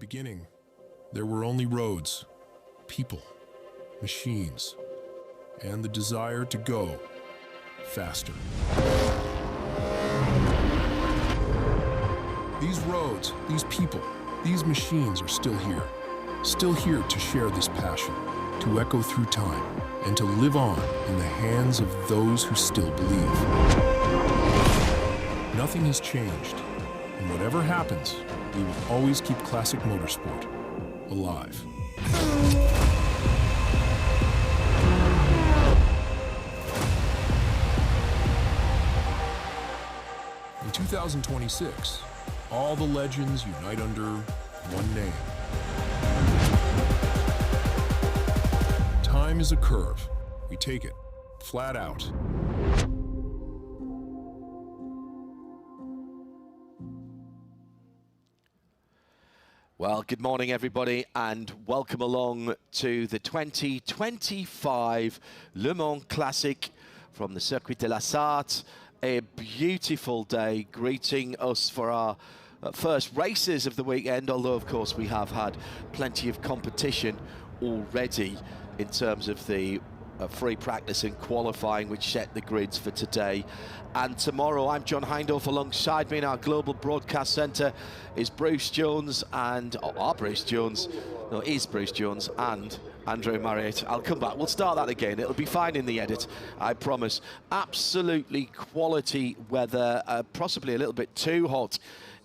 beginning, there were only roads, people, machines, and the desire to go faster. These roads, these people, these machines are still here to share this passion, to echo through time, and to live on in the hands of those who still believe. Nothing has changed, and whatever happens, we will always keep classic motorsport alive. In 2026, all the legends unite under one name. Time is a curve. We take it flat out. Well, good morning, everybody, and welcome along to the 2025 Le Mans Classic from the Circuit de la Sarthe. A beautiful day greeting us for our first races of the weekend, although, of course, we have had plenty of competition already in terms of the free practice and qualifying, which set the grids for today and tomorrow. I'm John Hindhaugh. Alongside me in our global broadcast centre is Bruce Jones and Bruce Jones and Andrew Mariott. I'll come back. We'll start that again. It'll be fine in the edit, I promise. Absolutely quality weather, possibly a little bit too hot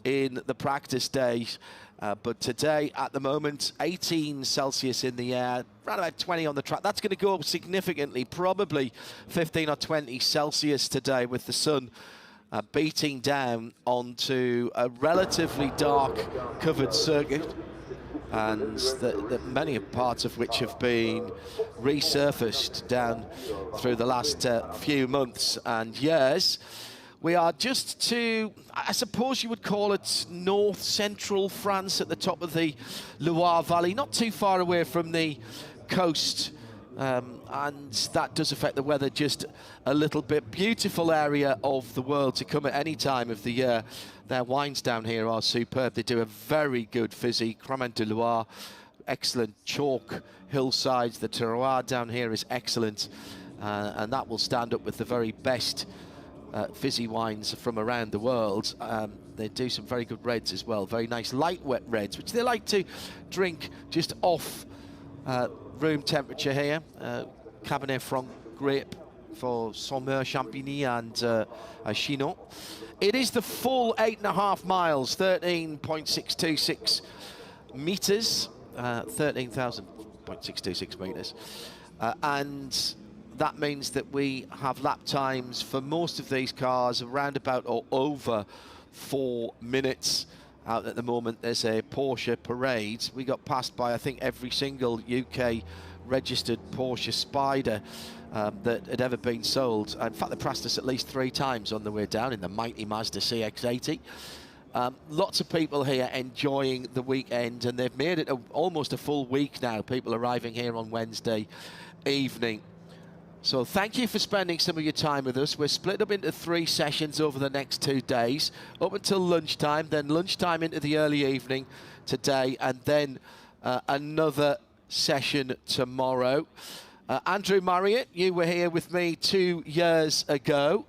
in the practice days. But today, at the moment, 18 Celsius in the air, around about 20 on the track. That's going to go up significantly, probably 15 or 20 Celsius today, with the sun beating down onto a relatively dark covered circuit, and many parts of which have been resurfaced down through the last few months and years. We are just to, I suppose you would call it, north-central France, at the top of the Loire Valley, not too far away from the coast, and that does affect the weather just a little bit. Beautiful area of the world to come at any time of the year. Their wines down here are superb. They do a very good fizzy, Cremant de Loire, excellent chalk hillsides. The terroir down here is excellent, and that will stand up with the very best fizzy wines from around the world. They do some very good reds as well, very nice light wet reds, which they like to drink just off room temperature here. Cabernet Franc grape for Saumur, Champigny and Chinon. It is the full 8.5 miles, 13.626 metres, 13,000.626 metres, and that means that we have lap times for most of these cars around about or over 4 minutes. Out at the moment, there's a Porsche parade. We got passed by, I think, every single UK registered Porsche Spider that had ever been sold. In fact, they passed us at least 3 times on the way down in the mighty Mazda CX-80. Lots of people here enjoying the weekend, and they've made it almost a full week now, people arriving here on Wednesday evening. So thank you for spending some of your time with us. We're split up into 3 sessions over the next 2 days, up until lunchtime, then lunchtime into the early evening today, and then another session tomorrow. Andrew Mariott, you were here with me 2 years ago,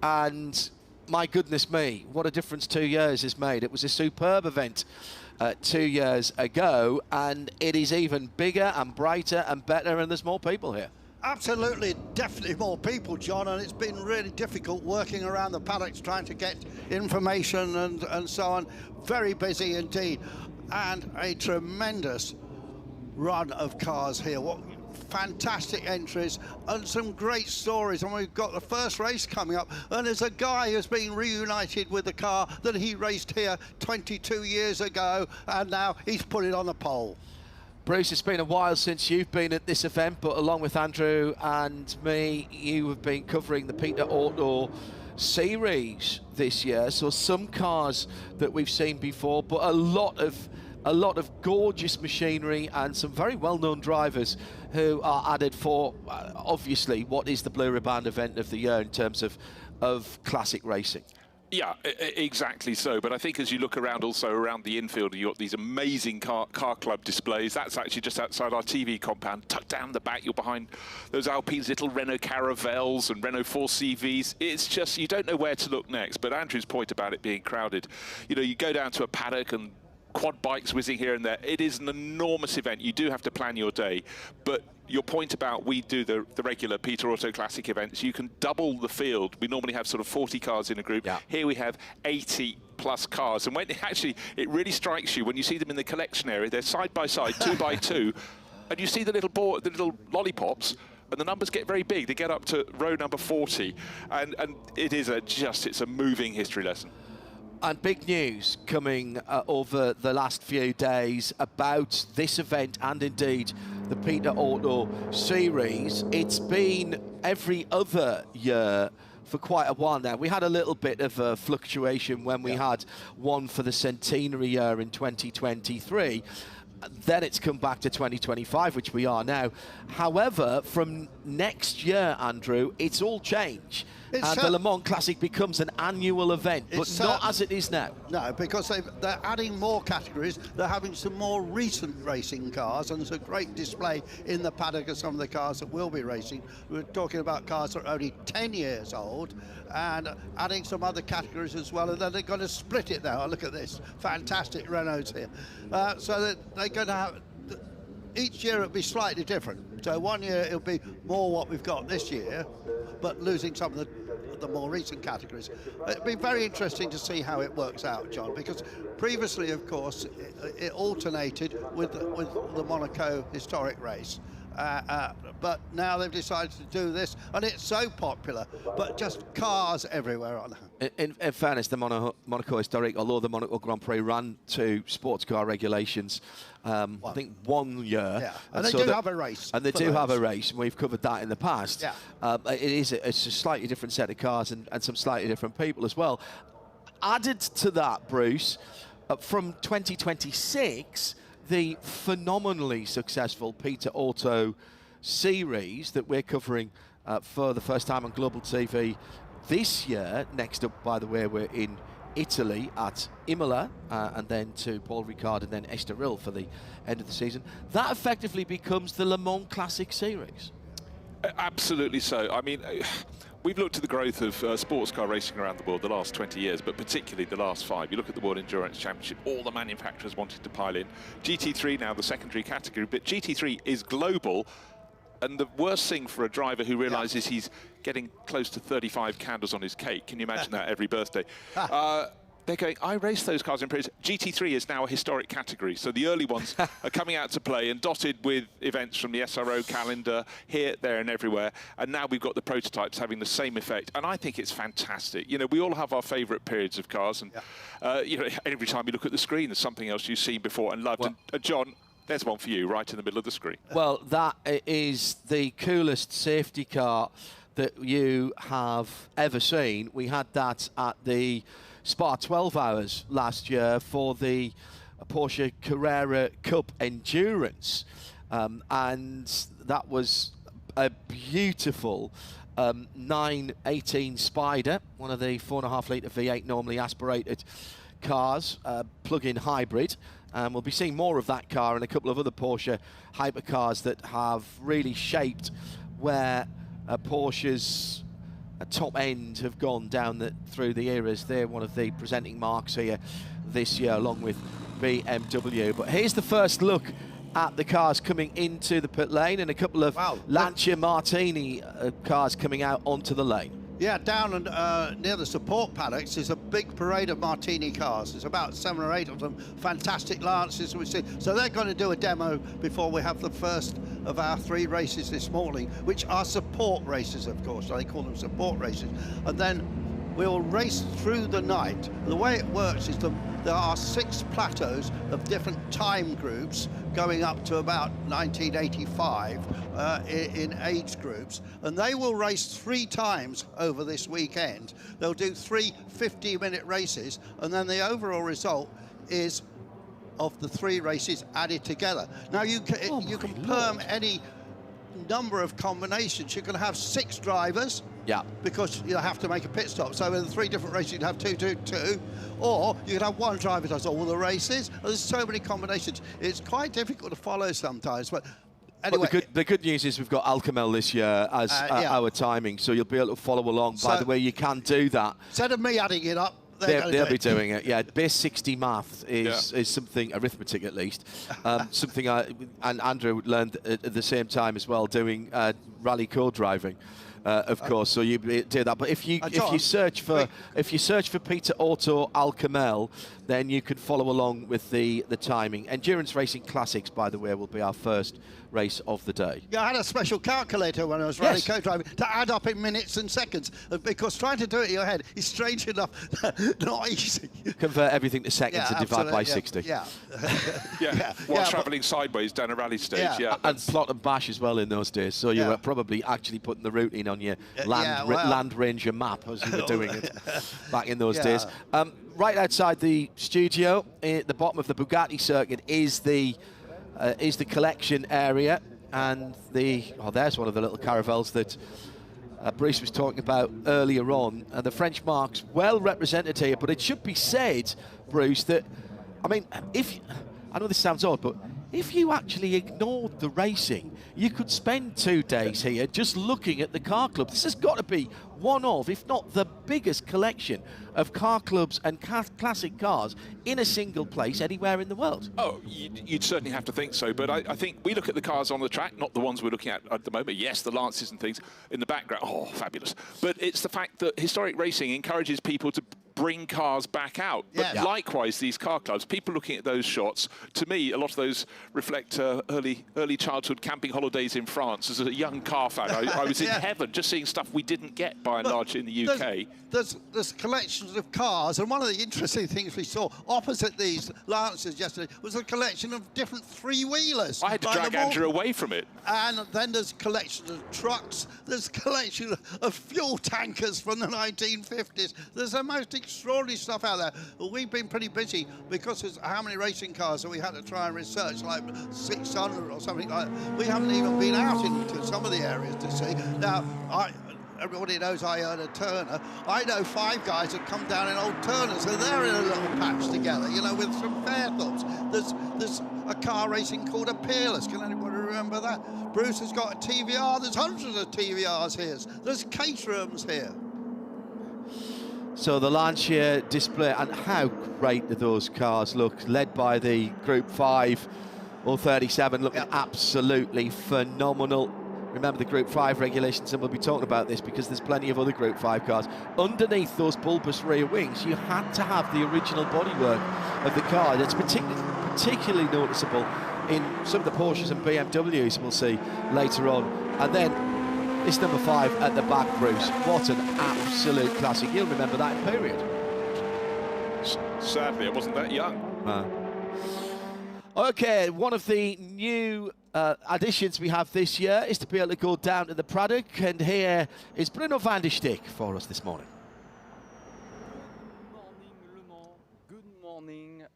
and my goodness me, what a difference 2 years has made. It was a superb event 2 years ago, and it is even bigger and brighter and better, and there's more people here. Absolutely, definitely more people, John, and it's been really difficult working around the paddocks trying to get information and so on. Very busy indeed, and a tremendous run of cars here. What fantastic entries and some great stories. And we've got the first race coming up, and there's a guy who's been reunited with the car that he raced here 22 years ago, and now he's put it on the pole. Bruce, it's been a while since you've been at this event, but along with Andrew and me, you have been covering the Peter Auto series this year. So some cars that we've seen before, but a lot of gorgeous machinery and some very well-known drivers who are added for, obviously, what is the Blue Ribbon event of the year in terms of classic racing. Yeah, exactly so. But I think as you look around, also around the infield, you've got these amazing car club displays. That's actually just outside our TV compound. Tucked down the back, you're behind those Alpines, little Renault Caravelles and Renault 4CVs. It's just, you don't know where to look next. But Andrew's point about it being crowded, you know, you go down to a paddock and quad bikes whizzing here and there. It is an enormous event. You do have to plan your day. But your point about we do the regular Peter Auto Classic events, you can double the field. We normally have sort of 40 cars in a group. Yeah. Here we have 80 plus cars. And when it really strikes you when you see them in the collection area, they're side by side, 2 by 2, and you see the little lollipops, and the numbers get very big. They get up to row number 40, and it is it's a moving history lesson. And big news coming over the last few days about this event and indeed the Peter Auto Series. It's been every other year for quite a while now. We had a little bit of a fluctuation when we had one for the centenary year in 2023. Then it's come back to 2025, which we are now. However, from next year, Andrew, it's all changed. And the Le Mans Classic becomes an annual event, but not as it is now. No, because they're adding more categories. They're having some more recent racing cars, and there's a great display in the paddock of some of the cars that will be racing. We're talking about cars that are only 10 years old, and adding some other categories as well. And then they're going to split it now. Look at this, fantastic Renaults here. So that they're going to have, each year it'll be slightly different. So one year it'll be more what we've got this year, but losing some of the more recent categories. It'll be very interesting to see how it works out, John, because previously, of course, it alternated with the Monaco historic race. But now they've decided to do this, and it's so popular, but just cars everywhere on it. In fairness, the Monaco Historic, although the Monaco Grand Prix ran to sports car regulations, I think 1 year. Yeah, and they do have a race. And they do have a race, and we've covered that in the past. Yeah. It's a slightly different set of cars and some slightly different people as well. Added to that, Bruce, from 2026, the phenomenally successful Peter Auto Series that we're covering for the first time on Global TV this year. Next up, by the way, we're in Italy at Imola, and then to Paul Ricard and then Estoril for the end of the season. That effectively becomes the Le Mans Classic Series. Absolutely so. I mean, we've looked at the growth of sports car racing around the world the last 20 years, but particularly the last 5. You look at the World Endurance Championship, all the manufacturers wanted to pile in. GT3 now the secondary category, but GT3 is global. And the worst thing for a driver who realises he's getting close to 35 candles on his cake, can you imagine that every birthday? They're going, I raced those cars in Paris. GT3 is now a historic category. So the early ones are coming out to play and dotted with events from the SRO calendar here, there and everywhere. And now we've got the prototypes having the same effect. And I think it's fantastic. You know, we all have our favourite periods of cars. And, you know, every time you look at the screen, there's something else you've seen before and loved. And John, there's one for you right in the middle of the screen. Well, that is the coolest safety car that you have ever seen. We had that at the Spa 12 Hours last year for the Porsche Carrera Cup Endurance. And that was a beautiful 918 Spider, one of the 4.5 litre V8 normally aspirated cars, plug-in hybrid. We'll be seeing more of that car and a couple of other Porsche hypercars that have really shaped where Porsche's top end have gone down through the eras. They're one of the presenting marks here this year, along with BMW. But here's the first look at the cars coming into the pit lane, and a couple of Lancia Martini cars coming out onto the lane. Yeah, down and near the support paddocks is a big parade of Martini cars. There's about 7 or 8 of them. Fantastic Lancias we see. So they're going to do a demo before we have the first of our 3 races this morning, which are support races, of course. They call them support races. And then we'll race through the night. The way it works is there are 6 plateaus of different time groups going up to about 1985 in age groups, and they will race 3 times over this weekend. They'll do 3 50-minute races, and then the overall result is of the 3 races added together. Now you can perm any number of combinations. You can have 6 drivers, Yeah. Because you have to make a pit stop. So in the 3 different races, you'd have 2-2-2, or you could have one driver does all the races. There's so many combinations. It's quite difficult to follow sometimes. But anyway, the good news is we've got Alcamel this year as our timing, so you'll be able to follow along. By the way, you can do that. Instead of me adding it up, they'll be doing it. Yeah, base 60 math is something, arithmetic at least, something and Andrew learned at the same time as well, doing rally code driving. Of course, so you do that. But if you search for Peter Otto Alcamel, then you can follow along with the timing. Endurance Racing Classics, by the way, will be our first race of the day. Yeah, I had a special calculator when I was rally code driving to add up in minutes and seconds, because trying to do it in your head is strange enough not easy. Convert everything to seconds and divide by 60. While travelling sideways down a rally stage. And plot and bash as well in those days. So you were probably actually putting the route in on your Land Ranger map as you were doing it back in those days. Right outside the studio, at the bottom of the Bugatti circuit, is the collection area, and there's one of the little caravels that Bruce was talking about earlier on, and the French marques well represented here. But it should be said, Bruce, that I mean, I know this sounds odd, but if you actually ignored the racing, you could spend 2 days here just looking at the car club. This has got to be one of, if not the biggest collection of car clubs and classic cars in a single place anywhere in the world. Oh, you'd certainly have to think so, but I think we look at the cars on the track, not the ones we're looking at the moment. Yes, the Lances and things in the background. Oh, fabulous. But it's the fact that historic racing encourages people to bring cars back out. But likewise, these car clubs, people looking at those shots, to me, a lot of those reflect early childhood camping holidays in France. As a young car fan, I was in heaven just seeing stuff we didn't get by and large in the UK. There's collections of cars, and one of the interesting things we saw opposite these Lancers yesterday was a collection of different three-wheelers. I had to drag Andrew away from it. And then there's collections of trucks, there's a collection of fuel tankers from the 1950s. There's the most extraordinary stuff out there. Well, we've been pretty busy because of how many racing cars that we had to try and research, like 600 or something like that. We haven't even been out into some of the areas to see. Now, everybody knows I own a Turner. I know 5 guys that come down in old Turners, and they're in a little patch together, you know, with some Fairthorns. There's a car racing called a Peerless. Can anybody remember that? Bruce has got a TVR. There's hundreds of TVRs here. There's Caterhams here. So the Lancia display, and how great do those cars look, led by the Group 5 or 37, looking absolutely phenomenal. Remember the Group 5 regulations, and we'll be talking about this because there's plenty of other Group 5 cars. Underneath those bulbous rear wings, you had to have the original bodywork of the car. That's particularly noticeable in some of the Porsches and BMWs we'll see later on. And then this number 5 at the back, Bruce. What an absolute classic. You'll remember that period. Sadly, I wasn't that young. Okay, one of the new additions we have this year is to be able to go down to the paddock, and here is Bruno Vandestick for us this morning.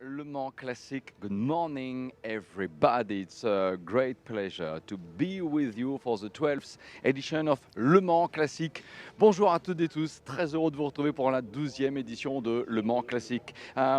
Le Mans Classic. Good morning, everybody. It's a great pleasure to be with you for the 12th edition of Le Mans Classic. Bonjour à toutes et tous. Très heureux de vous retrouver pour la 12e édition de Le Mans Classic.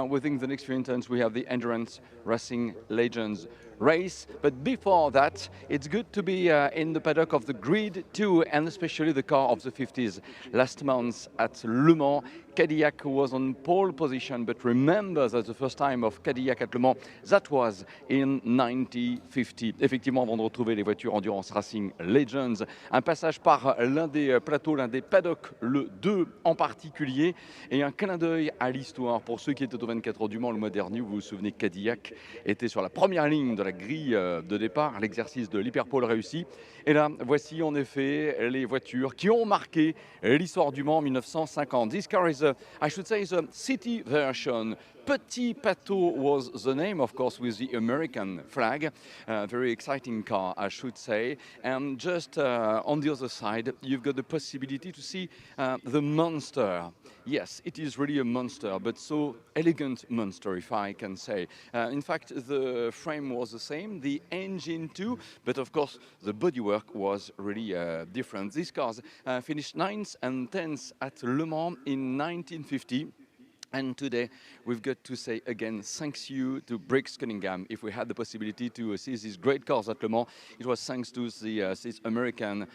Within the next few instants, we have the Endurance Racing Legends race. But before that, it's good to be in the paddock of the Grid 2, and especially the car of the 50s. Last month at Le Mans, Cadillac was on pole position, but remember that the first time of Cadillac at Le Mans, that was in 1950. Effectivement, avant de retrouver les voitures Endurance Racing Legends, un passage par l'un des plateaux, l'un des paddocks, le 2 en particulier, et un clin d'œil à l'histoire. Pour ceux qui étaient au 24 heures du Mans le mois dernier, vous vous souvenez que Cadillac était sur la première ligne de la grille de départ, l'exercice de l'hyperpole réussi. Et là, voici en effet les voitures qui ont marqué l'histoire du Mans en 1950. This car is, I should say, is a city version. Petit Pato was the name, of course, with the American flag. Very exciting car, I should say. And just on the other side, you've got the possibility to see the monster. Yes, it is really a monster, but so elegant monster, if I can say. In fact, the frame was the same, the engine too, but of course, the bodywork was really different. These cars finished 9th and 10th at Le Mans in 1950. And today, we've got to say again, thanks you to Briggs Cunningham. If we had the possibility to see these great cars at Le Mans, it was thanks to this American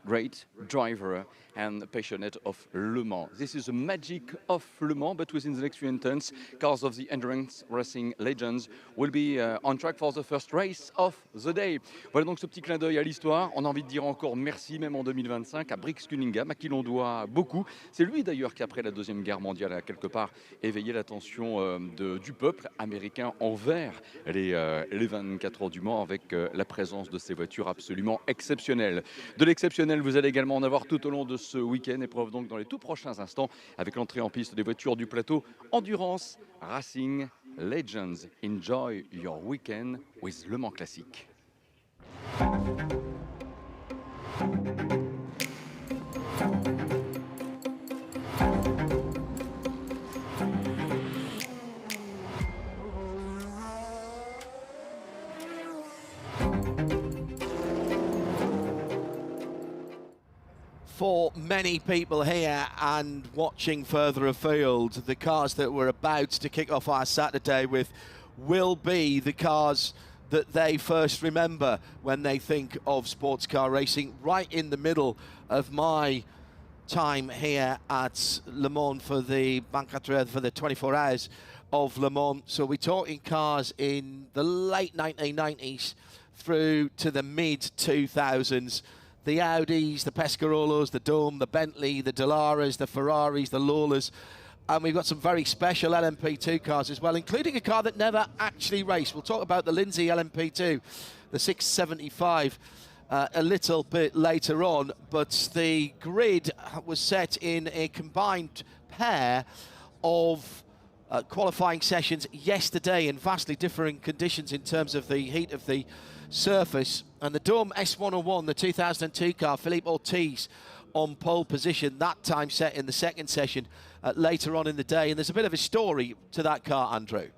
great driver and passionate of Le Mans. This is the magic of Le Mans, but within the next few instants, cars of the endurance racing legends will be on track for the first race of the day. Voilà donc ce petit clin d'œil à l'histoire. On a envie de dire encore merci, même en 2025, à Briggs Cunningham, à qui l'on doit beaucoup. C'est lui d'ailleurs qui, après la Deuxième Guerre mondiale, a quelque part éveillé l'attention du peuple américain envers les 24 heures du Mans, avec la présence de ces voitures absolument exceptionnelles. De l'exceptionnel, vous allez également en avoir tout au long de ce week-end. Épreuve donc dans les tout prochains instants avec l'entrée en piste des voitures du plateau Endurance Racing Legends. Enjoy your weekend with Le Mans Classique. For many people here and watching further afield, the cars that we're about to kick off our Saturday with will be the cars that they first remember when they think of sports car racing. Right in the middle of my time here at Le Mans for the 24 hours of Le Mans. So we're talking cars in the late 1990s through to the mid-2000s. The Audis, the Pescarolos, the Dome, the Bentley, the Delaras, the Ferraris, the Lawlers. And we've got some very special LMP2 cars as well, including a car that never actually raced. We'll talk about the Lindsay LMP2, the 675, a little bit later on. But the grid was set in a combined pair of qualifying sessions yesterday in vastly differing conditions in terms of the heat of the surface. And the Dome S101, the 2002 car, Philippe Ortiz on pole position, that time set in the second session later on in the day. And there's a bit of a story to that car, Andrew.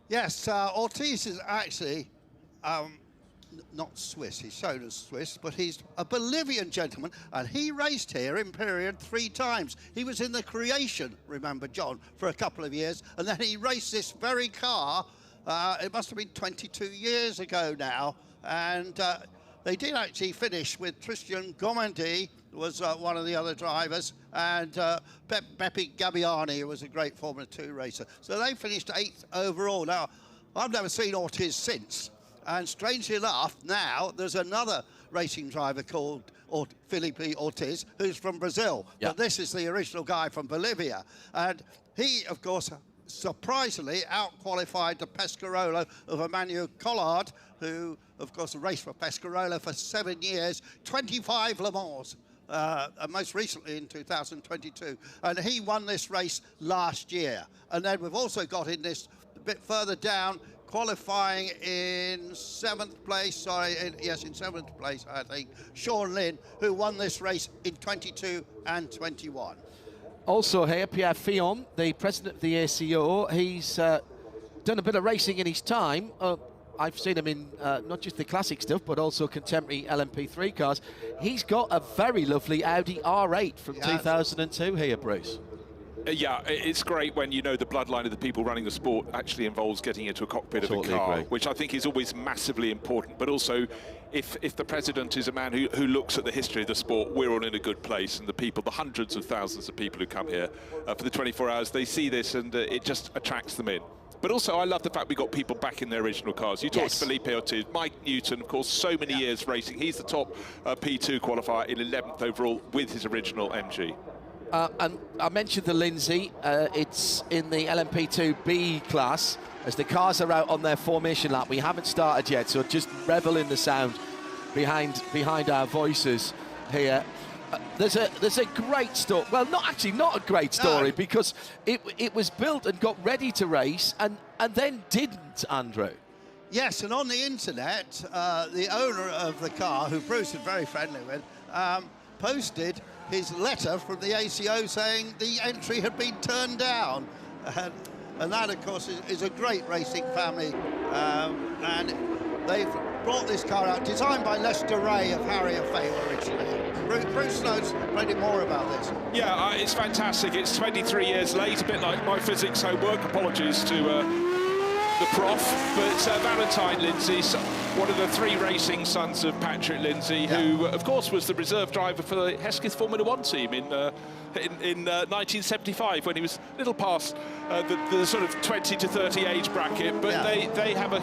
Yes, Ortiz is actually not Swiss, he's shown as Swiss, but he's a Bolivian gentleman, and he raced here in period 3 times. He was in the creation, remember, John, for a couple of years, and then he raced this very car, it must have been 22 years ago now, and they did actually finish with Tristan Gomendi, was one of the other drivers, and Beppe Gabbiani, who was a great Formula 2 racer. So they finished 8th overall. Now, I've never seen Ortiz since, and strangely enough, now there's another racing driver called Felipe Ortiz, who's from Brazil. Yeah. But this is the original guy from Bolivia. And he, of course, surprisingly out-qualified the Pescarolo of Emmanuel Collard, who, of course, raced for Pescarolo for 7 years, 25 Le Mans, and most recently in 2022. And he won this race last year. And then we've also got in this a bit further down, qualifying in 7th place, in 7th place, I think, Sean Lynn, who won this race in 22 and 21. Also here, Pierre Fillon, the president of the ACO. He's done a bit of racing in his time. I've seen him in not just the classic stuff, but also contemporary LMP3 cars. He's got a very lovely Audi R8 from 2002 here, Bruce. Yeah, it's great when you know the bloodline of the people running the sport actually involves getting into a cockpit of a car, which I think is always massively important. But also, if the president is a man who looks at the history of the sport, we're all in a good place. And the people, the hundreds of thousands of people who come here for the 24 hours, they see this and it just attracts them in. But also, I love the fact we got people back in their original cars. You talked to Felipe Ortiz, Mike Newton, of course, so many years racing. He's the top P2 qualifier in 11th overall with his original MG. And I mentioned the Lindsay. It's in the LMP2B class. As the cars are out on their formation lap, we haven't started yet, so just revel in the sound behind our voices here. There's a great story. Well, not a great story, No. because it was built and got ready to race and then didn't, Andrew. Yes, and on the internet, the owner of the car, who Bruce is very friendly with, posted his letter from the ACO saying the entry had been turned down. And that, of course, is a great racing family. And they've brought this car out, designed by Lester Ray of Harrier fame originally. Bruce knows plenty more about this. Yeah, it's fantastic. It's 23 years late, a bit like my physics homework. Apologies to the prof. But Valentine Lindsay, one of the 3 racing sons of Patrick Lindsay, who, of course, was the reserve driver for the Hesketh Formula 1 team in 1975, when he was a little past the sort of 20 to 30 age bracket. But they have an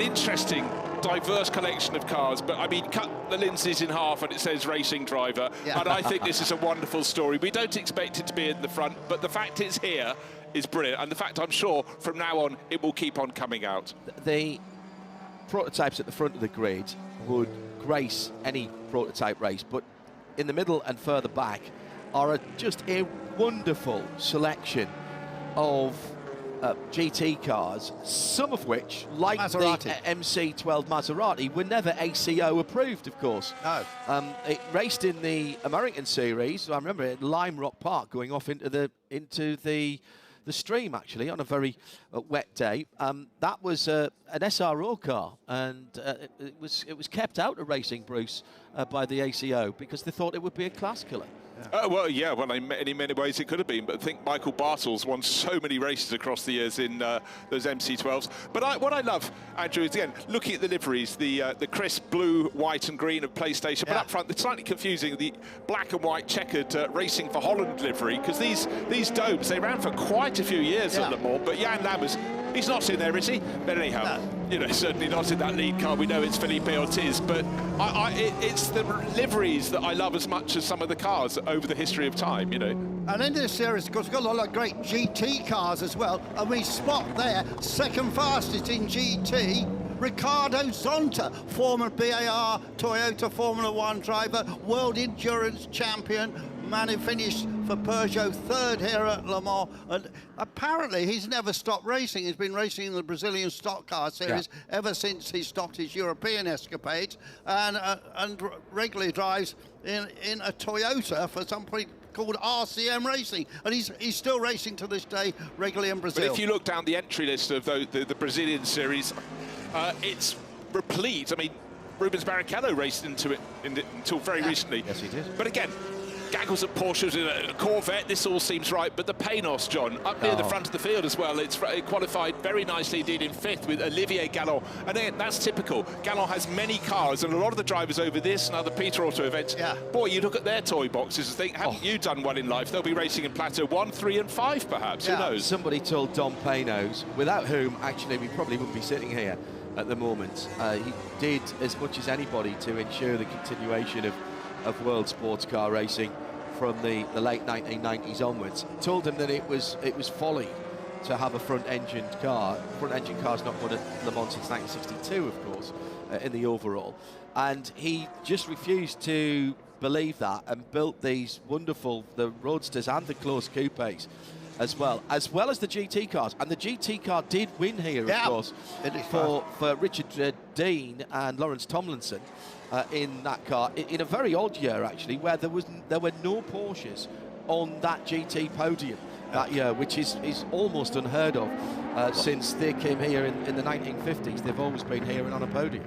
interesting, diverse collection of cars. But I mean, cut the Lindsays in half and it says racing driver. And I think this is a wonderful story. We don't expect it to be in the front, but the fact it's here is brilliant. And the fact, I'm sure from now on it will keep on coming out. The prototypes at the front of the grid would grace any prototype race, but in the middle and further back are just a wonderful selection of GT cars, some of which, like Maserati. the MC12 Maserati, were never ACO approved, of course. No. It raced in the American series. I remember it at Lime Rock Park, going off into the stream, actually, on a very wet day. That was an SRO car, and it was kept out of racing, Bruce, by the ACO, because they thought it would be a class killer. Well, in many ways it could have been, but I think Michael Bartels won so many races across the years in those MC12s. But what I love, Andrew, is, again, looking at the liveries, the crisp blue, white and green of PlayStation, but up front, it's slightly confusing, the black and white checkered Racing for Holland livery, because these domes, they ran for quite a few years at Le Mans, but Jan Lammers, he's not in there, is he? But anyhow, certainly not in that lead car. We know it's Felipe Ortiz, but it's the liveries that I love as much as some of the cars over the history of time, And in this series, of course, we've got a lot of great GT cars as well. And we spot there, second fastest in GT, Ricardo Zonta, former BAR Toyota Formula 1 driver, World Endurance Champion, man who finished for Peugeot third here at Le Mans, and apparently he's never stopped racing. He's been racing in the Brazilian stock car series ever since he stopped his European escapades, and regularly drives in a Toyota for somebody called RCM Racing, and he's still racing to this day regularly in Brazil. But if you look down the entry list of the Brazilian series, it's replete. I mean, Rubens Barrichello raced into it until very recently. Yes, he did. But again, gaggles of Porsches in a Corvette, this all seems right, but the Panos, John, up near the front of the field as well, it qualified very nicely indeed in 5th with Olivier Gallon, and again, that's typical. Gallon has many cars, and a lot of the drivers over this and other Peter Auto events, boy, you look at their toy boxes and think, haven't you done well in life? They'll be racing in Plateau 1, 3 and 5 perhaps, who knows? Somebody told Dom Panos, without whom actually we probably wouldn't be sitting here at the moment. He did as much as anybody to ensure the continuation of world sports car racing from the late 1990s onwards. Told him that it was folly to have a front-engined car. Front-engine car's not won at Le Mans since 1962, of course, in the overall. And he just refused to believe that and built these wonderful, the Roadsters and the close coupes as well as the GT cars. And the GT car did win here, of course, for Richard Dean and Lawrence Tomlinson. In that car, in a very odd year actually, where there were no Porsches on that GT podium that year, which is almost unheard of since they came here in the 1950s. They've always been here and on a podium.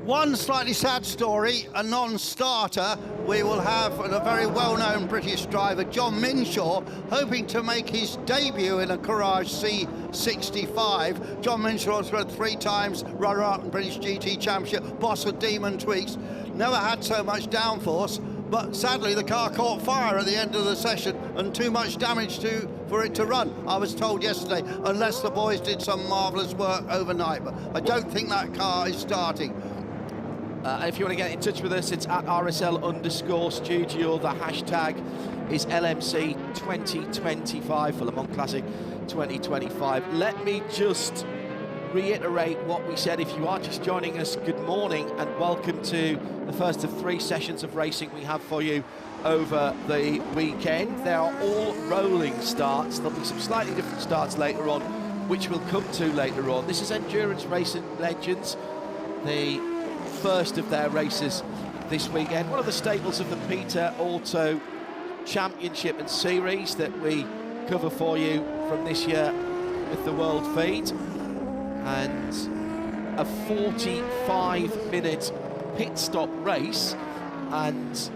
One slightly sad story, a non-starter. We will have a very well-known British driver, John Minshaw, hoping to make his debut in a Courage C65. John Minshaw has run 3 times runner-up in British GT Championship, boss of Demon Tweaks, never had so much downforce, but sadly the car caught fire at the end of the session and too much damage for it to run, I was told yesterday, unless the boys did some marvellous work overnight. But I don't think that car is starting. If you want to get in touch with us, it's at RSL_studio. The hashtag is LMC2025 for Le Mans Classic 2025. Let me just reiterate what we said. If you are just joining us, good morning and welcome to the first of 3 sessions of racing we have for you over the weekend. They are all rolling starts. There'll be some slightly different starts later on, which we'll come to later on. This is Endurance Racing Legends, the first of their races this weekend. One of the staples of the Peter Auto Championship and Series that we cover for you from this year with the World Feed. And a 45-minute pit stop race, and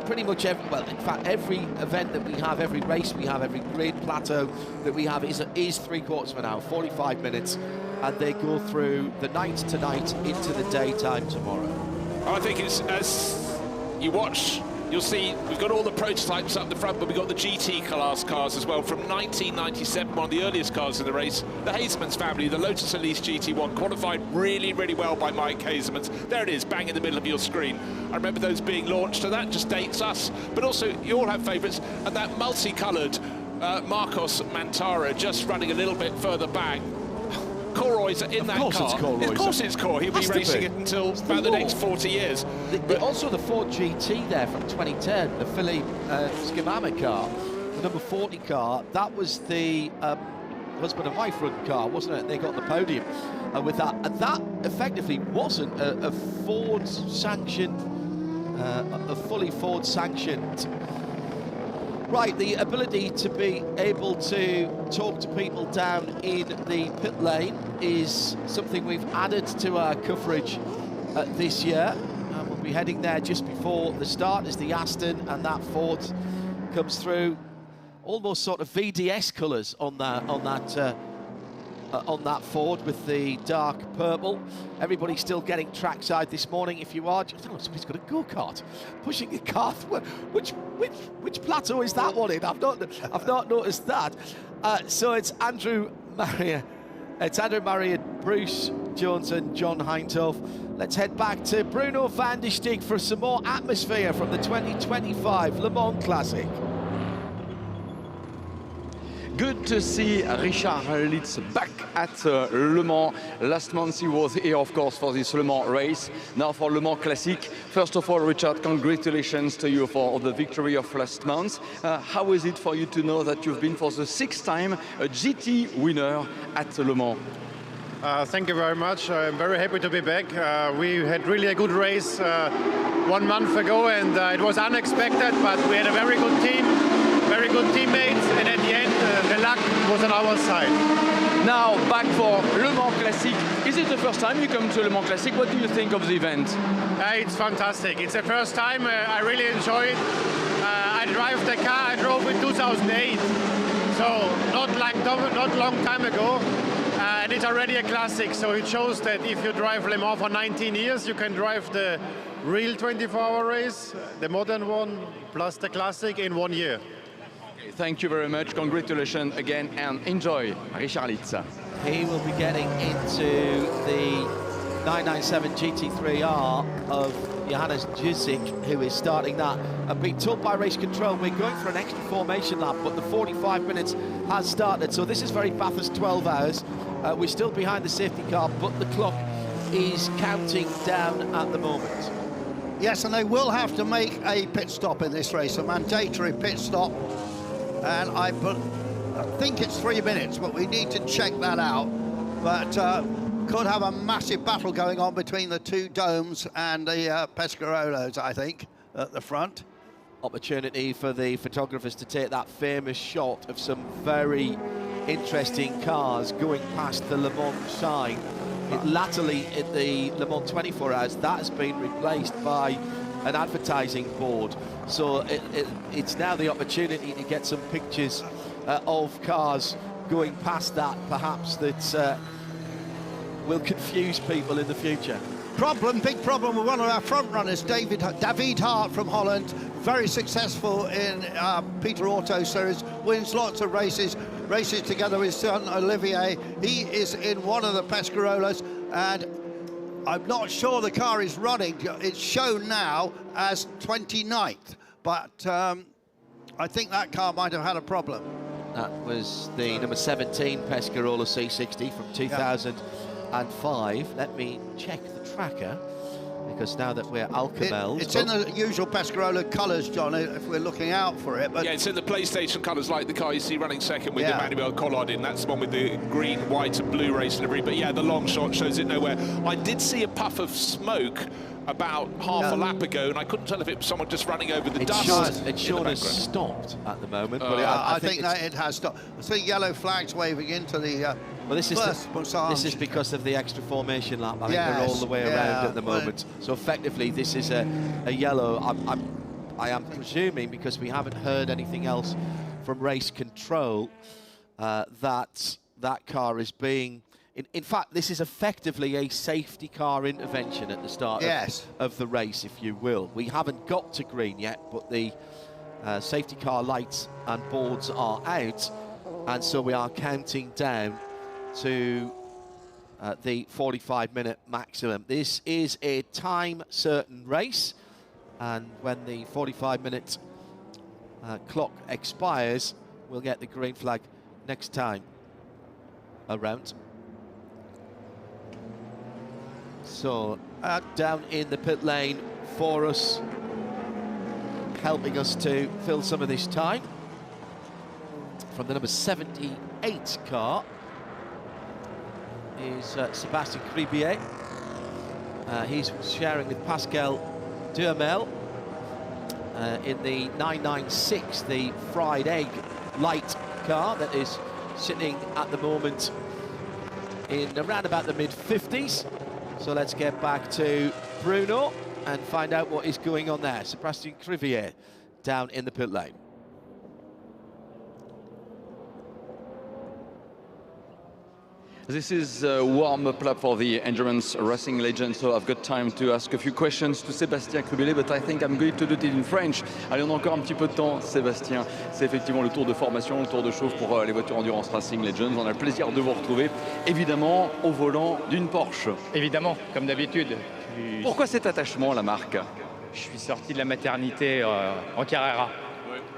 pretty much every, well, in fact, every event that we have, every race we have, every grid plateau that we have is 3/4 of an hour, 45 minutes, and they go through the night tonight into the daytime tomorrow. I think it's, as you watch, you'll see we've got all the prototypes up the front, but we've got the GT class cars as well from 1997, one of the earliest cars in the race. The Hazemans family, the Lotus Elise GT1, qualified really, really well by Mike Hazemans. There it is, bang in the middle of your screen. I remember those being launched, and that just dates us. But also, you all have favourites, and that multicoloured Marcos Mantara just running a little bit further back. Corroy's in that car. Of course it's Core. He'll be racing it until about the next 40 years. Also the Ford GT there from 2010, the Philippe Skimama car, the number 40 car, that was the husband and wife run car, wasn't it? They got the podium with that. And that effectively wasn't a Ford sanctioned, a fully Ford sanctioned. Right, the ability to be able to talk to people down in the pit lane is something we've added to our coverage this year. And we'll be heading there just before the start as the Aston and that Ford comes through. Almost sort of VDS colours on that Ford with the dark purple. Everybody's still getting trackside this morning. If you are, oh, somebody's got a go-kart pushing a car. Which plateau is that one in? I've not noticed that. So it's Andrew Mariott Bruce Jones and John Hindhaugh. Let's head back to Bruno Vandestick for some more atmosphere from the 2025 Le Mans Classic. Good to see Richard Litz back at Le Mans. Last month he was here, of course, for this Le Mans race. Now for Le Mans Classic. First of all, Richard, congratulations to you for the victory of last month. How is it for you to know that you've been for the 6th time a GT winner at Le Mans? Thank you very much. I'm very happy to be back. We had really a good race 1 month ago, and it was unexpected, but we had a very good team, very good teammates, and at the end the luck was on our side. Now back for Le Mans Classic. Is it the first time you come to Le Mans Classic? What do you think of the event? It's fantastic. It's the first time. I really enjoy it. I drive the car I drove in 2008, so not long time ago. And it's already a classic, so it shows that if you drive Le Mans for 19 years, you can drive the real 24-hour race, the modern one, plus the classic in 1 year. Thank you very much. Congratulations again and enjoy, Richard Litz. He will be getting into the 997 GT3R of Johannes Jusik, who is starting that. And being told by race control, we're going for an extra formation lap, but the 45 minutes has started. So this is very Bathurst 12 hours. We're still behind the safety car, but the clock is counting down at the moment. Yes, and they will have to make a pit stop in this race, a mandatory pit stop. And I think it's 3 minutes, but we need to check that out. But could have a massive battle going on between the two domes and the Pescarolos, I think, at the front. Opportunity for the photographers to take that famous shot of some very interesting cars going past the Le Mans sign. Latterly in the Le Mans 24 hours, that has been replaced by an advertising board. So it's now the opportunity to get some pictures of cars going past that, perhaps that will confuse people in the future. Big problem with one of our front runners, David Hart from Holland, very successful in Peter Auto Series, wins lots of races together with his son Olivier. He is in one of the Pescarolas, and I'm not sure the car is running. It's shown now as 29th, but I think that car might have had a problem. That was the number 17 Pescarola C60 from 2005. Let me check the tracker, because now that we're Alcamels... It's in the usual Pescarola colours, John, if we're looking out for it. But yeah, it's in the PlayStation colours, like the car you see running second with Emmanuel Collard in. That's the one with the green, white and blue race livery. But yeah, the long shot shows it nowhere. I did see a puff of smoke about half a lap ago, and I couldn't tell if it was someone just running over the dust. It's sure has stopped at the moment. But I think that it has stopped. I see yellow flags waving into the well, this is because of the extra formation lap. I think they're all the way around at the moment. So effectively, this is a yellow. I am presuming, because we haven't heard anything else from race control, that car is being... In fact, this is effectively a safety car intervention at the start of the race, if you will. We haven't got to green yet, but the safety car lights and boards are out, and so we are counting down to the 45-minute maximum. This is a time-certain race, and when the 45-minute clock expires, we'll get the green flag next time around. So down in the pit lane for us, helping us to fill some of this time, from the number 78 car is Sébastien Cribier. He's sharing with Pascal Duhamel in the 996, the fried egg light car that is sitting at the moment in around about the mid-50s. So let's get back to Bruno and find out what is going on there. Sébastien Cribier down in the pit lane. This is a warm-up lap for the endurance racing legend, so I've got time to ask a few questions to Sébastien Cribier, but I think I'm going to do it in French. Allez, on a encore un petit peu de temps, Sébastien. C'est effectivement le tour de formation, le tour de chauffe pour les voitures endurance racing legends. On a le plaisir de vous retrouver, évidemment, au volant d'une Porsche. Évidemment, comme d'habitude. Pourquoi cet attachement à la marque? Je suis sorti de la maternité en Carrera.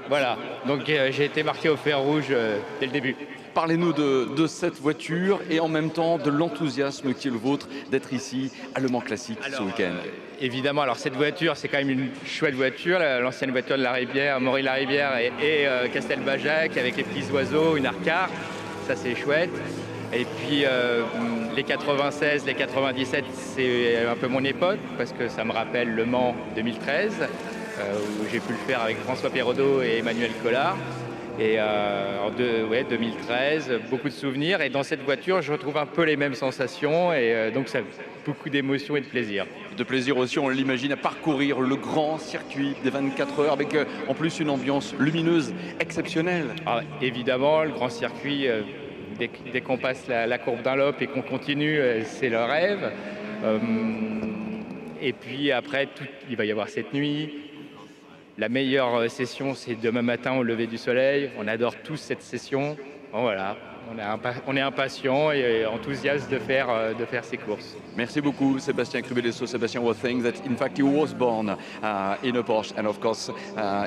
Voilà, donc j'ai été marqué au fer rouge dès le début. Parlez-nous de cette voiture et en même temps de l'enthousiasme qui est le vôtre d'être ici à Le Mans Classique ce week-end. Évidemment, alors cette voiture, c'est quand même une chouette voiture, l'ancienne voiture de la Rivière, Maury-la-Rivière et Castelbajac avec les petits oiseaux, une arcade, ça c'est chouette. Et puis les 96, les 97, c'est un peu mon époque parce que ça me rappelle Le Mans 2013 où j'ai pu le faire avec François Perraudot et Emmanuel Collard. Et en 2013, beaucoup de souvenirs. Et dans cette voiture, je retrouve un peu les mêmes sensations. Et donc, ça beaucoup d'émotions et de plaisir. De plaisir aussi, on l'imagine, à parcourir le grand circuit des 24 heures avec en plus une ambiance lumineuse exceptionnelle. Ah, évidemment, le grand circuit, dès qu'on passe la courbe d'Untitled et qu'on continue, c'est le rêve. Et puis après, il va y avoir cette nuit. La meilleure session, c'est demain matin au lever du soleil. On adore tous cette session. Bon, voilà, on est impatient et enthousiaste de faire ces courses. Merci beaucoup, Sébastien Cribier. So Sébastien was saying that in fact he was born in a Porsche, and of course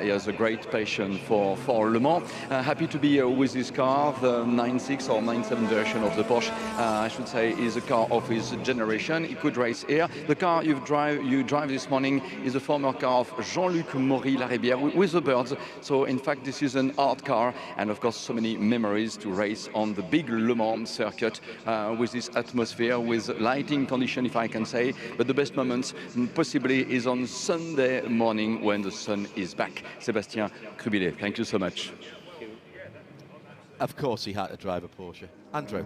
he has a great passion for Le Mans. Happy to be with this car, the 96 or 97 version of the Porsche. I should say is a car of his generation. He could race here. The car you drive this morning is a former car of Jean-Luc Maury-la-Rivière with the birds. So in fact this is an art car, and of course so many memories to race on the big Le Mans circuit with this atmosphere, with lighting conditions, if I can say, but the best moments possibly is on Sunday morning when the sun is back. Sébastien Cribier, thank you so much. Of course he had to drive a Porsche. Andrew.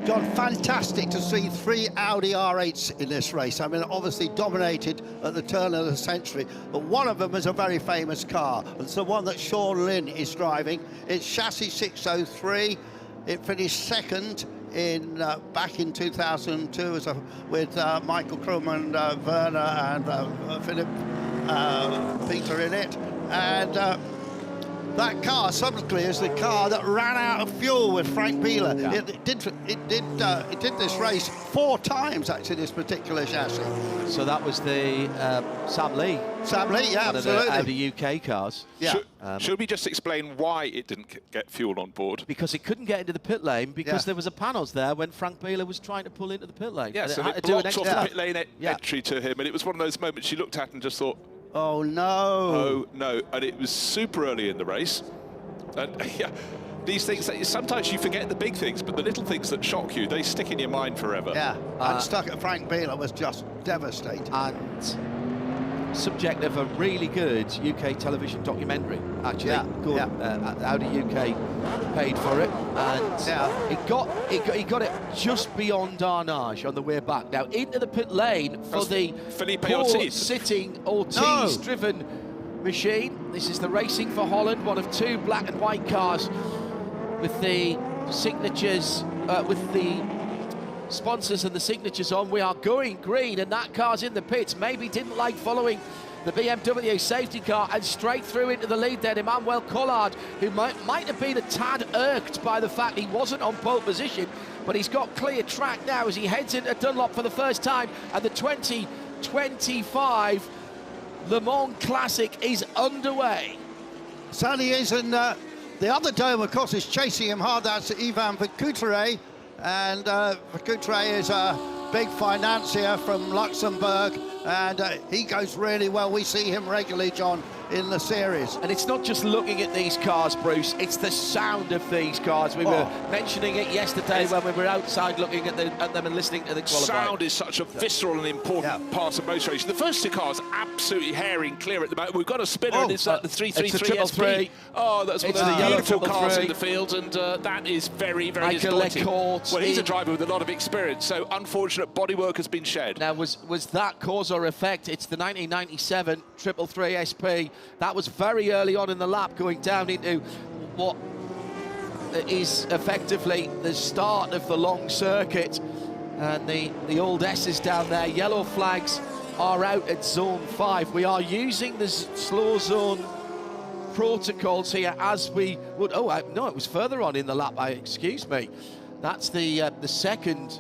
John, fantastic to see 3 Audi R8s in this race. I mean, obviously dominated at the turn of the century, but one of them is a very famous car. It's the one that Sean Lynn is driving. It's chassis 603. It finished second back in 2002 with Michael Krumman, Werner and Philip Peter in it. And that car subsequently is the car that ran out of fuel with Frank Bieler. Yeah. It did this race 4 times, actually, this particular chassis. So that was the Sam Lee. Sam Lee, yeah, one absolutely. of the Audi UK cars. Yeah. Should we just explain why it didn't get fuel on board? Because it couldn't get into the pit lane because Yeah. there was a panels there when Frank Bieler was trying to pull into the pit lane. Yes, And and had it to do an blocked off extra the pit lane Yeah. entry to him, and it was one of those moments you looked at and just thought, Oh, no. oh, no. And it was super early in the race. And yeah, these things, sometimes you forget the big things, but the little things that shock you, they stick in your mind forever. Yeah, and stuck at Frank Bieler was just devastating. And subject of a really good UK television documentary, actually. Yeah, Good. yeah. Audi UK paid for it, and Yeah. he got it just beyond Arnage on the way back. Now into the pit lane for That's the Felipe poor Ortiz. sitting Ortiz-driven machine. This is the Racing for Holland, one of 2 black and white cars with the signatures, with the sponsors and the signatures on. We are going green, and that car's in the pits. Maybe didn't like following the BMW safety car, and straight through into the lead then Emmanuel Collard, who might have been a tad irked by the fact he wasn't on pole position, but he's got clear track now as he heads into Dunlop for the first time, and the 2025 Le Mans Classic is underway. Certainly is, and the other dome, of course, is chasing him hard. That's Ivan Vercoutre, and Vercoutre is a big financier from Luxembourg, and he goes really well. We see him regularly, John, in the series. And it's not just looking at these cars, Bruce, it's the sound of these cars. We were mentioning it yesterday when we were outside looking at them and listening to the qualifying. Sound is such a visceral and important part of motor racing. The first 2 cars absolutely herring clear at the moment. We've got a spinner in this, the 333 SP. Oh, that's one of the beautiful cars in the field, and that is very, very disappointing. Well, he's a driver with a lot of experience, so unfortunate bodywork has been shed. Now, was that cause or effect? It's the 1997 333 SP. That was very early on in the lap, going down into what is effectively the start of the long circuit, and the old S's down there. Yellow flags are out at zone 5. We are using the slow zone protocols here as we would. Oh, no, it was further on in the lap. Excuse me. That's the second,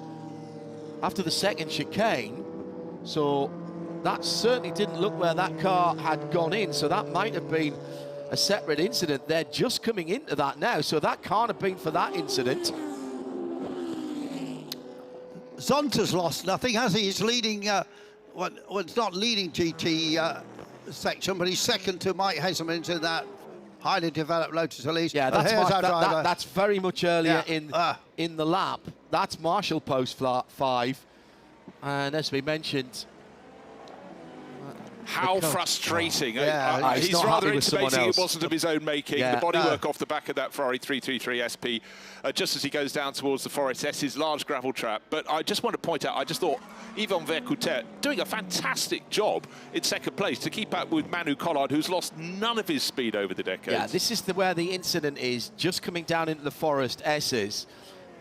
after the second chicane. So that certainly didn't look where that car had gone in, so that might have been a separate incident. They're just coming into that now, so that can't have been for that incident. Zonta's lost nothing, has he? He's leading, well, it's not leading GT section, but he's second to Mike Hesselmans in that highly developed Lotus Elise. Yeah, that's very much earlier in the lap. That's Marshall Post 5, and as we mentioned, how frustrating. Yeah, he's rather intimating it wasn't of his own making. Yeah. The bodywork off the back of that Ferrari 333 SP, just as he goes down towards the Forest S's large gravel trap. But I just want to point out, I just thought Ivan Vercoutre doing a fantastic job in second place to keep up with Manu Collard, who's lost none of his speed over the decades. Yeah, this is where the incident is, just coming down into the Forest S's,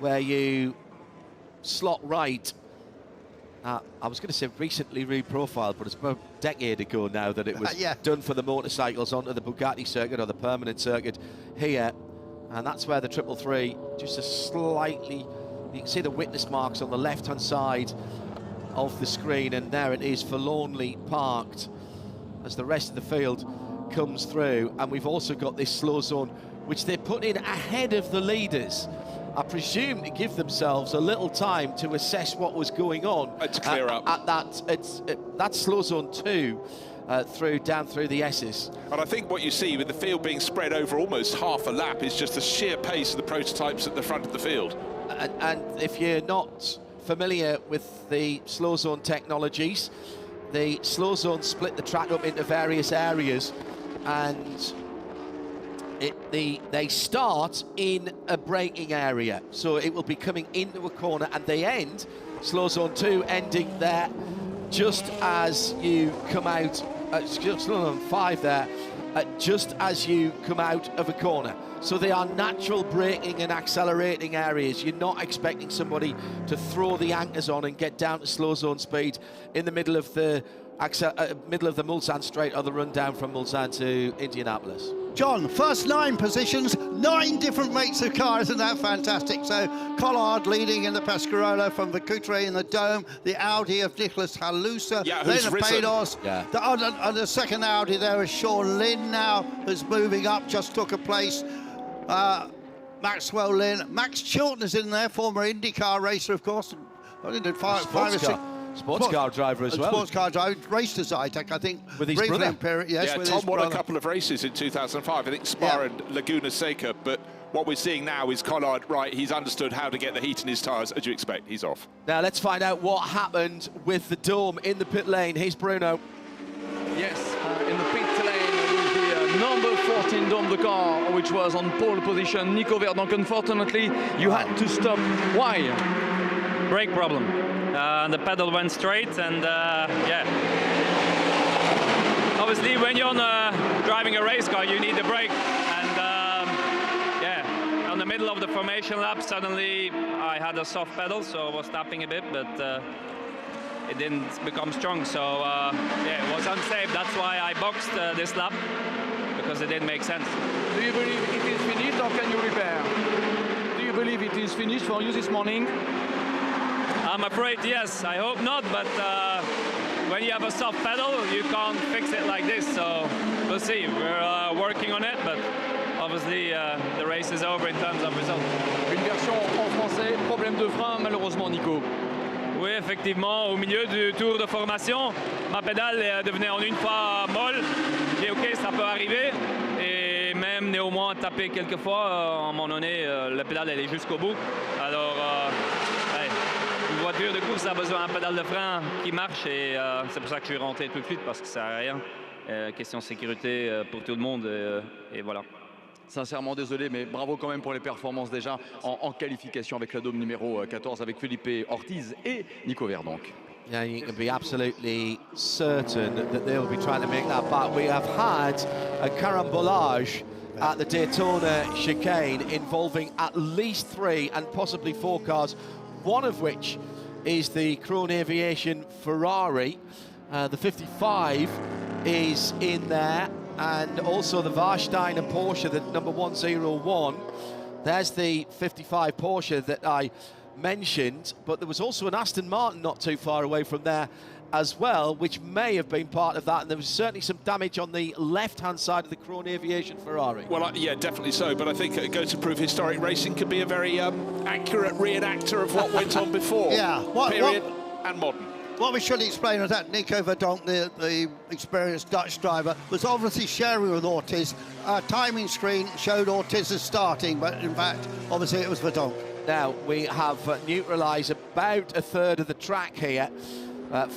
where you slot right. I was going to say recently reprofiled, but it's about a decade ago now that it was done for the motorcycles onto the Bugatti circuit or the permanent circuit here. And that's where the 333, just a slightly, you can see the witness marks on the left-hand side of the screen, and there it is, forlornly parked as the rest of the field comes through. And we've also got this slow zone, which they put in ahead of the leaders, I presume, to give themselves a little time to assess what was going on. To clear up. At that's slow zone 2 down through the S's. And I think what you see with the field being spread over almost half a lap is just the sheer pace of the prototypes at the front of the field. And if you're not familiar with the slow zone technologies, the slow zone split the track up into various areas, and they start in a braking area, so it will be coming into a corner, and they end, slow zone 2 ending there just as you come out, slow zone 5 there, just as you come out of a corner. So they are natural braking and accelerating areas. You're not expecting somebody to throw the anchors on and get down to slow zone speed in the middle of the middle of the Mulsanne straight, or the run down from Mulsanne to Indianapolis. John, first 9 positions, 9 different makes of car, isn't that fantastic? So Collard leading in the Pescarolo from Vicoutre in the Dome, the Audi of Nicholas Halusa, then the Pados. The second Audi there is Sean Lynn now, who's moving up, just took a place. Maxwell Lynn, Max Chilton is in there, former IndyCar racer, of course. I did 5 or 6. Sports car driver as well. Sports car driver, raced as Zytek, I think. With his brother. Yes, with Tom won a couple of races in 2005, I think Spa and Laguna Seca, but what we're seeing now is Collard, right, he's understood how to get the heat in his tyres, as you expect, he's off. Now let's find out what happened with the Dome in the pit lane. Here's Bruno. Yes, in the pit lane with the number 14 Dome de car, which was on pole position, Nico Verdonck. Unfortunately, you had to stop. Why? Brake problem. The pedal went straight, and yeah. Obviously, when you're driving a race car, you need the brake. And yeah, on the middle of the formation lap, suddenly I had a soft pedal, so I was tapping a bit, but it didn't become strong. So yeah, it was unsafe. That's why I boxed this lap, because it didn't make sense. Do you believe it is finished, or can you repair? Do you believe it is finished for you this morning? I'm afraid yes. I hope not, but when you have a soft pedal, you can't fix it like this. So we'll see. We're working on it, but obviously the race is over in terms of results. Une version en français, problème de frein malheureusement, Nico. Oui, effectivement, au milieu du tour de formation, ma pédale devenait en une fois molle. J'ai dit ok, ça peut arriver. Et même néanmoins taper quelques fois, à un moment donné, la pédale elle est jusqu'au bout. Alors une voiture de course a besoin d'un pédale de frein qui marche, et c'est pour ça que je suis rentré tout de suite, parce que ça sert à rien. Question de sécurité pour tout le monde, et voilà. Sincèrement désolé, mais bravo quand même pour les performances déjà en qualification avec la Dome numéro 14 avec Felipe Ortiz et Nico Verdonck. Yeah, you can be absolutely certain that they'll be trying to make that back. We have had a carambolage at the Daytona chicane involving at least 3 and possibly 4 cars, one of which is the Krone Aviation Ferrari. The 55 is in there, and also the Warsteiner Porsche, the number 101. There's the 55 Porsche that I mentioned, but there was also an Aston Martin not too far away from there as well, which may have been part of that, and there was certainly some damage on the left-hand side of the Krone Aviation Ferrari. Well, yeah, definitely so, but I think it goes to prove historic racing can be a very accurate reenactor of what went on before. Period and modern. What we should explain is that Nico Verdonck, the experienced Dutch driver, was obviously sharing with Ortiz. Our timing screen showed Ortiz as starting, but in fact, obviously it was Verdonck. Now, we have neutralised about a third of the track here,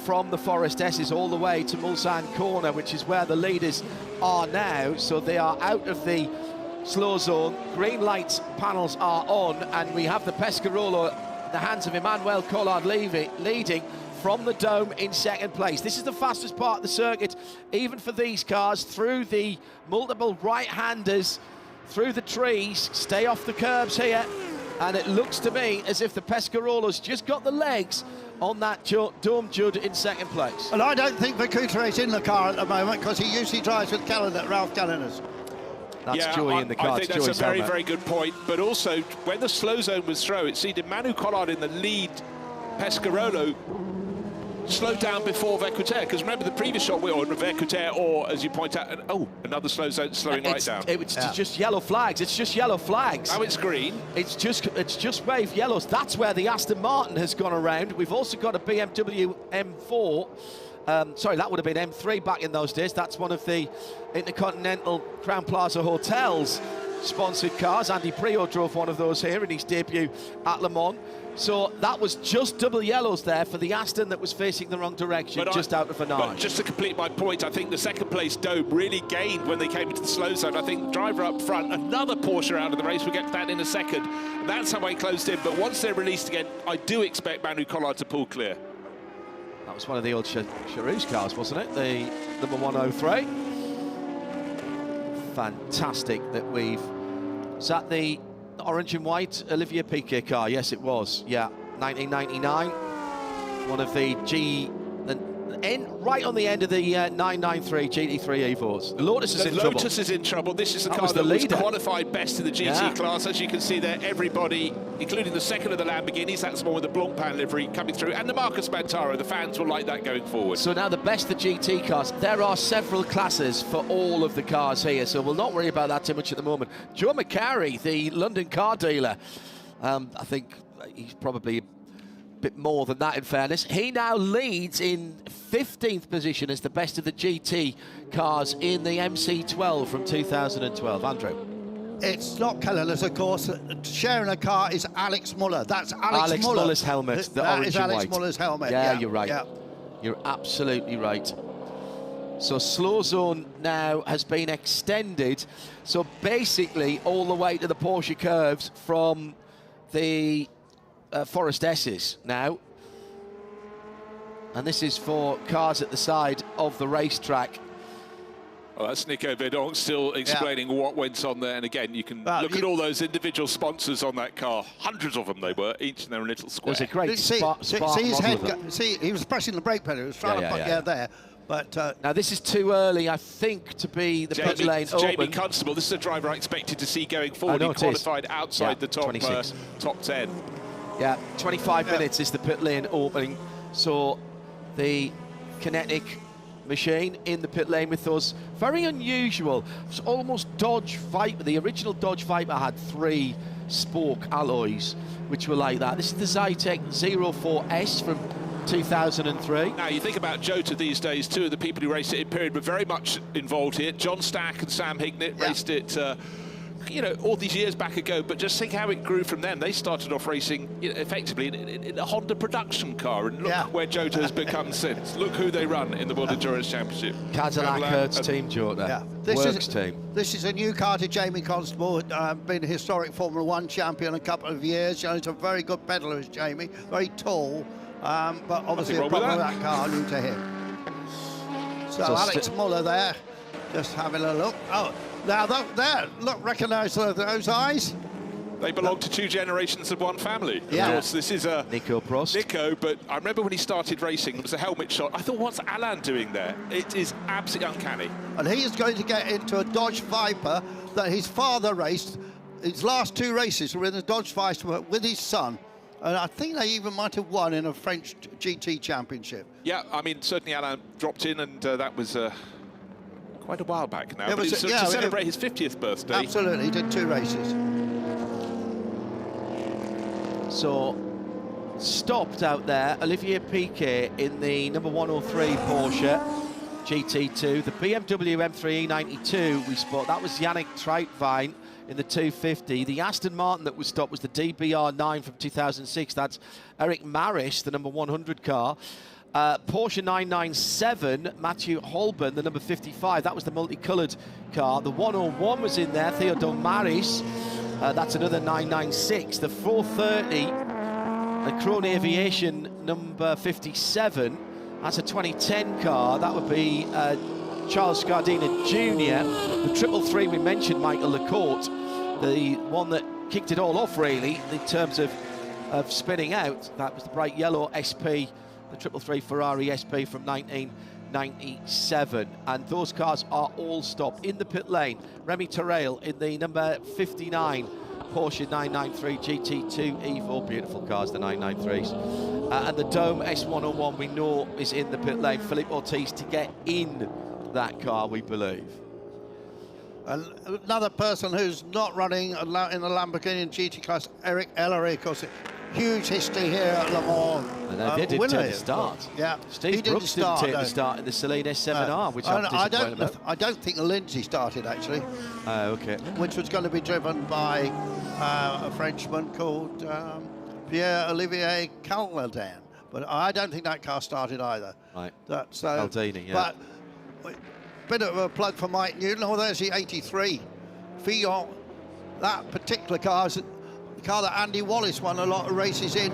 from the Forest S's all the way to Mulsanne Corner, which is where the leaders are now. So they are out of the slow zone. Green lights panels are on, and we have the Pescarolo in the hands of Emmanuel Collard leading from the Dome in second place. This is the fastest part of the circuit, even for these cars, through the multiple right-handers, through the trees, stay off the curbs here, and it looks to me as if the Pescarolo's just got the legs on that Dome Judd in second place. And I don't think Vicoutre is in the car at the moment, because he usually drives with Ralph Callinas. That's Joey in the car. I think that's a very, very good point. But also, when the slow zone was thrown, it seemed Emmanuel Collard in the lead, Pescarolo slowed down before Vicoutre, because remember the previous shot, or Vicoutre, or as you point out, another slow zone slowing right down. It's just yellow flags. It's just yellow flags. Oh, it's green. It's just wave yellows. That's where the Aston Martin has gone around. We've also got a BMW M4. Sorry, that would have been M3 back in those days. That's one of the Intercontinental Crown Plaza Hotels sponsored cars. Andy Prio drove one of those here in his debut at Le Mans. So that was just double yellows there for the Aston that was facing the wrong direction, just out of Vernage. But just to complete my point, I think the second place Dome really gained when they came into the slow zone. I think the driver up front, another Porsche out of the race, we'll get to that in a second. That's how they closed in, but once they're released again, I do expect Manu Collard to pull clear. That was one of the old Charouz cars, wasn't it? The number 103. Fantastic that we've... Is that the orange and white Olivier Piquet car? Yes, it was. Yeah, 1999. One of the right on the end of the 993 GT3 Evos. Lotus is in trouble. Lotus is in trouble. This is the car was the that was leader. qualified best in the GT class. As you can see there, everybody, including the second of the Lamborghinis, that's the one with the Blancpain livery coming through, and the Marcus Mantaro. The fans will like that going forward. So now the best of the GT cars. There are several classes for all of the cars here, so we'll not worry about that too much at the moment. Joe McCarry, the London car dealer, I think he's probably a bit more than that in fairness. He now leads in 15th position as the best of the GT cars in the MC12 from 2012. Andrew. It's not colourless, of course. Sharing a car is Alex Muller. That's Alex Muller. Muller's helmet, the that orange is and Alex white. Muller's helmet. Yeah, you're right. Yeah. You're absolutely right. So slow zone now has been extended. So basically all the way to the Porsche curves from the Forest S's now. And this is for cars at the side of the racetrack. Well, that's Nico Bedonk still explaining what went on there. And again, you can look at all those individual sponsors on that car. Hundreds of them they were, each in their own little square. There's a great see his head. See, he was pressing the brake pedal. He was trying to put there. But now this is too early, I think, to be the pit lane open. Jamie Constable, this is a driver I expected to see going forward. He qualified outside the top 10. Yeah, 25 minutes is the pit lane opening. So the kinetic machine in the pit lane with us. Very unusual. It's almost Dodge Viper. The original Dodge Viper had 3 spoke alloys, which were like that. This is the Zytek 04S from 2003. Now, you think about Jota these days, 2 of the people who raced it in period were very much involved here. John Stack and Sam Hignett raced it, you know, all these years back ago, but just think how it grew from them. They started off racing, you know, effectively in a Honda production car, and look where Jota has become since. Look who they run in the World Endurance Championship. Cadillac Hertz team, Jota. Works team. This is a new car to Jamie Constable, been a historic Formula 1 champion a couple of years. You know, he's a very good pedaler, is Jamie, very tall. But obviously a problem with that car new to him. So Alex Muller there, just having a look. Oh, now look, recognise those eyes? They belong to 2 generations of one family. Yeah. Of course, this is Nico Prost. Nico, but I remember when he started racing, it was a helmet shot. I thought, what's Alain doing there? It is absolutely uncanny. And he is going to get into a Dodge Viper that his father raced. His last 2 races were in the Dodge Viper with his son. And I think they even might have won in a French GT championship. Yeah, I mean, certainly Alain dropped in, and that was quite a while back now. But it's to celebrate his 50th birthday. Absolutely, he did 2 races. So, stopped out there, Olivier Piquet in the number 103 Porsche GT2. The BMW M3 E92 we spot, that was Yannick Treitvine in the 250. The Aston Martin that was stopped was the DBR9 from 2006. That's Eric Maris, the number 100 car. Porsche 997, Mathieu Holben, the number 55. That was the multicoloured car. The 101 was in there, Theodore Maris. That's another 996. The 430, the Krone Aviation number 57. That's a 2010 car. That would be Charles Gardiner Jr. The 333 we mentioned, Michael Lecourt, the one that kicked it all off really in terms of spinning out. That was the bright yellow SP, the 333 Ferrari SP from 1997. And those cars are all stopped in the pit lane. Remy Terrail in the number 59 Porsche 993 GT2 Evo, beautiful cars, the 993s. And the Dome S101 we know is in the pit lane. Philippe Ortiz to get in that car, we believe. Another person who's not running in the Lamborghini GT class, Eric Ellery, of course. Huge history here at Le Mans. And they didn't take the start. Yeah, Steve Brooks didn't take the start in the Celine S7R, which I'm disappointed about. I don't think Lindsay started, actually. Okay. Which was going to be driven by a Frenchman called Pierre-Olivier Calladin. But I don't think that car started either. Right. That's Caldini, yeah. But bit of a plug for Mike Newton. Oh, there's the 83 Fillon. That particular car is the car that Andy Wallace won a lot of races in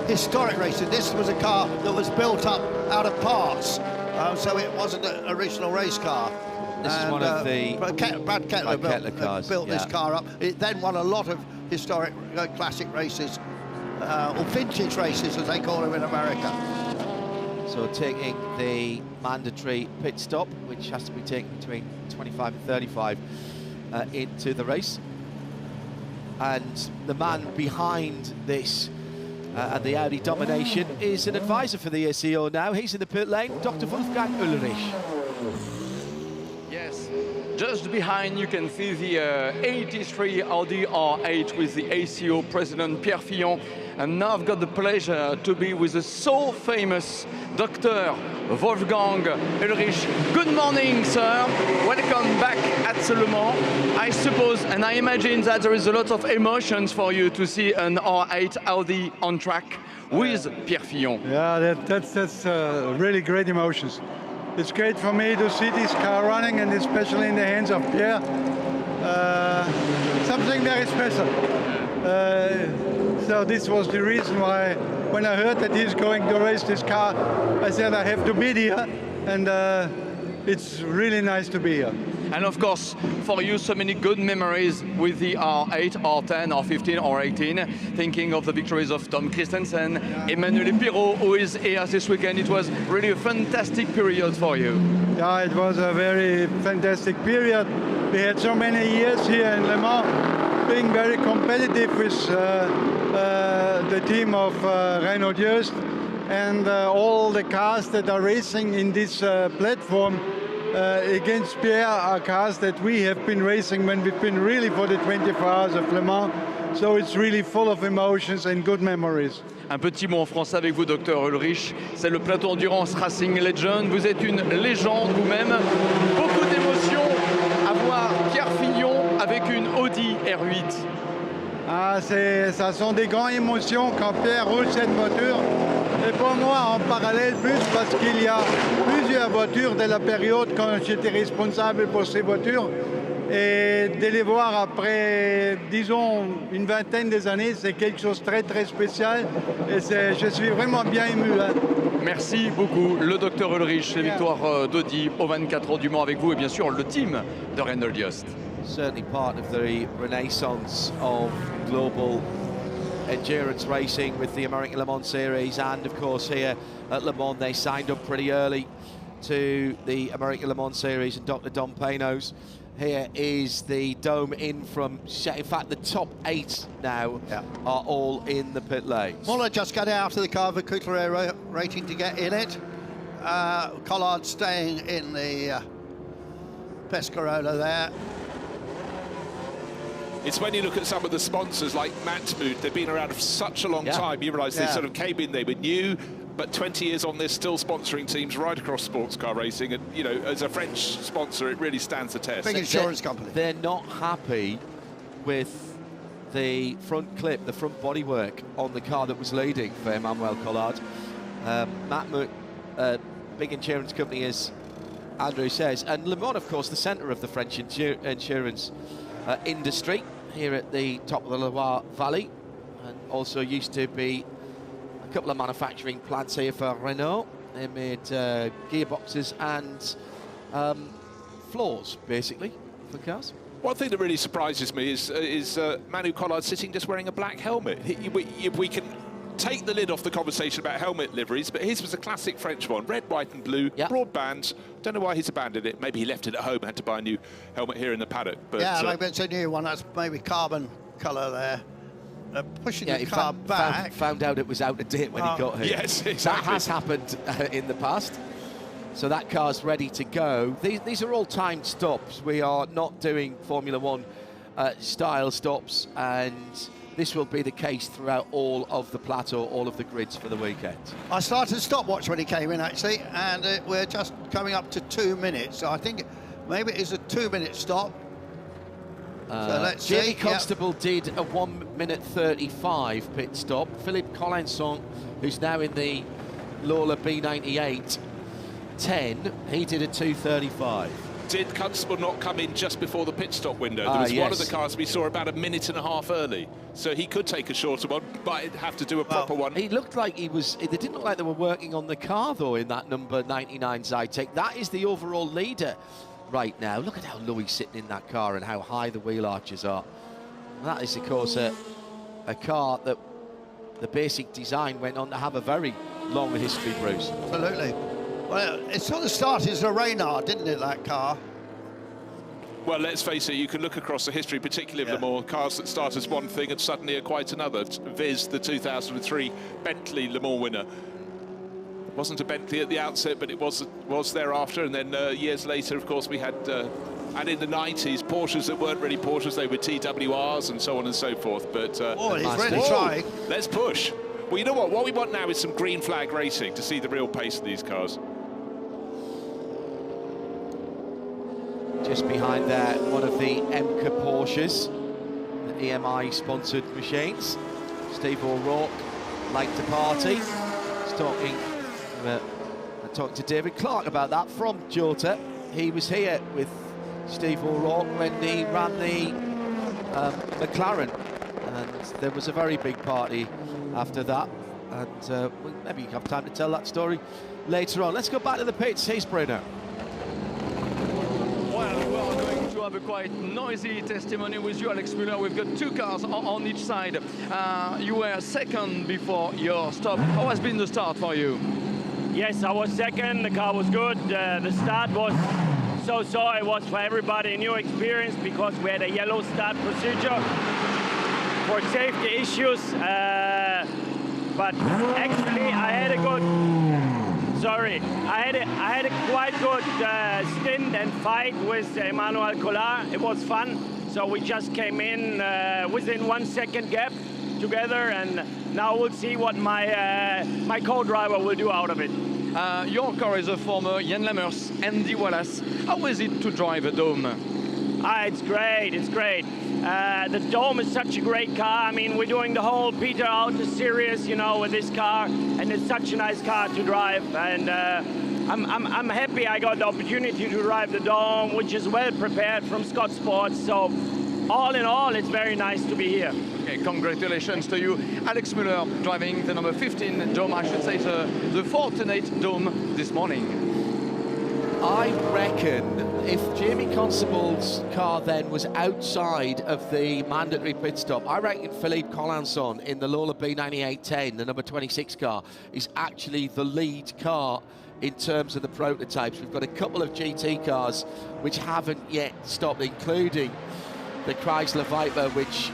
historic racing. This was a car that was built up out of parts, so it wasn't an original race car. This is one of the Brad Kettler cars, built this car up. It then won a lot of historic classic races, or vintage races as they call them in America. So taking the mandatory pit stop, which has to be taken between 25 and 35 into the race. And the man behind this and the Audi domination is an advisor for the ACO now. He's in the pit lane, Dr. Wolfgang Ulrich. Yes, just behind you can see the 83 Audi R8 with the ACO president Pierre Fillon. And now I've got the pleasure to be with the so famous Dr. Wolfgang Ulrich. Good morning, sir. Welcome back at Le Mans. I suppose and I imagine that there is a lot of emotions for you to see an R8 Audi on track with Pierre Fillon. Yeah, that's really great emotions. It's great for me to see this car running, and especially in the hands of Pierre. Something very special. So this was the reason why, when I heard that he's going to race this car, I said I have to be here, and it's really nice to be here. And of course, for you, so many good memories with the R8, R10, R15, R18, thinking of the victories of Tom Christensen, Emmanuel Pirot, who is here this weekend. It was really a fantastic period for you. Yeah, it was a very fantastic period. We had so many years here in Le Mans, being very competitive with the team of Renault Just, and all the cars that are racing in this platform against Pierre are cars that we have been racing when we've been really for the 24 hours of Le Mans. So it's really full of emotions and good memories. Un petit mot en français avec vous, Dr. Ulrich. C'est le plateau Endurance Racing Legend. Vous êtes une légende vous-même. Beaucoup d'émotions à voir Pierre Fillon avec une Audi R8. Ah, ça sont des grandes émotions quand Pierre roule cette voiture. Et pour moi, en parallèle, plus parce qu'il y a plusieurs voitures de la période quand j'étais responsable pour ces voitures. Et de les voir après, disons, une vingtaine d'années, c'est quelque chose de très, très spécial. Et je suis vraiment bien ému. Hein. Merci beaucoup, le Dr Ulrich, les victoires d'Audi au 24 heures du Mans avec vous et bien sûr le team de Renault Just. Certainly part of the renaissance of global endurance racing with the American Le Mans Series, and of course here at Le Mans they signed up pretty early to the American Le Mans Series, and Dr. Dom Panos. Here is the dome in from, in fact the top 8 now are all in the pit lanes. Muller just got out of the car with Couturier rating to get in it. Collard staying in the Pescarola there. It's when you look at some of the sponsors like Matmut, they've been around for such a long time, you realise they sort of came in, they were new, but 20 years on, they're still sponsoring teams right across sports car racing, and you know, as a French sponsor, it really stands the test. Big insurance company. They're not happy with the front clip, the front bodywork on the car that was leading for Emmanuel Collard. Matmut, big insurance company, as Andrew says, and Le Mans, of course, the centre of the French insurance industry here at the top of the Loire Valley, and also used to be a couple of manufacturing plants here for Renault. They made gearboxes and floors, basically, for cars. One thing that really surprises me is Manu Collard sitting just wearing a black helmet. We can take the lid off the conversation about helmet liveries, but his was a classic French one, red, white and blue, broad band. Don't know why he's abandoned it. Maybe he left it at home, had to buy a new helmet here in the paddock. But yeah, maybe it's a new one. That's maybe carbon colour there. Pushing the car back. Found out it was out of date when he got here. Yes, exactly. That has happened in the past. So that car's ready to go. These are all timed stops. We are not doing Formula One style stops, and this will be the case throughout all of the plateau, all of the grids for the weekend. I started a stopwatch when he came in, actually, and we're just coming up to 2 minutes. So I think maybe it is a 2-minute stop. So let's see. Jamie Constable did a 1:35 pit stop. Philippe Collinson, who's now in the Lola B98 10, he did a 2:35. Did Constable not come in just before the pit stop window? There was one of the cars we saw about a minute and a half early. So he could take a shorter one, but he'd have to do a proper one. He looked like he was... They didn't look like they were working on the car, though, in that number 99 Zytek. That is the overall leader right now. Look at how low he's sitting in that car and how high the wheel arches are. That is, of course, a car that the basic design went on to have a very long history, Bruce. Absolutely. Well, it sort of started as a Reynard, didn't it, that car? Well, let's face it, you can look across the history, particularly of Le Mans, cars that start as one thing and suddenly are quite another. Viz, the 2003 Bentley Le Mans winner. It wasn't a Bentley at the outset, but it was thereafter, and then years later, of course, we had, and in the 90s, Porsches that weren't really Porsches, they were TWRs and so on and so forth. But oh, he's really trying. Let's push. Well, you know what we want now is some green flag racing to see the real pace of these cars. Just behind there, one of the MK Porsches, the EMI-sponsored machines. Steve O'Rourke liked to party. He's talking to David Clark about that from Jota. He was here with Steve O'Rourke when he ran the McLaren, and there was a very big party after that. And we'll maybe have time to tell that story later on. Let's go back to the pits. Here's Bruno. Well, we are going to have a quite noisy testimony with you, Alex Müller. We've got two cars on each side. You were second before your stop. How has been the start for you? Yes, I was second. The car was good. The start was so-so. It was for everybody a new experience because we had a yellow start procedure for safety issues. But actually, I had a good. Sorry, I had a quite good stint and fight with Emmanuel Collard. It was fun. So we just came in within 1 second gap together, and now we'll see what my co-driver will do out of it. Your car is a former Jan Lammers, Andy Wallace. How is it to drive a Dome? It's great, it's great. The Dome is such a great car. I mean, we're doing the whole Peter Auto series, you know, with this car, and it's such a nice car to drive. And I'm happy I got the opportunity to drive the Dome, which is well prepared from Scott Sports. So all in all, it's very nice to be here. Okay, congratulations to you. Alex Müller driving the number 15 Dome, I should say the Fortunate Dome this morning. I reckon if Jamie Constable's car then was outside of the mandatory pit stop, I reckon Philippe Collinson in the Lola B9810, the number 26 car, is actually the lead car in terms of the prototypes. We've got a couple of GT cars which haven't yet stopped, including the Chrysler Viper, which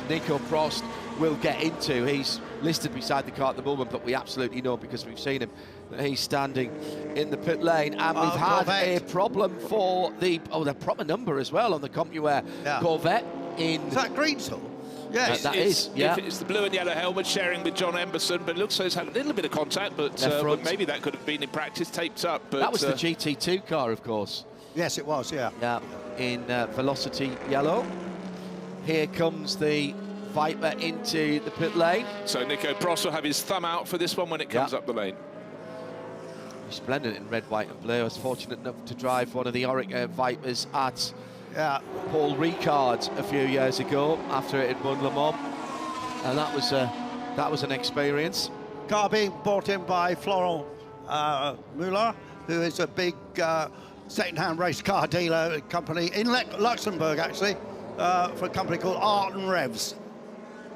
Nico Prost will get into. He's listed beside the car at the moment, but we absolutely know, because we've seen him, that he's standing in the pit lane. And we've had a problem for the proper number as well on the CompuWare Corvette. Is that Greensall? Yes, that is. Yeah, it's the blue and yellow helmet sharing with John Emberson, but it looks like it's had a little bit of contact, but maybe that could have been in practice taped up. But that was the GT2 car, of course. Yes, it was. Yeah. Yeah, in Velocity yellow. Here comes the Viper into the pit lane. So Nico Prost will have his thumb out for this one when it comes up the lane. Splendid in red, white and blue. I was fortunate enough to drive one of the Orica Vipers at Paul Ricard a few years ago after it had won Le Mans, and that was an experience. Car being brought in by Florent Muller, who is a big second-hand race car dealer company in Luxembourg, actually, for a company called Art and Revs.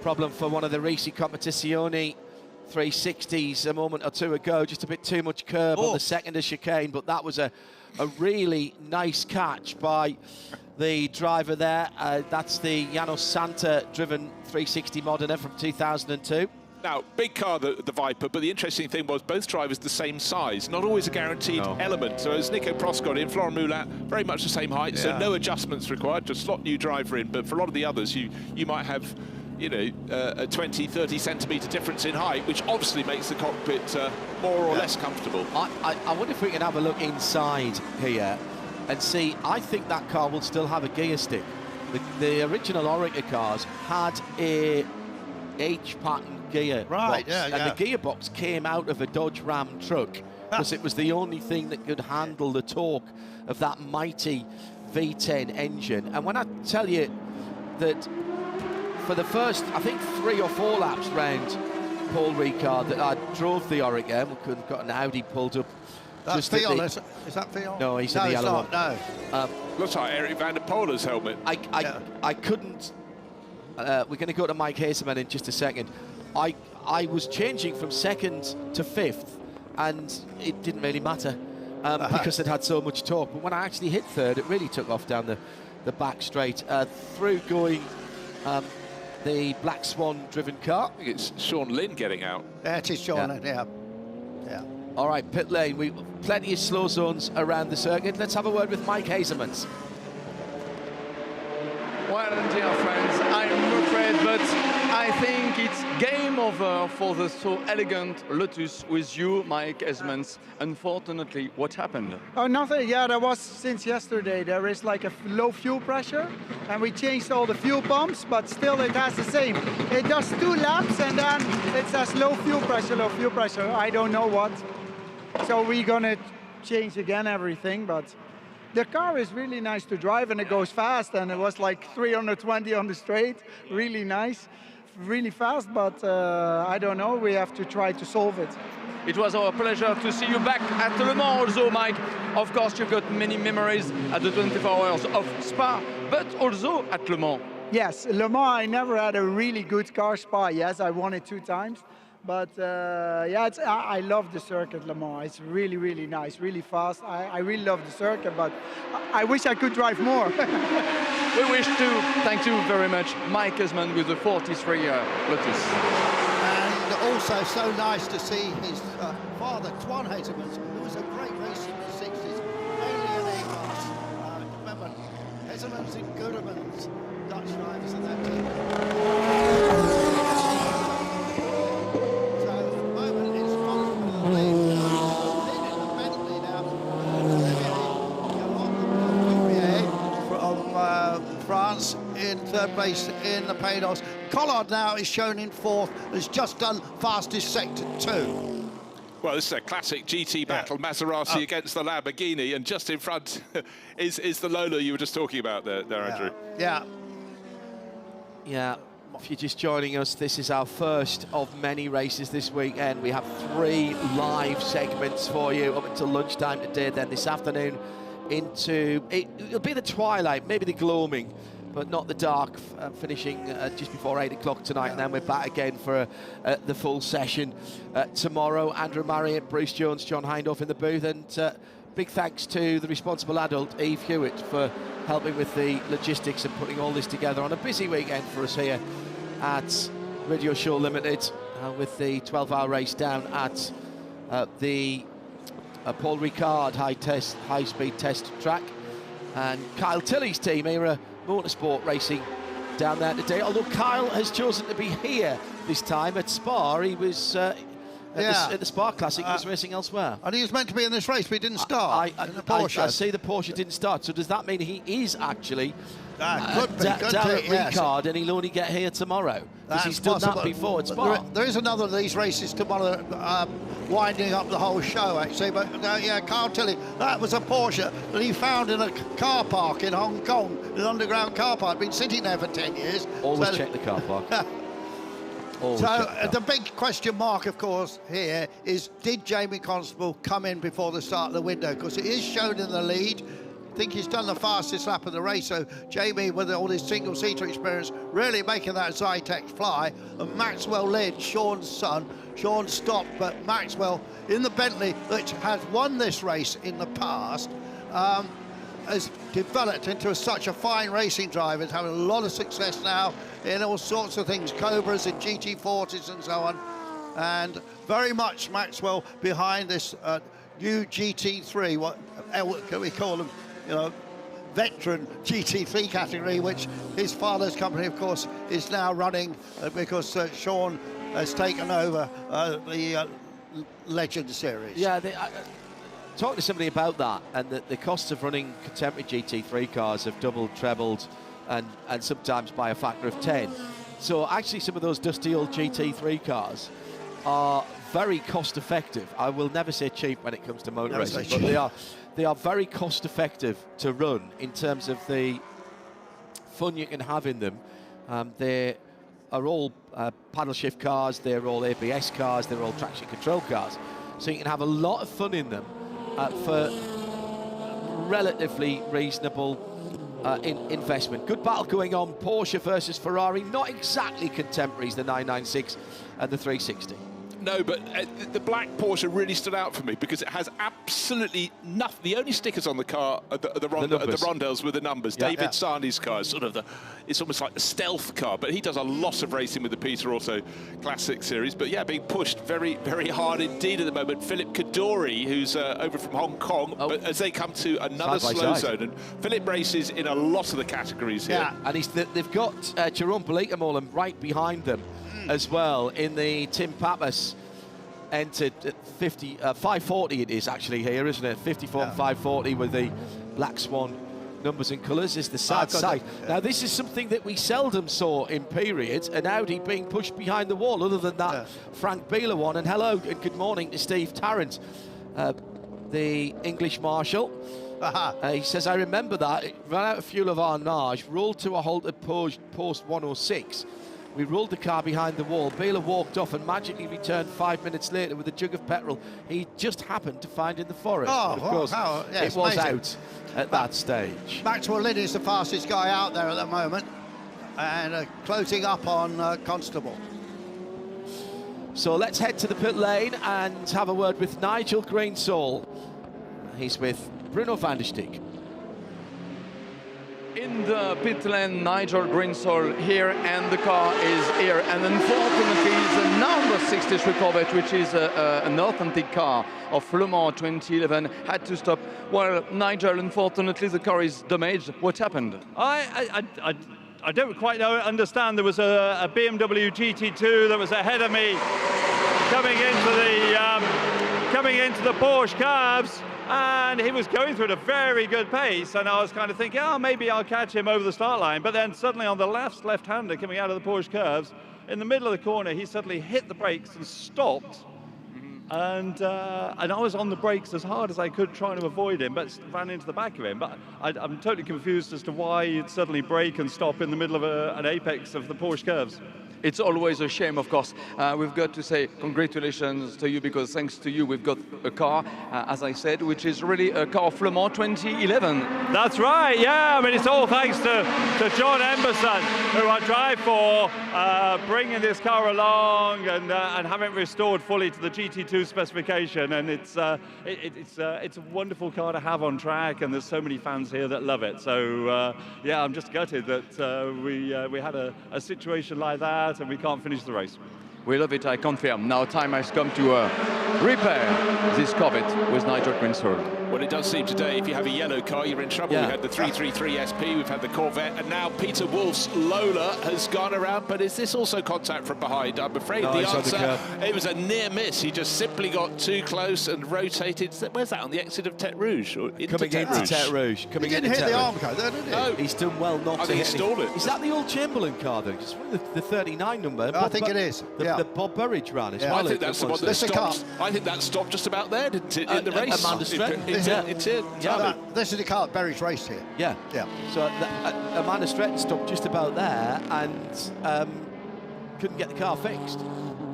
Problem for one of the Risi Competizione 360s a moment or two ago, just a bit too much curb on the second of chicane, but that was a really nice catch by the driver there. That's the Janos Santa driven 360 Modena from 2002. Now, big car, the Viper, but the interesting thing was both drivers the same size, not always a guaranteed element. So as Nico Prost got in, Florent Mulat, very much the same height, so no adjustments required, just slot new driver in. But for a lot of the others, you might have, you know, a 20, 30 centimetre difference in height, which obviously makes the cockpit more or less comfortable. I wonder if we can have a look inside here and see. I think that car will still have a gear stick. The original Orica cars had a H-pattern gear box, and the gearbox came out of a Dodge Ram truck because it was the only thing that could handle the torque of that mighty V10 engine. And when I tell you that for the first, I think 3 or 4 laps round Paul Ricard, that I drove the Orica, and we could have got an Audi pulled up. That's Fion, is that Fion? No, he's in the yellow one. No. Looks like Eric van der Poel's helmet. I couldn't. We're going to go to Mike Hazeman in just a second. I was changing from second to fifth, and it didn't really matter because it had so much torque. But when I actually hit third, it really took off down the back straight, through going the Black Swan-driven car. I think it's Sean Lynn getting out. That is Sean Lynn, yeah. All right, pit lane. We plenty of slow zones around the circuit. Let's have a word with Mike Hazemans. Well, dear friends, I'm afraid, but I think it's game over for the so elegant Lotus with you, Mike Hazemans. Unfortunately, what happened? Oh, nothing. Yeah, there was since yesterday. There is like a low fuel pressure, and we changed all the fuel pumps, but still it has the same. It does 2 laps, and then it says low fuel pressure, low fuel pressure. I don't know what. So we're gonna change again everything, but the car is really nice to drive, and it goes fast, and it was like 320 on the straight. Really nice, really fast, but I don't know. We have to try to solve it. It was our pleasure to see you back at Le Mans also, Mike. Of course, you've got many memories at the 24 hours of Spa, but also at Le Mans. Yes, Le Mans, I never had a really good car. Spa, yes, I won it 2 times. But yeah, I love the circuit, Le Mans. It's really, really nice, really fast. I really love the circuit, but I wish I could drive more. We wish to thank you very much, Mike Hazemans, with the 43 Lotus. And also so nice to see his father, Twan Hazemans, who was a great racer in the 60s, mainly in A-class. Remember, Hazemans and Goodemans, Dutch drivers in that team. France in 3rd place in the Paydos. Collard now is shown in 4th, has just done fastest sector 2. Well, this is a classic GT battle, Maserati against the Lamborghini, and just in front is the Lola you were just talking about there Andrew. Yeah. If you're just joining us, this is our first of many races this weekend. We have 3 live segments for you up until lunchtime today, then this afternoon into it'll be the twilight, maybe the gloaming, but not the dark, finishing just before 8 o'clock tonight, and then we're back again for the full session tomorrow. Andrew Mariott, Bruce Jones, John Hindhaugh in the booth, and big thanks to the responsible adult Eve Hewitt for helping with the logistics and putting all this together on a busy weekend for us here at Radio Show Limited, with the 12-hour race down at the Paul Ricard high-speed test track, and Kyle Tilley's team, Era Motorsport, racing down there today. Although Kyle has chosen to be here this time at Spa, he was at the Spa Classic. He was racing elsewhere, and he was meant to be in this race, but he didn't start. In the Porsche. I see the Porsche didn't start. So does that mean he is actually down at Ricard, and he'll only get here tomorrow? Because he's done that before at Spa. There is another of these races tomorrow, winding up the whole show, actually. But yeah, Carl Tilley, that was a Porsche that he found in a car park in Hong Kong, an underground car park. Been sitting there for 10 years. Always check the car park. The big question mark, of course, here is, did Jamie Constable come in before the start of the window? Because it is shown in the lead. I think he's done the fastest lap of the race, so Jamie, with all his single-seater experience, really making that Zytex fly. And Maxwell led, Sean's son. Sean stopped, but Maxwell, in the Bentley, which has won this race in the past, has developed into such a fine racing driver. He's having a lot of success now in all sorts of things, Cobras and GT40s and so on. And very much Maxwell behind this new GT3, what can we call them? You know, veteran GT3 category, which his father's company, of course, is now running because Sean has taken over the Legend series. Yeah, talk to somebody about that, and the costs of running contemporary GT3 cars have doubled, trebled, and sometimes by a factor of 10. So actually some of those dusty old GT3 cars are very cost effective. I will never say cheap when it comes to motor racing, but they are very cost effective to run in terms of the fun you can have in them. They are all paddle shift cars, they're all ABS cars, they're all traction control cars. So you can have a lot of fun in them for relatively reasonable investment. Good battle going on, Porsche versus Ferrari, not exactly contemporaries, the 996 and the 360. No, but the black Porsche really stood out for me because it has absolutely nothing. The only stickers on the car are the rondelles with the numbers. Yeah, David Sarni's car is sort of it's almost like a stealth car, but he does a lot of racing with the Peter Auto Classic Series. But yeah, being pushed very, very hard indeed at the moment. Philip Kadori, who's over from Hong Kong, but as they come to another slow zone, and Philip races in a lot of the categories here. Yeah, and they've got Jerome Politomolen right behind them as well in the Tim Pappas entered at 540 it is actually here, isn't it? 54 and 540 with the Black Swan numbers and colours is the sad side. Now this is something that we seldom saw in periods, an Audi being pushed behind the wall, other than that Frank Bieler one. And hello and good morning to Steve Tarrant, the English marshal. He says, I remember that, it ran out of fuel of Arnage, rolled to a halt at post 106. We rolled the car behind the wall. Bieler walked off and magically returned 5 minutes later with a jug of petrol he just happened to find in the forest. Oh, but of course, it was amazing. out at that stage. Maxwell Lynn is the fastest guy out there at the moment, and closing up on Constable. So let's head to the pit lane and have a word with Nigel Grainsall. He's with Bruno Vandestick. In the pit lane, Nigel Grainsall here, and the car is here. And unfortunately, the number 63 Corvette, which is an authentic car of Le Mans 2011, had to stop. Well, Nigel, unfortunately, the car is damaged. What happened? I don't quite understand. There was a BMW GT2 that was ahead of me coming into the Porsche curves. And he was going through at a very good pace, and I was kind of thinking, oh, maybe I'll catch him over the start line. But then suddenly on the left-hander coming out of the Porsche curves, in the middle of the corner, he suddenly hit the brakes and stopped. And I was on the brakes as hard as I could, trying to avoid him, but ran into the back of him. But I'm totally confused as to why you'd suddenly brake and stop in the middle of an apex of the Porsche curves. It's always a shame, of course. We've got to say congratulations to you, because thanks to you, we've got a car, as I said, which is really a car of Le Mans 2011. That's right, yeah. I mean, it's all thanks to John Emberson, who I drive for, bringing this car along and having it restored fully to the GT2 specification. And it's a wonderful car to have on track, and there's so many fans here that love it. So, yeah, I'm just gutted that we had a situation like that, and we can't finish the race. We love it, I confirm. Now time has come to repair this Corvette with Nigel Grainsall. Well, it does seem today, if you have a yellow car, you're in trouble. We had the 333 SP, we've had the Corvette, and now Peter Wolf's Lola has gone around. But is this also contact from behind? I'm afraid the answer, it was a near miss. He just simply got too close and rotated. Where's that, on the exit of Tête Rouge? Coming into Tête Rouge. He didn't hit the Armco, did he? No, he's done well not to hit it. Is that the old Chamberlain car, though? It's the 39 number. I think it is. The Bob Burridge ran as well. I think that's the one that stopped. I think that stopped just about there, didn't it, in the race? Amanda Stretton. It did. This is the car that Berry's raced here. Yeah. So Amanda Stretton stopped just about there and couldn't get the car fixed.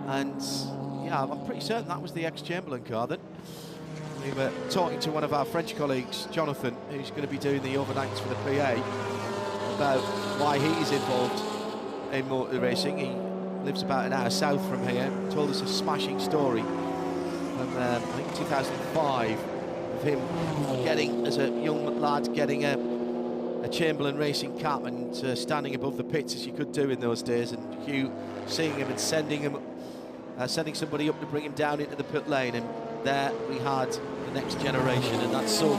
And yeah, I'm pretty certain that was the ex-Chamberlain car then. We were talking to one of our French colleagues, Jonathan, who's going to be doing the overnights for the PA, about why he is involved in motor racing. He lives about an hour south from here. Told us a smashing story from I think 2005 of him getting, as a young lad, getting a Chamberlain racing cap and standing above the pits as you could do in those days, and Hugh seeing him and sending somebody up to bring him down into the pit lane, and there we had the next generation, and that's so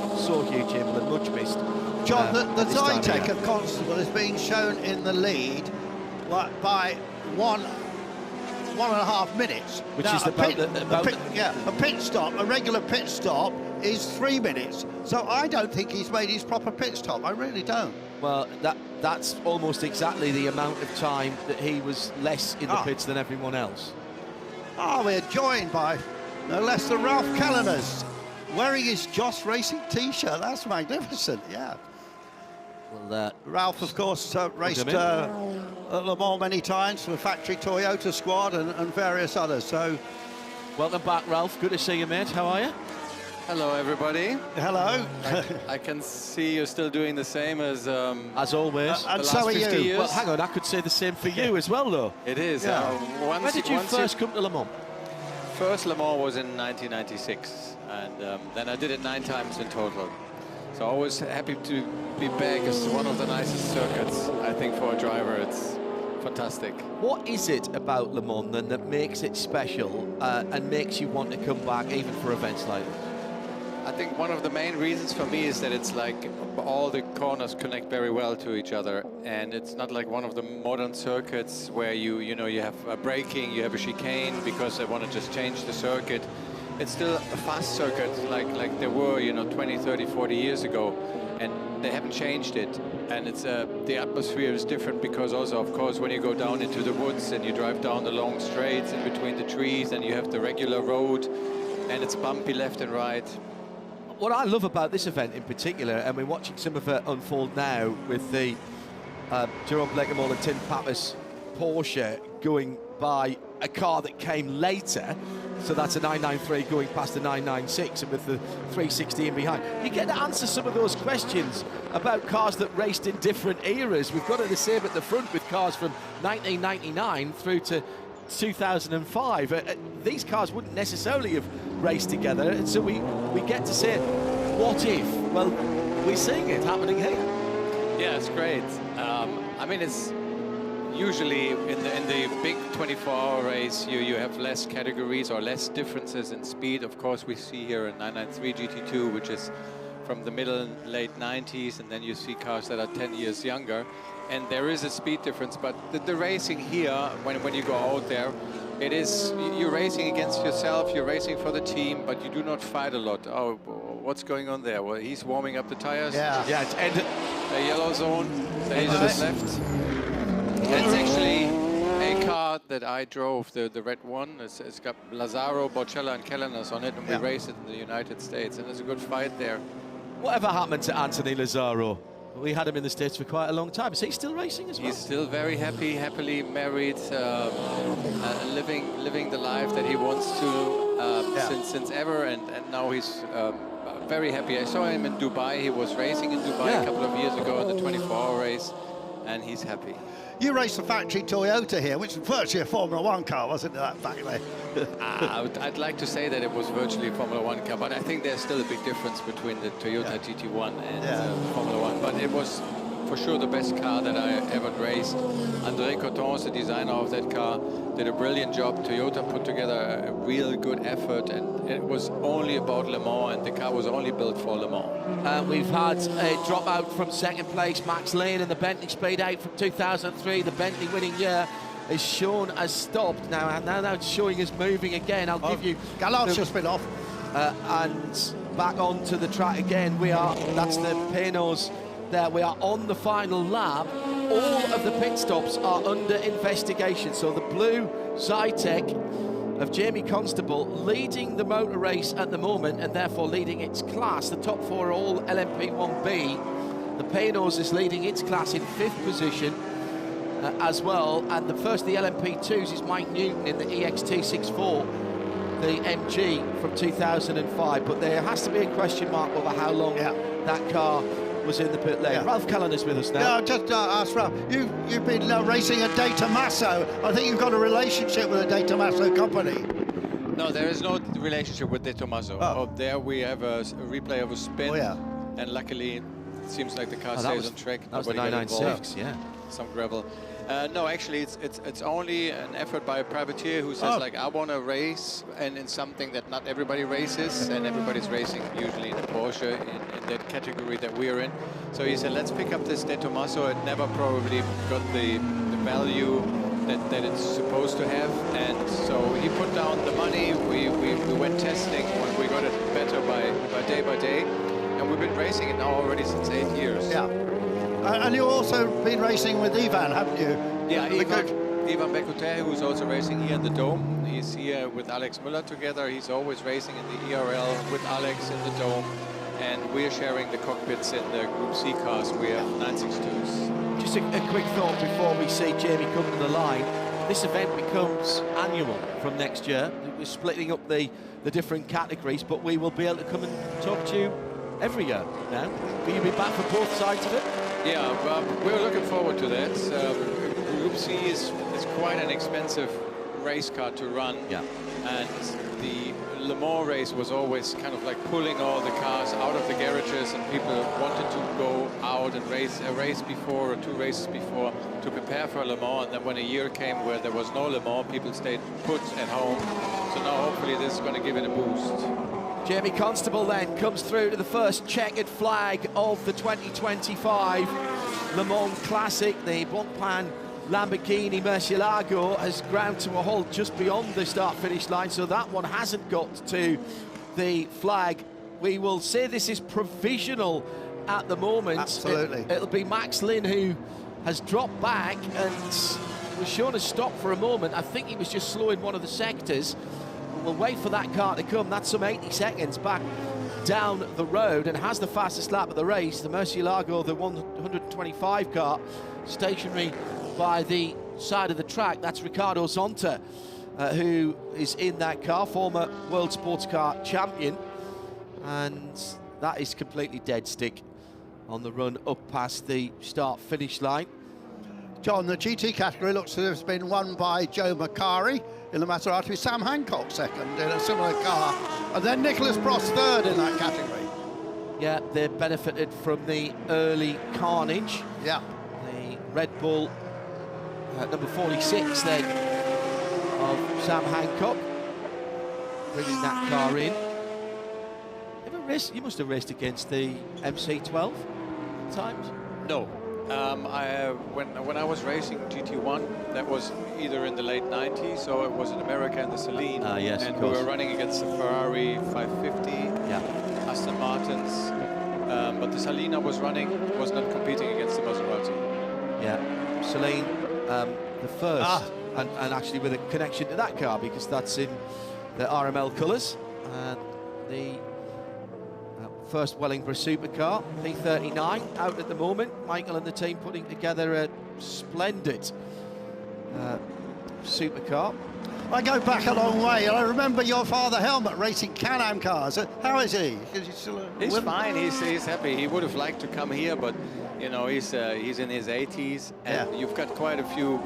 Hugh Chamberlain, much missed. John, the Zytek of Constable is being shown in the lead by 1.5 minutes. Which now, is a pit stop, a regular pit stop is 3 minutes. So I don't think he's made his proper pit stop. I really don't. Well, that's almost exactly the amount of time that he was less in the pits than everyone else. We're joined by no less than Ralph Calleners, wearing his Joss Racing t-shirt. That's magnificent, yeah. Well, Ralph, of course, raced at Le Mans many times for the factory Toyota squad and various others. So, welcome back, Ralph. Good to see you, mate. How are you? Hello, everybody. Hello. I can see you're still doing the same as always. And the so last are 50 you. years. Well, hang on, I could say the same for you as well, though. It is. Yeah. When did you first come to Le Mans? First Le Mans was in 1996, and then I did it 9 times in total. So always happy to be back. It's one of the nicest circuits, I think, for a driver. It's fantastic. What is it about Le Mans then that makes it special and makes you want to come back even for events like this? I think one of the main reasons for me is that it's like all the corners connect very well to each other, and it's not like one of the modern circuits where you have a braking, you have a chicane because they want to just change the circuit. It's still a fast circuit like there were 20, 30, 40 years ago, and they haven't changed it. And it's the atmosphere is different because also, of course, when you go down into the woods and you drive down the long straights in between the trees, and you have the regular road, and it's bumpy left and right. What I love about this event in particular, and we're watching some of it unfold now with the Jerome Blakemole and Tim Pappas Porsche going by a car that came later, so that's a 993 going past the 996 and with the 360 in behind. You get to answer some of those questions about cars that raced in different eras. We've got it the same at the front with cars from 1999 through to 2005. These cars wouldn't necessarily have raced together, and so we get to say, what if? Well, we're seeing it happening here. Yeah, it's great. I mean, it's usually in the big 24-hour race, you have less categories or less differences in speed. Of course, we see here a 993 GT2, which is from the middle and late 90s, and then you see cars that are 10 years younger. And there is a speed difference, but the racing here, when you go out there, it is, you're racing against yourself, you're racing for the team, but you do not fight a lot. Oh, what's going on there? Well, he's warming up the tires. Yeah, it's ended. The yellow zone, they just left. That's actually a car that I drove, the red one. It's got Lazzaro, Borcella, and Kellenas on it, and we raced it in the United States, and there's a good fight there. Whatever happened to Anthony Lazzaro? We had him in the States for quite a long time. Is he still racing as well? He's still very happily married, living the life that he wants to since ever, and now he's very happy. I saw him in Dubai. He was racing in Dubai a couple of years ago in the 24-hour race, and he's happy. You raced the factory Toyota here, which was virtually a Formula One car, wasn't it, that back then? I'd like to say that it was virtually a Formula One car, but I think there's still a big difference between the Toyota GT1 and Formula One. But it was for sure the best car that I ever raced. André Cotton, the designer of that car, did a brilliant job. Toyota put together a real good effort, and it was only about Le Mans, and the car was only built for Le Mans. We've had a dropout from second place, Max Lane, in the Bentley Speed 8 from 2003. The Bentley winning year is shown as stopped now, and now it's showing us moving again. I'll give you... Gallard's just been off. And back onto the track again. That's the Penos there. We are on the final lap. All of the pit stops are under investigation. So the blue Zytek of Jamie Constable leading the motor race at the moment, and therefore leading its class. The top 4 are all LMP1B. The Penos is leading its class in 5th position as well. And the first of the LMP2s is Mike Newton in the EXT64, the MG from 2005. But there has to be a question mark over how long that car was in the pit lane. Ralph Cullen is with us now. Yeah, just ask Ralph. You've been racing a De Tomaso. I think you've got a relationship with a De Tomaso company. No, there is no relationship with De Tomaso. There we have a replay of a spin, and luckily it seems like the car stays on track. That was the 996, some gravel. No, actually, it's only an effort by a privateer who says, like, I want to race and in something that not everybody races, and everybody's racing usually in a Porsche in that category that we're in. So he said, let's pick up this De Tomaso. It never probably got the value that it's supposed to have, and so he put down the money. We went testing, and we got it better by day, and we've been racing it now already since 8 years. Yeah. And you've also been racing with Ivan, haven't you? Yeah, Ivan Becote, who's also racing here in the Dome. He's here with Alex Müller together. He's always racing in the ERL with Alex in the Dome. And we're sharing the cockpits in the Group C cars. We have 962s. Just a quick thought before we see Jamie come to the line. this event becomes annual from next year. We're splitting up the different categories, but we will be able to come and talk to you every year now. Will you be back for both sides of it? Yeah, we're looking forward to that. Group C is quite an expensive race car to run. Yeah. And the Le Mans race was always kind of like pulling all the cars out of the garages, and people wanted to go out and race a race before or 2 races before to prepare for Le Mans. And then when a year came where there was no Le Mans, people stayed put at home. So now hopefully this is going to give it a boost. Jamie Constable then comes through to the first checkered flag of the 2025 Le Mans Classic. The Blancpain Lamborghini Murcielago has ground to a halt just beyond the start-finish line, so that one hasn't got to the flag. We will say this is provisional at the moment. Absolutely. It'll be Max Lynn who has dropped back and was shown to stop for a moment. I think he was just slowing one of the sectors. We'll wait for that car to come. That's some 80 seconds back down the road and has the fastest lap of the race. The Murcielago, the 125 car, stationary by the side of the track. That's Ricardo Zonta, who is in that car, former World Sports Car champion. And that is completely dead stick on the run up past the start-finish line. John, the GT category looks as if it's been won by Joe Macari in the Maserati, Sam Hancock second in a similar car, and then Nicholas Prost third in that category. Yeah, they benefited from the early carnage. Yeah. The Red Bull number 46 then of Sam Hancock, bringing that car in. You must have raced against the MC12 at times? No. When I was racing GT1, that was either in the late 90s or it was in America in the Saleen. Yes, and of we course. were running against the Ferrari 550, Aston Martins. But the Saleen I was running was not competing against the Maserati. Yeah, Saleen, the first, and actually with a connection to that car because that's in the RML colours. And the first Wellingborough supercar, P39, out at the moment. Michael and the team putting together a splendid supercar. I go back a long way, and I remember your father Helmut racing Can-Am cars. How is he? He's fine. He's happy. He would have liked to come here, but you know he's in his 80s, and you've got quite a few.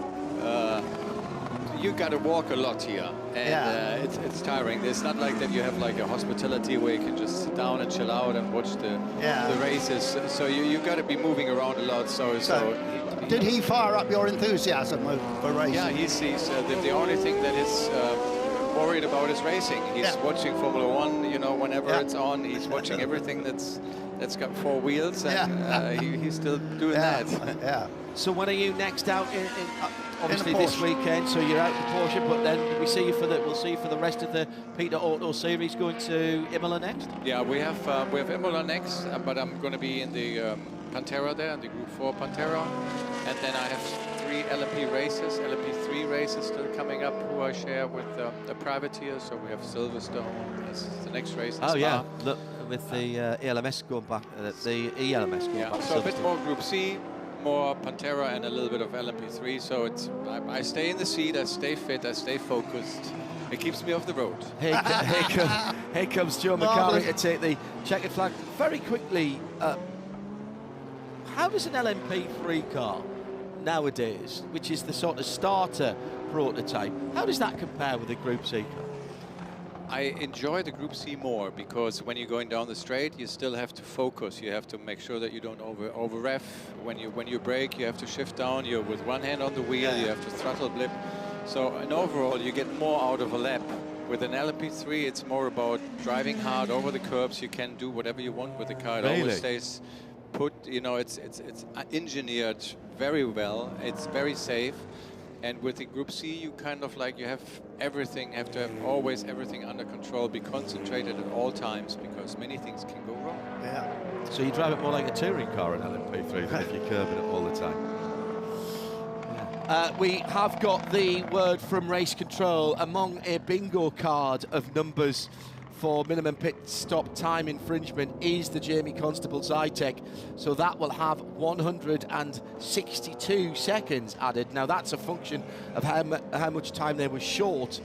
You got to walk a lot here, and it's tiring. It's not like that you have like a hospitality where you can just sit down and chill out and watch the races. So you got to be moving around a lot. So did he fire up your enthusiasm for racing? Yeah, he's the only thing that is worried about is racing. He's watching Formula One, you know, whenever it's on. He's watching everything that's got 4 wheels, and he's still doing that. Yeah. So when are you next out in obviously this weekend? So you're out in Porsche, but then we'll see you for the rest of the Peter Auto Series going to Imola next. Yeah, we have Imola next, but I'm going to be in the Pantera there, in the Group 4 Pantera, and then I have 3 LMP races, LMP3 races still coming up, who I share with the privateer. So we have Silverstone as the next race. Oh yeah, look, with the ELMS going back, the ELMS going back. So a bit more Group C, more Pantera, and a little bit of LMP3. So I stay in the seat, I stay fit, I stay focused. It keeps me off the road. Here comes Joe Macari to take the checkered flag. Very quickly, how does an LMP3 car nowadays, which is the sort of starter prototype, how does that compare with a Group C car? I enjoy the Group C more because when you're going down the straight, you still have to focus. You have to make sure that you don't over rev. When you brake, you have to shift down. You're with one hand on the wheel. You have to throttle blip. So, and overall, you get more out of a lap. With an LMP3, it's more about driving hard over the curbs. You can do whatever you want with the car. It always stays put. You know, it's engineered very well. It's very safe. And with the Group C, you kind of like, you have everything, have to have always everything under control, be concentrated at all times, because many things can go wrong. Yeah. So you drive it more like a touring car in LMP3 than if you're curbing it all the time. We have got the word from race control among a bingo card of numbers for minimum pit stop time infringement is the Jamie Constable Zytek, so that will have 162 seconds added. Now that's a function of how much time they were short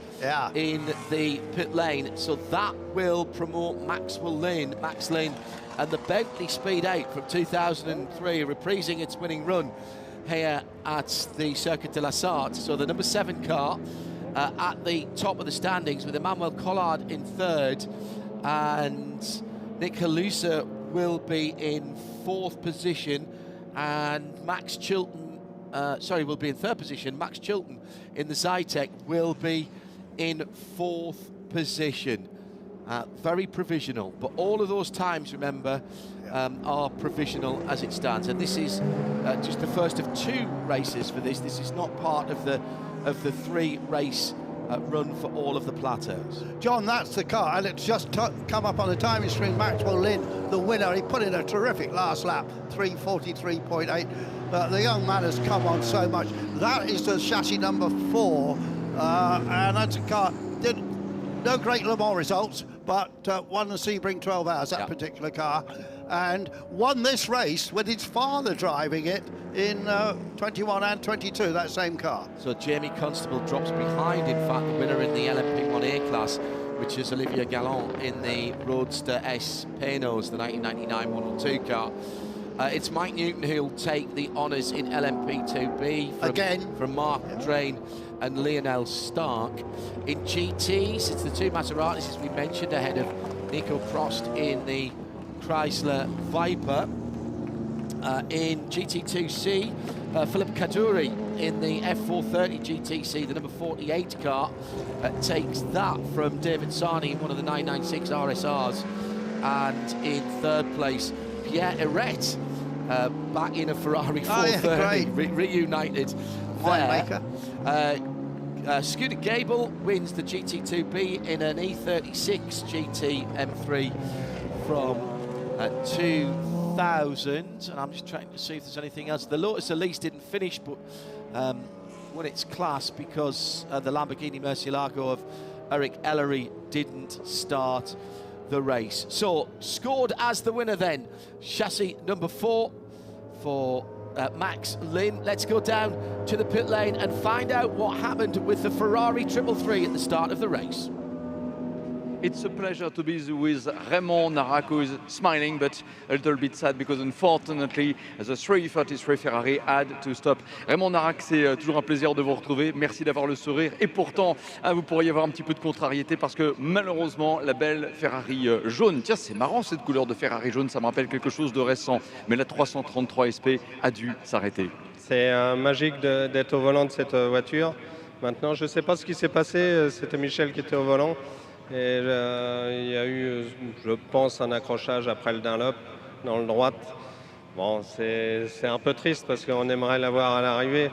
in the pit lane, so that will promote Max Lynn and the Bentley Speed 8 from 2003, reprising its winning run here at the Circuit de la Sarthe. So the number 7 car at the top of the standings with Emmanuel Collard in 3rd, and Nick Halusa will be in 4th position, and Max Chilton, will be in 3rd position. Max Chilton in the Zytek will be in 4th position. Very provisional, but all of those times, remember, are provisional as it stands, and this is just the first of 2 races for this. This is not part of the 3-race run for all of the plateaus. John, that's the car, and it's just come up on the timing screen. Maxwell Lynn, the winner. He put in a terrific last lap, 3:43.8. The young man has come on so much. That is the chassis number 4, and that's a car. Did no great Le Mans results, but won the Sebring 12 Hours, that particular car, and won this race with his father driving it in 21 and 22, that same car. So Jamie Constable drops behind, in fact, the winner in the LMP1A class, which is Olivier Galland in the Roadster S Panos, the 1999 102 car. It's Mike Newton who'll take the honours in LMP2B from Mark Drain and Lionel Stark. In GTs, it's the 2 Maseratis, as we mentioned, ahead of Nico Prost in the Chrysler Viper. In GT2C, Philip Kaduri in the F430 GTC, the number 48 car, takes that from David Sarni in one of the 996 RSRs. And in 3rd place, Pierre Eret, back in a Ferrari 430, reunited there. Scooter Gable wins the GT2B in an E36 GT M3 from 2000, and I'm just trying to see if there's anything else. The Lotus Elise didn't finish, but won its class because the Lamborghini Murcielago of Eric Ellery didn't start the race. So, scored as the winner then, chassis number 4 for Max Lynn. Let's go down to the pit lane and find out what happened with the Ferrari 333 at the start of the race. It's a pleasure to be with Raymond Narac, who is smiling but a little bit sad because unfortunately the 333 Ferrari had to stop. Raymond Narac, c'est toujours un plaisir de vous retrouver. Merci d'avoir le sourire. Et pourtant, vous pourriez avoir un petit peu de contrariété parce que malheureusement, la belle Ferrari jaune, tiens, c'est marrant cette couleur de Ferrari jaune, ça me rappelle quelque chose de récent, mais la 333 SP a dû s'arrêter. C'est magique d'être au volant de cette voiture. Maintenant, je ne sais pas ce qui s'est passé, c'était Michel qui était au volant. Et il y a eu, je pense, un accrochage après le Dunlop dans le droite. Bon, c'est un peu triste parce qu'on aimerait l'avoir à l'arrivée.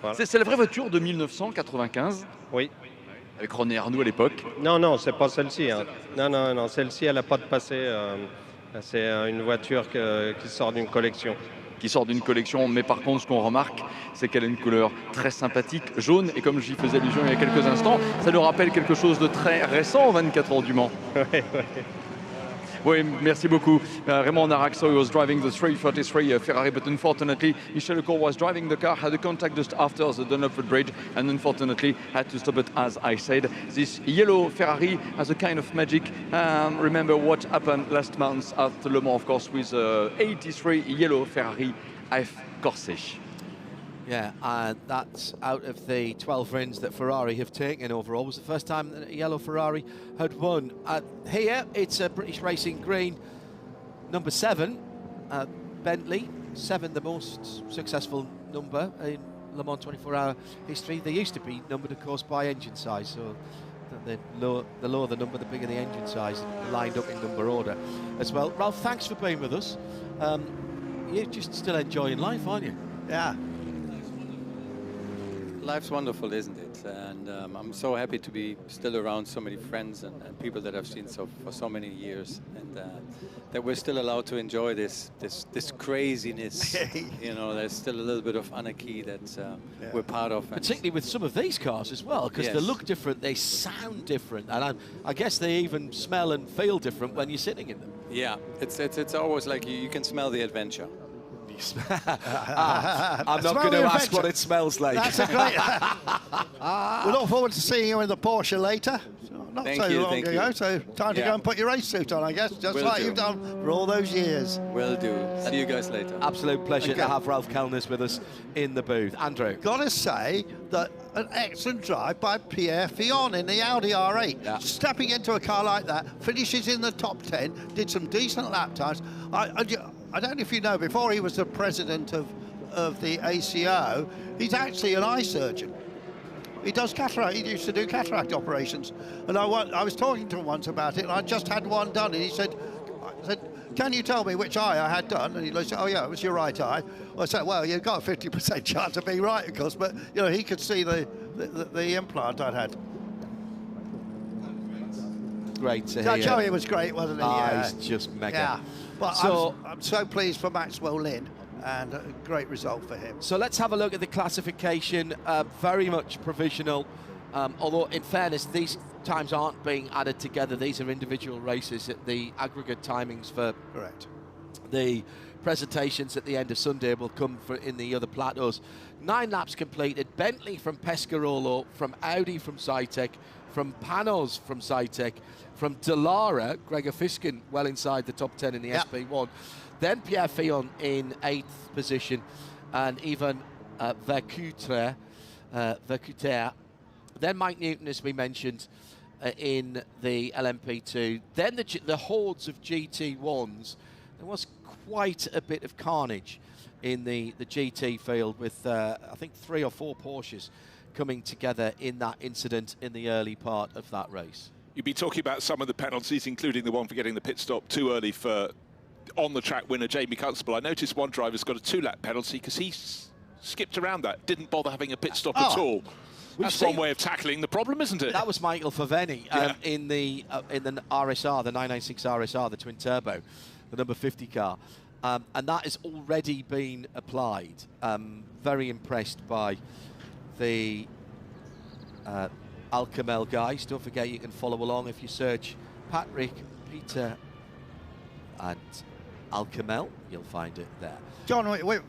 Voilà. C'est la vraie voiture de 1995 ? Oui. Avec René Arnoux à l'époque ? Non, c'est pas celle-ci. Hein. Non, celle-ci, elle n'a pas de passé. C'est une voiture qui sort d'une collection. Mais par contre, ce qu'on remarque, c'est qu'elle a une couleur très sympathique, jaune, et comme j'y faisais allusion il y a quelques instants, ça nous rappelle quelque chose de très récent aux 24 heures du Mans. Oui, merci beaucoup. Raymond Narac, so he was driving the 333 Ferrari, but unfortunately, Michel Lecor was driving the car, had a contact just after the Dunlop Bridge, and unfortunately had to stop it, as I said. This yellow Ferrari has a kind of magic. Remember what happened last month at Le Mans, of course, with 83 yellow Ferrari F Corse. Yeah, and that's out of the 12 wins that Ferrari have taken overall. It was the first time that a yellow Ferrari had won. Here, it's a British Racing Green number 7, Bentley. 7, the most successful number in Le Mans 24-hour history. They used to be numbered, of course, by engine size. So the lower the number, the bigger the engine size, lined up in number order as well. Ralph, thanks for being with us. You're just still enjoying life, aren't you? Yeah. life's wonderful, isn't it? And I'm so happy to be still around so many friends and people that I've seen for so many years, and that we're still allowed to enjoy this craziness. You know, there's still a little bit of anarchy that we're part of. Particularly with some of these cars as well, because they look different, they sound different, and I guess they even smell and feel different when you're sitting in them. Yeah, it's always like you can smell the adventure. I'm not going to ask what it smells like. That's a great. We look forward to seeing you in the Porsche later. Not so long ago, so time to go and put your race suit on, I guess, just like you've done for all those years. Will do. See you guys later. Absolute pleasure to have Ralph Kellners with us in the booth. Andrew. Got to say that an excellent drive by Pierre Fillon in the Audi R8. Yeah. Stepping into a car like that, finishes in the top 10, did some decent lap times. I don't know if you know, before he was the president of the ACO, he's actually an eye surgeon. He does cataract. He used to do cataract operations. And I was talking to him once about it, and I just had one done, and he said, can you tell me which eye I had done? And he said, oh yeah, it was your right eye. I said, well, you've got a 50% chance of being right, of course, but you know, he could see the implant I'd had. Great to hear. Joey was great, wasn't he? He's just mega. Yeah. Well, so, I'm so pleased for Maxwell Lynn, and a great result for him. So let's have a look at the classification. Very much provisional, although in fairness, these times aren't being added together. These are individual races. The aggregate timings for the presentations at the end of Sunday will come in the other plateaus. 9 laps completed. Bentley from Pescarolo, from Audi from Zytek, from Panos from Zytek, from Dallara, Gregor Fiskin well inside the top 10 in the SP1. Then Pierre Fillon in 8th position, and even Vercuter. Then Mike Newton, as we mentioned, in the LMP2. Then the hordes of GT1s. There was quite a bit of carnage in the GT field with, I think, 3 or 4 Porsches coming together in that incident in the early part of that race. You'd be talking about some of the penalties, including the one for getting the pit stop too early for on-the-track winner Jamie Constable. I noticed one driver's got a 2-lap penalty because he skipped around that, didn't bother having a pit stop at all. That's one way of tackling the problem, isn't it? That was Michael Faveni in the RSR, the 996 RSR, the twin turbo, the number 50 car, and that has already been applied. Very impressed by the Alcamel guys. Don't forget you can follow along if you search Patrick, Peter and Alcamel. You'll find it there. John, wait.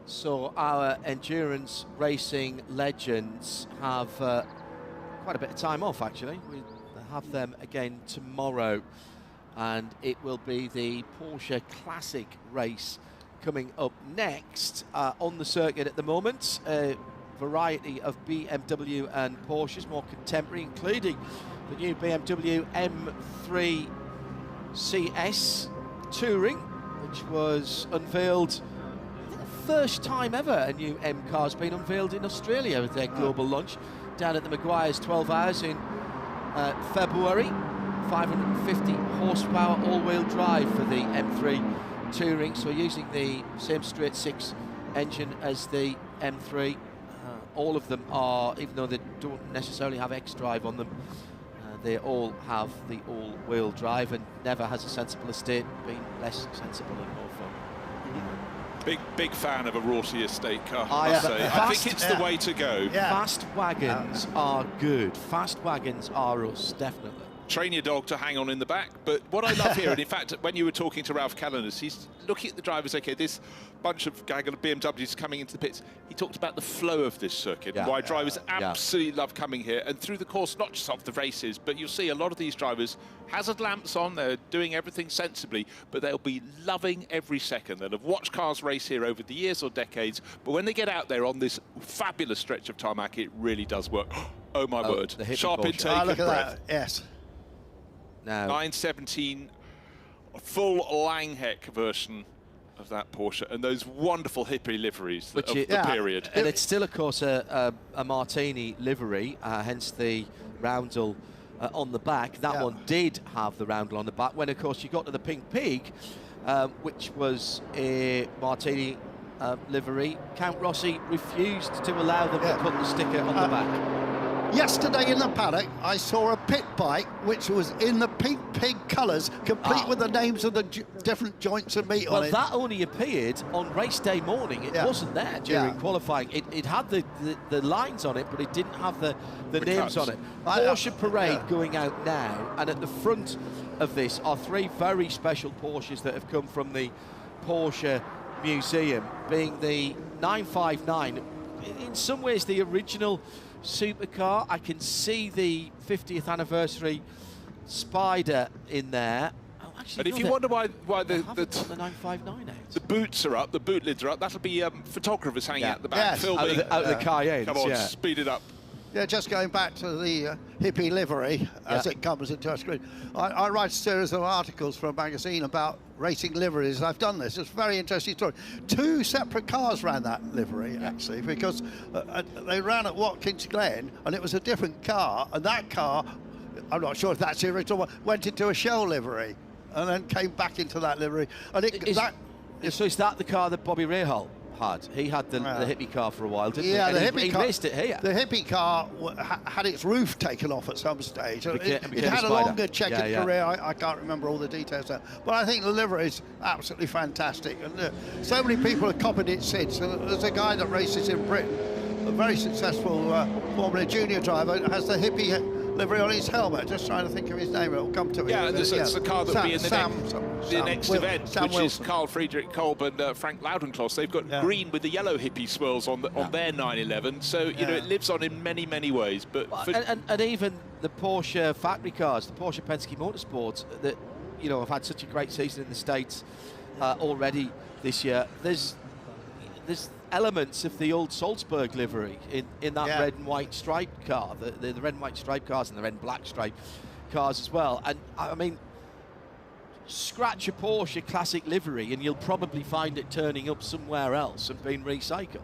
So our endurance racing legends have quite a bit of time off, actually. We have them again tomorrow, and it will be the Porsche Classic race coming up next on the circuit at the moment. A variety of BMW and Porsches, more contemporary, including the new BMW M3 CS Touring, which was unveiled first time ever a new M car's been unveiled in Australia with their global launch down at the Maguire's 12 Hours in February. 550 horsepower all-wheel drive for the M3 Touring, so using the same straight six engine as the M3. All of them are, even though they don't necessarily have X-Drive on them, they all have the all-wheel drive, and never has a sensible estate been less sensible and more fun. Big fan of a Rorty estate car, I must say. I think it's the way to go. Fast wagons are good. Fast wagons are us, definitely. Train your dog to hang on in the back. But what I love here, and in fact, when you were talking to Ralph Callanus, he's looking at the drivers, okay, this bunch of BMWs coming into the pits. He talked about the flow of this circuit, why drivers absolutely love coming here. And through the course, not just of the races, but you'll see a lot of these drivers, hazard lamps on, they're doing everything sensibly, but they'll be loving every second. They'll have watched cars race here over the years or decades, but when they get out there on this fabulous stretch of tarmac, it really does work. Oh my word. Sharp intake of look at breath. that. Yes. Now, 917, a full Langheck version of that Porsche, and those wonderful hippie liveries of the period. And it's still, of course, a Martini livery, hence the roundel on the back. That one did have the roundel on the back. When, of course, you got to the Pink Pig, which was a Martini livery, Count Rossi refused to allow them to put the sticker on the back. Yesterday in the paddock, I saw a pit bike which was in the Pink Pig colours, complete with the names of the different joints and meat on it. Well, that only appeared on race day morning. It wasn't there during qualifying. It had the lines on it, but it didn't have the names on it. Porsche Parade going out now, and at the front of this are three very special Porsches that have come from the Porsche Museum, being the 959, in some ways the original supercar. I can see the 50th anniversary Spider in there. Oh, actually, and if you wonder why the 959 out. The boots are up, the boot lids are up, that'll be photographers hanging out the back filming. Out of the Cayennes, come on, speed it up. Yeah, just going back to the hippie livery as it comes into our screen. I write a series of articles for a magazine about racing liveries. I've done this. It's a very interesting story. Two separate cars ran that livery, actually, because they ran at Watkins Glen, and it was a different car, and that car, I'm not sure if that's the original one, went into a Shell livery and then came back into that livery. And so is that the car that Bobby Rahal had? He had the hippie car for a while, didn't he? And he raced it here. The hippie car had its roof taken off at some stage. It had a longer checkered career. I can't remember all the details there. But I think the livery is absolutely fantastic. And so many people have copied it since. And there's a guy that races in Britain, a very successful Formula Junior driver, has the hippie livery on his helmet. Just trying to think of his name. It'll come to me. Yeah, it's the car that will be in the next event, which is Carl Friedrich Kolb and Frank Laudenkloss. They've got green with the yellow hippie swirls on their 911. So you know it lives on in many ways. But and even the Porsche factory cars, the Porsche Penske Motorsports, that have had such a great season in the States already this year. There's elements of the old Salzburg livery in that red and white striped car, the red and white striped cars and the red and black striped cars as well. And I mean, scratch a Porsche classic livery and you'll probably find it turning up somewhere else and being recycled.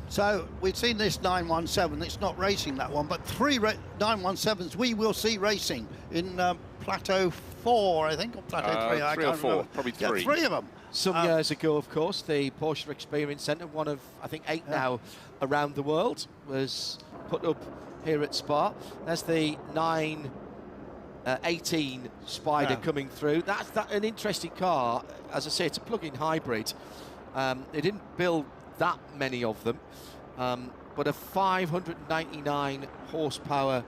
So we've seen this 917, it's not racing that one, but three 917s we will see racing in Plateau 4, I think, or Plateau 3, I can't remember. 3 or 4, probably 3. Yeah, 3 of them. Some years ago, of course, the Porsche Experience Centre, one of, I think, 8 now around the world, was put up here at Spa. There's the 918 Spider coming through. That's an interesting car. As I say, it's a plug-in hybrid. They didn't build that many of them, but a 599 horsepower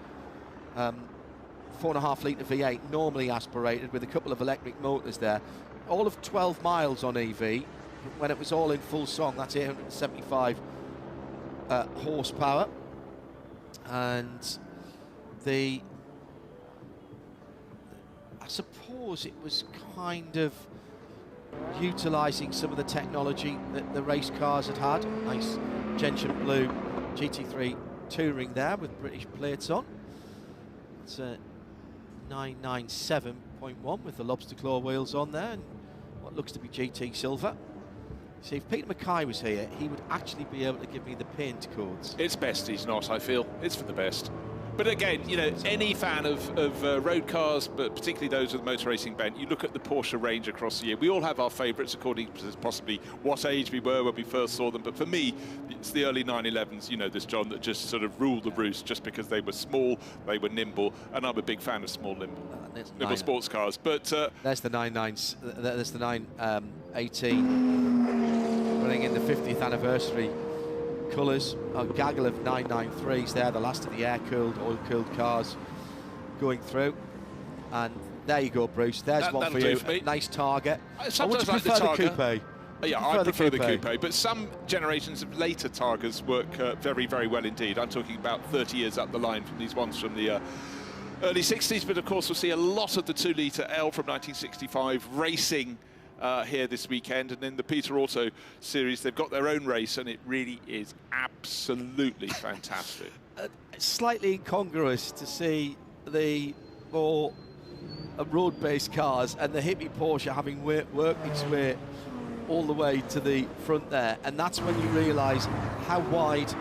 4.5 litre V8, normally aspirated, with a couple of electric motors there. All of 12 miles on EV. When it was all in full song, that's 875 horsepower. And the suppose it was kind of utilising some of the technology that the race cars had had. Nice gentian blue GT3 touring there with British plates on. It's a 997.1 with the lobster claw wheels on there and what looks to be GT silver. See, if Peter Mackay was here, he would actually be able to give me the paint codes. It's best he's not, I feel. It's for the best. But again, you know, any fan of road cars, but particularly those with motor racing bent, you look at the Porsche range across the year. We all have our favourites according to possibly what age we were when we first saw them. But for me, it's the early 911s, you know this, John, that just sort of ruled the roost just because they were small, they were nimble, and I'm a big fan of small, nimble sports cars. But there's the 99s, there's the 918 running in the 50th anniversary colours, a gaggle of 993s there, the last of the air-cooled, oil-cooled cars going through. And there you go, Bruce, there's one for you, a nice Targa. Sometimes I would prefer the coupe. Yeah, I prefer the coupe, but some generations of later Targas work very, very well indeed. I'm talking about 30 years up the line from these ones from the early 60s, but of course we'll see a lot of the 2-litre L from 1965 racing here this weekend, and in the Peter Auto series they've got their own race and it really is absolutely fantastic. Slightly incongruous to see the more road-based cars and the hippie Porsche having worked its way all the way to the front there, and that's when you realise how wide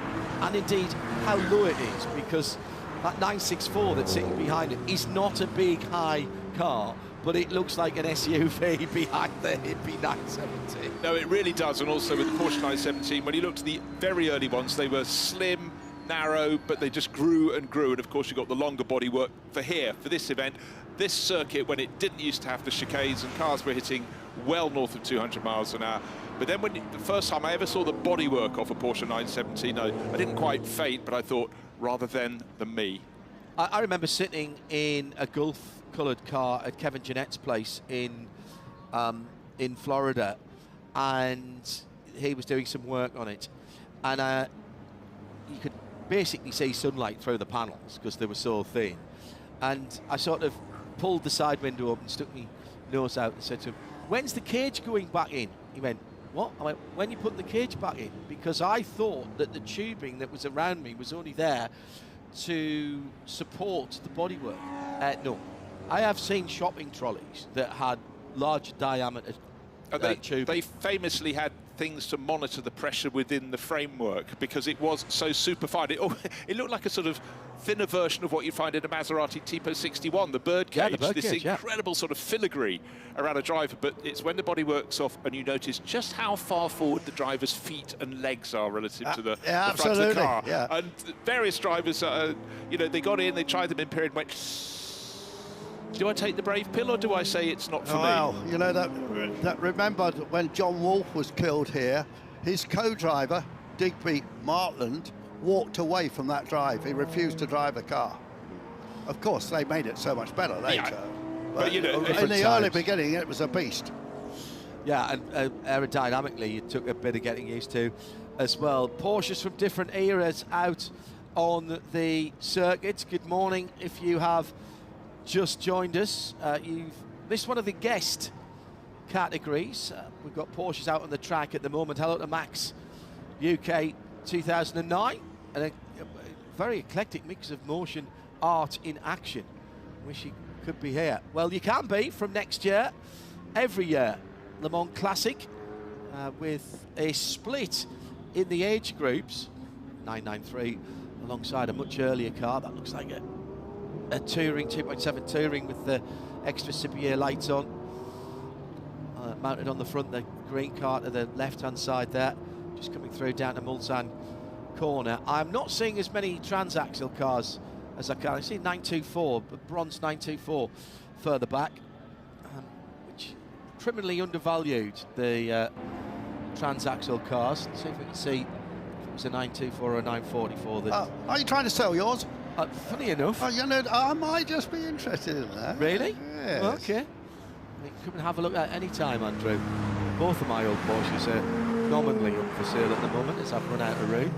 and indeed how low it is, because that 964 that's sitting behind it is not a big high car, but it looks like an SUV behind the hippie 917. No, it really does, and also with the Porsche 917, when you looked at the very early ones, they were slim, narrow, but they just grew and grew, and of course you got the longer bodywork for here, for this event. This circuit, when it didn't used to have the chicanes and cars were hitting well north of 200 miles an hour. But then the first time I ever saw the bodywork of a Porsche 917, I didn't quite faint, but I thought, rather than me. I remember sitting in a Gulf-coloured car at Kevin Jeanette's place in Florida, and he was doing some work on it, and you could basically see sunlight through the panels because they were so thin. And I sort of pulled the side window up and stuck my nose out and said to him, "When's the cage going back in?" He went, "What?" I went, "When you put the cage back in?" Because I thought that the tubing that was around me was only there to support the bodywork. No, I have seen shopping trolleys that had large diameter tubing. They famously had things to monitor the pressure within the framework because it was so super fine. It looked like a sort of thinner version of what you find in a Maserati Tipo 61, the bird cage, this incredible sort of filigree around a driver, but it's when the body works off and you notice just how far forward the driver's feet and legs are relative to the front of the car. Yeah. And various drivers, you know, they got in, they tried them in period, went, do I take the brave pill or do I say it's not for me? Well, you know, that remembered when John Wolfe was killed here, his co-driver, Digby Martland, walked away from that drive. He refused to drive the car. Of course, they made it so much better later. Yeah. But you know, in the early beginning, it was a beast. Yeah, and aerodynamically, it took a bit of getting used to as well. Porsches from different eras out on the circuit. Good morning if you have just joined us. You've missed one of the guest categories. We've got Porsches out on the track at the moment. Hello to Max UK 2009, and a very eclectic mix of motion, art in action. Wish you could be here. Well, you can be from next year, every year. Le Mans Classic with a split in the age groups. 993 alongside a much earlier car that looks like a touring 2.7 touring with the extra Cipier lights on, mounted on the front, the green car to the left-hand side there, just coming through down to Mulsanne corner. I'm not seeing as many transaxle cars as I can. I see 924, but bronze 924 further back, which criminally undervalued the transaxle cars. Let's see if we can see if it was a 924 or a 944. That are you trying to sell yours? Funny enough. You know, I might just be interested in that. Really? Yes. Okay. You come and have a look at any time, Andrew. Both of my old Porsches are nominally up for sale at the moment as I've run out of room,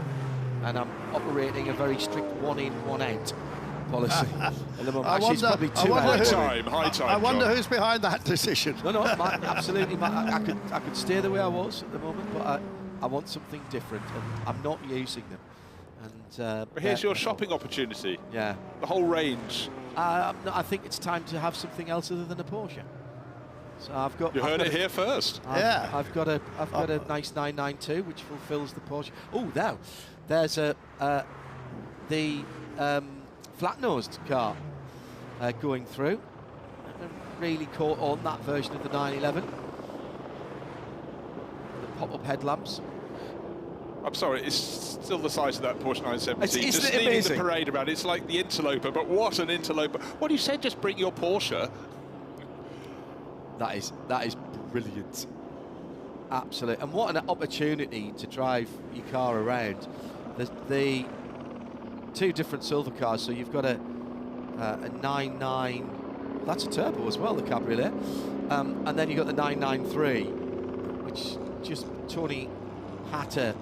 and I'm operating a very strict one in, one out policy. It's probably too high time. I wonder who's behind that decision. No, absolutely. I could stay the way I was at the moment, but I want something different, and I'm not using them. And but here's your shopping opportunity. Yeah, the whole range. I think it's time to have something else other than a Porsche. So I've got. You heard it here first. I've got a nice 992 which fulfills the Porsche. Oh, now there's the flat-nosed car going through. I haven't really caught on that version of the 911. The pop-up headlamps. I'm sorry, it's still the size of that Porsche 970. Isn't just it leading amazing? the parade around. It's like the Interloper, but what an Interloper. What you said, just bring your Porsche. That is brilliant. Absolutely. And what an opportunity to drive your car around. The two different silver cars, so you've got a 99, that's a turbo as well, the Cabriolet. And then you've got the 993, which just Tony Hatter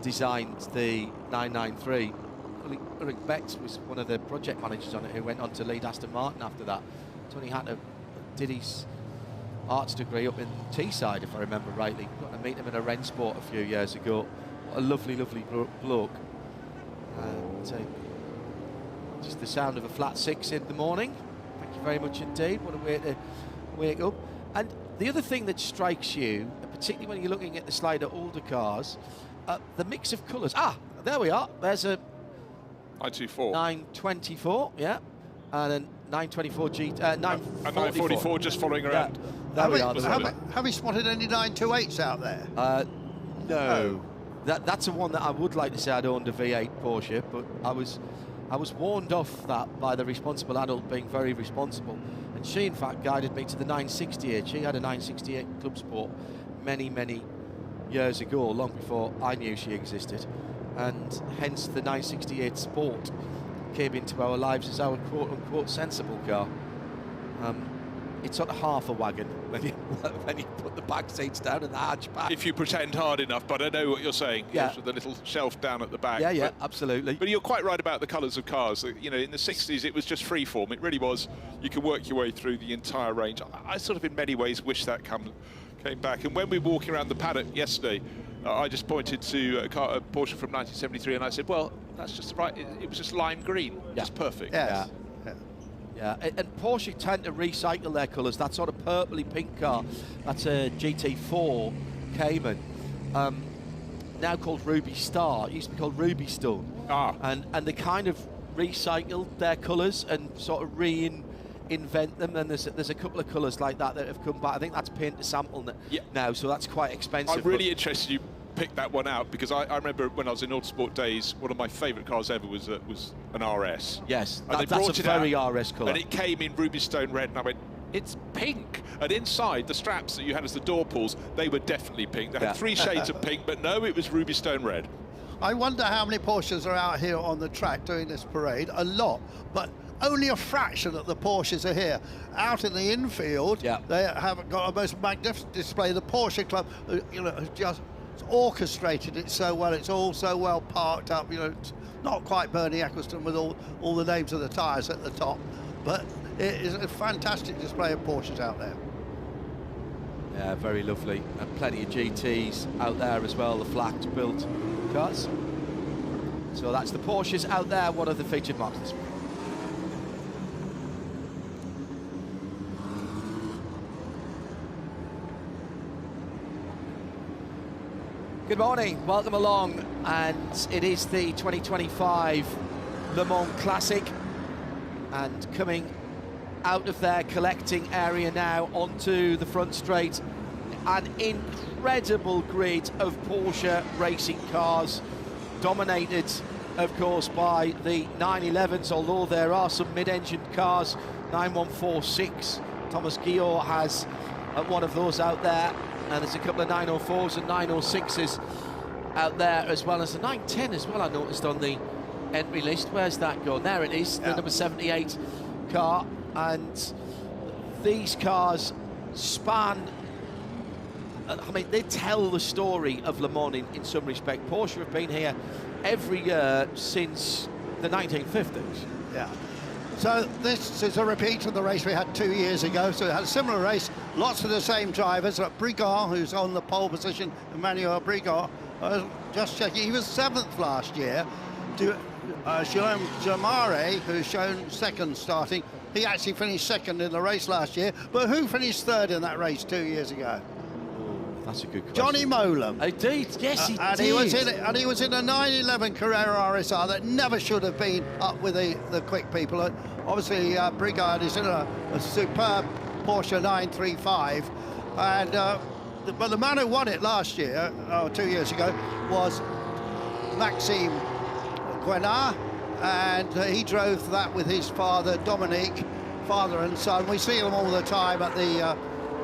designed the 993. Ulrich Betz was one of the project managers on it, who went on to lead Aston Martin after that. Tony Hatter did his arts degree up in Teesside, if I remember rightly. Got to meet him in a Rennsport a few years ago. What a lovely, lovely bloke. And just the sound of a flat 6 in the morning. Thank you very much indeed. What a way to wake up. And the other thing that strikes you, particularly when you're looking at the slightly older cars, the mix of colours. Ah, there we are. There's a 924. 924, yeah. And then 924 944 just following around. There we are. Have you spotted any 928s out there? No. That's the one that I would like to say I'd owned a V8 Porsche, but I was warned off that by the responsible adult being very responsible. And she, in fact, guided me to the 968. She had a 968 Club Sport many, many years ago, long before I knew she existed. And hence the 968 Sport came into our lives as our quote-unquote sensible car. It's sort of half a wagon when you put the back seats down and the hatchback. If you pretend hard enough, but I know what you're saying. Yeah. Yes, with the little shelf down at the back. Yeah, absolutely. But you're quite right about the colours of cars. You know, in the 60s, it was just freeform. It really was. You could work your way through the entire range. I sort of, in many ways, wish that came back. And when we were walking around the paddock yesterday, I just pointed to a Porsche from 1973, and I said, well, that's just right. It was just lime green. Just perfect. Yes. Yeah, and Porsche tend to recycle their colours. That sort of purpley pink car, that's a GT4 Cayman, now called Ruby Star. It used to be called Ruby Stone. And they kind of recycled their colours and sort of reinvent them. And there's a couple of colours like that have come back. I think that's paint to sample now, so that's quite expensive. I'm really interested you picked that one out, because I remember when I was in Autosport days, one of my favourite cars ever was an RS. Yes, and that's a very RS colour. And it came in Ruby Stone red, and I went, it's pink. And inside, the straps that you had as the door pulls, they were definitely pink. They had 3 shades of pink, but no, it was Ruby Stone red. I wonder how many Porsches are out here on the track doing this parade. A lot, but only a fraction of the Porsches are here. Out in the infield, they have got a most magnificent display. The Porsche Club, has just orchestrated it so well. It's all so well parked up. It's not quite Bernie Eccleston with all the names of the tyres at the top, but it is a fantastic display of Porsches out there. Yeah, very lovely. And plenty of GTs out there as well, the flat-built cars. So that's the Porsches out there, one of the featured marks this week. Good morning, welcome along, and it is the 2025 Le Mans Classic, and coming out of their collecting area now onto the front straight, an incredible grid of Porsche racing cars, dominated of course by the 911s, although there are some mid-engined cars. 9146, Thomas Guillot has one of those out there. And there's a couple of 904s and 906s out there, as well as a 910 as well, I noticed on the entry list. Where's that gone? There it is, the number 78 car. And these cars span, I mean, they tell the story of Le Mans in some respect. Porsche have been here every year since the 1950s. Yeah. So this is a repeat of the race we had 2 years ago. So it had a similar race, lots of the same drivers. Brigand, who's on the pole position, Emmanuel Brigand, just checking, he was 7th last year. Jérôme Jamare, who's shown second starting, he actually finished second in the race last year. But who finished third in that race 2 years ago? That's a good question. Johnny Molam. He did, yes, he and did. He was in a 911 Carrera RSR that never should have been up with the quick people. Obviously, Brigard is in a superb Porsche 935, and but the man who won it last year, 2 years ago, was Maxime Guenard, and he drove that with his father, Dominique, father and son. We see them all the time at the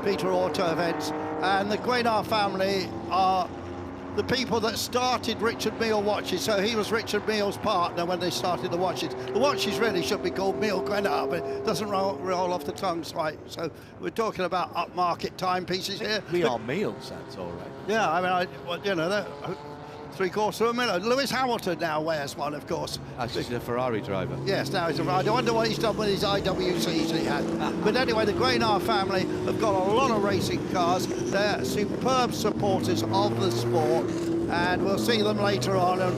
Peter Auto events. And the Guenard family are the people that started Richard Mille watches. So he was Richard Mille's partner when they started the watches. The watches really should be called Mille Guenard, but it doesn't roll off the tongue right. So we're talking about upmarket timepieces here. We are Milles, that's all right. Yeah, I mean, you know, three-quarters of a million. Lewis Hamilton now wears one, of course. Actually, he's a Ferrari driver. Yes, now he's a rider. I wonder what he's done with his IWCs that he had. But anyway, the Guenard family have got a lot of racing cars. They're superb supporters of the sport, and we'll see them later on. And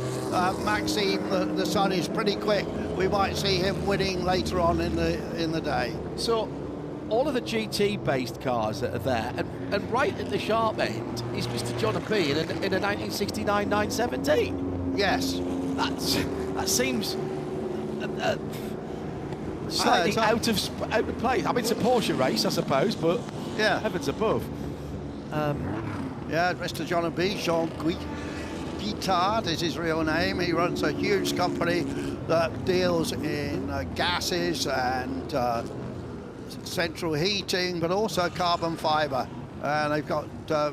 Maxime, the son, is pretty quick. We might see him winning later on in the day. So, all of the GT-based cars that are there, and right at the sharp end is Mr. John B in a 1969 917. Yes. That seems slightly out of place. I mean, it's a Porsche race, I suppose, but yeah, heavens above. Yeah, Mr. John B, Jean Guitard is his real name. He runs a huge company that deals in gases and central heating, but also carbon fibre. And they've got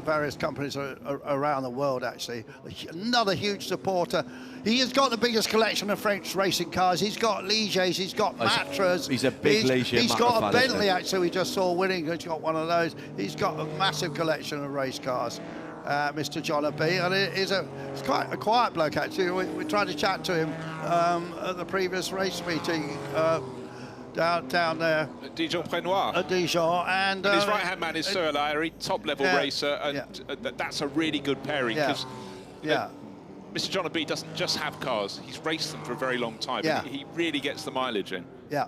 various companies around the world, actually. Another huge supporter. He has got the biggest collection of French racing cars. He's got Ligers, he's got Matras. He's a big Ligier. He's got a Bentley, actually, we just saw winning. He's got one of those. He's got a massive collection of race cars, Mr. John B. And he's quite a quiet bloke, actually. We tried to chat to him at the previous race meeting. Down there at Dijon-Prenois. At Dijon, and his right-hand man is Sir Larry, top-level racer, and that's a really good pairing because Mr. John B doesn't just have cars; he's raced them for a very long time. Yeah. He really gets the mileage in. Yeah.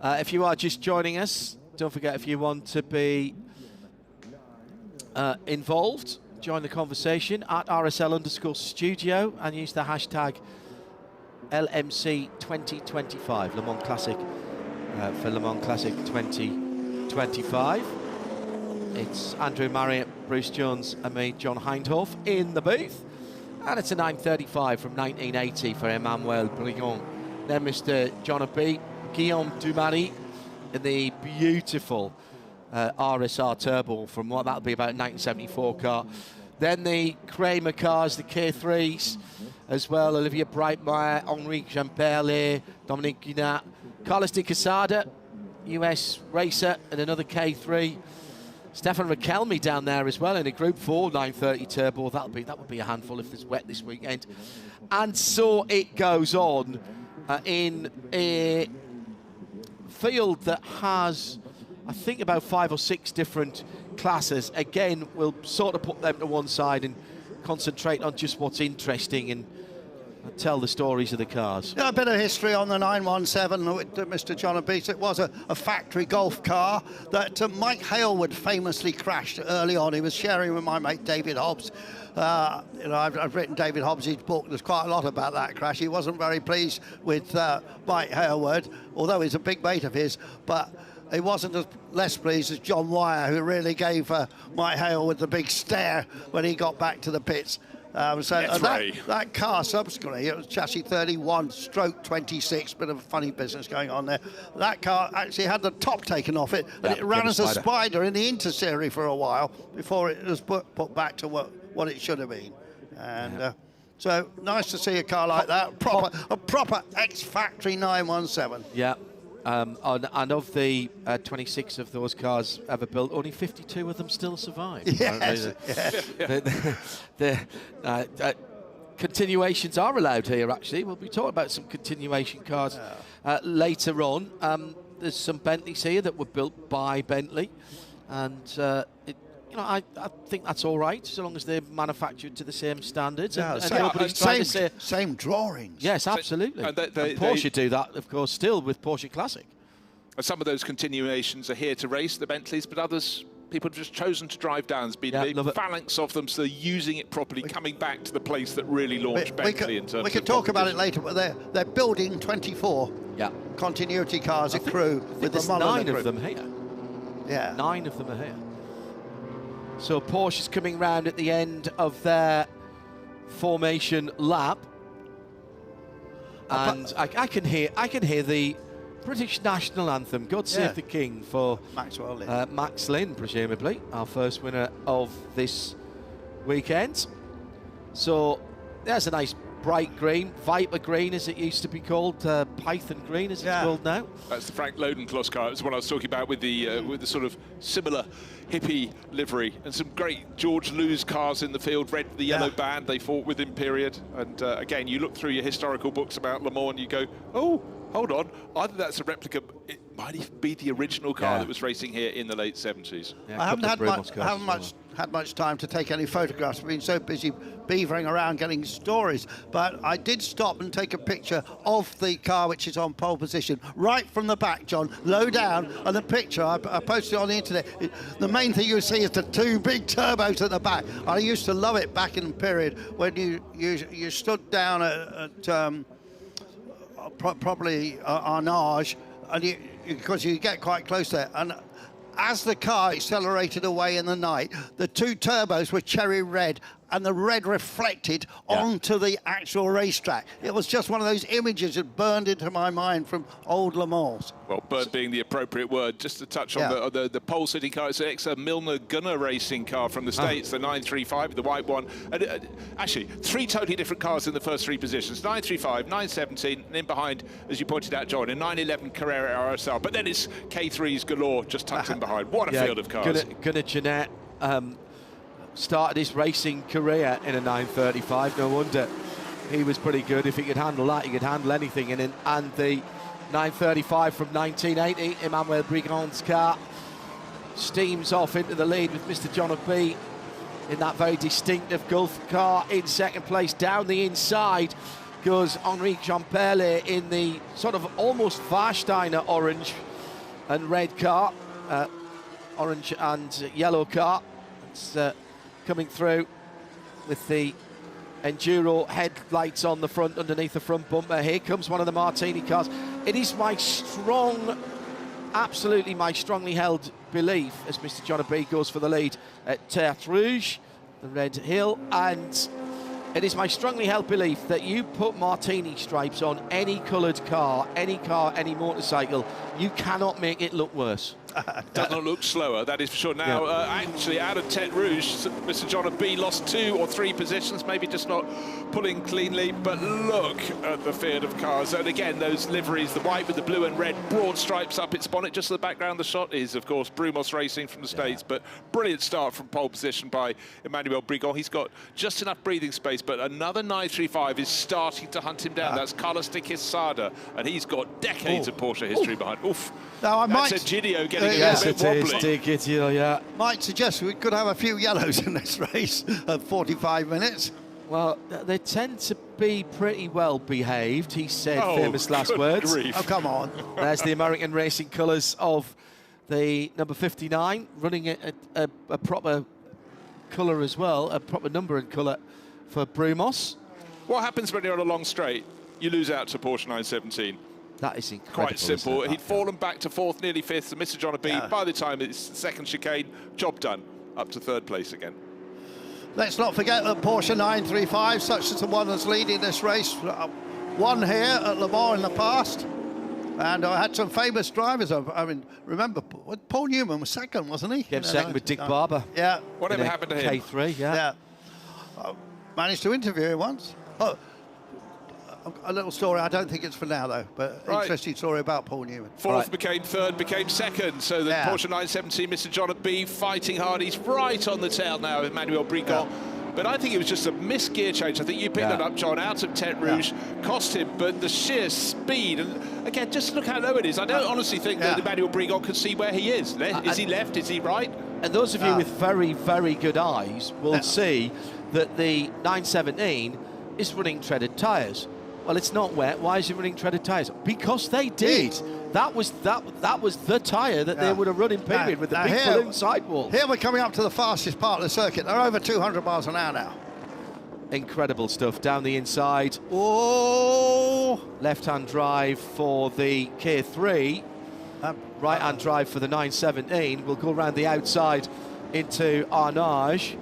If you are just joining us, don't forget, if you want to be involved, join the conversation at RSL_studio and use the hashtag LMC 2025, Le Mans Classic, for Le Mans Classic 2025. It's Andrew Mariott, Bruce Jones and me, John Hindhaugh, in the booth. And it's a 935 from 1980 for Emmanuel Brigand. Then Mr. John B, Guillaume Dumarie in the beautiful RSR Turbo from what that'll be about a 1974 car. Then the Kramer cars, the K3s, as well. Olivier Breitmeyer, Henri Jamperle, Dominique Guinat, Carlos de Quesada, US racer, and another K3. Stefan Rakelmi down there as well in a Group 4 930 Turbo. That would be a handful if it's wet this weekend. And so it goes on in a field that has, I think, about 5 or 6 different classes. Again, we'll sort of put them to one side and concentrate on just what's interesting and tell the stories of the cars. Yeah, a bit of history on the 917 with Mr. John Beat. It was a factory golf car that Mike Hailwood famously crashed early on. He was sharing with my mate David Hobbs. I've written David Hobbs' book. There's quite a lot about that crash. He wasn't very pleased with Mike Hailwood, although he's a big mate of his, but he wasn't as less pleased as John Wyer, who really gave Mike Hailwood the big stare when he got back to the pits. That car subsequently, it was chassis 31 stroke 26, bit of a funny business going on there. That car actually had the top taken off it, and it ran as a spider in the Interserie for a while before it was put back to what it should have been. And so nice to see a car like that, a proper ex-factory 917. Yeah. And of the 26 of those cars ever built, only 52 of them still survive. Yes. continuations are allowed here, actually. We'll be talking about some continuation cars later on. There's some Bentleys here that were built by Bentley, and I think that's all right, so long as they're manufactured to the same standards. Yeah, and nobody's trying to say... Same drawings. Yes, absolutely. And and Porsche do that, of course, still with Porsche Classic. Some of those continuations are here to race, the Bentleys, but others... people have just chosen to drive down. There's been a phalanx of them, so they're using it properly, coming back to the place that really launched Bentley in terms of... We can talk about it later, but they're building 24 continuity cars at crew with the Mullen 9 of them here. Yeah. 9 of them are here. So Porsche's coming round at the end of their formation lap. And I can hear the British national anthem, God Save the King, for Max Lynn, presumably, our first winner of this weekend. So there's a nice bright green, Viper green as it used to be called, Python green as it's called now. That's the Frank Lodencloss car. It's what I was talking about with the sort of similar hippie livery, and some great George Lewis cars in the field, red with the yellow band they fought with in period. And again, you look through your historical books about Le Mans and you go, oh, hold on, either that's a replica, it might even be the original car that was racing here in the late 70s. Yeah, I haven't had much time to take any photographs. I've been so busy beavering around getting stories. But I did stop and take a picture of the car which is on pole position, right from the back, John, low down. And the picture, I posted on the internet. The main thing you see is the 2 big turbos at the back. I used to love it back in the period when you stood down at probably Arnage, and because you get quite close there, and as the car accelerated away in the night, the 2 turbos were cherry red, and the red reflected onto the actual racetrack. It was just one of those images that burned into my mind from old Le Mans. Well, burn being the appropriate word. Just to touch on the pole sitting car, it's an ex-Milner Gunner racing car from the States, the 935, the white one. And, actually, 3 totally different cars in the first 3 positions, 935, 917, and in behind, as you pointed out, John, a 911 Carrera RSL. But then it's K3s galore just tucked in behind. What a field of cars. Gunnar Jeanette started his racing career in a 935. No wonder he was pretty good. If he could handle that, he could handle anything. And the 935 from 1980, Emmanuel Brigand's car, steams off into the lead with Mr. John B in that very distinctive Gulf car in second place. Down the inside goes Henri Jean-Perle in the sort of almost Warsteiner orange and red car, orange and yellow car. It's coming through with the Enduro headlights on the front, underneath the front bumper. Here comes one of the Martini cars. It is my absolutely my strongly held belief, as Mr. John B goes for the lead at Tertre Rouge, the red hill, and it is my strongly held belief that you put Martini stripes on any coloured car, any motorcycle, you cannot make it look worse. Does not look slower, that is for sure. Now, actually, out of Tertre Rouge, Mr. John B lost 2 or 3 positions, maybe just not pulling cleanly, but look at the field of cars. And again, those liveries, the white with the blue and red, broad stripes up its bonnet. Just in the background of the shot is, of course, Brumos Racing from the States, but brilliant start from pole position by Emmanuel Brigand. He's got just enough breathing space, but another 935 is starting to hunt him down. That's Carlos de Quesada, and he's got decades of Porsche history behind. Oof. Now, that's a Gidio getting a bit wobbly. Might suggest we could have a few yellows in this race at 45 minutes. Well, they tend to be pretty well behaved, he said, famous last words. Grief. Oh, come on. There's the American racing colours of the number 59, running a proper colour as well, a proper number and colour for Brumos. What happens when you're on a long straight? You lose out to Porsche 917. That is incredible. Quite simple. He'd fallen back to 4th, nearly 5th, and Mr. John B, by the time it's second chicane, job done, up to 3rd place again. Let's not forget that Porsche 935, such as the one that's leading this race, won here at Le Mans in the past. And I had some famous drivers. I mean, remember, Paul Newman was second, wasn't he? Came second with Dick Barber. Yeah. Whatever happened to him? K3, managed to interview him once. Oh, a little story, I don't think it's for now though, but interesting story about Paul Newman. 4th became 3rd, became 2nd, so the Porsche 917, Mr. John B fighting hard. He's right on the tail now with Emmanuel Brigand. But I think it was just a missed gear change. I think you picked that up, John, out of Tête Rouge, cost him, but the sheer speed. And again, just look how low it is. I don't honestly think that Emmanuel Brigon can see where he is. Is he left? Is he right? And those of you with very, very good eyes will see that the 917 is running treaded tyres. Well, it's not wet. Why is it running treaded tyres? Because they did. That was the tyre that they would have run in period with the big balloon sidewall. Here we're coming up to the fastest part of the circuit. They're over 200 miles an hour now. Incredible stuff down the inside. Oh! Left-hand drive for the K3. Right-hand drive for the 917. We'll go around the outside into Arnage.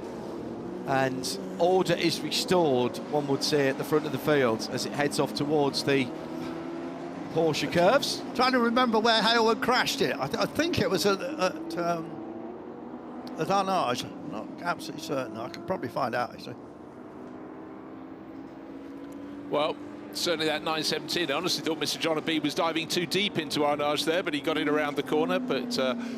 And order is restored, one would say, at the front of the field as it heads off towards the Porsche curves. Trying to remember where Hayward crashed it. I think it was at Arnage. I'm not absolutely certain. I could probably find out, actually. Well, certainly that 917. I honestly thought Mr. John B was diving too deep into Arnage there, but he got it around the corner. But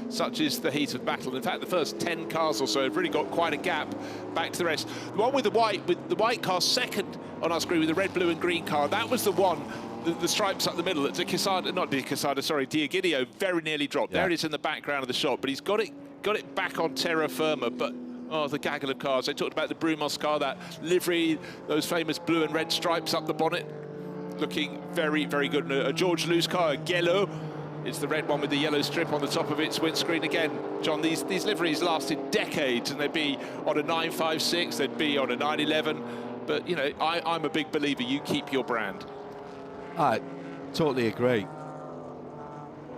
such is the heat of battle. In fact, the first 10 cars or so have really got quite a gap back to the rest. The one with the white car second on our screen with the red, blue, and green car. That was the one. The stripes up the middle that Diagidio very nearly dropped. There it is in the background of the shot, but he's got it back on terra firma. But the gaggle of cars. They talked about the Brumos car, that livery, those famous blue and red stripes up the bonnet, looking very, very good. A George Lou's car, Gello, it's the red one with the yellow strip on the top of its windscreen. Again, John, these liveries lasted decades, and they'd be on a 956, they'd be on a 911. But you know, I'm a big believer. You keep your brand. I totally agree.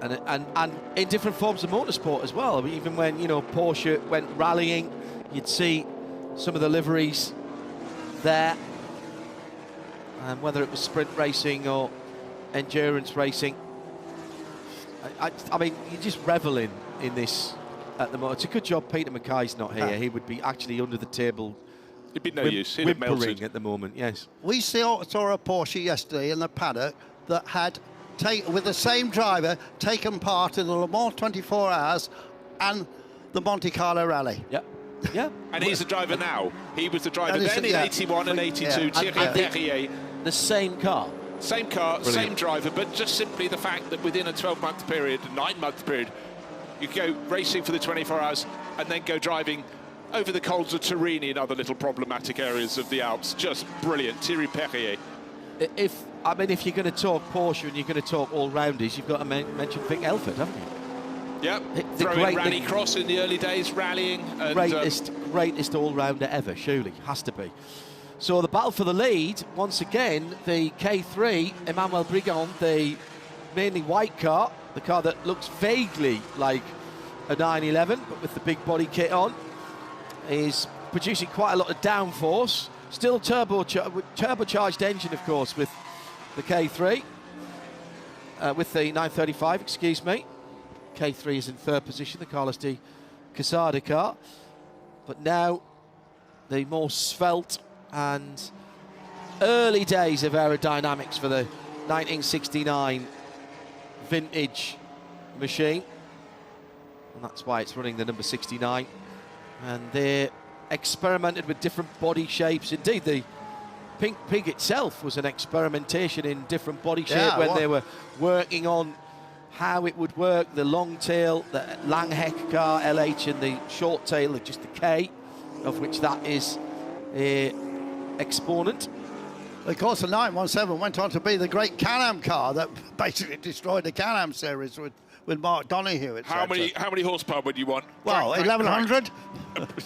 And in different forms of motorsport as well. I mean, even when, you know, Porsche went rallying, you'd see some of the liveries there. And whether it was sprint racing or endurance racing, I mean, you just revel in this at the moment. It's a good job Peter Mackay's not here. He would be actually under the table. It'd be no use. He'd have melted at the moment. Yes. We saw a Porsche yesterday in the paddock that had, with the same driver, taken part in the Le Mans 24 Hours and the Monte Carlo Rally. Yeah. Yeah. And he's the driver now. He was the driver then in 81 and 82. Thierry Perrier. The same car. Same car, same driver, but just simply the fact that within a 12-month period, a 9-month period, you go racing for the 24 hours and then go driving over the cols of Turini and other little problematic areas of the Alps. Just brilliant. Thierry Perrier. If you're going to talk Porsche and you're going to talk all-rounders, you've got to mention Vic Elford, haven't you? Yep, throwing rally cross in the early days, rallying. And, greatest all-rounder ever, surely, has to be. So the battle for the lead, once again, the K3, Emmanuel Brigon, the mainly white car, the car that looks vaguely like a 911, but with the big body kit on, is producing quite a lot of downforce. Still turbocharged engine, of course, with the K3, with the 935, excuse me. K3 is in third position, the Carlos de Quesada car. But now the more svelte and early days of aerodynamics for the 1969 vintage machine. And that's why it's running the number 69. And they experimented with different body shapes. Indeed, the Pink Pig itself was an experimentation in different body shape when they were working on how it would work, the long tail, the Langheck car, LH, and the short tail, just the K, of which that is a exponent. Of course, the 917 went on to be the great Can-Am car that basically destroyed the Can-Am series with Mark Donoghue. How many horsepower would you want? Well, 1100.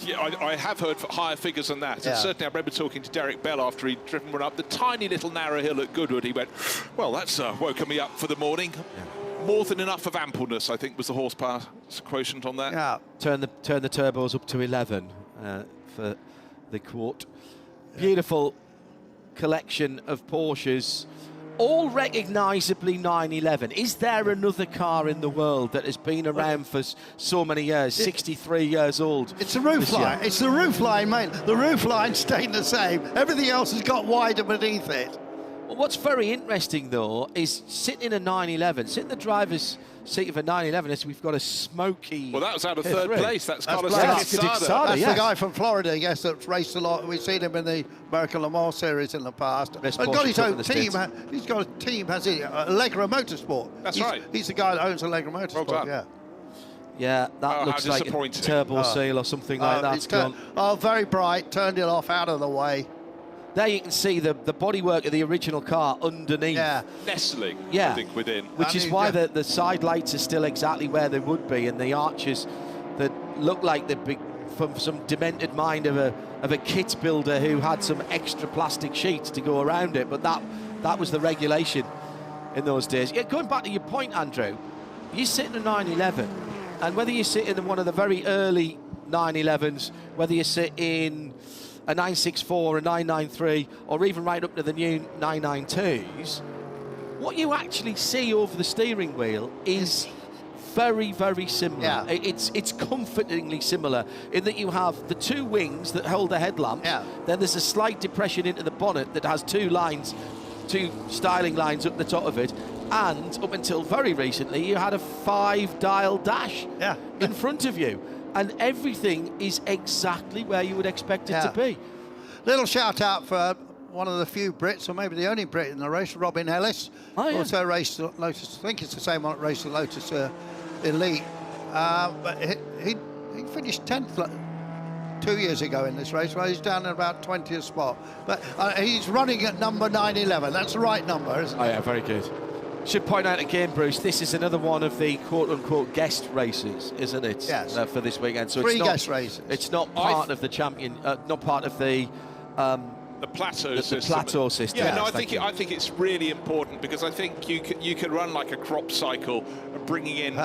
Yeah, I have heard higher figures than that. And certainly I remember talking to Derek Bell after he'd driven one up the tiny little narrow hill at Goodwood. He went, well, that's woken me up for the morning. Yeah. More than enough of ampleness, I think, was the horsepower quotient on that. Yeah. Turn the turbos up to 11 for the quote. Beautiful collection of Porsches, all recognisably 911. Is there another car in the world that has been around for so many years, 63 years old? It's the roofline. It's the roofline, mate. The roofline stayed the same. Everything else has got wider beneath it. What's very interesting, though, is sitting in a 911, sitting in the driver's seat of a 911, is we've got a smoky... Well, that was out of third place. That's Carlos That's Quixada. the guy from Florida, yes, that's raced a lot. We've seen him in the American Le Mans series in the past. He's got his own team. He's got a team, has he? Allegra Motorsport. That's right. He's the guy that owns Allegra Motorsport, Well done. yeah. Yeah, that looks like a turbo seal or something like that. Oh, very bright. Turned it off, out of the way. There you can see the bodywork of the original car underneath. Yeah. Nestling, Yeah. I think, within. Which is why the side lights are still exactly where they would be, and the arches that look like they're big from some demented mind of a kit builder who had some extra plastic sheets to go around it, but that was the regulation in those days. Yeah, going back to your point, Andrew, you sit in a 911, and whether you sit in one of the very early 911s, whether you sit in a 964, a 993, or even right up to the new 992s, what you actually see over the steering wheel is very, very similar. Yeah. It's comfortingly similar in that you have the two wings that hold the headlamp. Yeah. Then there's a slight depression into the bonnet that has two styling lines up the top of it. And up until very recently, you had a 5-dial dash in front of you. And everything is exactly where you would expect it to be. Little shout out for one of the few Brits, or maybe the only Brit in the race, Robin Ellis. Also raced Lotus, I think it's the same one that raced the Lotus Elite. But he finished 10th 2 years ago in this race. Well, he's down in about 20th spot. But he's running at number 911. That's the right number, isn't it? Oh, yeah, very good. Should point out again, Bruce, this is another one of the quote-unquote guest races, isn't it? Yes. For this weekend. So Three it's not, guest races. It's not part of the champion, not part of the plateau system. The plateau system. Yeah, no, I think it's really important, because I think you can run like a crop cycle, bringing in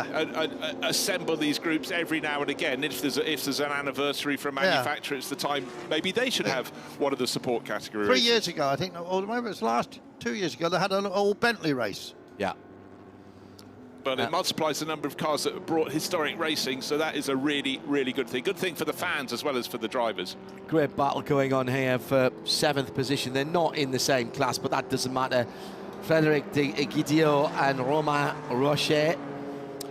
assemble these groups every now and again. If there's an anniversary from a manufacturer, it's the time maybe they should have one of the support categories. 3 years ago, I think, or maybe it was 2 years ago, they had an old Bentley race. Yeah. But it multiplies the number of cars that have brought historic racing, so that is a really, really good thing. Good thing for the fans as well as for the drivers. Great battle going on here for 7th position. They're not in the same class, but that doesn't matter. Frederic de Guidio and Romain Rocher.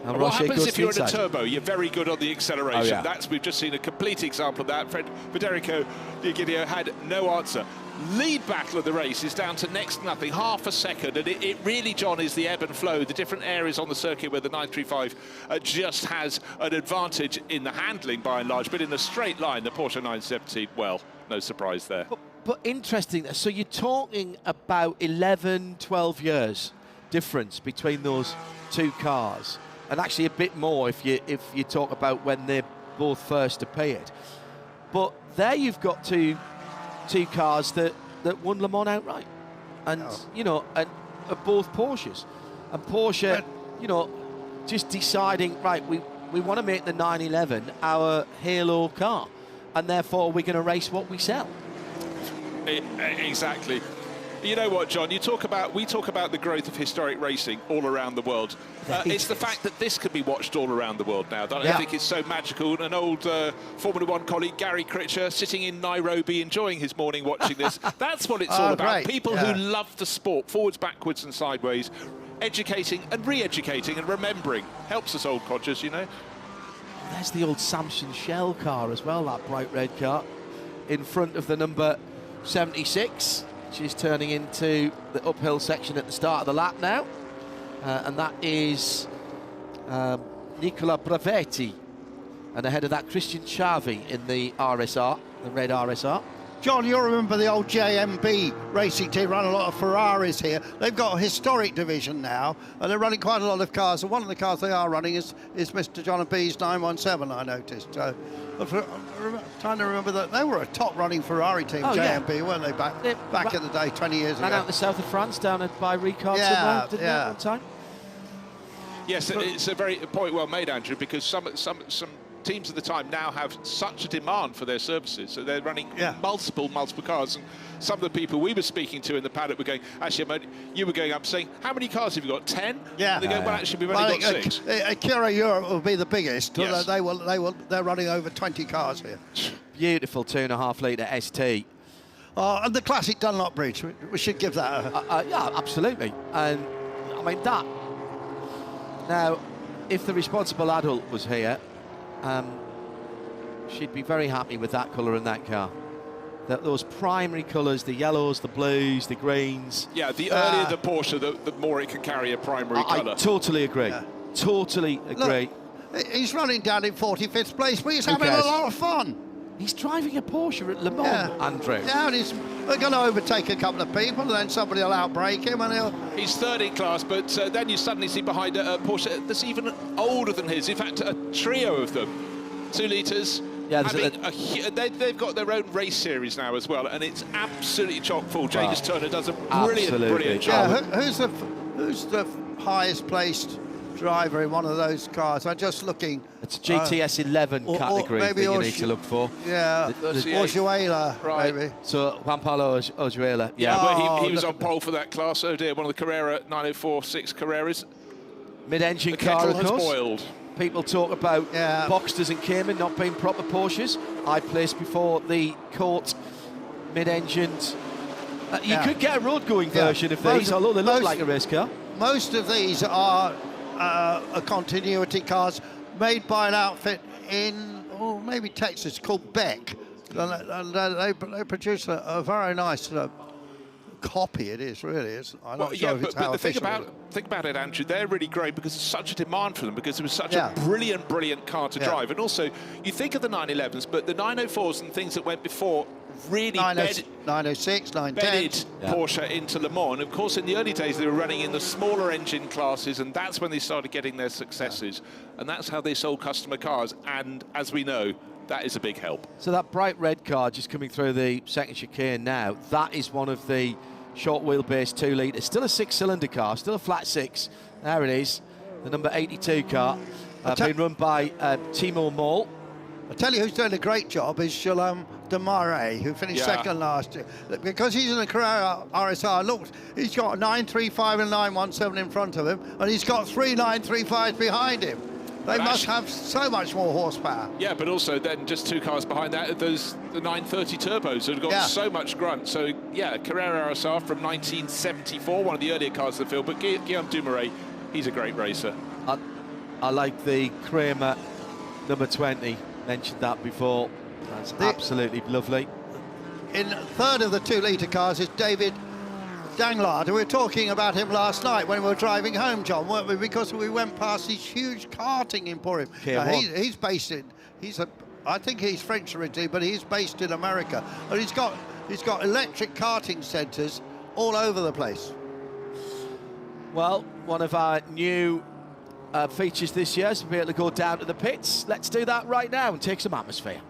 And what happens if you're in a turbo? You're very good on the acceleration. Oh, yeah. We've just seen a complete example of that. Federico de Guidio had no answer. Lead battle of the race is down to next to nothing, half a second, and it really, John, is the ebb and flow, the different areas on the circuit where the 935 just has an advantage in the handling by and large, but in a straight line, the Porsche 970, well, no surprise there. But interesting, so you're talking about 11, 12 years difference between those two cars, and actually a bit more if you talk about when they both first appeared. But there you've got two cars that won Le Mans outright, and and are both Porsches, and Porsche, just deciding, right, we want to make the 911 our halo car, and therefore we're going to race what we sell. Exactly. You know what, John? We talk about the growth of historic racing all around the world. It's the fact that this can be watched all around the world now that I think is so magical. An old Formula One colleague, Gary Critcher, sitting in Nairobi enjoying his morning watching this. That's what it's all about. Great. People who love the sport, forwards, backwards and sideways, educating and re-educating and remembering. Helps us old codgers, There's the old Samson Shell car as well, that bright red car, in front of the number 76. She's turning into the uphill section at the start of the lap now. And that is Nicola Bravetti. And ahead of that, Christian Chavi in the RSR, the red RSR. John, you'll remember the old JMB racing team run a lot of Ferraris here. They've got a historic division now, and they're running quite a lot of cars. And one of the cars they are running is Mr. John B's 917, I noticed. So I'm trying to remember that they were a top-running Ferrari team, JMB, weren't they, back in the day, 20 years ago? Ran out the south of France, down by Ricard somewhere, didn't they, at one time? Yes, it's a very point well made, Andrew, because some teams at the time now have such a demand for their services, so they're running multiple cars. And some of the people we were speaking to in the paddock were going, actually, you were going up saying, how many cars have you got? 10? Yeah. And they go, well, actually, we've only got 6. Acura Europe will be the biggest. Yes. They're running over 20 cars here. Beautiful 2.5 litre ST. And the classic Dunlop bridge, we should give that a... Yeah, absolutely. And I mean that. Now, if the responsible adult was here, she'd be very happy with that colour in that car. Those primary colours, the yellows, the blues, the greens. Yeah, the earlier the Porsche, the more it can carry a primary colour. I totally agree. Yeah. Totally agree. Look, he's running down in 45th place, but he's having a lot of fun. He's driving a Porsche at Le Mans, Andrew. Yeah, and they're going to overtake a couple of people, and then somebody will outbrake him, and he'll... He's third in class, but then you suddenly see behind a Porsche that's even older than his. In fact, a trio of them, 2 litres. Yeah, they've got their own race series now as well, and it's absolutely chock full. James Turner does a brilliant job. Yeah, who's the highest placed driver in one of those cars? I'm just looking. It's a GTS 11 category that you need to look for. Yeah, Orjuela, right. maybe. So Juan Pablo Orjuela. Yeah, but he was on pole for that class. Oh dear, one of the Carrera 904-6 Carreras. Mid-engine car, of course. Boiled. People talk about Boxsters and Cayman not being proper Porsches. I placed before the Court mid-engined. You could get a road-going version of these, although they look like a race car. Most of these are continuity cars made by an outfit in, maybe Texas, called Beck. And they produce a very nice copy. It is really. I'm not sure if it's how think about it, Andrew. They're really great because there's such a demand for them, because it was such a brilliant car to drive. And also, you think of the 911s, but the 904s and things that went before really 906, 910 bedded Porsche into Le Mans. And of course, in the early days, they were running in the smaller engine classes, and that's when they started getting their successes. And that's how they sold customer cars. And as we know, that is a big help. So that bright red car just coming through the second chicane now, that is one of the short wheelbase 2 litre, still a 6-cylinder car, still a flat 6. There it is, the number 82 car, being run by Timo Moll. I tell you who's doing a great job is Shalom Demarais, who finished second last year. Because he's in a Carrera RSR, look, he's got a 935 and 917 in front of him, and he's got 3 935s behind him. They must have so much more horsepower. Yeah, but also then just 2 cars behind that, the 930 turbos that have got so much grunt. So, yeah, Carrera RSR from 1974, one of the earlier cars of the field. But Guillaume Dumoulin, he's a great racer. I like the Kramer number 20. Mentioned that before. That's absolutely lovely. In third of the 2 litre cars is David Danglard. We were talking about him last night when we were driving home, John, weren't we? Because we went past this huge karting emporium. He's based in. I think he's French originally, but he's based in America, and he's got electric karting centres all over the place. Well, one of our new features this year is to be able to go down to the pits. Let's do that right now and take some atmosphere.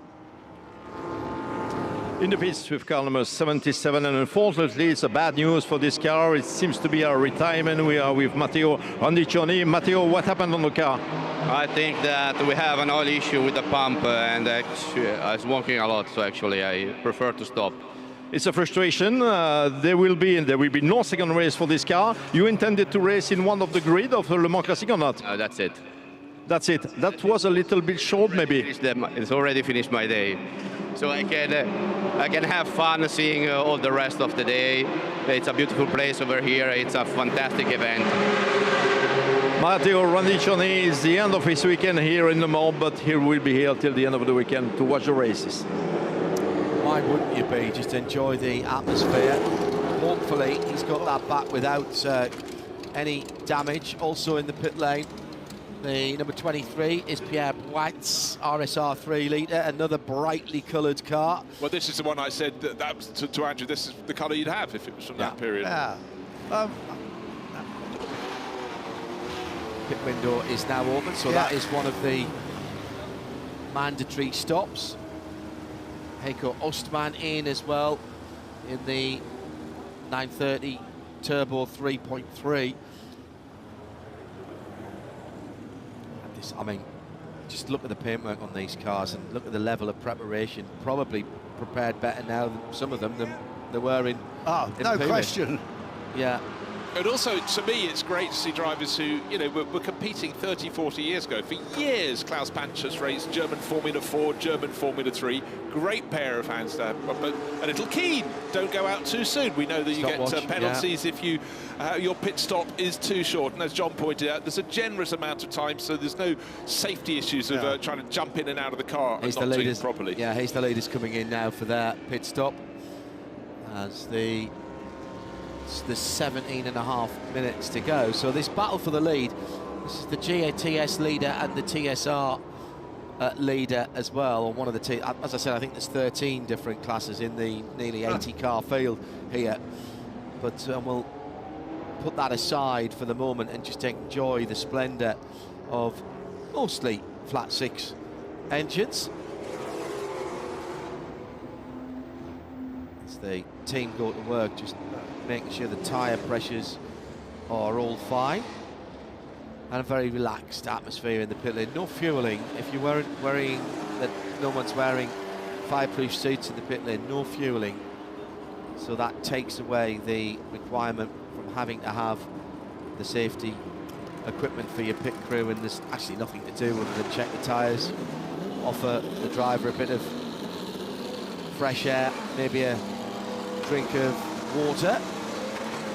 In the pits with car number 77, and unfortunately it's a bad news for this car. It seems to be a retirement. We are with Matteo Randiccioni. Matteo, what happened on the car? I think that we have an oil issue with the pump, and actually, I was walking a lot, so actually I prefer to stop. It's a frustration. There will be no second race for this car. You intended to race in one of the grid of the Le Mans Classic or not? That's it. That's it. That was a little bit short, maybe. It's already finished my day. So I can have fun seeing all the rest of the day. It's a beautiful place over here. It's a fantastic event. Matteo Randiccioni is the end of his weekend here in Le Mans, but he will be here till the end of the weekend to watch the races. Why wouldn't you be? Just enjoy the atmosphere. Hopefully he's got that back without any damage. Also in the pit lane, the number 23 is Pierre Boit's RSR 3 litre, another brightly coloured car. Well, this is the one I said that was to Andrew, this is the colour you'd have if it was from that period. Yeah. Pit window is now open, so that is one of the mandatory stops. Heiko Ostman in as well in the 930 Turbo 3.3. I mean, just look at the paintwork on these cars and look at the level of preparation. Probably prepared better now than some of them than they were in. No question. Yeah. And also, to me, it's great to see drivers who, you know, were competing 30, 40 years ago. For years, Klaus Panchas raced German Formula 4, German Formula 3. Great pair of hands there. But a little keen. Don't go out too soon. We know that you get penalties if you your pit stop is too short. And as John pointed out, there's a generous amount of time, so there's no safety issues of trying to jump in and out of the car and not doing it properly. Yeah, here's the leaders coming in now for their pit stop. As the 17.5 minutes to go. So this battle for the lead, this is the GATS leader and the TSR leader as well, or one of the as I said, I think there's 13 different classes in the nearly 80 car field here, but we'll put that aside for the moment and just enjoy the splendor of mostly flat six engines. As the team go to work, just making sure the tyre pressures are all fine, and a very relaxed atmosphere in the pit lane. No fueling. If you weren't worrying that no one's wearing fireproof suits in the pit lane, no fueling. So that takes away the requirement from having to have the safety equipment for your pit crew, and there's actually nothing to do other than check the tyres, offer the driver a bit of fresh air, maybe a drink of water.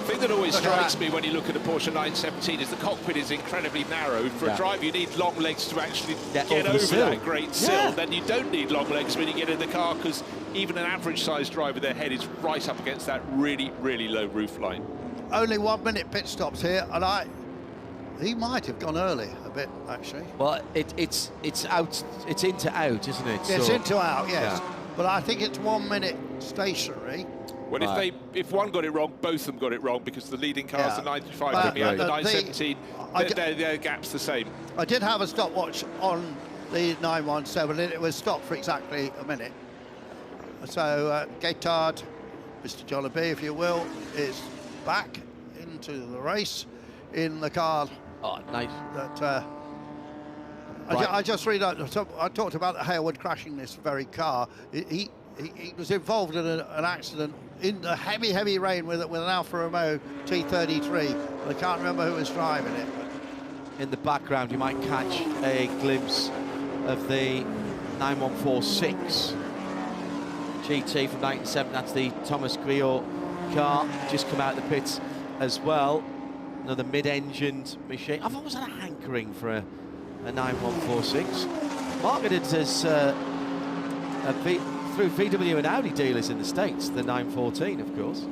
The thing that always strikes me when you look at a Porsche 917 is the cockpit is incredibly narrow. For a driver, you need long legs to actually get over that great sill. Then you don't need long legs when you get in the car, because even an average-sized driver, their head is right up against that really, really low roof line. Only 1 minute pit stops here, and he might have gone early a bit, actually. Well, it's out, it's into out, isn't it? It's into out, yes. Yeah. But I think it's 1 minute stationary. Well, if one got it wrong, both of them got it wrong, because the leading cars, the 95 coming out, the 917, their gap's the same. I did have a stopwatch on the 917, and it was stopped for exactly a minute. So Gaetard, Mr. Jollibee, if you will, is back into the race in the car. Oh, nice. That I just read out. I talked about Harewood crashing this very car. He was involved in an accident in the heavy rain with an Alfa Romeo T33. I can't remember who was driving it. But in the background, you might catch a glimpse of the 9146 GT from 1997. That's the Thomas Guyot car, just come out of the pits as well. Another mid-engined machine. I've always had a hankering for a 9146. Marketed as through VW and Audi dealers in the States, the 914, of course.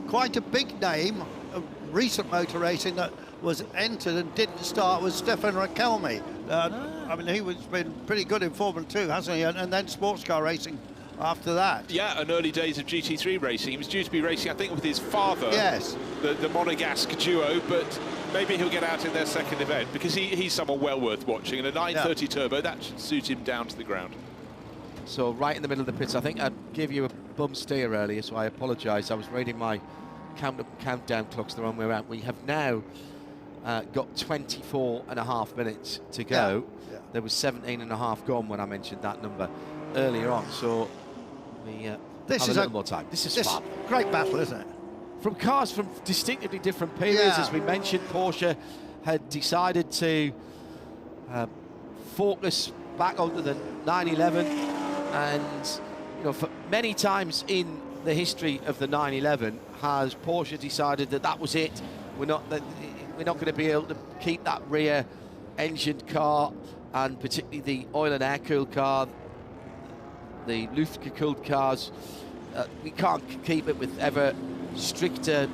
Quite a big name of recent motor racing that was entered and didn't start was Stefan Rakelmi. I mean, he's been pretty good in Formula 2, hasn't he? And then sports car racing after that. Yeah, and early days of GT3 racing. He was due to be racing, I think, with his father. Yes. The Monegasque duo, but maybe he'll get out in their second event, because he's someone well worth watching. And a 930 turbo, that should suit him down to the ground. So right in the middle of the pits, I think I gave you a bum steer earlier, so I apologise. I was reading my countdown clocks the wrong way around. We have now got 24.5 minutes to go. Yeah. There was 17.5 gone when I mentioned that number earlier on, so we have a little more time. This is fun. Great battle, isn't it? From cars from distinctively different periods, as we mentioned. Porsche had decided to focus back onto the 911, and you know, for many times in the history of the 911 has Porsche decided that was it. We're not going to be able to keep that rear engined car, and particularly the oil and air cooled car, the Luftgekühlt cars. We can't keep it with ever stricter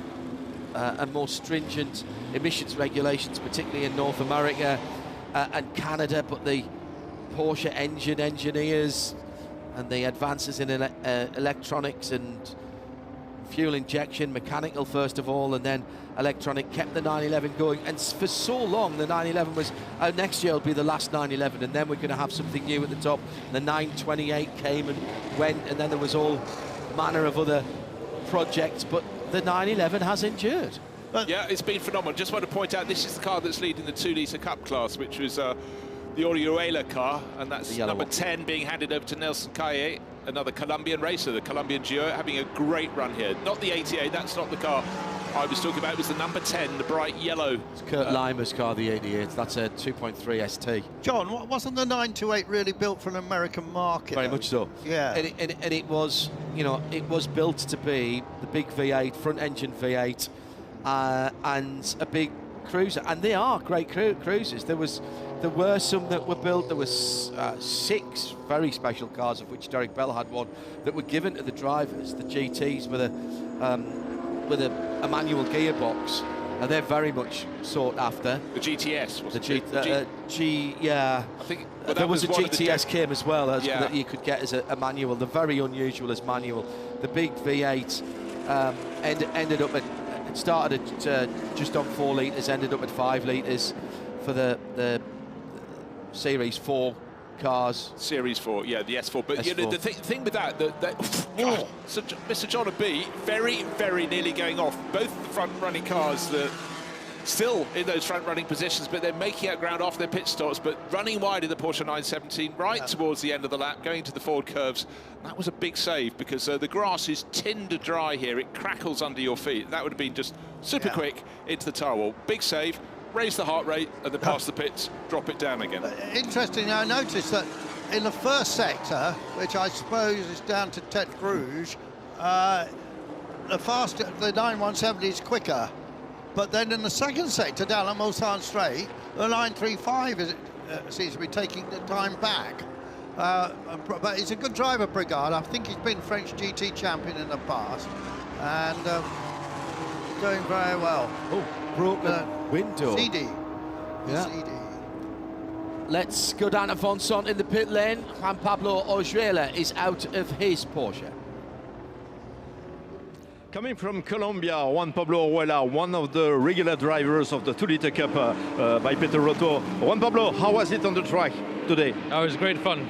and more stringent emissions regulations, particularly in North America and Canada. But the Porsche engine engineers and the advances in electronics and fuel injection, mechanical first of all, and then electronic, kept the 911 going. And for so long, the 911 was, next year will be the last 911, and then we're going to have something new at the top. The 928 came and went, and then there was all manner of other projects, but the 911 has endured. Yeah, it's been phenomenal. Just want to point out, this is the car that's leading the 2-litre Cup class, which was the Orihuela car, and that's number 10 being handed over to Nelson Calle, another Colombian racer, the Colombian duo, having a great run here. Not the 88, that's not the car I was talking about was the number 10, the bright yellow. It's Kurt Limer's car, the 88. That's a 2.3 ST. John, wasn't the 928 really built for an American market? Very much so. Yeah. And it was, you know, it was built to be the big V8, front engine V8, and a big cruiser. And they are great cruisers. There were some that were built. There was 6 very special cars, of which Derek Bell had one, that were given to the drivers, the GTs with a manual gearbox, and they're very much sought after. The GTS, wasn't it? Yeah. I think there was a GTS came as well yeah. that you could get as a manual. They're very unusual as manual. The big V8 ended up at, it started at just on 4 litres, ended up at 5 litres for the Series 4 cars. Series 4, yeah, the S4. But S4. You know, the thing with that so Mr. John B, very, very nearly going off. Both the front-running cars that still in those front-running positions, but they're making out ground off their pit stops, but running wide in the Porsche 917 right towards the end of the lap, going to the forward curves. That was a big save because the grass is tinder dry here. It crackles under your feet. That would have been just super quick into the tyre wall. Big save. Raise the heart rate and then pass the pits, drop it down again. Interesting, I noticed that in the first sector, which I suppose is down to Ted Cruz, the 917 is quicker, but then in the second sector down at Mulsanne Straight, the 935 seems to be taking the time back. But he's a good driver, Brigard. I think he's been French GT champion in the past, and doing very well. Oh, broken window. CD. Yeah. CD. Let's go down to Vincent in the pit lane. Juan Pablo Ojuela is out of his Porsche. Coming from Colombia, Juan Pablo Ojuela, one of the regular drivers of the 2-liter Cup by Peter Roto. Juan Pablo, how was it on the track today? It was great fun.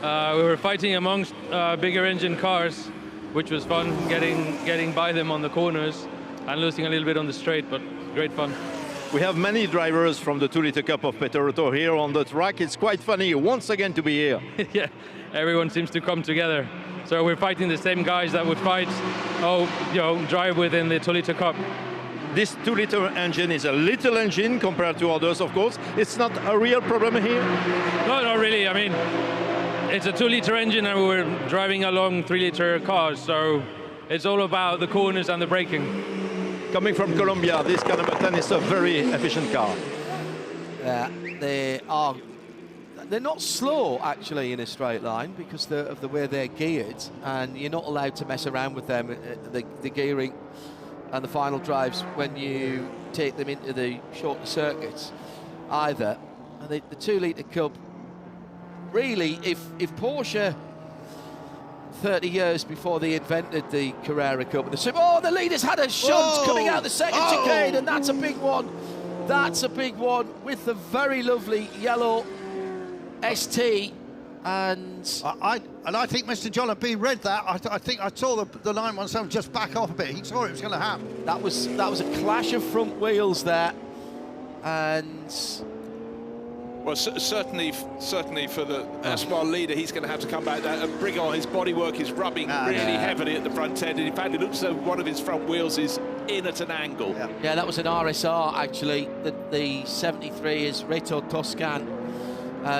We were fighting amongst bigger engine cars, which was fun, getting by them on the corners and losing a little bit on the straight, but great fun. We have many drivers from the 2-liter Cup of Peter Roto here on the track. It's quite funny once again to be here. Yeah, everyone seems to come together. So we're fighting the same guys that would fight, drive within the 2-liter Cup. This 2-liter engine is a little engine compared to others, of course. It's not a real problem here? No, not really. I mean, it's a 2-liter engine and we're driving along 3-liter cars, so it's all about the corners and the braking. Coming from Colombia, this kind of a 10 is a very efficient car. They're not slow actually in a straight line because of the way they're geared, and you're not allowed to mess around with them, the gearing and the final drives when you take them into the shorter circuits either. And the 2-liter Cup, really, if Porsche 30 years before they invented the Carrera Cup, and they said, oh, the leader's had a shunt coming out the second chicane, and that's a big one. That's a big one with the very lovely yellow ST, and I think Mr. John B read that. I think I saw the 917 just back off a bit. He saw it was going to happen. That was a clash of front wheels there, and well, certainly for the Espoir leader, he's going to have to come back there. And Brigard, his bodywork is rubbing really heavily at the front end, and in fact, it looks as though one of his front wheels is in at an angle. Yeah, that was an RSR actually. The 73 is Reto Toscan.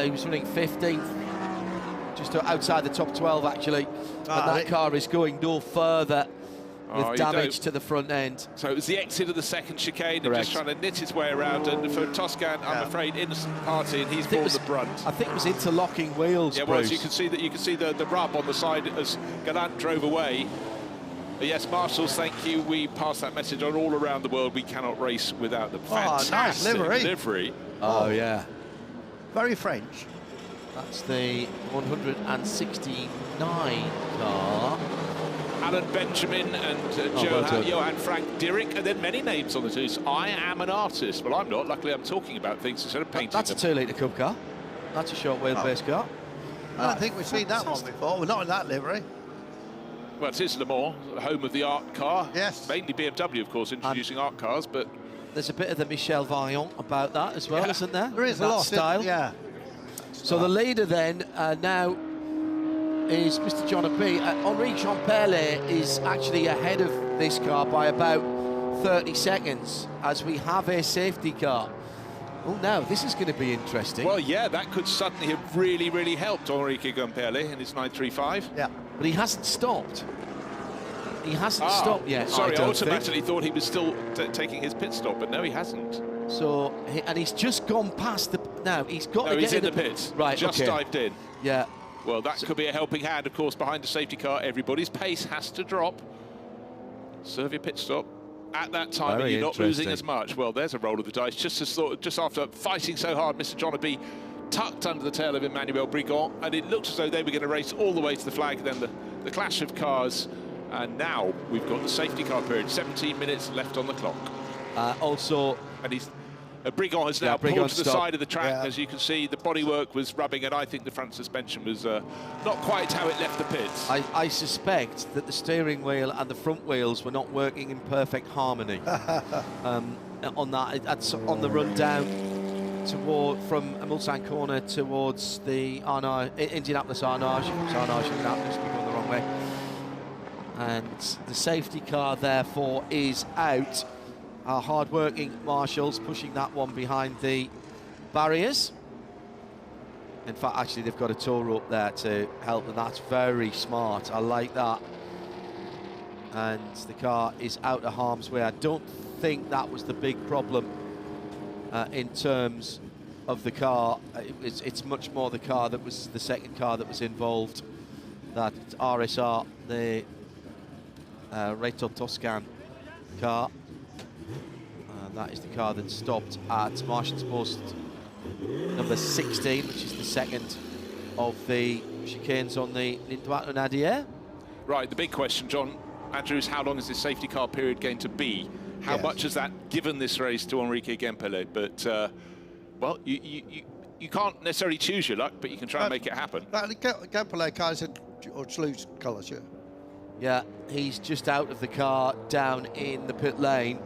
He was running 15th, just outside the top 12 actually. But that car is going no further with damage to the front end. So it was the exit of the second chicane and just trying to knit his way around. And for Toscan, I'm afraid, innocent party, and he's borne the brunt. I think it was interlocking wheels. Yeah, well, you can see the rub on the side as Gallant drove away. Yes, marshals, thank you. We pass that message on all around the world. We cannot race without the fantastic nice livery. Oh yeah. Very French. That's the 169 car. Alan Benjamin and Johan Frank Dirick, and then many names on the twos. I am an artist. Well, I'm not. Luckily, I'm talking about things instead of painting That's a 2-liter Cup car. That's a short wheelbase car. I don't think we've seen that one before. Well, not in that livery. Well, it is Le Mans, the home of the art car. Yes. Mainly BMW, of course, introducing art cars, but there's a bit of the Michel Vaillant about that as well, isn't there? There is a lot. Style. Yeah. So the leader then now is Mr. John B. Henri Champerle is actually ahead of this car by about 30 seconds as we have a safety car. Oh, now this is going to be interesting. Well, yeah, that could suddenly have really, really helped Enrique Gamperle in his 935. Yeah, but he hasn't stopped. He hasn't stopped yet. Sorry, I automatically thought he was still taking his pit stop, but no, he hasn't. So, and he's just gone past the. Now he's got. No, to he's get in the pits. Right, just okay. dived in. Yeah. Well, that could be a helping hand, of course, behind the safety car. Everybody's pace has to drop. Serve your pit stop. At that time, you're not losing as much. Well, there's a roll of the dice. Just after fighting so hard, Mr. Jonaby tucked under the tail of Emmanuel Brigand, and it looked as though they were going to race all the way to the flag. Then the clash of cars, and now we've got the safety car period. 17 minutes left on the clock. Also, and he's. Brigand has now pulled to the side of the track. As you can see, the bodywork was rubbing, and I think the front suspension was not quite how it left the pits. I suspect that the steering wheel and the front wheels were not working in perfect harmony on that. On the run down from Mulsanne corner towards the Indianapolis Arnage. Indianapolis, we're going the wrong way. And the safety car, therefore, is out. Our hard-working marshals pushing that one behind the barriers. In fact, actually, they've got a tow rope there to help, and that's very smart. I like that. And the car is out of harm's way. I don't think that was the big problem in terms of the car. It's much more the car that was the second car that was involved. That RSR, the Reto Toscan car. That is the car that stopped at Martians Post number 16, which is the second of the chicanes on the Hindhaugh Nadier. Right, the big question, John Andrews, how long is this safety car period going to be? How much has that given this race to Enrique Gamperle? But, well, you can't necessarily choose your luck, but you can try and make it happen. The Gamperle car is George Loose colours, yeah. Yeah, he's just out of the car, down in the pit lane.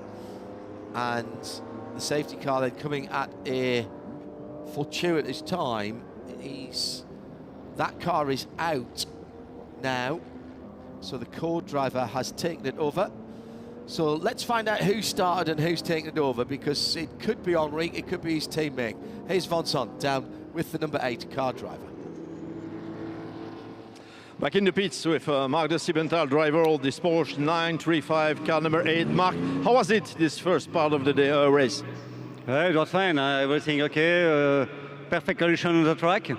And the safety car then coming at a fortuitous time. That car is out now, so the co-driver has taken it over. So let's find out who started and who's taken it over, because it could be Enrique, it could be his teammate. Here's Vincent down with the number 8 car driver. Back in the pits with Marc de Siebenthal, driver of this Porsche 935, car number 8. Marc, how was it, this first part of the day, race? It was fine, everything okay, perfect condition on the track,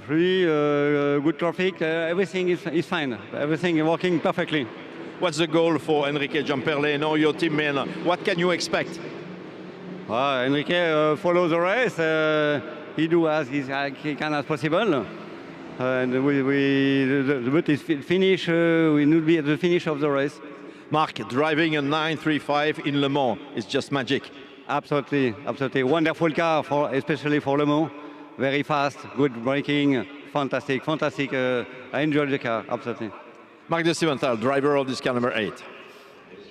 free, good traffic, everything is fine, everything working perfectly. What's the goal for Enrique Gamperle, now your teammate? What can you expect? Enrique follows the race, he do as he can as possible. And the boat is finished, we will be at the finish of the race. Marc, driving a 935 in Le Mans is just magic. Absolutely, absolutely. Wonderful car, especially for Le Mans. Very fast, good braking, fantastic. I enjoyed the car, absolutely. Marc de Siebenthal, driver of this car number 8.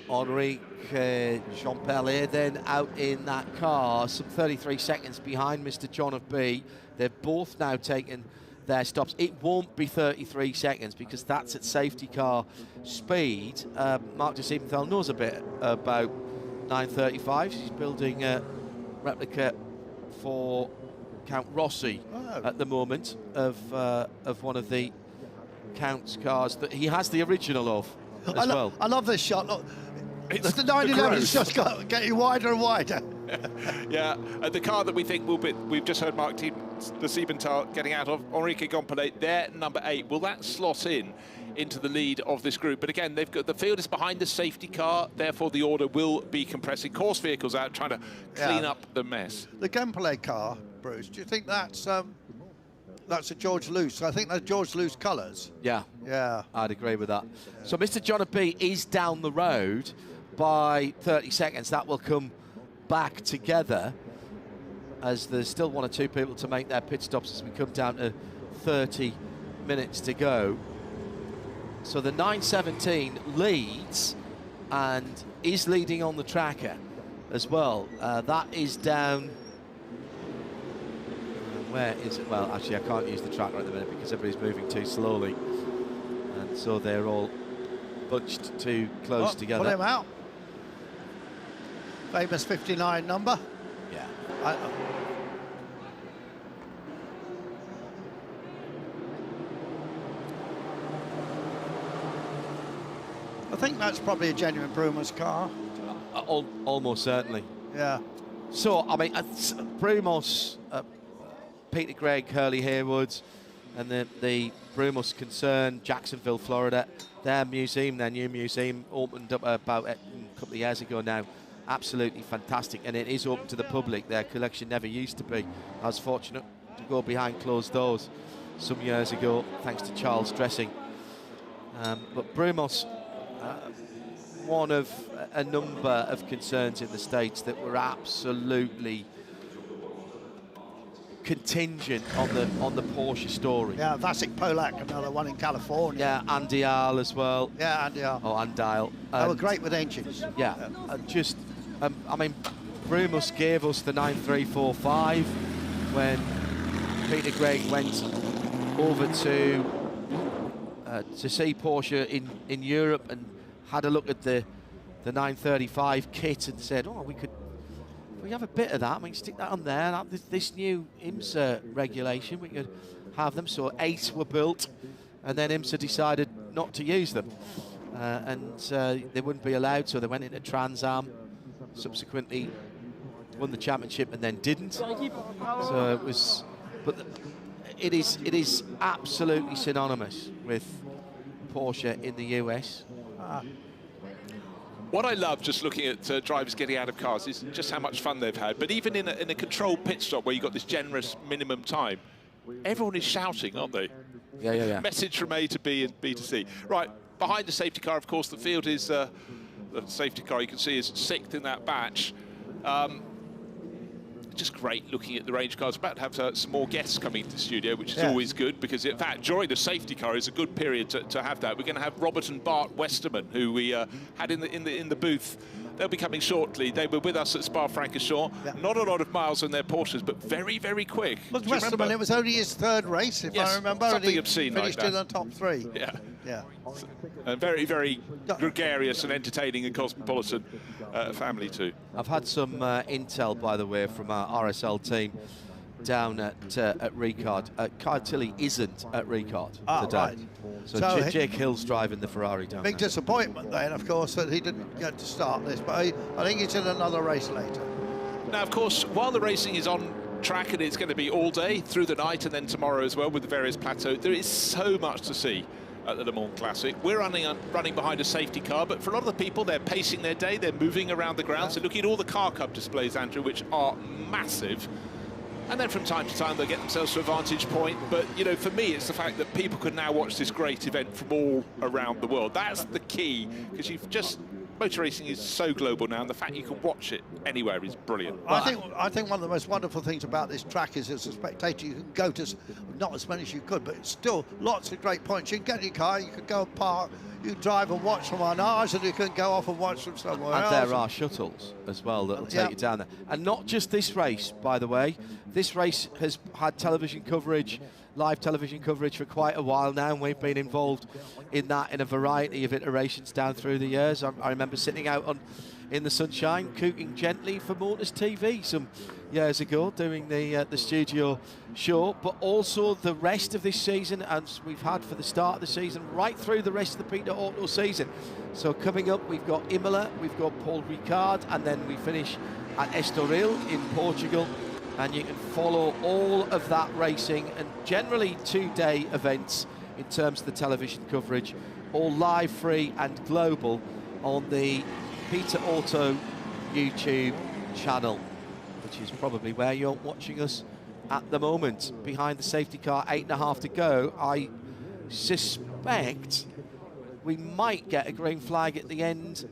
Enrique Gamperle then out in that car, some 33 seconds behind Mr. John of B. They've both now taken their stops. It won't be 33 seconds because that's at safety car speed. Marc de Siebenthal knows a bit about 935s. He's building a replica for Count Rossi at the moment of one of the Count's cars that he has the original of as well. I love this shot. Look, the 911's just getting wider and wider. Yeah, the car that we think will be, we've just heard Marc de Siebenthal getting out of, Enrique Gamperle, their number 8. Will that slot into the lead of this group? But again, they've got the field is behind the safety car, therefore the order will be compressing. Course vehicles out trying to clean up the mess. The Gamperle car, Bruce, do you think that's a George Loose? I think that's George Loose colours. Yeah, yeah, I'd agree with that. So Mr. John B is down the road by 30 seconds. That will come back together as there's still one or two people to make their pit stops as we come down to 30 minutes to go. So the 917 leads and is leading on the tracker as well. That is down. Where is it? Well, actually, I can't use the tracker at the minute because everybody's moving too slowly, and so they're all bunched too close together. Put him out. famous 59 number. Yeah. I think that's probably a genuine Brumos car. Almost certainly. Yeah. So, I mean, Brumos, Peter Gregg, Hurley Haywood, and the Brumos concern, Jacksonville, Florida, their museum, their new museum, opened up about a couple of years ago now. Absolutely fantastic, and it is open to the public. Their collection never used to be. I was fortunate to go behind closed doors some years ago, thanks to Charles Dressing. But Brumos, one of a number of concerns in the States that were absolutely contingent on the Porsche story. Yeah, Vasek Polak, another one in California. Yeah, Andial as well. Yeah, Andial. Oh, Andile. They were great with engines. Yeah, just, I mean, Brumos gave us the 9345 when Peter Gregg went over to see Porsche in Europe and had a look at the 935 kit and said, oh, we have a bit of that, we can stick that on there. This new IMSA regulation, we could have them. So 8 were built, and then IMSA decided not to use them. And they wouldn't be allowed, so they went into Trans Am, subsequently won the championship and then didn't. So it was, but it is absolutely synonymous with Porsche in the US. What I love just looking at drivers getting out of cars is just how much fun they've had. But even in a controlled pit stop where you've got this generous minimum time, everyone is shouting, aren't they? Yeah. Message from A to B and B to C. Right, behind the safety car, of course, the field is, the safety car you can see is 6th in that batch. Just great looking at the range cars. About to have some more guests coming into the studio, which is always good, because in fact during the safety car is a good period to have that. We're going to have Robert and Bart Westerman, who we had in the booth. They'll be coming shortly. They were with us at Spa-Francorchamps. Yeah. Not a lot of miles on their Porsches, but very, very quick. Look, Westerman, it was only his 3rd race, if I remember. Something obscene like that. Finished in the top 3. Yeah. And very, very gregarious and entertaining and cosmopolitan family too. I've had some intel, by the way, from our RSL team down at Ricard. Kyle Tilley isn't at Ricard today. Right. So Jake Hill's driving the Ferrari down Big there. disappointment then, of course, that he didn't get to start this, but I think it's in another race later. Now, of course, while the racing is on track, and it's going to be all day, through the night, and then tomorrow as well with the various plateaus, there is so much to see at the Le Mans Classic. We're running behind a safety car, but for a lot of the people, they're pacing their day, they're moving around the grounds, they're looking at all the car club displays, Andrew, which are massive. And then from time to time, they'll get themselves to a vantage point. But, you know, for me, it's the fact that people can now watch this great event from all around the world. That's the key, because motor racing is so global now, and the fact you can watch it anywhere is brilliant. I think one of the most wonderful things about this track is, as a spectator, you can go to, not as many as you could, but still lots of great points. You can get in your car, you can go and park, you can drive and watch from on ours, and you can go off and watch from somewhere else. And there are shuttles as well that will take you down there. And not just this race, by the way. This race has had television coverage, live television coverage for quite a while now, and we've been involved in that in a variety of iterations down through the years. I remember sitting out in the sunshine, cooking gently for Motors TV some years ago, doing the studio show, but also the rest of this season, as we've had for the start of the season, right through the rest of the Peter Auto season. So coming up, we've got Imola, we've got Paul Ricard, and then we finish at Estoril in Portugal. And you can follow all of that racing, and generally 2-day events in terms of the television coverage, all live, free and global on the Peter Auto YouTube channel, which is probably where you're watching us at the moment. Behind the safety car, 8.5 to go. I suspect we might get a green flag at the end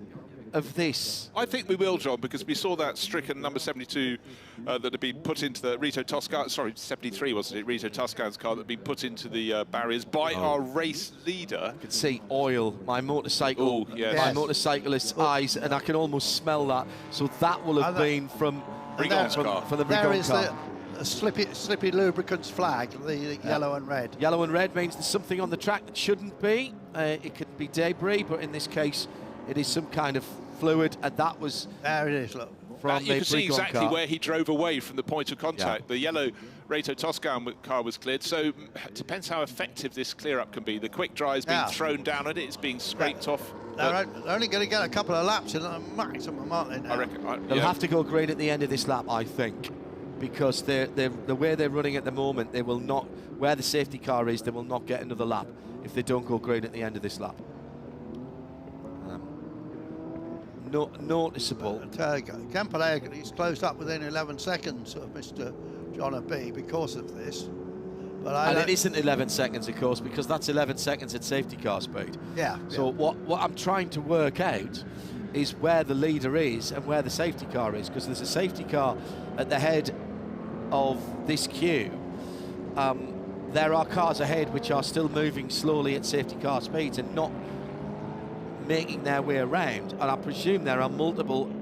of this. I think we will, John, because we saw that stricken number 72 that had been put into the Rito Toscano, sorry, 73 wasn't it, Rito Toscano's car that had been put into the barriers by our race leader. I can see oil, my motorcycle, my motorcyclist's eyes, and I can almost smell that. So that will have been from Rigon's car. From the there Rigon is car. the slippy lubricants flag, the yellow and red. Yellow and red means there's something on the track that shouldn't be. It could be debris, but in this case, it is some kind of fluid, and that was... There it is, look. from you the can see pre-con exactly car. where he drove away from the point of contact. The yellow Reto Toscan car was cleared, so it depends how effective this clear-up can be. The quick dry is being thrown down at it, it's being scraped off. They're only going to get a couple of laps in the maximum, aren't they? Now? I reckon. They'll have to go green at the end of this lap, I think, because the way they're running at the moment, they will not, where the safety car is, they will not get another lap if they don't go green at the end of this lap. Noticeable. Kempeler, he's closed up within 11 seconds of Mr. John B because of this. But it isn't 11 seconds, of course, because that's 11 seconds at safety car speed. Yeah. So what I'm trying to work out is where the leader is and where the safety car is, because there's a safety car at the head of this queue. There are cars ahead which are still moving slowly at safety car speeds and not making their way around, and I presume there are multiple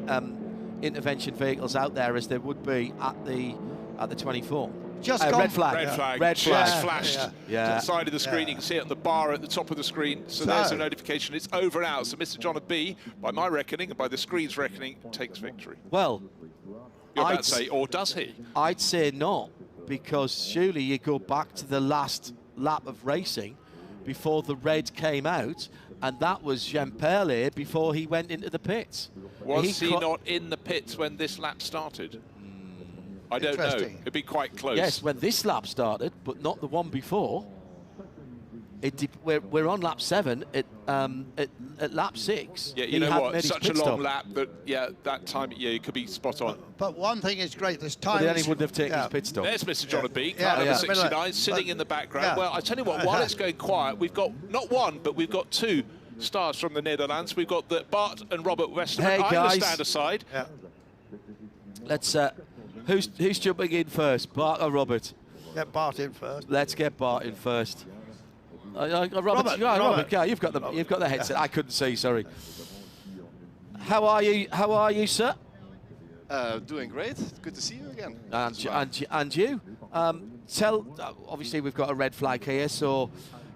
intervention vehicles out there, as there would be at the 24. Just red flag. Red flag. Red flag. Just flashed to the side of the screen. You can see it on the bar at the top of the screen. So there's a notification. It's over and out. So Mr. John B, by my reckoning and by the screen's reckoning, takes victory. Well, you're about to say, or does he? I'd say not, because surely you go back to the last lap of racing before the red came out, and that was Jean-Perle before he went into the pits. Was he not in the pits when this lap started? I don't know. It'd be quite close. Yes, when this lap started, but not the one before. We're on lap 7 at lap 6. Yeah, you know what? Such a long lap that that time you could be spot on. But one thing is great. This time. But then he wouldn't have taken his pit stop. There's Mr. John B, car number 69, sitting in the background. Well, I tell you what, while it's going quiet, we've got not one, but we've got 2 stars from the Netherlands. We've got Bart and Robert Westerman. Hey, I'm guys. going to stand aside. Yeah. Let's. Who's jumping in first, Bart or Robert? Get Bart in first. Let's get Bart in first. Robert, yeah, you've got the headset. I couldn't see. Sorry. How are you? How are you, sir? Doing great. Good to see you again. And you? Obviously, we've got a red flag here, so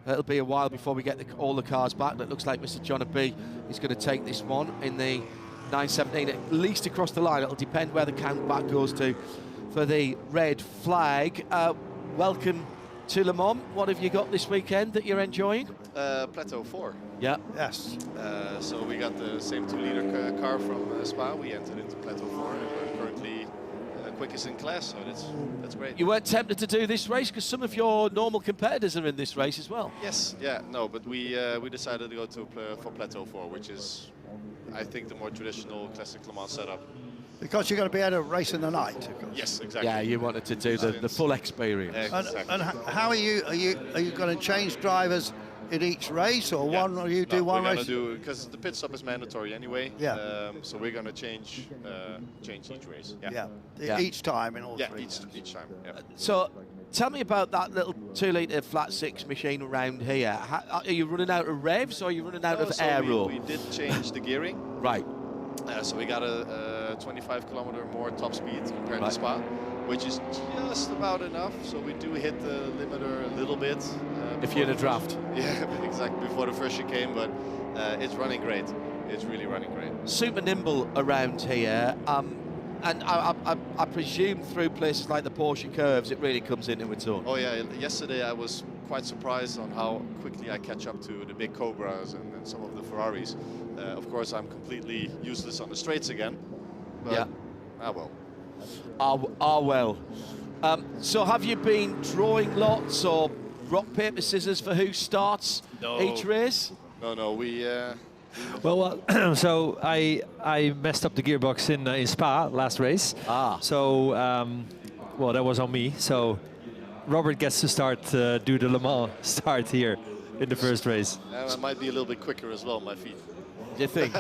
it'll be a while before we get all the cars back. It looks like Mr. John B is going to take this one in the 917, at least across the line. It'll depend where the count back goes to for the red flag. Welcome to Le Mans. What have you got this weekend that you're enjoying? Plateau 4. Yeah. Yes. So we got the same 2-liter car from Spa. We entered into Plateau 4 and we're currently quickest in class, so that's great. You weren't tempted to do this race because some of your normal competitors are in this race as well. Yes, but we decided to go for Plateau 4, which is, I think, the more traditional classic Le Mans setup. Because you're going to be able to race in the night. Yes, exactly. Yeah, you wanted to do the full experience. Exactly. And how are you going to change drivers in each race, or one? Or you do one race? We're going to do, because the pit stop is mandatory anyway. Yeah. So we're going to change each race. Each time in all three. Yeah, each time. Yeah. So, tell me about that little 2-liter flat 6 machine around here. Are you running out of revs, or are you running out of aero? We did change the gearing. Right. So we got a 25 kilometer more top speed compared to Spa, which is just about enough. So we do hit the limiter a little bit. If you're in a draft. Yeah, exactly, before the first chicane, but it's running great. It's really running great. Super nimble around here. And I presume through places like the Porsche curves, it really comes into its own. Oh yeah, yesterday I was quite surprised on how quickly I catch up to the big Cobras and some of the Ferraris. Of course, I'm completely useless on the straights again, but well. So have you been drawing lots, or rock, paper, scissors for who starts each race? No, we... Well, so I messed up the gearbox in Spa last race. So, well, that was on me. So Robert gets to start, do the Le Mans start here in the first race. I might be a little bit quicker as well, my feet. Do you think?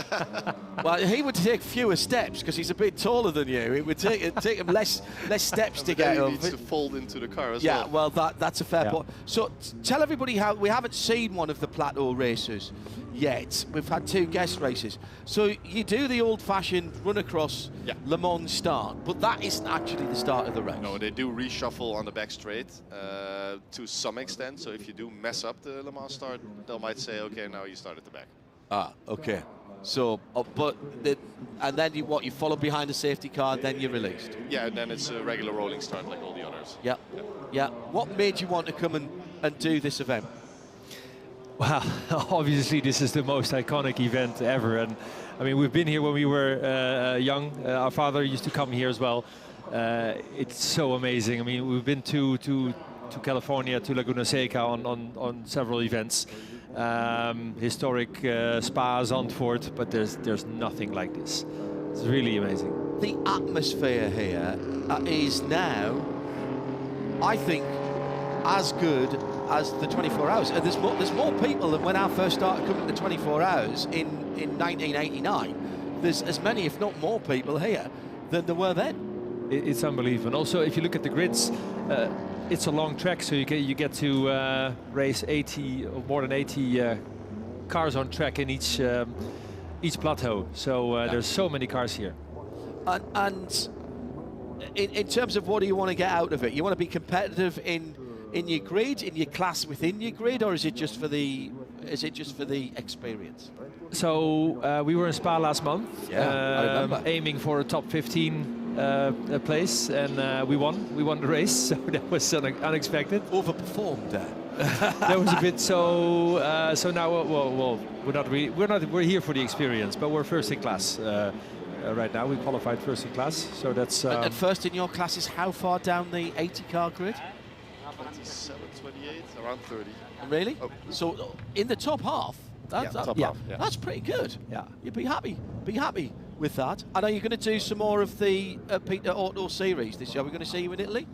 Well, he would take fewer steps because he's a bit taller than you. It would take him less steps to get up. He needs to fold into the car as well. Yeah, well, that's a fair point. So tell everybody how we haven't seen one of the Plateau races yet. We've had 2 guest races. So you do the old-fashioned run across Le Mans start, but that isn't actually the start of the race. No, they do reshuffle on the back straight to some extent. So if you do mess up the Le Mans start, they might say, okay, now you start at the back. Okay. So, and then you follow behind the safety car, and then you're released. Yeah, and then it's a regular rolling start like all the others. Yeah, yeah. What made you want to come and do this event? Well, obviously this is the most iconic event ever, and I mean we've been here when we were young. Our father used to come here as well. It's so amazing. I mean, we've been to California, to Laguna Seca on several events. Historic spas, Zandvoort, but there's nothing like this. It's really amazing. The atmosphere here is now, I think, as good as the 24 hours. And there's more people than when I first started coming to 24 hours in 1989. There's as many, if not more, people here than there were then. It's unbelievable. And also, if you look at the grids, it's a long track, so you get to race 80 or more than 80 cars on track in each plateau. So there's so many cars here. And in terms of what do you want to get out of it? You want to be competitive in your grid, in your class within your grid, or is it just for the experience? So we were in Spa last month, I remember. aiming for a top 15 place, and we won the race, so that was unexpected. Overperformed there. That was a bit so now well we're here for the experience, but we're first in class right now. We qualified first in class, so that's and first in your class is how far down the 80 car grid? 27, 28, around 30. Really? Oh. So in the top half. Top half, yeah. That's pretty good. Yeah. You'd be happy with that. And are you going to do some more of the Peter Auto series this year? Are we going to see you in Italy?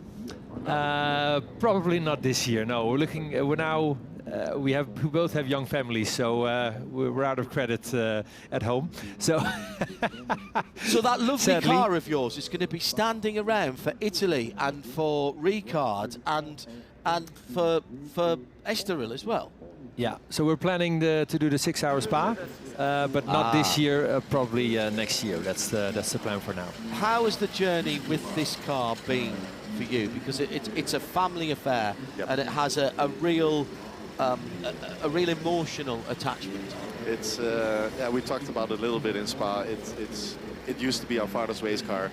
Probably not this year. No, we're looking. We're now. We both have young families, so we're out of credit at home. So. So that lovely Sadly. car of yours is going to be standing around for Italy and for Ricard and for Estoril as well. Yeah, so we're planning to do the 6-hour spa, but not this year. Probably next year. That's the plan for now. How has the journey with this car been for you? Because it's a family affair, and it has a real emotional attachment. It's we talked about it a little bit in Spa. It used to be our father's race car.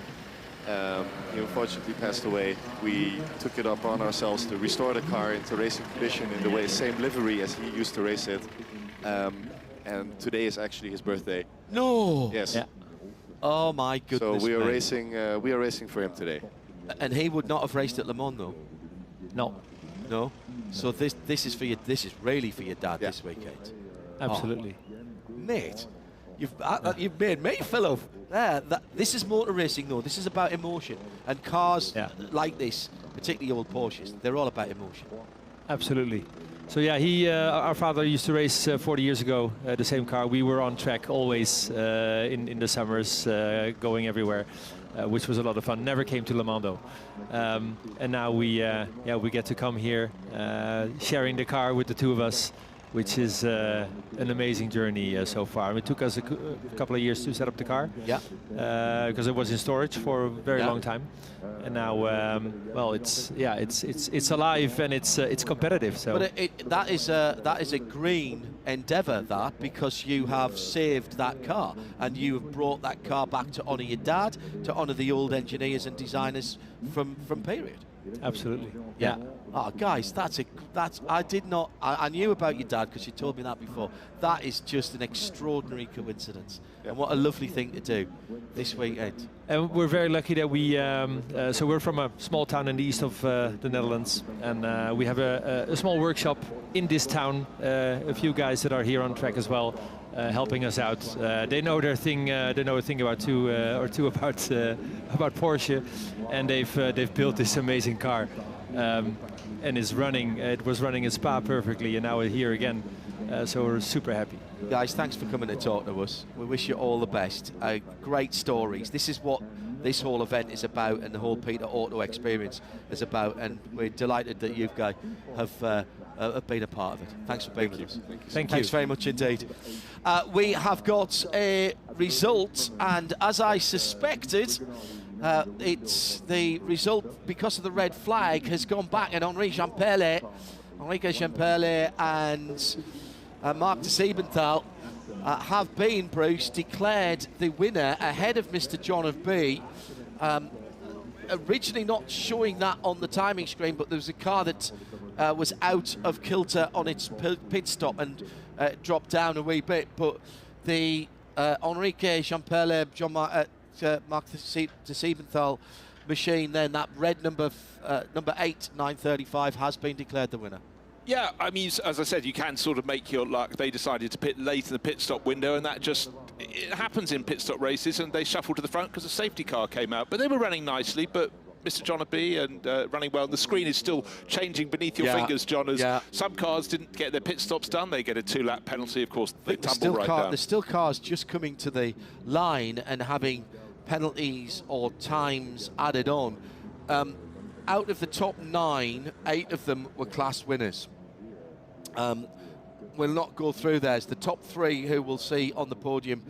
He unfortunately passed away. We took it up on ourselves to restore the car into racing condition in the same livery as he used to race it. And today is actually his birthday. No. Yes. Yeah. Oh my goodness. So we are racing for him today. And he would not have raced at Le Mans though. No. No. So this is for you. This is really for your dad this weekend. Absolutely. Oh, mate. You've made me feel of this is motor racing though. This is about emotion, and cars like this, particularly old Porsches, they're all about emotion. Absolutely. So yeah, our father used to race 40 years ago the same car. We were on track always in the summers, going everywhere, which was a lot of fun. Never came to Le Mans though, and now we get to come here, sharing the car with the two of us, which is an amazing journey so far. It took us a couple of years to set up the car, because it was in storage for a very long time, and now, well, it's alive and it's competitive. So, but that is a green endeavour, because you have saved that car and you have brought that car back to honour your dad, to honour the old engineers and designers from period. Absolutely. Yeah. Oh, guys, I knew about your dad because you told me that before. That is just an extraordinary coincidence. And what a lovely thing to do this weekend. And we're very lucky that so we're from a small town in the east of the Netherlands, and we have a small workshop in this town. A few guys that are here on track as well, helping us out. They know their thing. They know a thing about about Porsche, and they've built this amazing car, and it's running. It was running in Spa perfectly, and now we're here again. So we're super happy. Guys, thanks for coming to talk to us. We wish you all the best. Great stories. This is what this whole event is about, and the whole Peter Auto experience is about. And we're delighted that you guys have been a part of it. Thanks for being with us. Thank you. Thanks very much indeed. We have got a result, and as I suspected, it's the result because of the red flag has gone back, and Enrique Champerle and Marc de Siebenthal have been, Bruce, declared the winner ahead of Mr. John of B. Originally not showing that on the timing screen, but there was a car that was out of kilter on its pit stop and dropped down a wee bit. But the Enrique Jean-Pierre Marc de Siebenthal machine, then that red number 8 935 has been declared the winner. Yeah, I mean, as I said, you can sort of make your luck. They decided to pit late in the pit stop window, and that just, it happens in pit stop races, and they shuffled to the front because a safety car came out. But they were running nicely, but Mr. John B and running well. The screen is still changing beneath your fingers, John, as some cars didn't get their pit stops done. They get a 2-lap penalty, of course. They tumble right down. There's still cars just coming to the line and having penalties or times added on. Out of the top 9, 8 of them were class winners. We'll not go through theirs. The top 3 who we'll see on the podium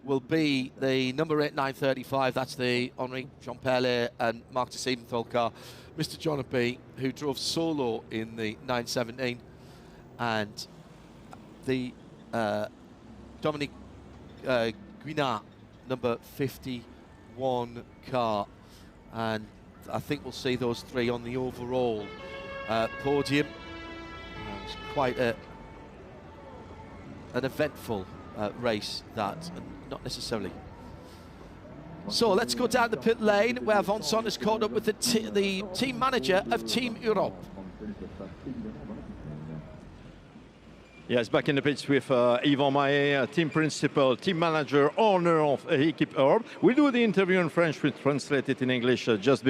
will be the number 8 935, that's the Henri Jean-Pierre and Marc de Siebenthal car. Mr. John B, who drove solo in the 917, and the Dominique Guinat, number 51 car. And I think we'll see those 3 on the overall podium. It's quite an eventful race, that, and not necessarily. So let's go down the pit lane where Vincent is caught up with the team manager of Team Europe. Yes, back in the pitch with Yvan Mahé, team principal, team manager, owner of Équipe Europe. We'll do the interview in French, we'll translate it in English just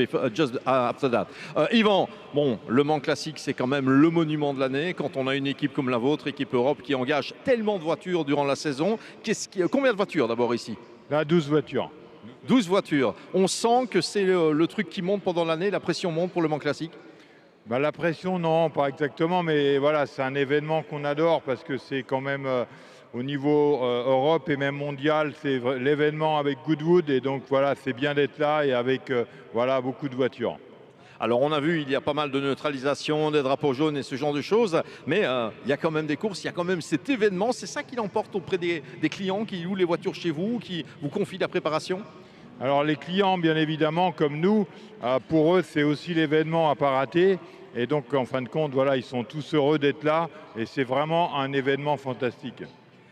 after that. Yvan, bon, Le Mans Classique, c'est quand même le monument de l'année. Quand on a une équipe comme la vôtre, Équipe Europe, qui engage tellement de voitures durant la saison, combien de voitures d'abord ici? Là, 12 voitures. 12 voitures. On sent que c'est le truc qui monte pendant l'année, la pression monte pour Le Mans Classique? Bah, la pression, non, pas exactement, mais voilà, c'est un événement qu'on adore parce que c'est quand même au niveau Europe et même mondial, c'est l'événement avec Goodwood, et donc voilà, c'est bien d'être là et avec voilà, beaucoup de voitures. Alors on a vu, il y a pas mal de neutralisation, des drapeaux jaunes et ce genre de choses, mais il y a quand même des courses, il y a quand même cet événement, c'est ça qui l'emporte auprès des clients qui louent les voitures chez vous, qui vous confient la préparation? Alors les clients, bien évidemment, comme nous, pour eux, c'est aussi l'événement à pas rater. Et donc, en fin de compte, voilà, ils sont tous heureux d'être là. Et c'est vraiment un événement fantastique.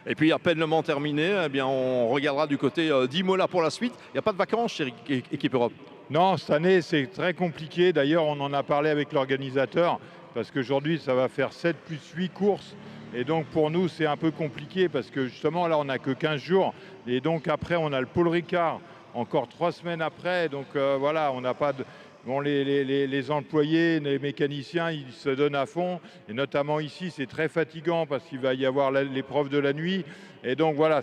Et puis, à peine le Mans terminé, eh bien, on regardera du côté d'Imola pour la suite. Il n'y a pas de vacances chez Équipe Europe? Non, cette année, c'est très compliqué. D'ailleurs, on en a parlé avec l'organisateur. Parce qu'aujourd'hui, ça va faire 7 plus 8 courses. Et donc, pour nous, c'est un peu compliqué. Parce que justement, là, on n'a que 15 jours. Et donc, après, on a le Paul Ricard. Encore 3 semaines après, donc voilà, on n'a pas de... Bon, les employés, les mécaniciens, ils se donnent à fond. Et notamment ici, c'est très fatigant parce qu'il va y avoir l'épreuve de la nuit. Et donc voilà,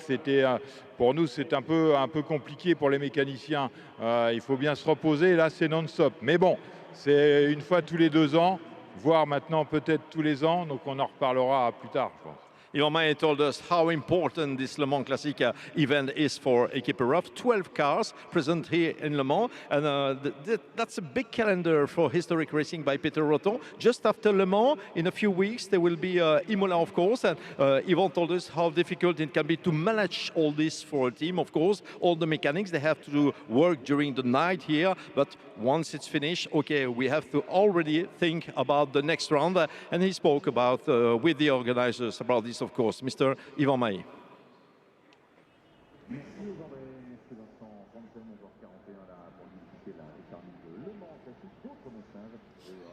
pour nous, c'est un peu compliqué pour les mécaniciens. Il faut bien se reposer. Et là, c'est non-stop. Mais bon, c'est une fois tous les 2 ans, voire maintenant peut-être tous les ans. Donc on en reparlera plus tard, je pense. Yvan Mahé told us how important this Le Mans Classic event is for Équipe Europe. 12 cars present here in Le Mans, and that's a big calendar for historic racing by Peter Roton. Just after Le Mans, in a few weeks, there will be Imola, of course, and Yvan told us how difficult it can be to manage all this for a team. Of course, all the mechanics, they have to work during the night here, but once it's finished, okay, we have to already think about the next round, and he spoke about, with the organizers, about this, of course, Mr. Yvan Mahé.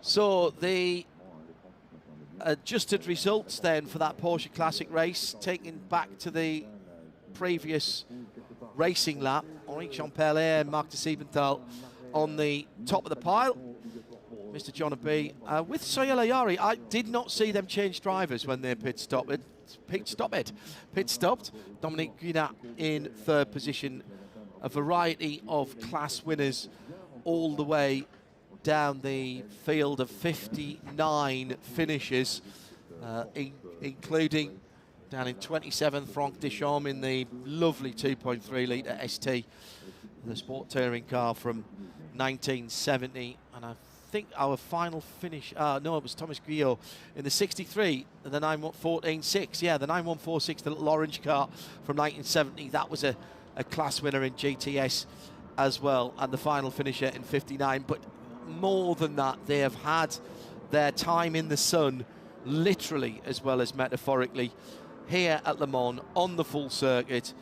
So the adjusted results then for that Porsche Classic race, taken back to the previous racing lap. Henri Jean-Pierre and Marc de Siebenthal on the top of the pile. Mr. John B. With Soyel Ayari, I did not see them change drivers when they pit stopped. Dominique Guinat in 3rd position. A variety of class winners all the way down the field of 59 finishes, including down in 27th, Franck Deschamps in the lovely 2.3 litre ST, the sport touring car from 1970, and I think our final finish, no, it was Thomas Guyot in the 63, the 914.6. Yeah, the 9146, the little orange car from 1970. That was a class winner in GTS as well, and the final finisher in 59. But more than that, they have had their time in the sun, literally as well as metaphorically, here at Le Mans on the full circuit,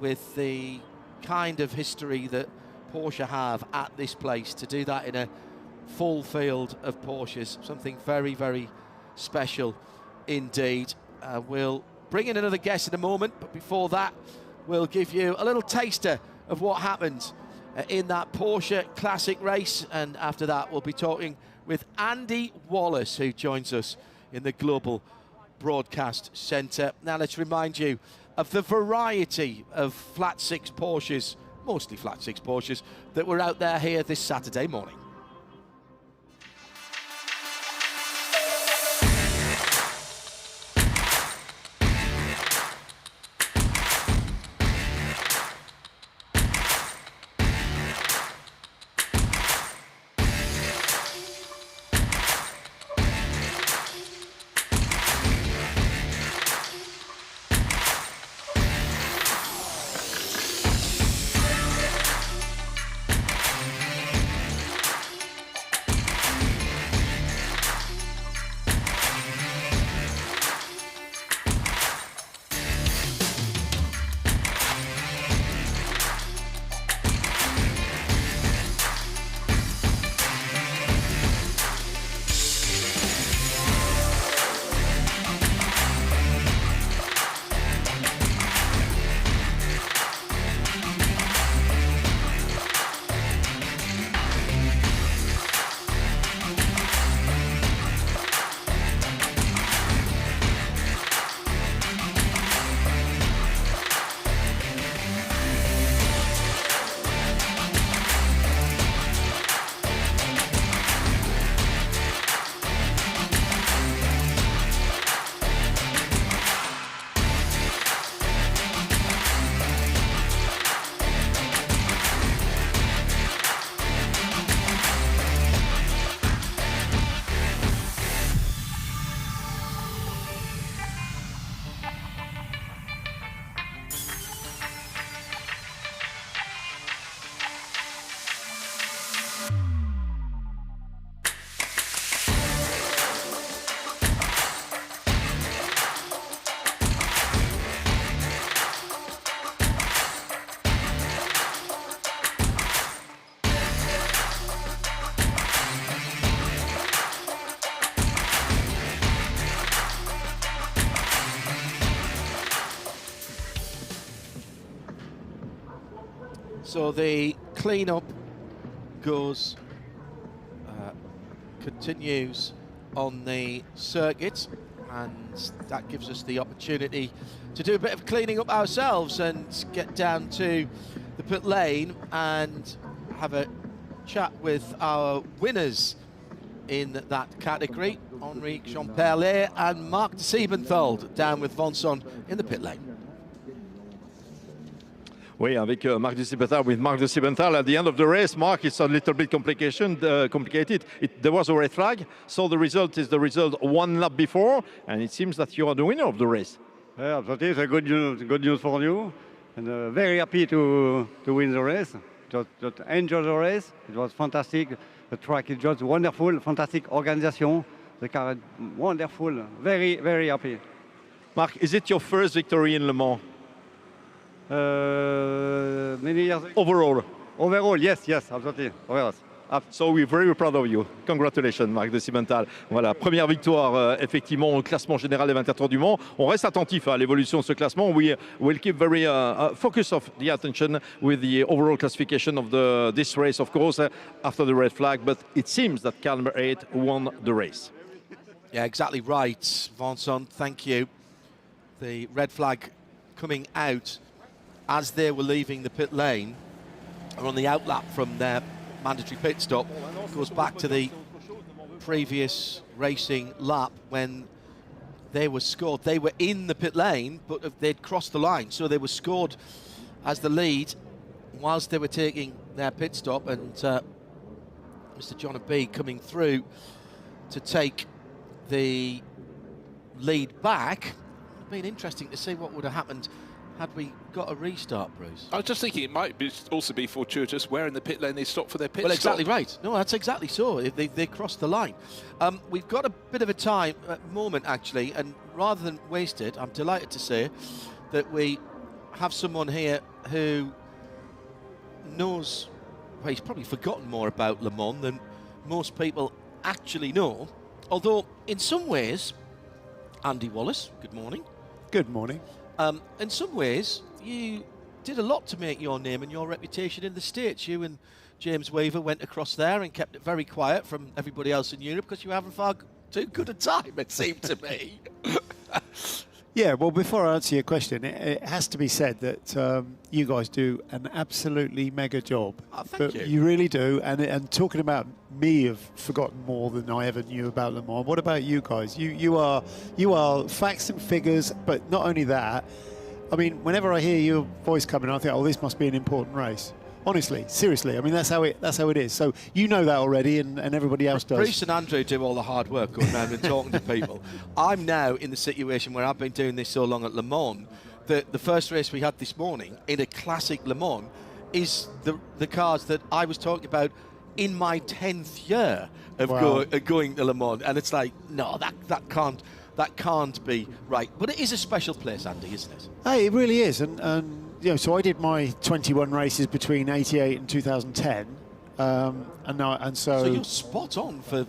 with the kind of history that Porsche have at this place. To do that in a full field of Porsches, something very, very special indeed. We'll bring in another guest in a moment, but before that, we'll give you a little taster of what happened in that Porsche Classic race, and after that we'll be talking with Andy Wallace, who joins us in the Global Broadcast Centre. Now let's remind you of the variety of flat six Porsches, mostly flat six Porsches, that were out there here this Saturday morning. So the clean-up continues on the circuit, and that gives us the opportunity to do a bit of cleaning up ourselves and get down to the pit lane and have a chat with our winners in that category, Henri Champerlet and Marc de Siebenthal, down with Vincent in the pit lane. Oui, avec Marc de Siebenthal. With Marc de Siebenthal at the end of the race, Marc, it's a little bit complicated. There was a red flag, so the result is the result one lap before, and it seems that you are the winner of the race. Yeah, that is a good news for you, and very happy to win the race. Just enjoy the race. It was fantastic. The track is just wonderful, fantastic organization. The car is wonderful. Very, very happy. Marc, is it your first victory in Le Mans? Many years ago. Overall, yes, absolutely. So we're very proud of you. Congratulations, Marc de Siebenthal. Voilà, première victoire effectivement au classement général des 24 heures du Mans. On reste attentif à l'évolution de ce classement. We will keep very focus of the attention with the overall classification of this race, of course, after the red flag. But it seems that car number 8 won the race. Yeah, exactly right, Vincent. Thank you. The red flag coming out as they were leaving the pit lane, or on the outlap from their mandatory pit stop, goes back to the previous racing lap when they were scored. They were in the pit lane, but they'd crossed the line, so they were scored as the lead whilst they were taking their pit stop, and Mr. John B coming through to take the lead back. It'd been interesting to see what would have happened had we got a restart, Bruce. I was just thinking it might also be fortuitous where in the pit lane they stop for their pit Well, stop. exactly right. No, that's exactly so. If they crossed the line. We've got a bit of a moment, actually, and rather than waste it, I'm delighted to say that we have someone here who knows, well, he's probably forgotten more about Le Mans than most people actually know. Although, in some ways, Andy Wallace, good morning. Good morning. In some ways, you did a lot to make your name and your reputation in the States. You and James Weaver went across there and kept it very quiet from everybody else in Europe because you haven't far too good a time, it seemed to me. Yeah, well, before I answer your question, it has to be said that you guys do an absolutely mega job. Thank you. You really do. And talking about me, have forgotten more than I ever knew about Le Mans. What about you guys? You are facts and figures, but not only that. I mean, whenever I hear your voice coming, I think, oh, this must be an important race. Honestly, seriously, I mean, that's how it is. So you know that already, and everybody else does. Bruce and Andrew do all the hard work going around and talking to people. I'm now in the situation where I've been doing this so long at Le Mans that the first race we had this morning in a classic Le Mans is the cars that I was talking about in my 10th year of going to Le Mans, and it's like, no, that can't be right. But it is a special place, Andy, isn't it? Hey, it really is, and you know, so I did my 21 races between '88 and 2010, and so you're spot on for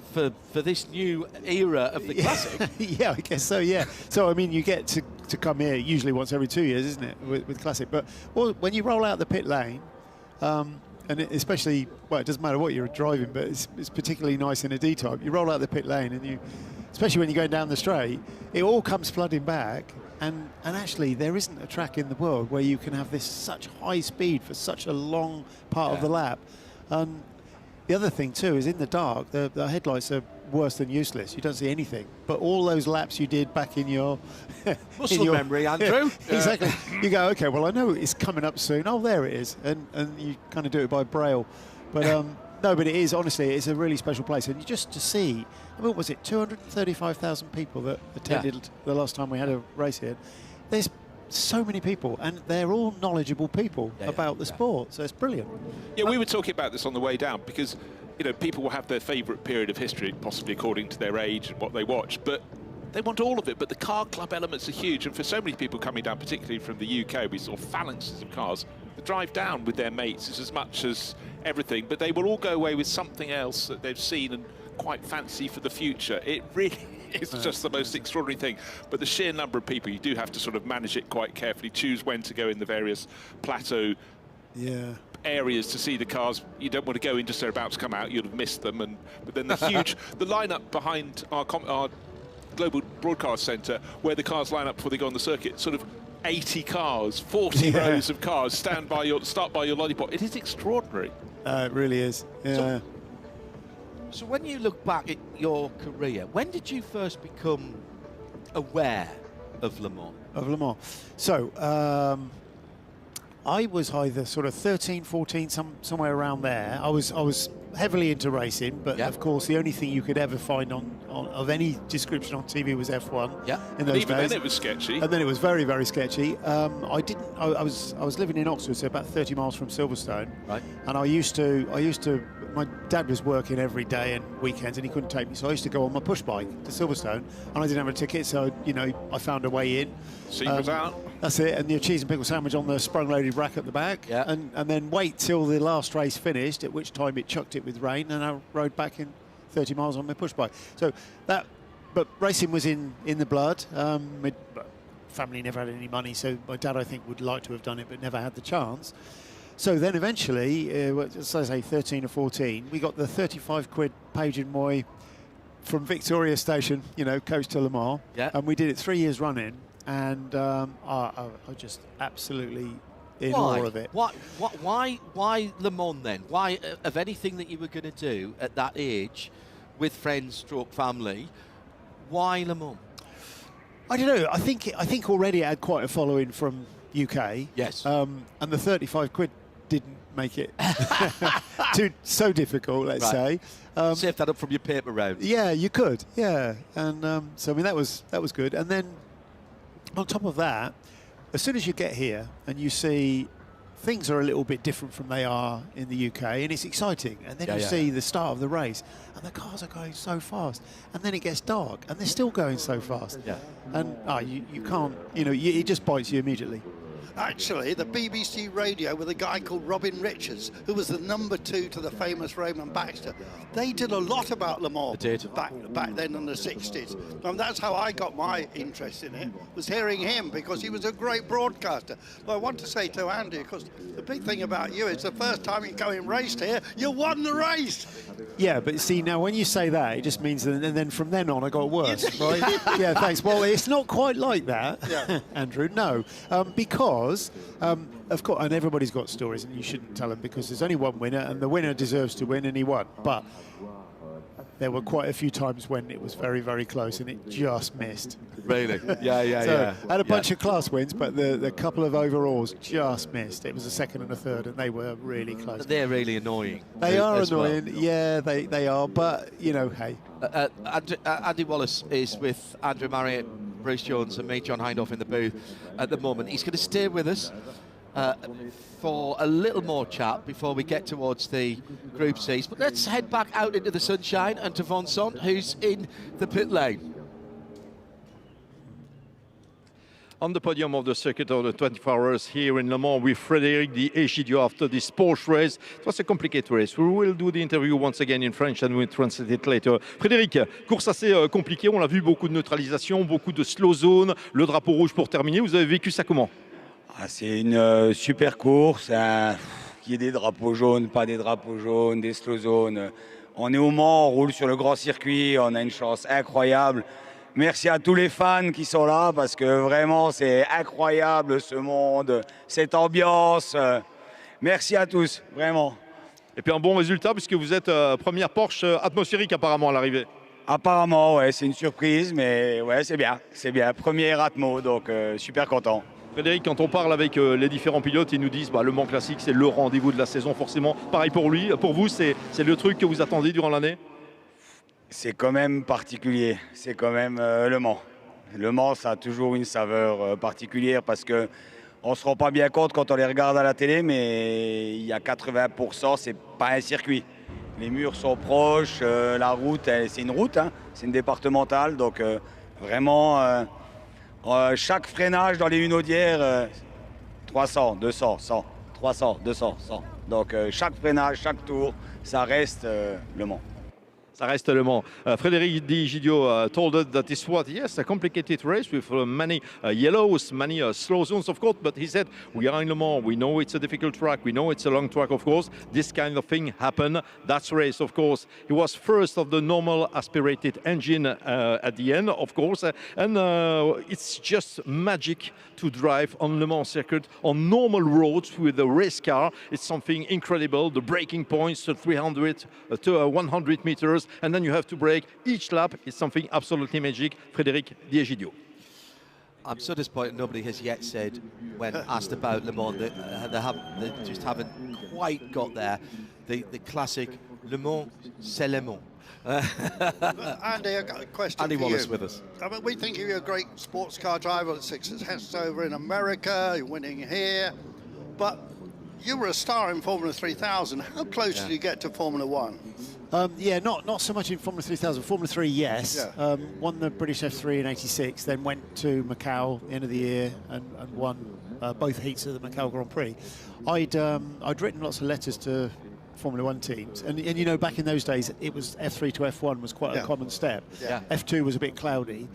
this new era of the classic. Yeah, I guess so. Yeah. So I mean, you get to come here usually once every 2 years, isn't it, with classic? But when you roll out the pit lane, and especially, well, it doesn't matter what you're driving, but it's particularly nice in a D-type. You roll out the pit lane, and especially when you're going down the straight, it all comes flooding back. And actually, there isn't a track in the world where you can have this such high speed for such a long part of the lap. The other thing too is in the dark, the headlights are worse than useless. You don't see anything. But all those laps you did back in your muscle memory, Andrew. Exactly. You go, okay, well, I know it's coming up soon. Oh, there it is, and you kind of do it by braille. But no, but it is, honestly, it's a really special place. And just to see, I mean, what was it, 235,000 people that attended the last time we had a race here. There's so many people, and they're all knowledgeable people about the sport, so it's brilliant. Yeah, we were talking about this on the way down because, you know, people will have their favourite period of history, possibly according to their age and what they watch, but they want all of it. But the car club elements are huge, and for so many people coming down, particularly from the UK, we saw phalanxes of cars. The drive down with their mates is as much as everything, but they will all go away with something else that they've seen and quite fancy for the future. It really is just the most extraordinary thing. But the sheer number of people, you do have to sort of manage it quite carefully, choose when to go in the various plateau areas to see the cars. You don't want to go in just they're about to come out, you'd have missed them. But then the huge, the lineup behind our global broadcast centre, where the cars line up before they go on the circuit, sort of 80 cars, 40 rows of cars, start by your lollipop. It is extraordinary. It really is. Yeah. So when you look back at your career, when did you first become aware of Le Mans? Of Le Mans. So I was either sort of 13, 14, somewhere around there. I was heavily into racing, but of course the only thing you could ever find of any description on TV was F1. Yeah. In those even days. then it was sketchy. And then it was very, very sketchy. I was living in Oxford, so about 30 miles from Silverstone. Right. And I used to. My dad was working every day and weekends, and he couldn't take me, so I used to go on my push bike to Silverstone, and I didn't have a ticket, so I found a way in. Secret out. That's it, and your cheese and pickle sandwich on the sprung-loaded rack at the back, and then wait till the last race finished, at which time it chucked it with rain, and I rode back in 30 miles on my push bike. So but racing was in the blood. My family never had any money, so my dad, I think, would like to have done it, but never had the chance. So then eventually, as I say, 13 or 14, we got the 35 quid Page and Moy from Victoria Station, coach to Le Mans. Yeah. And we did it 3 years running, and I just absolutely in awe of it. Why Le Mans then? Why, of anything that you were going to do at that age with friends stroke family, why Le Mans? I don't know. I think already it had quite a following from UK. Yes. And the 35 quid didn't make it so difficult, let's say. Save that up from your paper round. Yeah, you could. Yeah, and so I mean that was good. And then on top of that, as soon as you get here and you see things are a little bit different from they are in the UK, and it's exciting. And then you see the start of the race, and the cars are going so fast. And then it gets dark, and they're still going so fast. Yeah. And you can't, it just bites you immediately. Actually, the BBC radio with a guy called Robin Richards, who was the #2 to the famous Raymond Baxter, they did a lot about Le Mans back then in the 60s. And that's how I got my interest in it, was hearing him, because he was a great broadcaster. But I want to say to Andy, because the big thing about you is the first time you go and raced here, you won the race. Yeah, but see, now when you say that, it just means that, and then from then on I got worse, right? Yeah, thanks. Well, it's not quite like that, Andrew, no. Because, of course, and everybody's got stories, and you shouldn't tell them, because there's only one winner, and the winner deserves to win, and he won. But there were quite a few times when it was very, very close, and it just missed. Really? Yeah. So, had a bunch of class wins, but the couple of overalls just missed. It was a second and a third, and they were really close. They're really annoying. They are annoying. Well. Yeah, they are. But, hey. Andy Wallace is with Andrew Mariott, Bruce Jones, and me, John Hindhaugh, in the booth at the moment. He's going to stay with us for a little more chat before we get towards the Group C's. But let's head back out into the sunshine and to Vincent, who's in the pit lane. On the podium of the circuit of the 24 hours here in Le Mans with Frédéric D'Egidio after this Porsche race. It was a complicated race. We will do the interview once again in French and we'll translate it later. Frédéric, course assez compliquée. On l'a vu, beaucoup de neutralisation, beaucoup de slow zone, le drapeau rouge pour terminer. Vous avez vécu ça comment? C'est une super course. Il y a des drapeaux jaunes, pas des drapeaux jaunes, des slow zones. On est au Mans, on roule sur le grand circuit. On a une chance incroyable. Merci à tous les fans qui sont là parce que vraiment c'est incroyable ce monde, cette ambiance. Merci à tous, vraiment. Et puis un bon résultat puisque vous êtes première Porsche atmosphérique apparemment à l'arrivée. Apparemment, ouais, c'est une surprise, mais ouais, c'est bien. Premier Atmo, donc super content. Frédéric, quand on parle avec les différents pilotes, ils nous disent Le Mans Classique, c'est le rendez-vous de la saison forcément. Pareil pour vous, c'est le truc que vous attendez durant l'année? C'est quand même particulier, c'est quand même Le Mans. Le Mans, ça a toujours une saveur particulière parce qu'on ne se rend pas bien compte quand on les regarde à la télé, mais il y a 80%, c'est pas un circuit. Les murs sont proches, la route, c'est une route, hein, c'est une départementale, donc vraiment, chaque freinage dans les Hunaudières, 300, 200, 100, 300, 200, 100. Donc chaque freinage, chaque tour, ça reste Le Mans. Ça reste Le Mans. Frédéric D'Egidio told us that this was, yes, a complicated race with many yellows, many slow zones, of course, but he said, we are in Le Mans, we know it's a difficult track, we know it's a long track, of course. This kind of thing happened. That's race, of course. He was first of the normal aspirated engine at the end, of course, and it's just magic to drive on Le Mans circuit on normal roads with a race car. It's something incredible. The braking points to 300 to 100 meters, and then you have to brake each lap. It's something absolutely magic. Frédéric D'Egidio. I'm so disappointed nobody has yet said, when asked about Le Mans, that they just haven't quite got there. The classic Le Mans, c'est Le Mans. Andy, I've got a question Andy for Wallace you. with us. I mean, we think you're a great sports car driver, success over in America, you're winning here, but you were a star in Formula 3000. How close did you get to Formula 1? Yeah, not so much in Formula 3000. Formula 3, yes. Yeah. Won the British F3 in '86, then went to Macau end of the year and won both heats of the Macau Grand Prix. I'd written lots of letters to Formula 1 teams, and back in those days it was F3 to F1 was quite a common step. Yeah. F2 was a bit cloudy,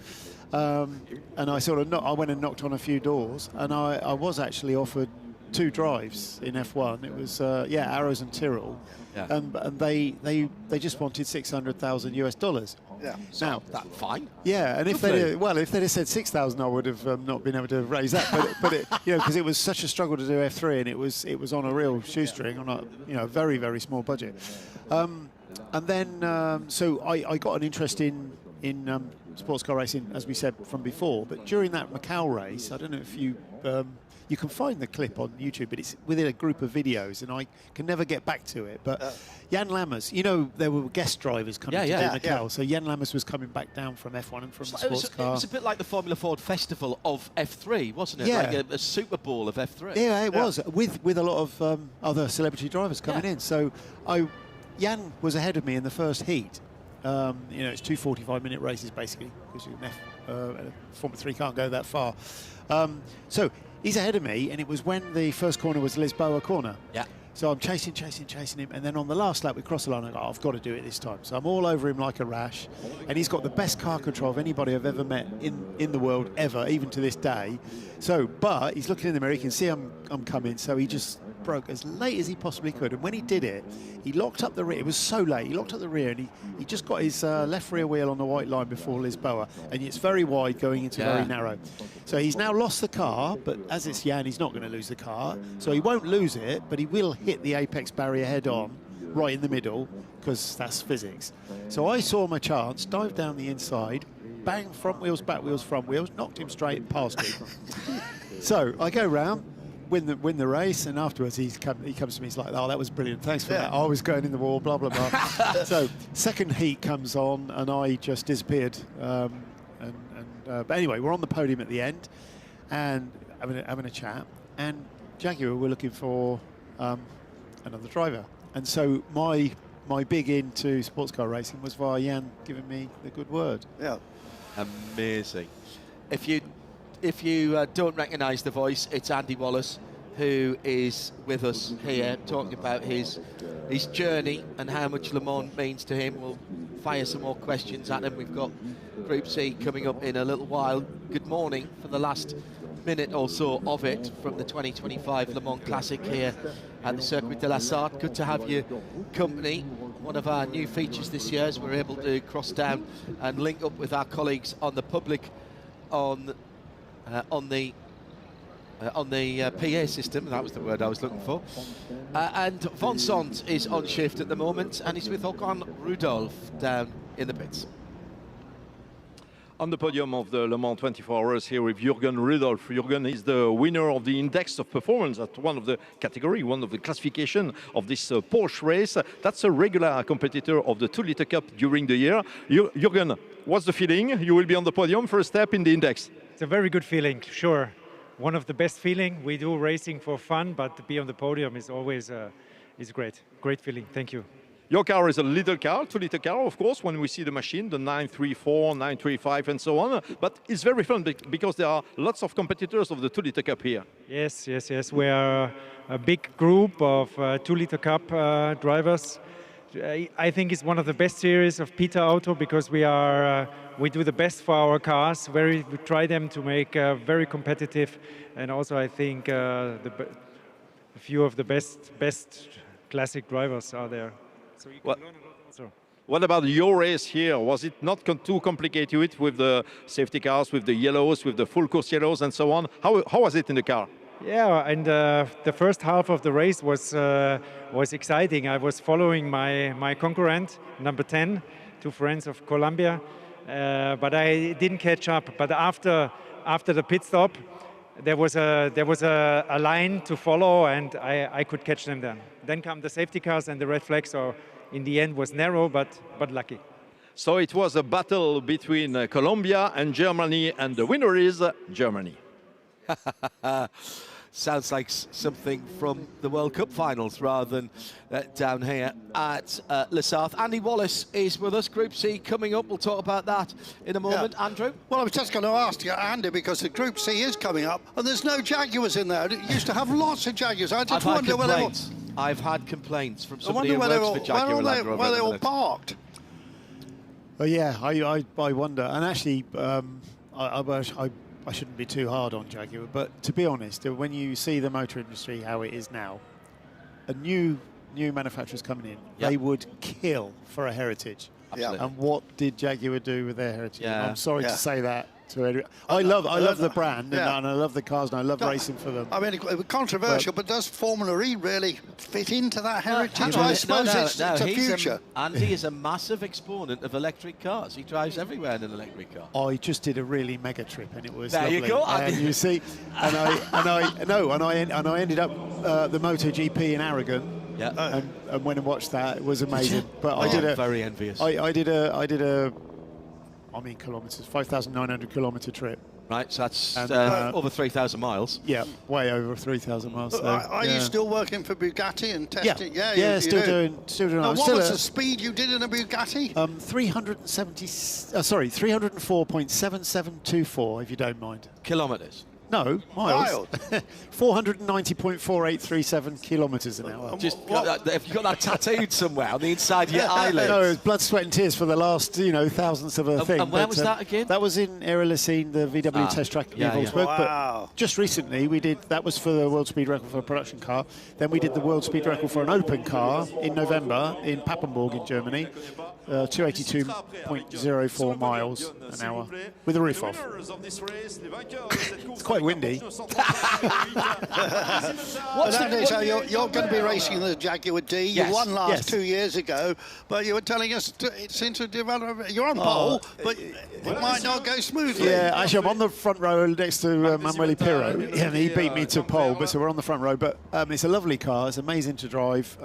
and I went and knocked on a few doors, and I was actually offered 2 drives in F1. It was Arrows and Tyrrell, and they just wanted $600,000. Yeah. Now that's fine. Yeah, and if they'd have said 6,000, I would have not been able to raise that. But because it was such a struggle to do F3, and it was on a real shoestring on a very, very small budget. And then so I got an interest in sports car racing, as we said from before. But during that Macau race, I don't know if you You can find the clip on YouTube, but it's within a group of videos, and I can never get back to it. But Jan Lammers, you know, there were guest drivers coming to Hindhaugh, so Jan Lammers was coming back down from F1 and from the sports car. It was a bit like the Formula Ford Festival of F3, wasn't it? Yeah. Like a Super Bowl of F3. Yeah, it was, with a lot of other celebrity drivers coming in. So Jan was ahead of me in the first heat. You know, it's 2 45-minute races basically, because Formula 3 can't go that far. So he's ahead of me, and it was when the first corner was Lisboa corner. Yeah. So I'm chasing him, and then on the last lap we cross the line, I go, I've got to do it this time. So I'm all over him like a rash, and he's got the best car control of anybody I've ever met in the world, ever, even to this day. So, but he's looking in the mirror, he can see I'm coming, so he just broke as late as he possibly could. And when he did it, he locked up the rear. It was so late, he locked up the rear, and he just got his left rear wheel on the white line before Lisboa, and it's very wide going into very narrow. So he's now lost the car, but as it's Jan, he's not going to lose the car. So he won't lose it, but he will hit the apex barrier head on, right in the middle, because that's physics. So I saw my chance, dived down the inside, bang, front wheels, back wheels, front wheels, knocked him straight past him. So I go round, win the race, and afterwards he comes to me, he's like, oh, that was brilliant, thanks for that. I was going in the wall, blah, blah, blah. So second heat comes on, and I just disappeared. But anyway, we're on the podium at the end, and having a chat, and Jaguar were looking for another driver. And so my big into sports car racing was via Jan giving me the good word. Yeah. Amazing. If you don't recognise the voice, it's Andy Wallace, who is with us here talking about his journey and how much Le Mans means to him. We'll fire some more questions at him. We've got Group C coming up in a little while. Good morning for the last minute or so of it from the 2025 Le Mans Classic here at the Circuit de la Sarthe. Good to have your company. One of our new features this year is we're able to cross down and link up with our colleagues on the public on the PA system. That was the word I was looking for. And Vincent is on shift at the moment, and he's with Håkan Rudolph down in the pits. On the podium of the Le Mans 24 Hours here with Jürgen Rudolph. Jürgen is the winner of the Index of Performance at one of the category, one of the classification of this Porsche race. That's a regular competitor of the 2-liter Cup during the year. Jürgen, what's the feeling? You will be on the podium, first step in the Index. It's a very good feeling, sure. One of the best feeling. We do racing for fun, but to be on the podium is always is great. Great feeling. Thank you. Your car is a little car, 2-liter car, of course, when we see the machine, the 934, 935, and so on. But it's very fun because there are lots of competitors of the 2-liter Cup here. Yes. We are a big group of 2-liter Cup drivers. I think it's one of the best series of Peter Auto because we do the best for our cars. We try them to make very competitive, and also I think a few of the best classic drivers are there. So you can learn a lot also. What about your race here? Was it not too complicated with the safety cars, with the yellows, with the full course yellows and so on? How was it in the car? Yeah, and the first half of the race was exciting. I was following my concurrent, number 10, 2 friends of Colombia, but I didn't catch up. But after the pit stop, there was a line to follow, and I could catch them then. Then come the safety cars and the red flag. So in the end was narrow, but lucky. So it was a battle between Colombia and Germany, and the winner is Germany. Sounds like something from the World Cup finals rather than down here at La Sarthe. Andy Wallace is with us, Group C coming up. We'll talk about that in a moment. Yeah. Andrew? Well, I was just going to ask you, Andy, because the Group C is coming up and there's no Jaguars in there. It used to have lots of Jaguars. I just wonder whether I've had complaints from somebody who works for Jaguar Land Rover. Where they all parked. Well, yeah, I wonder. And actually, I shouldn't be too hard on Jaguar, but to be honest, when you see the motor industry how it is now, a new manufacturers coming in, they would kill for a heritage. Absolutely. And what did Jaguar do with their heritage? I'm sorry to say that I love the brand, and I love the cars, and I love racing for them. I mean, it was controversial, but does Formula E really fit into that heritage? I suppose it's a future. Andy is a massive exponent of electric cars. He drives everywhere in an electric car. I just did a really mega trip, and it was there lovely. You go. And you see, and I ended up the MotoGP in Aragon. Yeah. And went and watched that. It was amazing. But I'm very envious. I did a. I mean, kilometres, 5,900 kilometre trip. Right, so that's over 3,000 miles. Yeah, way over 3,000 miles. So, are you still working for Bugatti and testing? Yeah, still doing. Now, what was the speed you did in a Bugatti? 304.7724, if you don't mind. Kilometres? No, miles. 490.4837 kilometres an hour. Just have you got that tattooed somewhere on the inside of your eyelids? No, it was blood, sweat and tears for the last, thousandths of a thing. And where was that again? That was in Erlesien, the VW test track in Wolfsburg. Wow. But just recently we did, that was for the World Speed Record for a production car. Then we did the World Speed Record for an open car in November in Papenburg in Germany. 282.04 miles an hour with the roof off. It's quite windy. So you're going to be racing the Jaguar D. Yes, You won last 2 years ago, but you were telling us it seems to develop. You're on pole, but it might not go smoothly. Yeah, actually, I'm on the front row next to Manuel Pirro, and he beat me to pole, but so we're on the front row. But it's a lovely car. It's amazing to drive.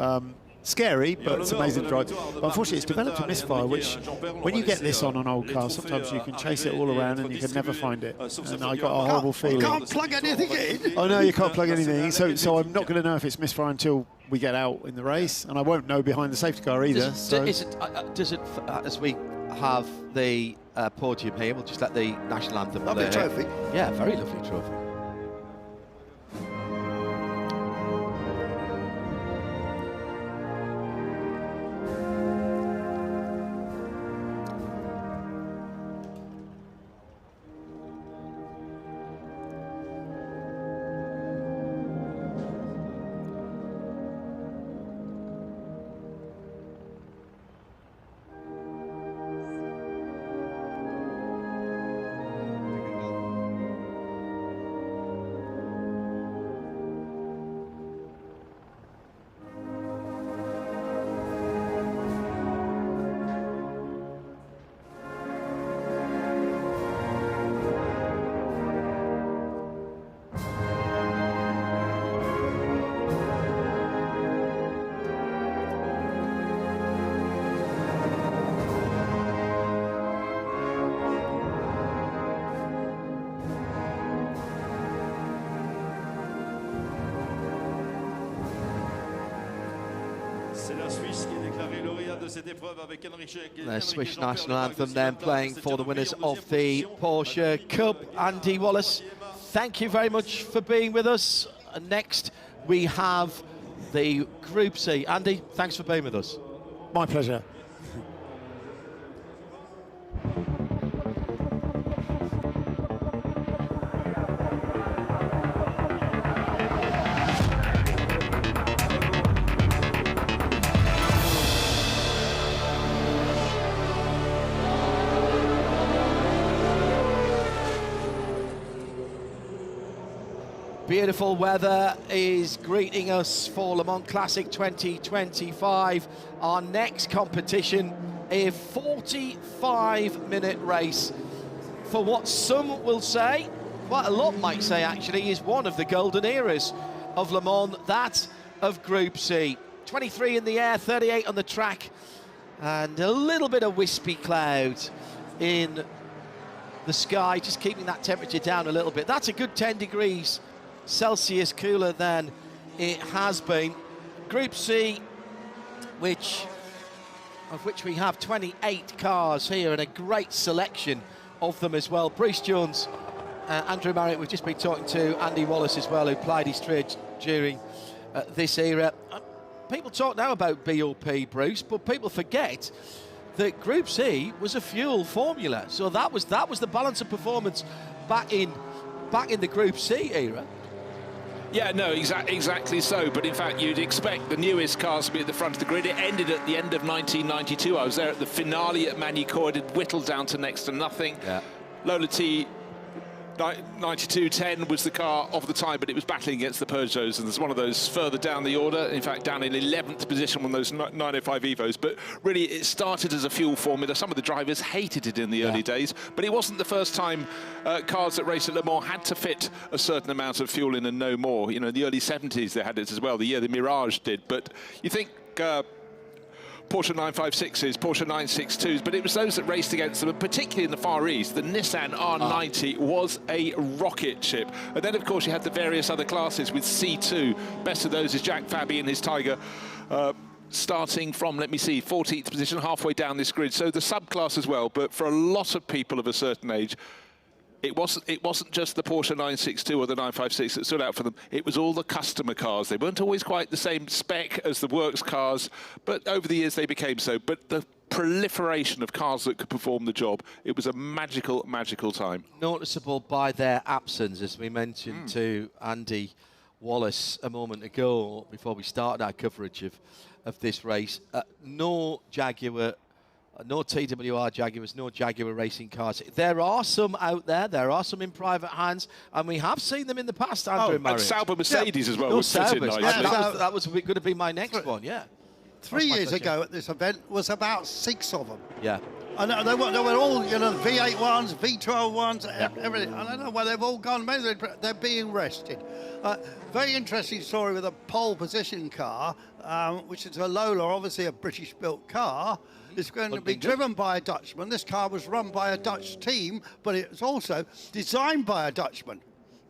Scary, but it's amazing to drive. But unfortunately, it's developed a misfire, which, when you get this on an old car, sometimes you can chase it all around and you can never find it. And I got a horrible feeling. You can't plug anything in. I know you can't plug anything in, so I'm not going to know if it's misfire until we get out in the race, and I won't know behind the safety car either. Does it as we have the podium here, we'll just let the national anthem play. Lovely trophy. Yeah, very lovely trophy. The Swiss national anthem then playing for the winners of the Porsche Cup. Andy Wallace, thank you very much for being with us. Next we have the Group C. Andy, thanks for being with us. My pleasure. Beautiful weather is greeting us for Le Mans Classic 2025. Our next competition, a 45-minute race for what some will say, quite a lot might say actually, is one of the golden eras of Le Mans, that of Group C. 23 in the air, 38 on the track, and a little bit of wispy cloud in the sky, just keeping that temperature down a little bit. That's a good 10 degrees Celsius cooler than it has been. Group C, of which we have 28 cars here and a great selection of them as well. Bruce Jones, Andrew Mariott, we've just been talking to Andy Wallace as well, who plied his trade during this era. People talk now about BOP, Bruce, but people forget that Group C was a fuel formula. So that was the balance of performance back in the Group C era. Yeah, no, exactly so. But in fact, you'd expect the newest cars to be at the front of the grid. It ended at the end of 1992. I was there at the finale at Magny-Cours. It had whittled down to next to nothing. Yeah. Lola T 92.10 was the car of the time, but it was battling against the Peugeots, and there's one of those further down the order, in fact down in 11th position on those 905 Evos. But really it started as a fuel formula. Some of the drivers hated it in the early days, but it wasn't the first time cars that raced at Le Mans had to fit a certain amount of fuel in and no more. You know, in the early 70s they had it as well, the year the Mirage did. But you think Porsche 956s, Porsche 962s, but it was those that raced against them, and particularly in the Far East, the Nissan R90 was a rocket ship. And then, of course, you had the various other classes with C2. Best of those is Jack Fabi and his Tiger, starting from, let me see, 14th position, halfway down this grid. So the subclass as well, but for a lot of people of a certain age, it wasn't just the Porsche 962 or the 956 that stood out for them. It was all the customer cars. They weren't always quite the same spec as the works cars, but over the years they became so. But the proliferation of cars that could perform the job, it was a magical, magical time. Noticeable by their absence, as we mentioned to Andy Wallace a moment ago, before we started our coverage of this race. No Jaguar, no TWR Jaguars, no Jaguar racing cars. There are some out there. There are some in private hands, and we have seen them in the past, Andrew Marriott. And Sauber Mercedes as well. No, was fitting Saubers. nicely. That was going to be my next one, yeah. 3 years ago at this event was about 6 of them. Yeah. And they were all, you know, V8 ones, V12 ones, everything. I don't know where they've all gone. Maybe they're being rested. Very interesting story with a pole position car, which is a Lola, obviously a British-built car. It's going to be driven by a Dutchman. This car was run by a Dutch team, but it was also designed by a Dutchman,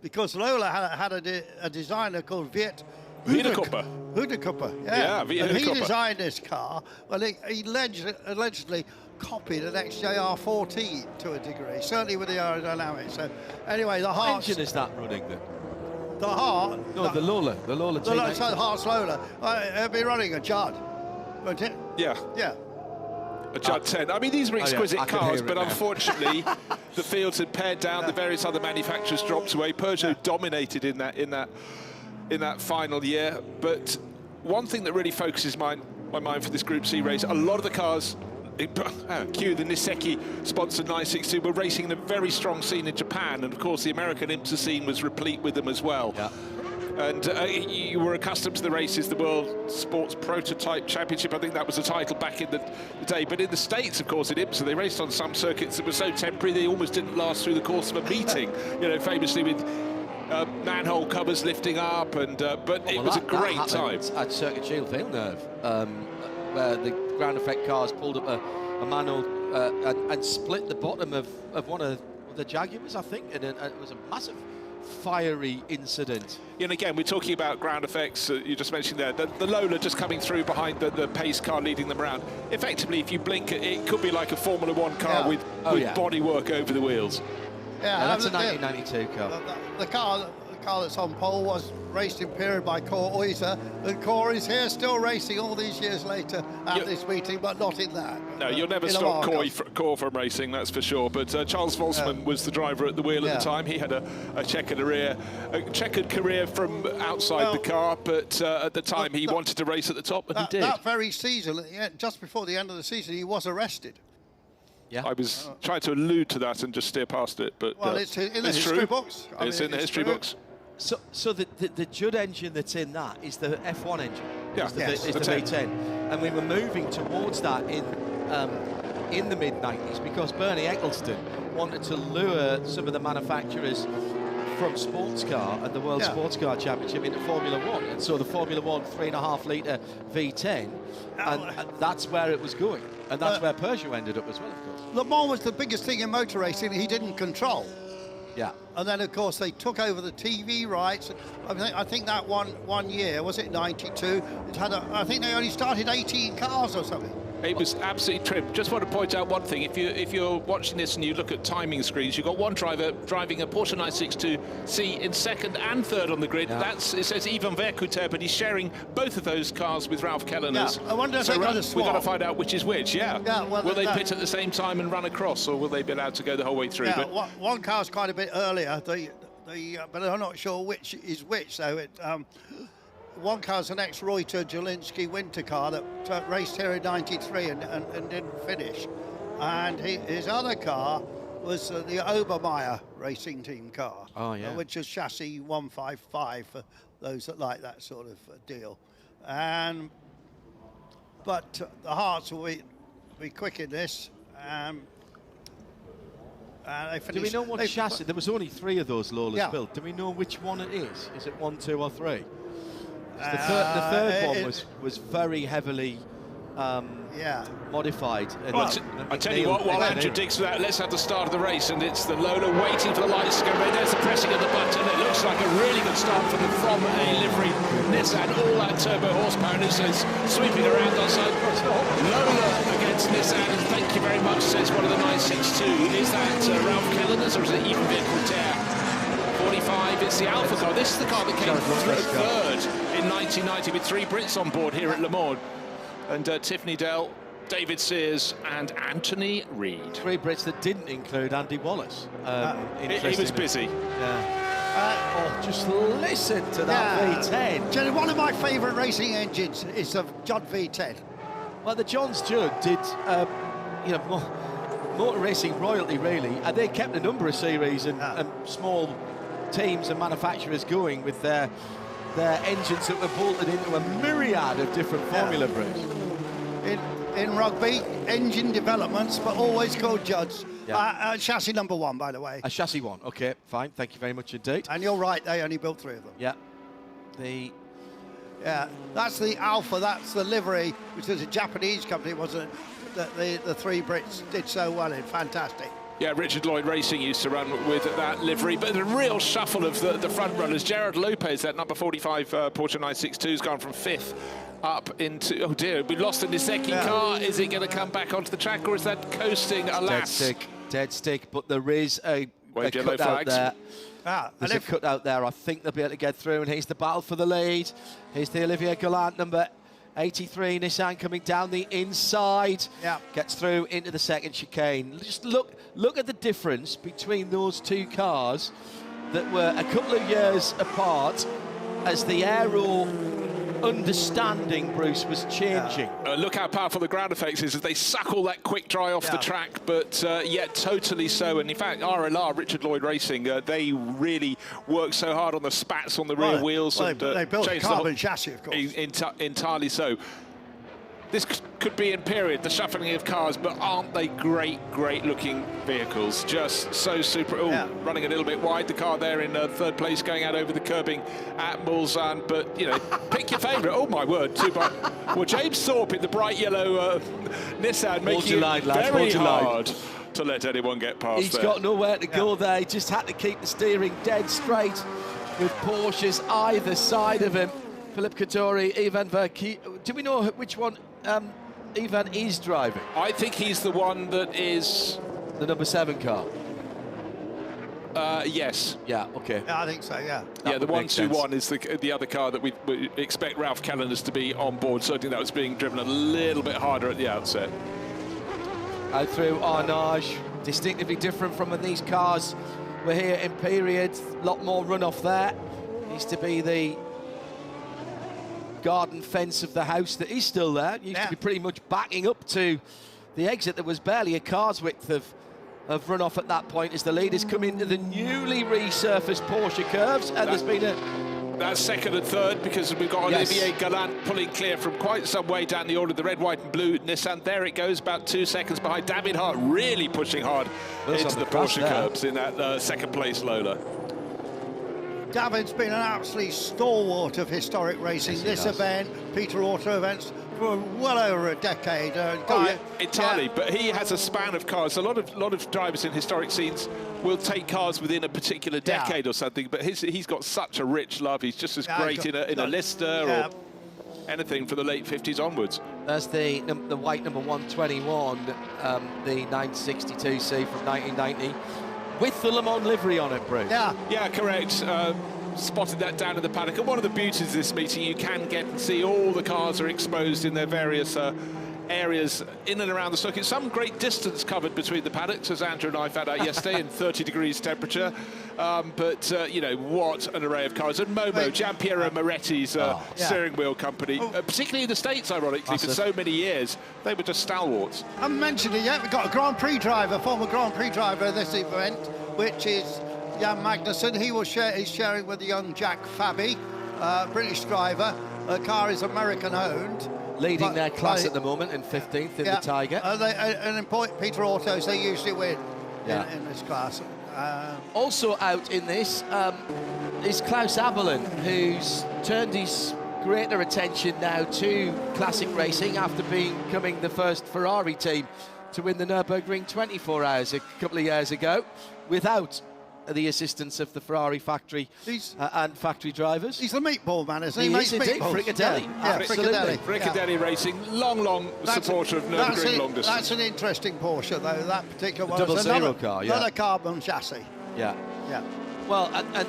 because Lola had a designer called Hindhaugh, yeah. And he designed this car. Well, he allegedly copied an XJR14 to a degree, certainly with the aerodynamics. So anyway, the What engine is that running then? The Heart. No, the Lola. The Lola. The Heart's Lola. It'll be running a Judd, won't it? Yeah. Yeah. A Judd 10. I mean, these were exquisite cars, but unfortunately, the fields had pared down. The various other manufacturers dropped away. Peugeot dominated in that final year. But one thing that really focuses my mind for this Group C race, a lot of the cars, cue the Niseki-sponsored 962, were racing in a very strong scene in Japan, and of course the American IMSA scene was replete with them as well. Yeah. And you were accustomed to the races, the World Sports Prototype Championship, I think that was a title back in the day. But in the States, of course, in IMSA, they raced on some circuits that were so temporary they almost didn't last through the course of a meeting. You know, famously with manhole covers lifting up, and but it was a great time. At Circuit Shield Villeneuve, where the ground effect cars pulled up a manhole and split the bottom of one of the Jaguars, I think, and it was a massive fiery incident. And again, we're talking about ground effects. You just mentioned there, the Lola just coming through behind the pace car leading them around. Effectively, if you blink, it could be like a Formula One car with bodywork over the wheels. Yeah, that's a 1992 car. The car that's on pole was raced in period by Cor Oyser, and Cor is here still racing all these years later at this meeting, but not in that. No, you'll never stop Cor from racing, that's for sure. But Charles Volsman was the driver at the wheel at the time. He had a checkered career from outside the car, but at the time he wanted to race at the top, and he did. That very season, just before the end of the season, he was arrested. Yeah. I was trying to allude to that and just steer past it, but well, it's in the history books. It's in the history books. So the Judd engine that's in that is the F1 engine. Yeah, is the V10, and we were moving towards that in the mid-90s because Bernie Eccleston wanted to lure some of the manufacturers from sports car and the World Sports Car Championship into Formula One, and so the Formula One 3.5 litre V10, and that's where it was going, and that's where Peugeot ended up as well, of course. Le Mans was the biggest thing in motor racing he didn't control. Yeah. And then, of course, they took over the TV rights. I think that one year, was it 92? It had I think they only started 18 cars or something. It was absolutely trim. Just want to point out one thing. If you're watching this and you look at timing screens, you've got one driver driving a Porsche 962C in second and third on the grid. Yeah. It says Ivan Verkuter, but he's sharing both of those cars with Ralph Kellerner's. Yeah. I wonder if they're going to swap. We've got to find out which is which, well, will they pit at the same time and run across, or will they be allowed to go the whole way through? Yeah, but one car's quite a bit earlier, but I'm not sure which is which. So one car's an ex-Reuter Jelinski winter car that raced here in '93 and didn't finish, and his other car was the Obermeyer Racing Team car. Oh, yeah. Which is chassis 155 for those that like that sort of deal. But the Hearts will be quick in this. Do we know what chassis? There was only 3 of those Lolas built. Do we know which one it is? Is it 1, 2 or 3? The third one was very heavily modified. Well, I tell you what, while Andrew digs for that, let's have the start of the race, and it's the Lola waiting for the lights to go red. There's the pressing of the button. It looks like a really good start from a livery Nissan. All that turbo horsepower, and it says sweeping around outside. Lola against Nissan, and thank you very much, says one of the 962. Is that Ralph Kellender's, or is it even vehicle tear? 45, it's the Alpha car. This is the car that came third in 1990 with 3 Brits on board here at Le Mans. And Tiffany Dell, David Sears and Anthony Reid. 3 Brits that didn't include Andy Wallace. He was busy. Just listen to that V10. Jenny, one of my favourite racing engines is the John V10. Well, the Johns Judd did, motor racing royalty, really. And they kept a number of series and small teams and manufacturers going with their engines that were bolted into a myriad of different formula bricks. In rugby, engine developments, but always called Judds. Chassis number 1, by the way. A chassis 1, okay, fine, thank you very much indeed. And you're right, they only built 3 of them. Yeah. That's the Alpha, that's the livery, which is a Japanese company, wasn't it? That the 3 Brits did so well in, fantastic. Yeah, Richard Lloyd Racing used to run with that livery, but the real shuffle of the front runners. Jared Lopez, that number 45 Porsche 962, has gone from 5th up into, oh dear, we lost the Niseki car. Is he going to come back onto the track, or is that coasting? Alas. Dead stick, but there is a yellow cutout flags. there. There's a cutout there. I think they'll be able to get through, and here's the battle for the lead. Here's the Olivier Gallant number 83 Nissan coming down the inside. Gets through into the second chicane. Just look at the difference between those 2 cars that were a couple of years apart as the aero understanding, Bruce, was changing. Look how powerful the ground effects is as they suck all that quick dry off the track, but yet totally so. And in fact, RLR, Richard Lloyd Racing, they really work so hard on the spats on the rear wheels. Well, they built a carbon chassis, of course. Entirely so. This could be in period, the shuffling of cars, but aren't they great looking vehicles? Just so super. Running a little bit wide, the car there in 3rd place, going out over the curbing at Mulsanne, but pick your favourite. Oh my word, well, James Thorpe in the bright yellow Nissan, making it very hard to let anyone get past. He's got nowhere to go there. He just had to keep the steering dead straight with Porsches either side of him. Philippe Cattori, Ivan Verki. Do we know which one Ivan is driving? I think he's the one that is the number 7 car. Yes. Yeah, okay. Yeah, I think so, yeah. Yeah, the 121 is the other car that we expect Ralph Callender's to be on board. Certainly that was being driven a little bit harder at the outset. Out through Arnage, distinctively different from when these cars were here in period. A lot more runoff there. Used to be the garden fence of the house that is still there. It used to be pretty much backing up to the exit. There was barely a car's width of runoff at that point as the leaders come into the newly resurfaced Porsche curves, and there's been a... That's 2nd and 3rd because we've got Olivier Gallant pulling clear from quite some way down the order, the red, white and blue Nissan. There it goes, about 2 seconds behind. David Hart really pushing hard into the Porsche curbs in that 2nd place Lola. David's been an absolute stalwart of historic racing. This event, Peter Auto events, for well over a decade. Entirely. But he has a span of cars. A lot of drivers in historic scenes will take cars within a particular decade or something. But he's got such a rich love. He's just as great in a Lister or anything from the late 50s onwards. That's the white number 121, the 962C from 1990. With the Le Mans livery on it, Bruce. Yeah, correct. Spotted that down in the paddock. And one of the beauties of this meeting, you can get and see all the cars are exposed in their various areas in and around the circuit. Some great distance covered between the paddocks, as Andrew and I found out yesterday, in 30 degrees temperature. But you know, what an array of cars. And Momo, Giampiero Moretti's steering wheel company, particularly in the States, ironically, for so many years, they were just stalwarts. I haven't mentioned it yet. We've got a Grand Prix driver, former Grand Prix driver of this event, which is Jan Magnussen. He's sharing with the young Jack Fabi, British driver. The car is American-owned. Leading their class at the moment in 15th in the Tiger. And in Peter Autos, they usually win in this class. Also out in this is Klaus Abelin, who's turned his greater attention now to classic racing after becoming the first Ferrari team to win the Nürburgring 24 hours a couple of years ago without the assistance of the Ferrari factory and factory drivers. He's the meatball man, isn't he? He is indeed, Fricadelli. Absolutely. Fricadelli Racing, long supporter of Nürburgring long distance. That's an interesting Porsche, though, that particular one. Double zero car, Another carbon chassis. Yeah. Well, and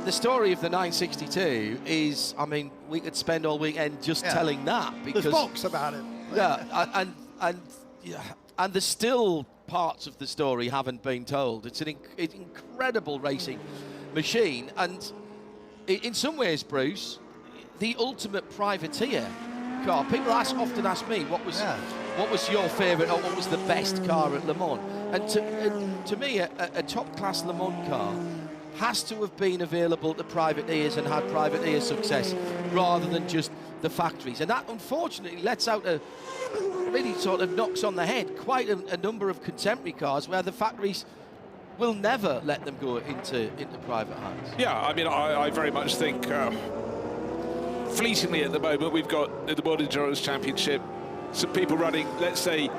the story of the 962 is, I mean, we could spend all weekend just telling that. Because there's books about it. Yeah, and there's still parts of the story haven't been told. It's an incredible racing machine, and in some ways, Bruce, the ultimate privateer car. People often ask me what was your favourite or what was the best car at Le Mans, and to me, a top-class Le Mans car has to have been available to privateers and had privateer success rather than just the factories, and that unfortunately lets out really sort of knocks on the head quite a number of contemporary cars where the factories will never let them go into private hands. Yeah, I mean, I very much think fleetingly at the moment we've got in the World Endurance Championship some people running, let's say,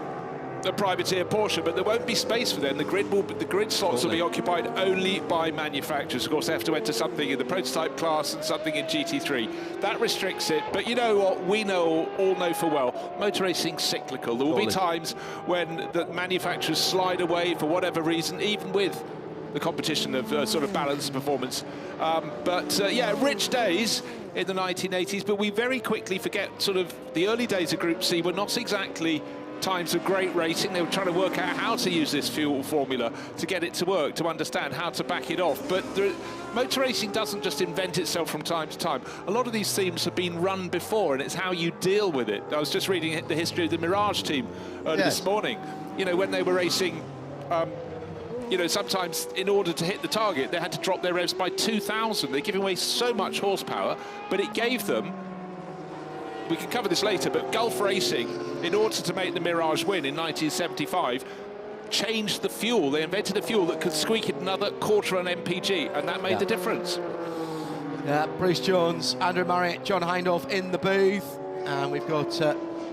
a privateer Porsche, but there won't be space for them. The grid slots will be occupied only by manufacturers. Of course, they have to enter something in the prototype class and something in GT3. That restricts it. But you know what? We all know for well, motor racing's cyclical. There will be times when the manufacturers slide away for whatever reason, even with the competition of sort of balanced performance. Yeah, rich days in the 1980s, but we very quickly forget sort of the early days of Group C were not exactly times of great racing. They were trying to work out how to use this fuel formula to get it to work, to understand how to back it off. But motor racing doesn't just invent itself from time to time. A lot of these themes have been run before, and it's how you deal with it. I was just reading the history of the Mirage team this morning. You know, when they were racing, you know, sometimes in order to hit the target, they had to drop their revs by 2,000. They're giving away so much horsepower, but it gave them, we can cover this later, but Gulf Racing, in order to make the Mirage win in 1975, changed the fuel. They invented a fuel that could squeak at another quarter an mpg, and that made the difference. Yeah, Bruce Jones, Andrew Mariott, John Hindhaugh in the booth, and we've got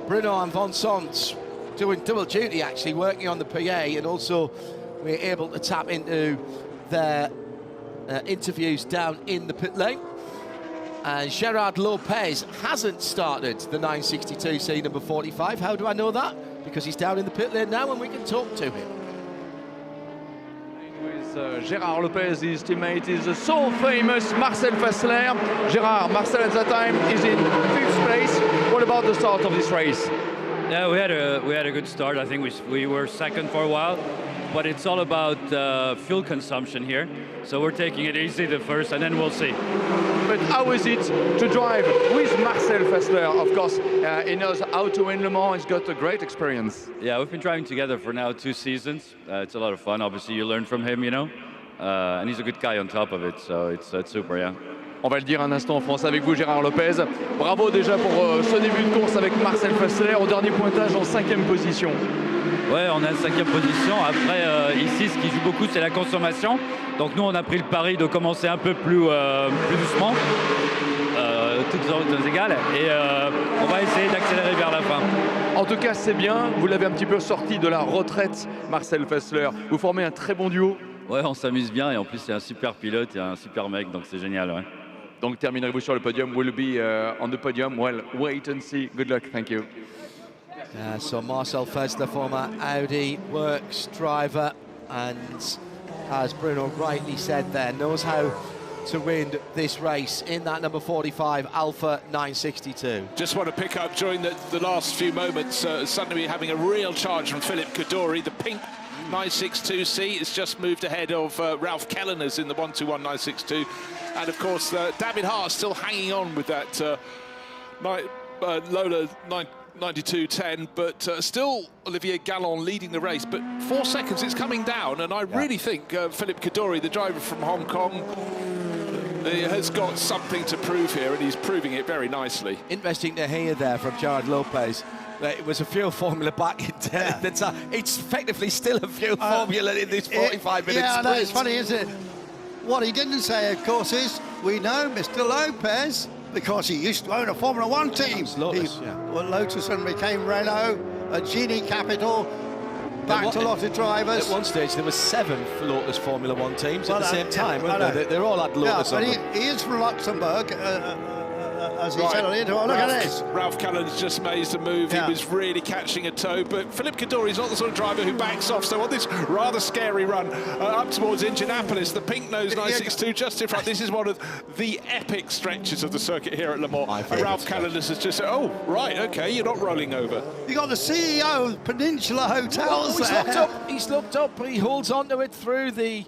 Bruno and Vincent doing double duty, actually, working on the PA, and also we're able to tap into their interviews down in the pit lane. And Gerard Lopez hasn't started the 962C number 45. How do I know that? Because he's down in the pit lane now and we can talk to him. With Gerard Lopez, his teammate is the so famous Marcel Fassler. Gerard, Marcel at that time is in 5th place. What about the start of this race? Yeah, we had a good start. I think we were second for a while, but it's all about fuel consumption here. So we're taking it easy the first, and then we'll see. But how is it to drive with Marcel Fassler? Of course, he knows how to win Le Mans. He's got a great experience. Yeah, we've been driving together for now 2 seasons. It's a lot of fun. Obviously, you learn from him, you know. And he's a good guy on top of it, so it's super, yeah. On va le dire un instant en français avec vous, Gérard Lopez. Bravo déjà pour ce début de course avec Marcel Fassler au dernier pointage en 5e position. Ouais, on est en 5e position. Après, ici, ce qui joue beaucoup, c'est la consommation. Donc nous, on a pris le pari de commencer un peu plus doucement, toutes zones égales, et on va essayer d'accélérer vers la fin. En tout cas, c'est bien. Vous l'avez un petit peu sorti de la retraite, Marcel Fassler. Vous formez un très bon duo. Ouais, on s'amuse bien, et en plus, c'est un super pilote et un super mec, donc c'est génial, ouais. Donc terminerez-vous sur le podium? Will be on the podium? Well, wait and see. Good luck. Thank you. So Marcel Fassler, former Audi Works driver, and as Bruno rightly said there, knows how to win this race in that number 45 Alpha 962. Just want to pick up during the last few moments, suddenly having a real charge from Philippe Kaddouri, the pink 962 seat. It's just moved ahead of Ralph Kellener's in the 121 962. And of course, David Hart still hanging on with that Lola 92.10, but still Olivier Gallon leading the race. But 4 seconds, it's coming down, and I really think Philippe Kaddouri, the driver from Hong Kong, has got something to prove here, and he's proving it very nicely. Interesting to hear there from Jared Lopez. It was a fuel formula back in it's effectively still a fuel formula in this 45-minute Yeah, I know, sprint. it's funny, isn't it? What he didn't say, of course, is we know Mr. Lopez, because he used to own a Formula One team. Lotus, Lotus and became Renault, a Genie Capital, backed a lot of drivers. At one stage, there were 7 Lotus Formula One teams at the same time. Yeah, They're all at Lotus. Yeah, but he is from Luxembourg, as he said on the interview. Look at this. Ralph Kellener's just made a move. Yeah. He was really catching a toe, but Philippe Kaddouri's not the sort of driver who backs off. So on this rather scary run up towards Indianapolis, the pink nose 962 just in front. This is one of the epic stretches of the circuit here at Le Mans. And Ralph Kellener's has just said, oh, right, okay, you're not rolling over. You got the CEO of Peninsula Hotels Well, he's looked up, he holds on to it through the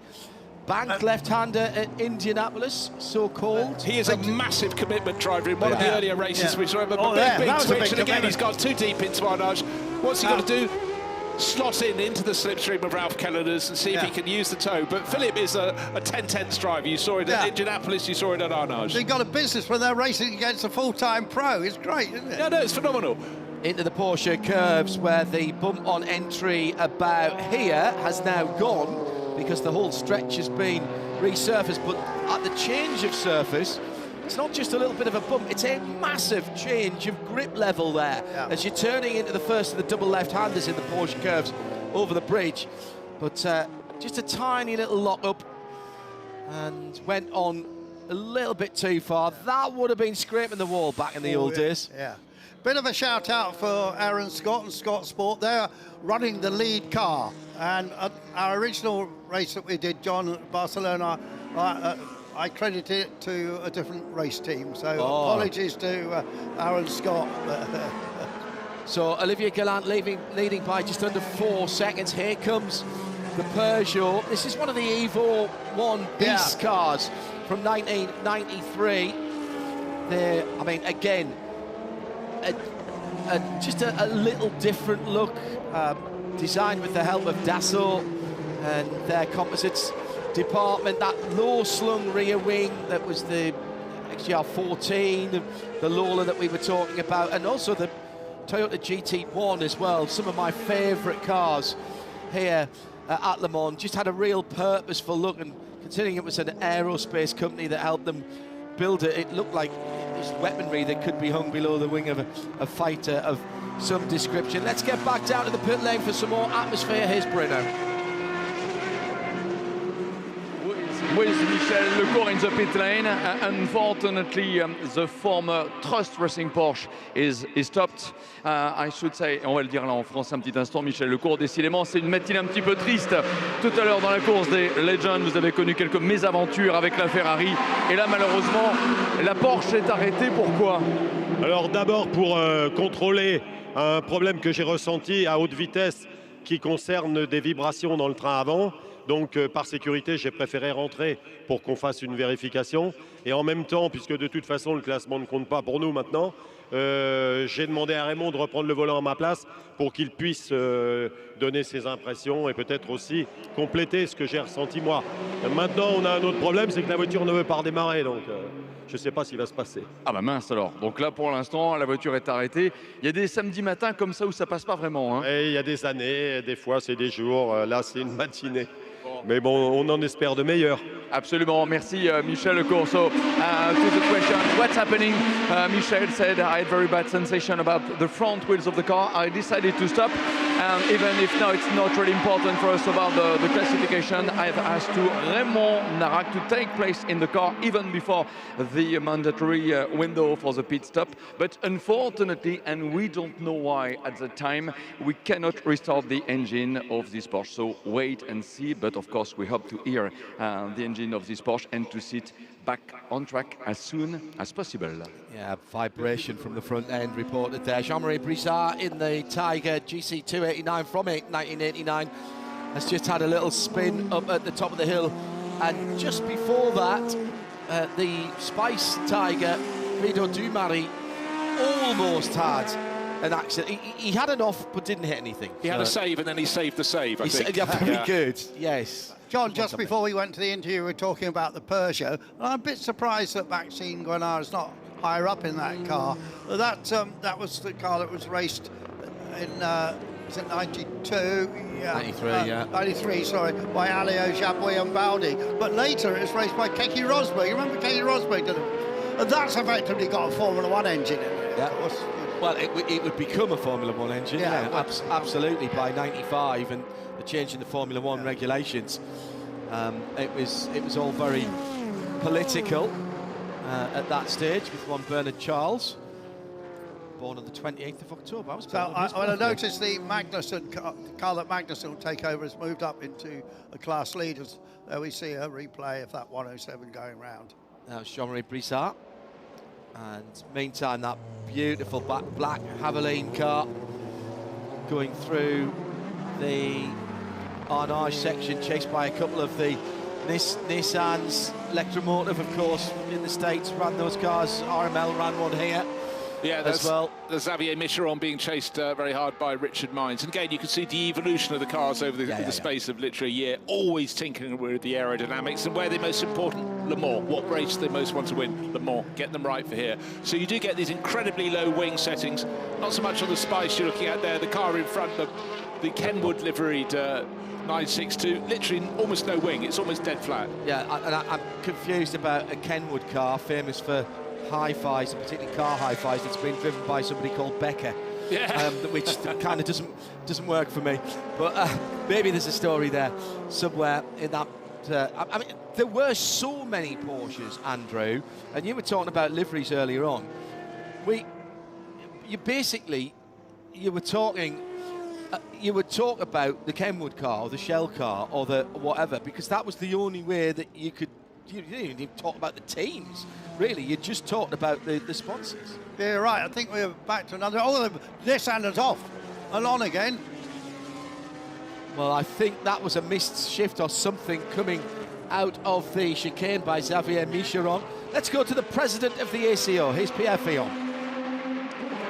bank left-hander at Indianapolis, so-called. He is a massive commitment driver in one of the earlier races. We saw him Oh, a big that was a switch, big and again, commitment. he's gone too deep into Arnage. What's he got to do? Slot into the slipstream of Ralph Kellener's and see if he can use the toe. But Philip is a 10-10 driver. You saw it at Indianapolis, you saw it at Arnage. They've got a business when they're racing against a full-time pro. It's great, isn't it? Yeah, no, it's phenomenal. Into the Porsche curves, where the bump on entry about here has now gone because the whole stretch has been resurfaced. But at the change of surface, it's not just a little bit of a bump, it's a massive change of grip level there as you're turning into the first of the double left-handers in the Porsche curves over the bridge. But just a tiny little lock-up and went on a little bit too far. That would have been scraping the wall back in the old days. Yeah. Bit of a shout out for Aaron Scott and Scott Sport. They're running the lead car. And our original race that we did, John, at Barcelona, I credit it to a different race team. So apologies to Aaron Scott. So Olivier Galland leading by just under 4 seconds. Here comes the Peugeot. This is one of the Evo 1 Beast cars from 1993. There, I mean, again, just a little different look, designed with the help of Dassault and their composites department. That low-slung rear wing that was the XGR14, the Lola that we were talking about, and also the Toyota GT1 as well. Some of my favourite cars here at Le Mans. Just had a real purposeful look, and considering it was an aerospace company that helped them build it, it looked like weaponry that could be hung below the wing of a fighter of some description. Let's get back down to the pit lane for some more atmosphere. Here's Bruno. With Michel Lecourt in the pit lane. Unfortunately, the former Trust Racing Porsche is stopped. I should say, on va le dire là en France un petit instant, Michel Lecourt, décidément, c'est une matinée un petit peu triste. Tout à l'heure dans la course des Legends, vous avez connu quelques mésaventures avec la Ferrari. Et là, malheureusement, la Porsche est arrêtée. Pourquoi? Alors d'abord pour contrôler un problème que j'ai ressenti à haute vitesse qui concerne des vibrations dans le train avant. Donc par sécurité, j'ai préféré rentrer pour qu'on fasse une vérification. Et en même temps, puisque de toute façon le classement ne compte pas pour nous maintenant, j'ai demandé à Raymond de reprendre le volant à ma place pour qu'il puisse donner ses impressions et peut-être aussi compléter ce que j'ai ressenti moi. Maintenant, on a un autre problème, c'est que la voiture ne veut pas redémarrer. Donc je ne sais pas ce qui va se passer. Ah bah mince alors. Donc là, pour l'instant, la voiture est arrêtée. Il y a des samedis matins comme ça où ça passe pas vraiment. Hein. Et il y a des années, des fois c'est des jours, là c'est une matinée. Mais bon, on en espère de meilleurs. Absolument. Merci, Michel Lecourt. So, to the question, what's happening? Michel said, I had very bad sensation about the front wheels of the car. I decided to stop. And even if now it's not really important for us about the classification, I've asked to Raymond Narac to take place in the car even before the mandatory window for the pit stop. But unfortunately, and we don't know why at the time, we cannot restart the engine of this Porsche. So wait and see. But of course, we hope to hear the engine of this Porsche and to sit back on track as soon as possible. Yeah, vibration from the front end reported there. Jean-Marie Brizard in the Tiger GC289 from 1989. has just had a little spin up at the top of the hill, and just before that, the Spice Tiger, Vido Dumari, almost had an accident. He had an off, but didn't hit anything. He had a save, and then he saved the save, I think. Yeah, very good, yes. John, just before we went to the interview, we were talking about the Peugeot, and I'm a bit surprised that Maxime Guenard is not higher up in that car. That was the car that was raced in, was it 92? Yeah. 93, 93, sorry, by Alio, Jaboué and Baldi. But later it was raced by Keke Rosberg. You remember Keke Rosberg, didn't it? And that's effectively got a Formula One engine in it, of course. Well, it would become a Formula One engine, absolutely, by 95, and the change in the Formula One regulations. It was all very political at that stage, with one Bernard Charles, born on the 28th of October. I noticed the Magnussen car that Magnussen will take over has moved up into the class leaders. There we see a replay of that 107 going round. Now it's Jean-Marie Brissard. And meantime, that beautiful black Haviline car going through the Arnage section, chased by a couple of the Nissans. Electromotive, of course, in the States, ran those cars. RML ran one here. Yeah, as well. There's Xavier Micheron being chased very hard by Richard Mines. And again, you can see the evolution of the cars over the space of literally a year, always tinkering with the aerodynamics. And where they're most important, Le Mans. What race they most want to win? Le Mans. Get them right for here. So you do get these incredibly low wing settings. Not so much on the Spice you're looking at there. The car in front, the Kenwood liveried 962, literally almost no wing. It's almost dead flat. Yeah, and I'm confused about a Kenwood car, famous for hi-fis, and particularly car hi-fis, that's been driven by somebody called Becker, which kind of doesn't work for me. But maybe there's a story there somewhere in that. I mean, there were so many Porsches, Andrew, and you were talking about liveries earlier on. You would talk about the Kenwood car or the Shell car or the whatever, because that was the only way that you could. You didn't even talk about the teams, really. You just talked about the sponsors. Yeah, right. I think we're back to another. Oh, this hand is off and on again. Well, I think that was a missed shift or something coming out of the chicane by Xavier Micheron. Let's go to the president of the ACO. Here's Pierre Fillon.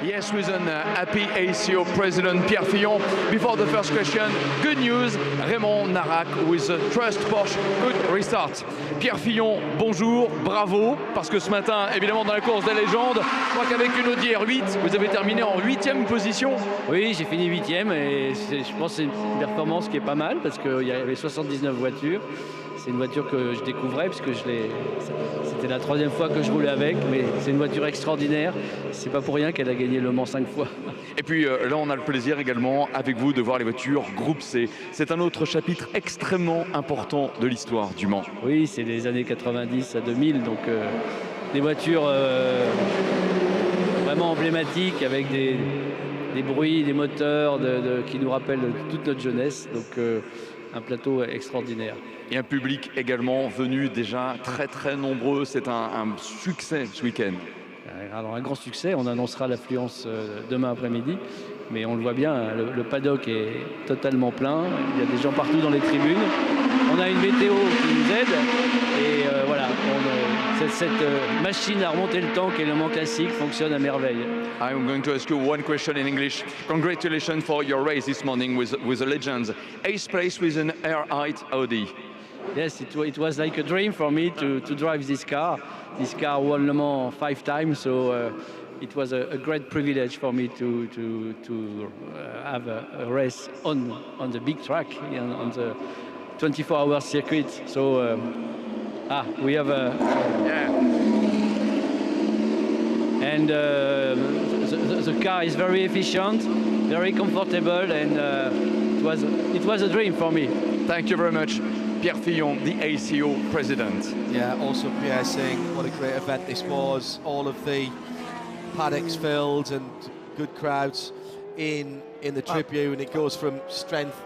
Yes, with an happy ACO president, Pierre Fillon. Before the first question, good news, Raymond Narac with a Trust Porsche, good restart. Pierre Fillon, bonjour, bravo, parce que ce matin, évidemment, dans la course des légendes, je crois qu'avec une Audi R8, vous avez terminé en 8e position. Oui, j'ai fini 8e et je pense que c'est une performance qui est pas mal parce qu'il y avait 79 voitures. C'est une voiture que je découvrais puisque c'était la 3e fois que je roulais avec, mais c'est une voiture extraordinaire. C'est pas pour rien qu'elle a gagné Le Mans 5 fois. Et puis là, on a le plaisir également avec vous de voir les voitures Groupe C. C'est un autre chapitre extrêmement important de l'histoire du Mans. Oui, c'est des années 90 à 2000, donc des voitures vraiment emblématiques avec des bruits, des moteurs qui nous rappellent toute notre jeunesse. Donc un plateau extraordinaire. Et un public également venu déjà très très nombreux. C'est un succès ce week-end. Alors un grand succès, on annoncera l'affluence demain après-midi. Mais on le voit bien, le paddock est totalement plein. Il y a des gens partout dans les tribunes. On a une météo qui nous aide. Et voilà, cette machine à remonter le temps qu'est Le Mans Classique fonctionne à merveille. I'm going to ask you one question in English. Congratulations for your race this morning with the legends. 8th place with an R8 Audi. Yes, it was like a dream for me to drive this car. This car won Le Mans 5 times, so it was a great privilege for me to have a race on the big track, on the 24-hour circuit. So we have a and the car is very efficient, very comfortable, and it was a dream for me. Thank you very much. Pierre Fillon, the ACO president. Yeah, also Pierre saying what a great event this was. All of the paddocks filled and good crowds in the tribune. It goes from strength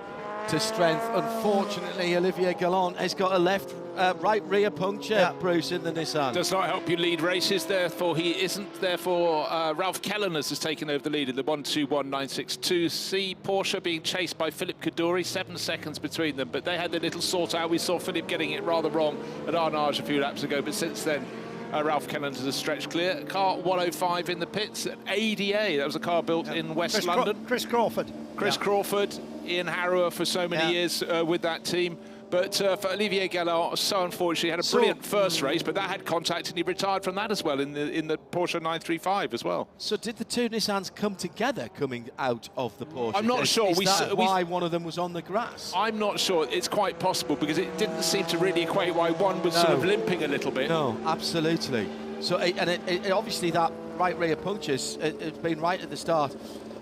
to strength. Unfortunately, Olivier Galland has got a right rear puncture, Bruce, in the Nissan. Does not help you lead races, therefore he isn't. Therefore, Ralph Kelleners has taken over the lead in the 1:21.962. Porsche being chased by Philippe Kaddouri, 7 seconds between them, but they had their little sort out. We saw Philippe getting it rather wrong at Arnage a few laps ago, but since then, Ralph Kelleners has stretched clear. Car 105 in the pits at ADA. That was a car built in West London. Chris Crawford. Chris Crawford, Ian Harrower for so many years with that team. But for Olivier Galland, so unfortunately, had a brilliant first race, but that had contact, and he retired from that as well in the Porsche 935 as well. So did the two Nissans come together coming out of the Porsche? I'm not sure. Is that why one of them was on the grass? I'm not sure. It's quite possible, because it didn't seem to really equate why one was sort of limping a little bit. No, absolutely. So, and obviously that right rear puncture it's been right at the start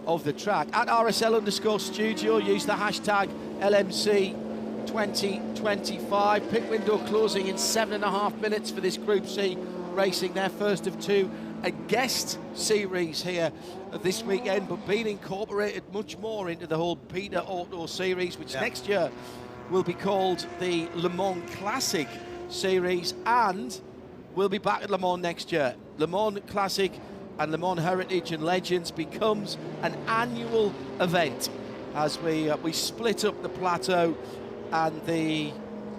of the track. At RSL_studio, use the hashtag LMC 2025. Pit window closing in 7.5 minutes for this Group C racing, their first of two. A guest series here this weekend, but being incorporated much more into the whole Peter Auto series, which next year will be called the Le Mans Classic series, and we'll be back at Le Mans next year. Le Mans Classic and Le Mans Heritage and Legends becomes an annual event as we split up the plateau and the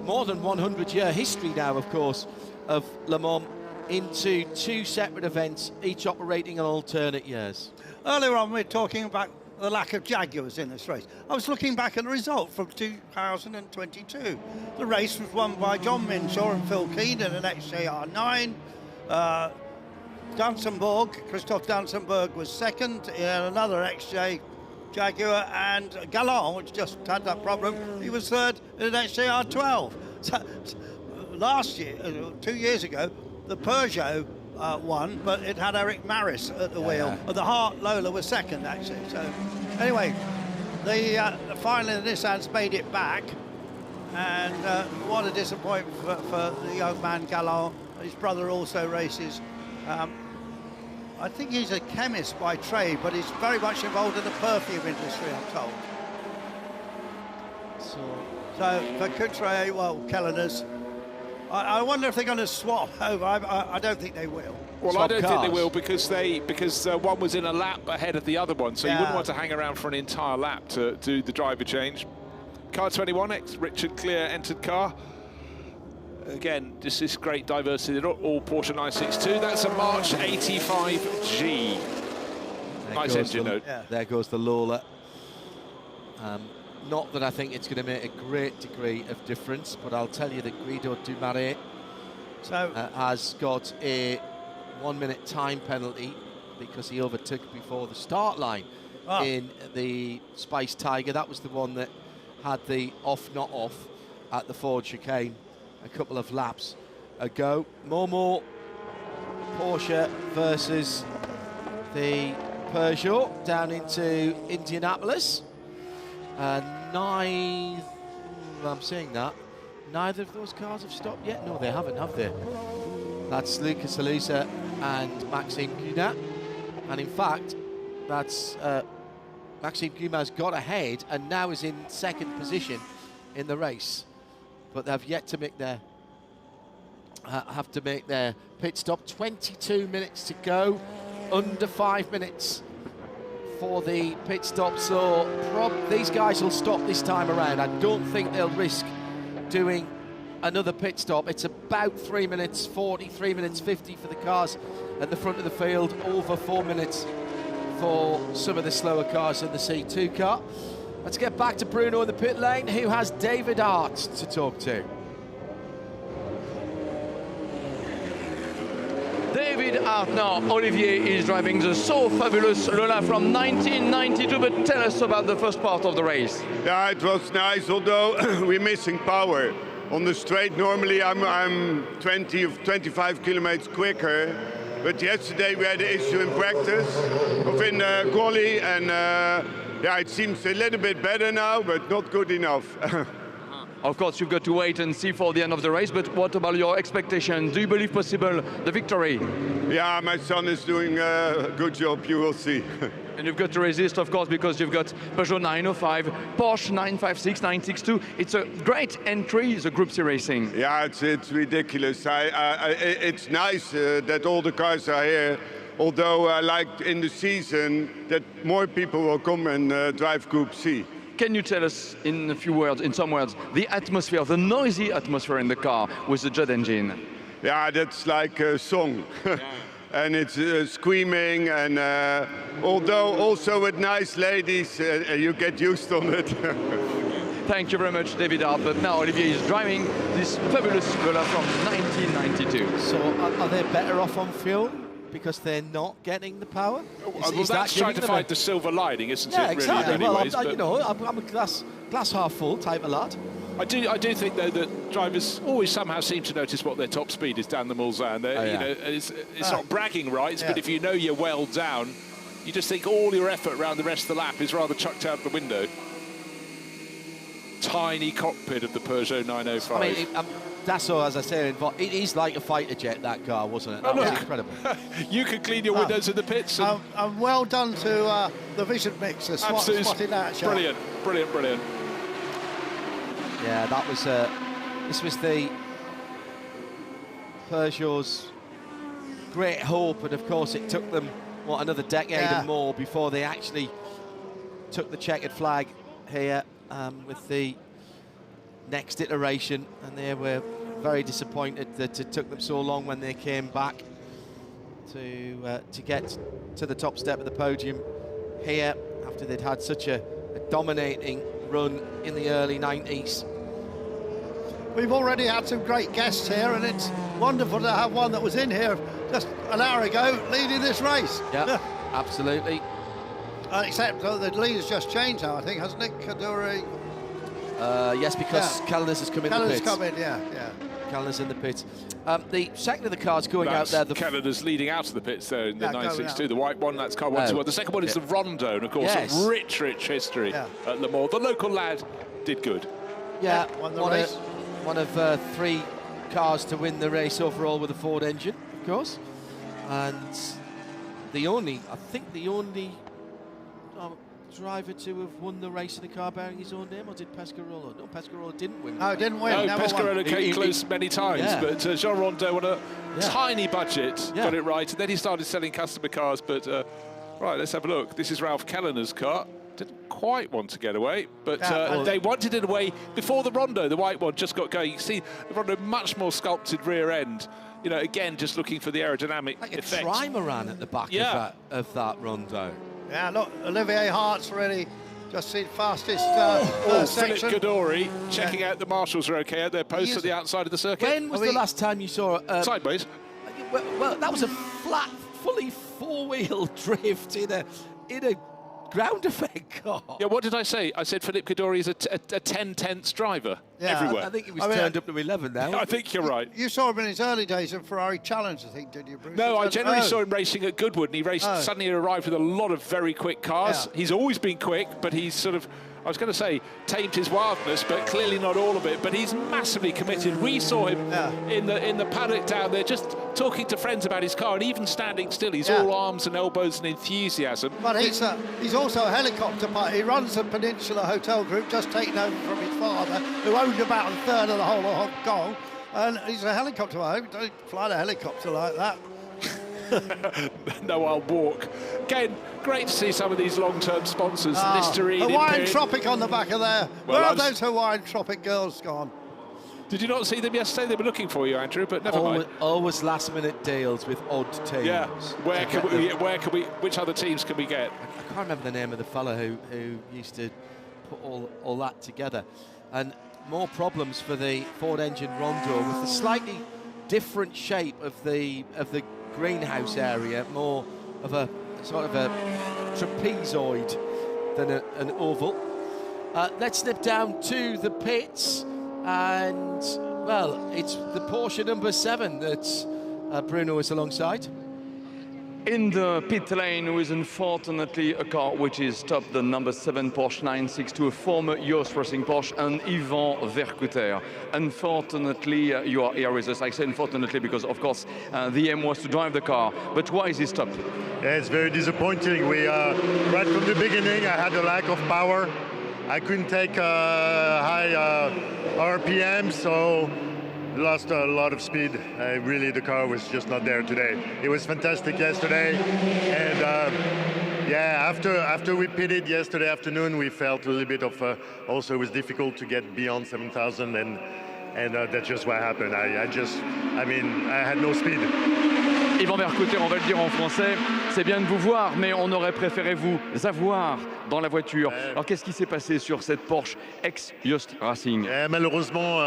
more than 100-year history now, of course, of Le Mans into two separate events, each operating on alternate years. Earlier on, we were talking about the lack of Jaguars in this race. I was looking back at the result from 2022. The race was won by John Minshaw and Phil Keane in an XJR9. Christophe Dansenberg was second in another XJ Jaguar, and Galland, which just had that problem, he was third in an XJR12. So, last year, 2 years ago, the Peugeot won, but it had Eric Maris at the wheel. The Hart Lola was second, actually. So, anyway, finally the Nissans made it back, and what a disappointment for the young man Galland. His brother also races. I think he's a chemist by trade, but he's very much involved in the perfume industry, I'm told. So for Coutre, well, Kelleners, I wonder if they're going to swap over. I don't think they will. Well, Swap I don't cars. think they will, because one was in a lap ahead of the other one, so you wouldn't want to hang around for an entire lap to do the driver change. Car 21, Richard Clear entered car. Again, just this great diversity, all Porsche 962. That's a March 85G. Nice engine note. There goes the Lola. Not that I think it's going to make a great degree of difference, but I'll tell you that Guido Dumaret has got a 1 minute time penalty because he overtook before the start line in the Spice Tiger. That was the one that had the off, not off at the Ford chicane a couple of laps ago. Momo Porsche versus the Peugeot down into Indianapolis. I'm saying that. Neither of those cars have stopped yet. No, they haven't, have they? That's Lucas Alusa and Maxime Guinat. And in fact, that's Maxime Guinat's got ahead and now is in second position in the race. But they have yet to make their pit stop. 22 minutes to go, under 5 minutes for the pit stop. So these guys will stop this time around. I don't think they'll risk doing another pit stop. It's about 3 minutes 40, 3 minutes 50 for the cars at the front of the field, over 4 minutes for some of the slower cars in the C2 car. Let's get back to Bruno in the pit lane, who has David Hart to talk to. David Hart now. Olivier is driving the so fabulous Lola from 1992, but tell us about the first part of the race. Yeah, it was nice, although we're missing power. On the straight, normally I'm 20 or 25 kilometers quicker, but yesterday we had an issue in practice, in quali, and yeah, it seems a little bit better now, but not good enough. Of course, you've got to wait and see for the end of the race, but what about your expectation? Do you believe possible the victory? Yeah, my son is doing a good job, you will see. And you've got to resist, of course, because you've got Peugeot 905, Porsche 956, 962. It's a great entry, the Group C Racing. Yeah, it's ridiculous. It's nice that all the cars are here, although I like in the season that more people will come and drive Group C. Can you tell us in a few words, in some words, the atmosphere, the noisy atmosphere in the car with the jet engine? Yeah, that's like a song. And it's screaming, and although also with nice ladies, you get used on it. Thank you very much, David Hart. But now Olivier is driving this fabulous Velar from 1992. So are they better off on fuel because they're not getting the power? Is that's trying to find the silver lining, isn't it? Really, exactly. in many Well, ways, I'm a glass half full type of lad. I do think though that drivers always somehow seem to notice what their top speed is down the Mulsanne. You know, it's not bragging rights, but if you know you're well down, you just think all your effort around the rest of the lap is rather chucked out the window. Tiny cockpit of the Peugeot 905. I mean, Dassault, as I say, it is like a fighter jet, that car, wasn't it? That was incredible. You could clean your windows in the pits. And well done to the vision mixer, spotting that shot. Brilliant, brilliant, brilliant. Yeah, that was this was the Peugeot's great hope, and of course it took them another decade and more before they actually took the checkered flag here with the next iteration, and they were very disappointed that it took them so long when they came back to get to the top step of the podium here after they'd had such a dominating run in the early 90s. We've already had some great guests here, and it's wonderful to have one that was in here just an hour ago leading this race. Yeah, absolutely. Except the leader's just changed now, I think, hasn't it, Kaduri? Yes, because Kellner's has come in the pits. Kellner's come in, yeah. Kellner's in the pits. The second of the cars going out there. Kellner's leading out of the pits there in the 962. The white one, that's car 121. The second one is the Rondo, and of course, rich history at Le Mans. The local lad did good. Yeah, won the race. One of 3 cars to win the race overall with a Ford engine, of course. And I think the only driver to have won the race in a car bearing his own name, or did Pescarolo? No, Pescarolo didn't win. No, didn't win. No, Pescarolo came close many times, but Jean Rondeau on a tiny budget got it right, and then he started selling customer cars. But right, let's have a look. This is Ralph Kellner's car. Didn't quite want to get away, but they wanted it away before the Rondo, the white one, just got going. You see the Rondo, much more sculpted rear end. You know, again, just looking for the aerodynamic effect. Like a trimaran at the back of that Rondo. Yeah, look, Olivier Hart's really just seen fastest Philip section. Gadori checking out the marshals are okay at their posts at the outside of the circuit. When was the last time you saw sideways? Well, that was a flat, fully four-wheel drift in a ground effect car. Yeah, what did I say? I said Philippe Gadori is a 10/10ths driver everywhere. I think it was turned up to 11 now. I think you're right. You saw him in his early days in Ferrari Challenge, I think, did you, Bruce? No, I generally saw him racing at Goodwood, and he raced suddenly arrived with a lot of very quick cars. He's always been quick, but he's sort of, I was going to say, tamed his wildness, but clearly not all of it. But he's massively committed. We saw him in the paddock down there, just talking to friends about his car, and even standing still. He's all arms and elbows and enthusiasm. But he's also a helicopter pilot. He runs the Peninsula Hotel Group, just taken over from his father, who owned about a third of the whole of Hong Kong. And he's a helicopter pilot. Don't fly a helicopter like that. No, I'll walk. Again, great to see some of these long-term sponsors. Listerine, Hawaiian Tropic on the back of there. Well, Where are those Hawaiian Tropic girls gone? Did you not see them yesterday? They were looking for you, Andrew, but never mind. Always last-minute deals with odd teams. Yeah. Where can we? Which other teams can we get? I can't remember the name of the fella who used to put all that together. And more problems for the Ford engine Rondo with the slightly different shape of the greenhouse area, more of a sort of a trapezoid than an oval. Let's snip down to the pits, and well, it's the Porsche number 7 that Bruno is alongside. In the pit lane with unfortunately a car which is stopped, the number 7 Porsche 962, a former Yost Racing Porsche, and Yvan Vercouter. Unfortunately, you are here with us. I say unfortunately because, of course, the aim was to drive the car. But why is he stopped? Yeah, it's very disappointing. We right from the beginning, I had a lack of power. I couldn't take high RPM, so lost a lot of speed. Really, the car was just not there today. It was fantastic yesterday, and yeah, after we pitted yesterday afternoon, we felt a little bit of also it was difficult to get beyond 7,000, and that's just what happened. I mean, I had no speed. Yvan Vercouter, on va le dire en français, c'est bien de vous voir, mais on aurait préféré vous avoir dans la voiture. Alors qu'est-ce qui s'est passé sur cette Porsche ex-Yost Racing? Malheureusement,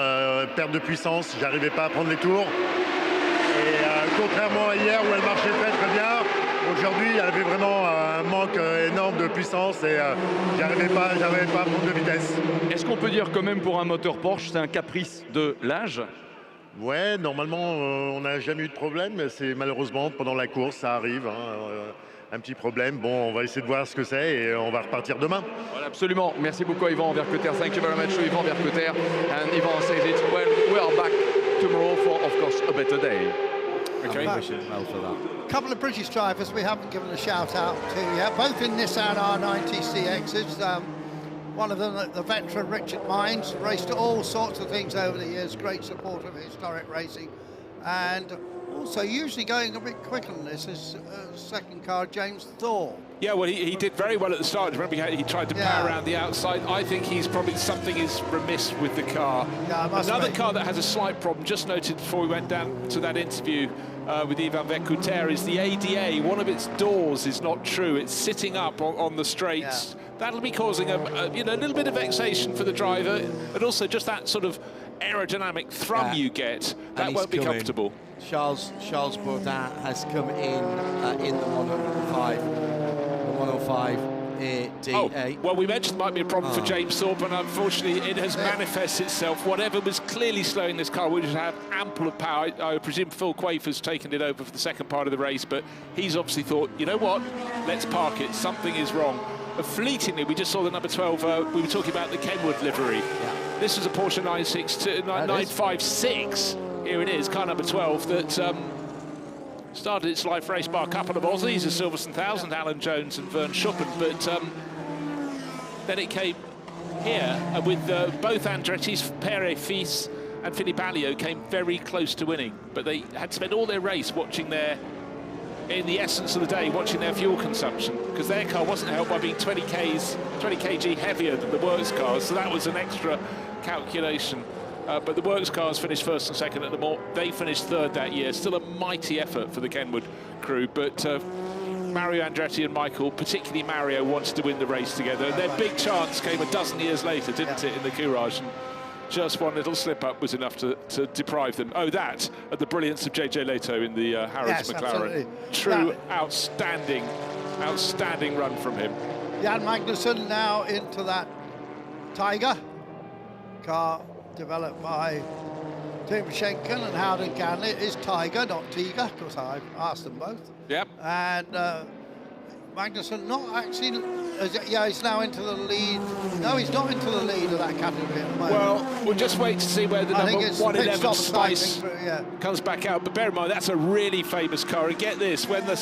perte de puissance, j'arrivais pas à prendre les tours. Et contrairement à hier où elle marchait très très bien, aujourd'hui elle avait vraiment un manque énorme de puissance et j'arrivais pas à prendre de vitesse. Est-ce qu'on peut dire quand même pour un moteur Porsche, c'est un caprice de l'âge? Ouais, normalement, on n'a jamais eu de problème, mais c'est malheureusement pendant la course, ça arrive, un petit problème. Bon, on va essayer de voir ce que c'est et on va repartir demain. Voilà, absolument. Merci beaucoup, Yvan Vercouter. Thank you very much to Yvan Vercouter. And Yvan says it, well, we are back tomorrow for, of course, a better day. Okay. A couple of British drivers we haven't given a shout out to yet, both in Nissan R90 CXs. One of them, the veteran Richard Mines, raced all sorts of things over the years, great supporter of historic racing, and also usually going a bit quicker than this is second car, James Thorpe. Yeah, well, he did very well at the start. Remember, he tried to power around the outside. I think he's probably something is remiss with the car. Yeah, another car that has a slight problem, just noted before we went down to that interview with Yvan Vercouter, is the ADA. One of its doors is not true. It's sitting up on the straights. Yeah. That'll be causing a little bit of vexation for the driver, and also just that sort of aerodynamic thrum you get. That won't be comfortable. Charles Baudin has come in the 105. The 105 ADA. Oh, well, we mentioned there might be a problem for James Thorpe, and unfortunately it has manifested itself. Whatever was clearly slowing this car, which had ample of power, I presume Phil Quafer's taken it over for the second part of the race, but he's obviously thought, you know what, let's park it, something is wrong. Fleetingly, we just saw the number 12, we were talking about the Kenwood livery. Yeah. This was a Porsche 956. Here it is, car number 12, that started its life race by a couple of Aussies, a Silverstone 1000, Alan Jones and Vern Schuppen, but then it came here with both Andretti's, Pere Fils and Philippe Alliot came very close to winning, but they had spent all their race watching in the essence of the day, watching their fuel consumption, because their car wasn't helped by being 20 kg heavier than the works cars, so that was an extra calculation. But the works cars finished first and second at the Mort. They finished third that year. Still a mighty effort for the Kenwood crew, but Mario Andretti and Michael, particularly Mario, wanted to win the race together. Their big chance came a dozen years later, didn't it, in the Courage? Just one little slip-up was enough to deprive them. Oh, that, and the brilliance of J.J. Leto in the Harrods McLaren. Absolutely. True, outstanding run from him. Jan Magnussen now into that Tiger car developed by Tim Schenken and Howden Ganley. It is Tiger, not Tiger, because I've asked them both. Yep. And Magnussen not actually, he's now into the lead. No, he's not into the lead of that category at the moment. Well, we'll just wait to see where the number 111 Spice comes back out. But bear in mind, that's a really famous car. And get this, when the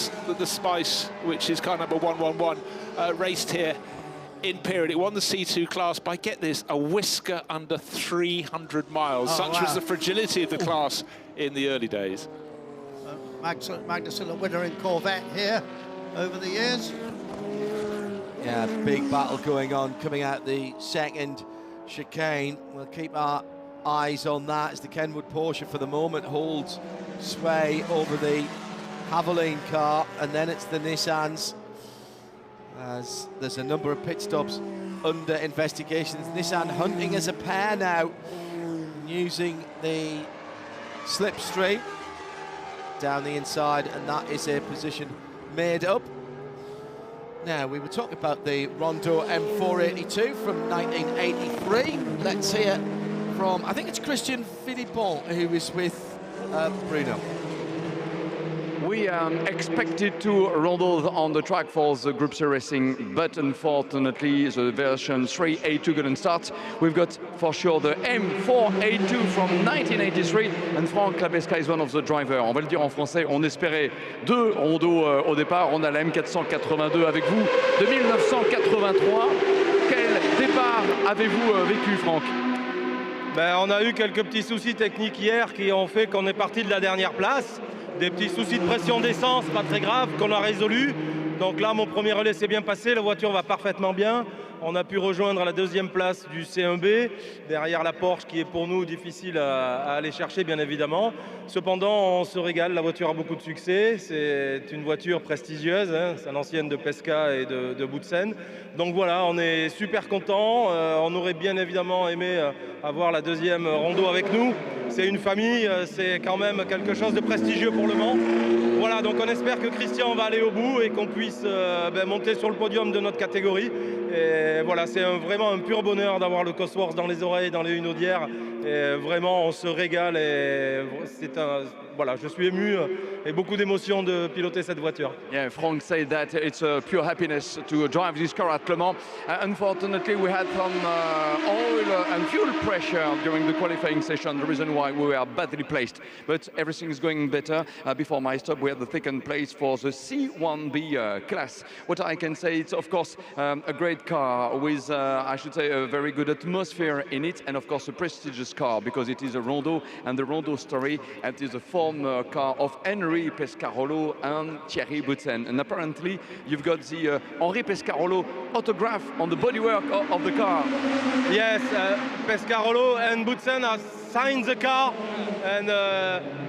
Spice, which is car number 111, raced here in period, it won the C2 class by, get this, a whisker under 300 miles. Such was the fragility of the class in the early days. Magnussen, a winner in Corvette here over the years. Yeah, big battle going on, coming out the second chicane. We'll keep our eyes on that as the Kenwood Porsche for the moment holds sway over the Haviland car, and then it's the Nissans, as there's a number of pit stops under investigations. Nissan hunting as a pair now, using the slipstream down the inside, and that is a position made up. Now, we were talking about the Rondeau M482 from 1983. Let's hear from, I think it's Christian Philippon, who is with Bruno. We expected to Rondeau on the track for the Group C Racing, but unfortunately the version 3A2 couldn't start. We've got for sure the M4A2 from 1983, and Franck Lapesca is one of the drivers. On va le dire en français, on espérait 2 rondeaux au départ, on a la M482 avec vous de 1983. Quel départ avez-vous vécu, Franck? Ben, on a eu quelques petits soucis techniques hier qui ont fait qu'on est parti de la dernière place. Des petits soucis de pression d'essence, pas très grave, qu'on a résolu. Donc là, mon premier relais s'est bien passé, la voiture va parfaitement bien. On a pu rejoindre la deuxième place du C1B, derrière la Porsche qui est pour nous difficile à aller chercher, bien évidemment. Cependant, on se régale, la voiture a beaucoup de succès. C'est une voiture prestigieuse, hein. C'est l'ancienne de Pesca et de Boutsen. Donc voilà, on est super contents. On aurait bien évidemment aimé avoir la deuxième Rondeau avec nous. C'est une famille, c'est quand même quelque chose de prestigieux pour Le Mans. Voilà, donc on espère que Christian va aller au bout et qu'on puisse monter sur le podium de notre catégorie. Et voilà, c'est vraiment un pur bonheur d'avoir le Cosworth dans les oreilles, dans les Hunaudières. Et vraiment, on se régale et voilà, je suis ému et beaucoup d'émotions de piloter cette voiture. Yeah, Franck said that it's a pure happiness to drive this car at Le Mans. Unfortunately, we had some oil and fuel pressure during the qualifying session, the reason why we were badly placed. But everything is going better. Before my stop, we had the second place for the C1B class. What I can say, it's of course a great car with, I should say, a very good atmosphere in it, and of course a prestigious car because it is a Rondeau, and the Rondeau story, it is a former car of Henri Pescarolo and Thierry Boutsen. And apparently you've got the Henri Pescarolo autograph on the bodywork of the car. Yes, Pescarolo and Boutsen have signed the car, and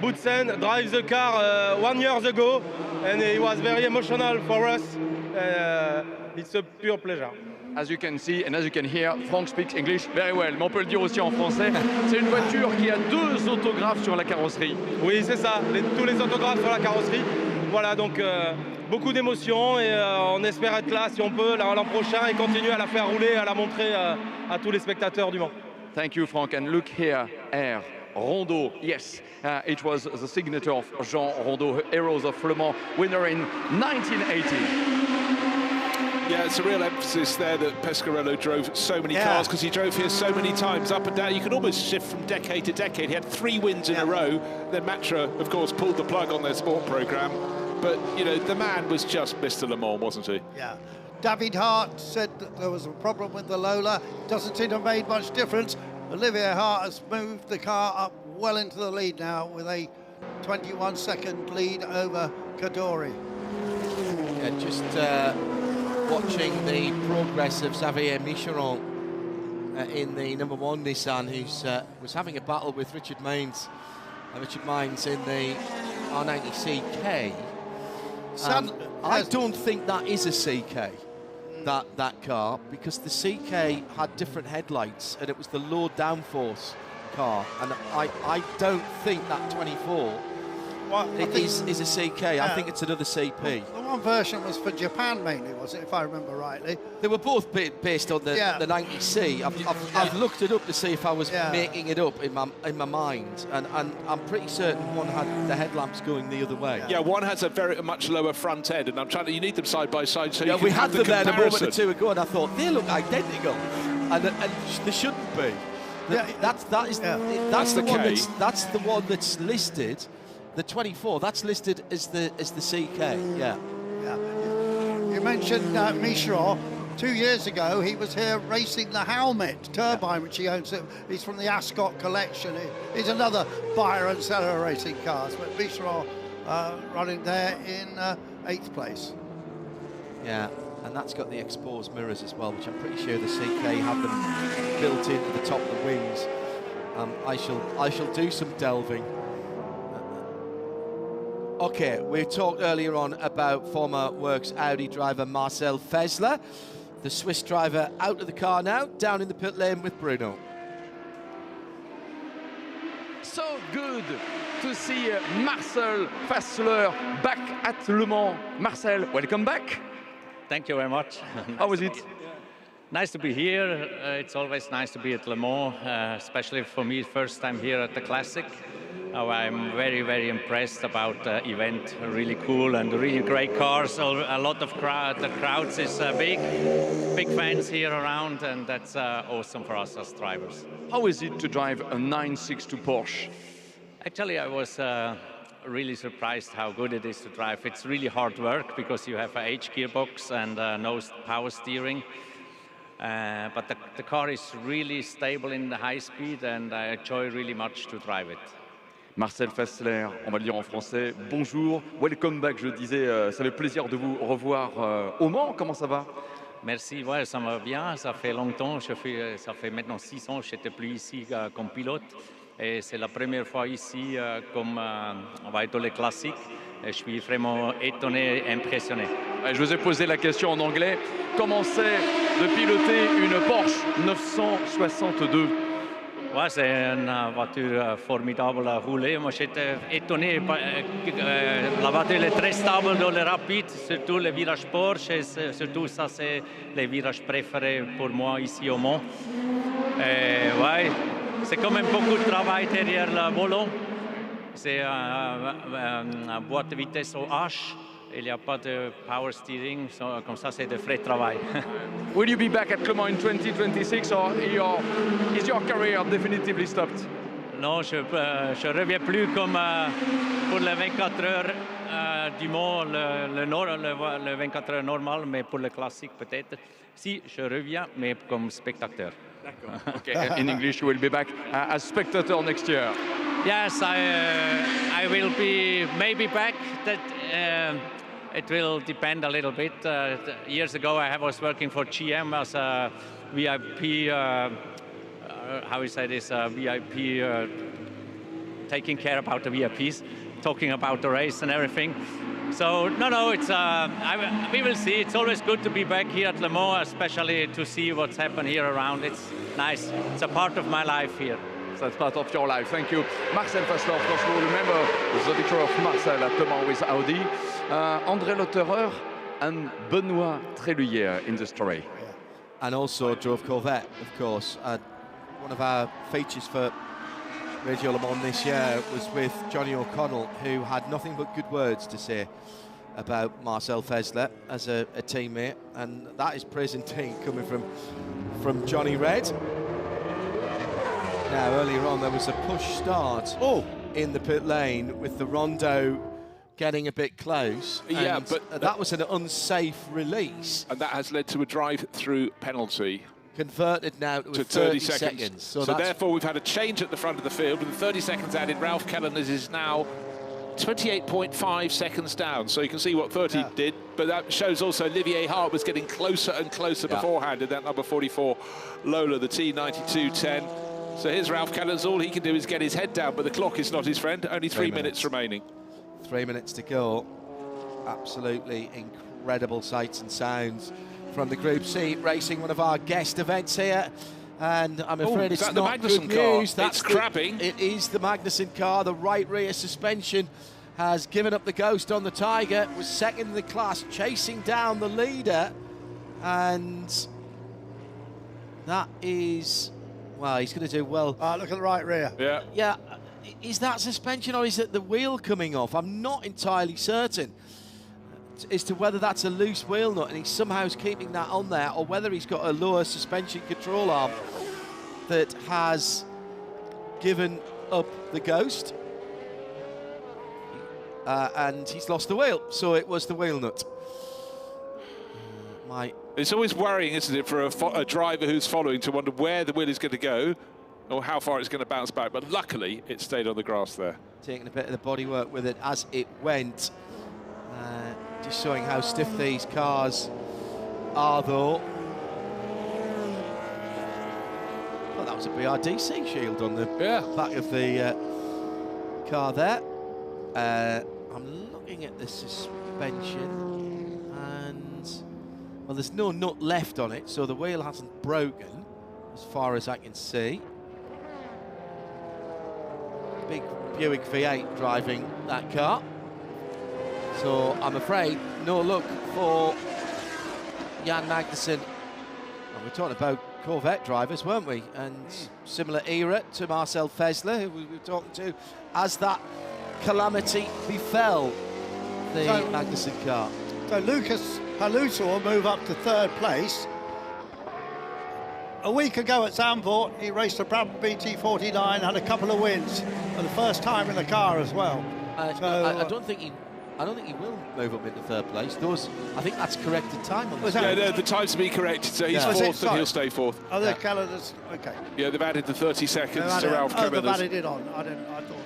Boutsen drives the car 1 year ago, and it was very emotional for us. It's a pure pleasure. As you can see and as you can hear, Franck speaks English very well, mais on peut le dire aussi en français. C'est une voiture qui a 2 autographes sur la carrosserie. Oui, c'est ça, tous les autographes sur la carrosserie. Voilà, donc beaucoup d'émotions et on espère être là, si on peut, l'an prochain et continuer à la faire rouler, à la montrer à tous les spectateurs du Mans. Thank you, Franck, and look here, Air Rondeau. Yes, it was the signature of Jean Rondeau, Heroes of Le Mans, winner in 1980. Yeah, it's a real emphasis there that Pescarolo drove so many cars because he drove here so many times, up and down. You can almost shift from decade to decade. He had 3 wins in a row. Then Matra, of course, pulled the plug on their sport programme. But, you know, the man was just Mr. Le Mans, wasn't he? Yeah. David Hart said that there was a problem with the Lola. Doesn't seem to have made much difference. Olivier Hart has moved the car up well into the lead now with a 21-second lead over Kadori. Yeah, just watching the progress of Xavier Micheron in the #1 Nissan, who was having a battle with Richard Mines in the R90 CK. I don't think that is a CK, that car, because the CK had different headlights and it was the low downforce car, and I don't think that 24 is a CK. I think it's another CP. The one version was for Japan mainly, was it, if I remember rightly? They were both based on the 90C. I've looked it up to see if I was making it up in my mind, and I'm pretty certain one had the headlamps going the other way. Yeah, one has a very much lower front end, and I'm trying to. You need them side by side so you can we have had them the there a moment or comparison. two ago, and I thought they look identical, and they shouldn't be. That's the one that's listed. The 24, that's listed as the CK. Yeah. You mentioned Micheron. 2 years ago, he was here racing the Helmet turbine, which he owns. He's from the Ascot collection. He's another buyer and seller of racing cars, but Micheron running there in 8th place. Yeah, and that's got the exposed mirrors as well, which I'm pretty sure the CK have them built into the top of the wings. I shall do some delving. Okay, we talked earlier on about former Works Audi driver Marcel Fessler. The Swiss driver out of the car now, down in the pit lane with Bruno. So good to see Marcel Fessler back at Le Mans. Marcel, welcome back. Thank you very much. How was it? Nice to be here. It's always nice to be at Le Mans, especially for me, first time here at the Classic. I'm very, very impressed about the event. Really cool and really great cars. A lot of the crowds is big fans here around, and that's awesome for us as drivers. How is it to drive a 962 Porsche? Actually, I was really surprised how good it is to drive. It's really hard work because you have a H gearbox and no power steering. But the car is really stable in the high speed, and I enjoy really much to drive it. Marcel Fassler, on va le dire en français, bonjour, welcome back, je disais, ça fait plaisir de vous revoir au Mans, comment ça va? Merci, ouais, ça va bien, ça fait longtemps, ça fait maintenant 6 ans que je n'étais plus ici comme pilote, et c'est la première fois ici comme on va être dans les classiques, et je suis vraiment étonné et impressionné. Je vous ai posé la question en anglais, comment c'est de piloter une Porsche 962? Ouais, c'est une voiture formidable à rouler. Moi, j'étais étonné. La voiture est très stable dans les rapides, surtout les virages Porsche. Et surtout, ça, c'est les virages préférés pour moi ici au Mans. Ouais, c'est quand même beaucoup de travail derrière le volant. C'est une boîte de vitesse au H. Il n'y a pas de power steering, comme ça c'est de vrai travail. Will you be back at Le Mans in 2026 or is your career definitively stopped? Non, je ne reviens plus comme pour les 24 heures du Mans, le 24 heures normal, mais pour le classique peut-être. Si, je reviens, mais comme spectateur. D'accord. Okay. In English, you will be back as spectator next year. Yes, I will be maybe back. It will depend a little bit. Years ago, I was working for GM as a VIP, how we say this, VIP, taking care about the VIPs, talking about the race and everything. So, no, it's, we will see. It's always good to be back here at Le Mans, especially to see what's happened here around. It's nice. It's a part of my life here. That's part of your life. Thank you. Marcel Fassler, of course, we'll remember the picture of Marcel at Le Mans with Audi. André Lotterer and Benoît Tréluyer in the story. And also drove Corvette, of course. One of our features for Radio Le Mans this year was with Johnny O'Connell, who had nothing but good words to say about Marcel Fassler as a teammate, and that is praise indeed coming from Johnny Red. Now, earlier on, there was a push start in the pit lane with the Rondo getting a bit close. Yeah, but that was an unsafe release. And that has led to a drive-through penalty. Converted now to 30 seconds. So therefore, we've had a change at the front of the field. With 30 seconds added, Ralph Kellner's is now 28.5 seconds down. So you can see what 30 did, but that shows also Olivier Hart was getting closer and closer beforehand in that number 44 Lola, the T9210. So here's Ralph Kellner's. All he can do is get his head down, but the clock is not his friend. Only 3 minutes remaining. 3 minutes to go. Absolutely incredible sights and sounds from the Group C racing, one of our guest events here. And I'm afraid it's not good news. That's crabbing. It is the Magnussen car. The right rear suspension has given up the ghost on the Tiger. Was second in the class, chasing down the leader. And that is... Well, he's going to do well. Look at the right rear. Yeah. Yeah. Is that suspension or is it the wheel coming off? I'm not entirely certain as to whether that's a loose wheel nut and he's somehow keeping that on there, or whether he's got a lower suspension control arm that has given up the ghost. And he's lost the wheel, so it was the wheel nut. It's always worrying, isn't it, for a driver who's following to wonder where the wheel is going to go or how far it's going to bounce back. But luckily, it stayed on the grass there. Taking a bit of the bodywork with it as it went. Just showing how stiff these cars are, though. Well, that was a BRDC shield on the back of the car there. I'm looking at the suspension, and well, there's no nut left on it, so the wheel hasn't broken, as far as I can see. Big Buick V8 driving that car. So I'm afraid no luck for Jan Magnussen Well, we're talking about Corvette drivers, weren't we? And similar era to Marcel Fesler, who we were talking to, as that calamity befell the Magnussen car. So Lucas Halusa will move up to 3rd place. A week ago at Zandvoort, he raced a Brabham BT49, had a couple of wins for the first time in the car as well. I don't think he will move up into 3rd place. I think that's corrected time on this. Yeah, the times to be corrected. So he's 4th and he'll stay 4th. Oh, they're calendars. Okay. Yeah, they've added the 30 seconds to Ralph Kellerner's. They've added it on. I thought.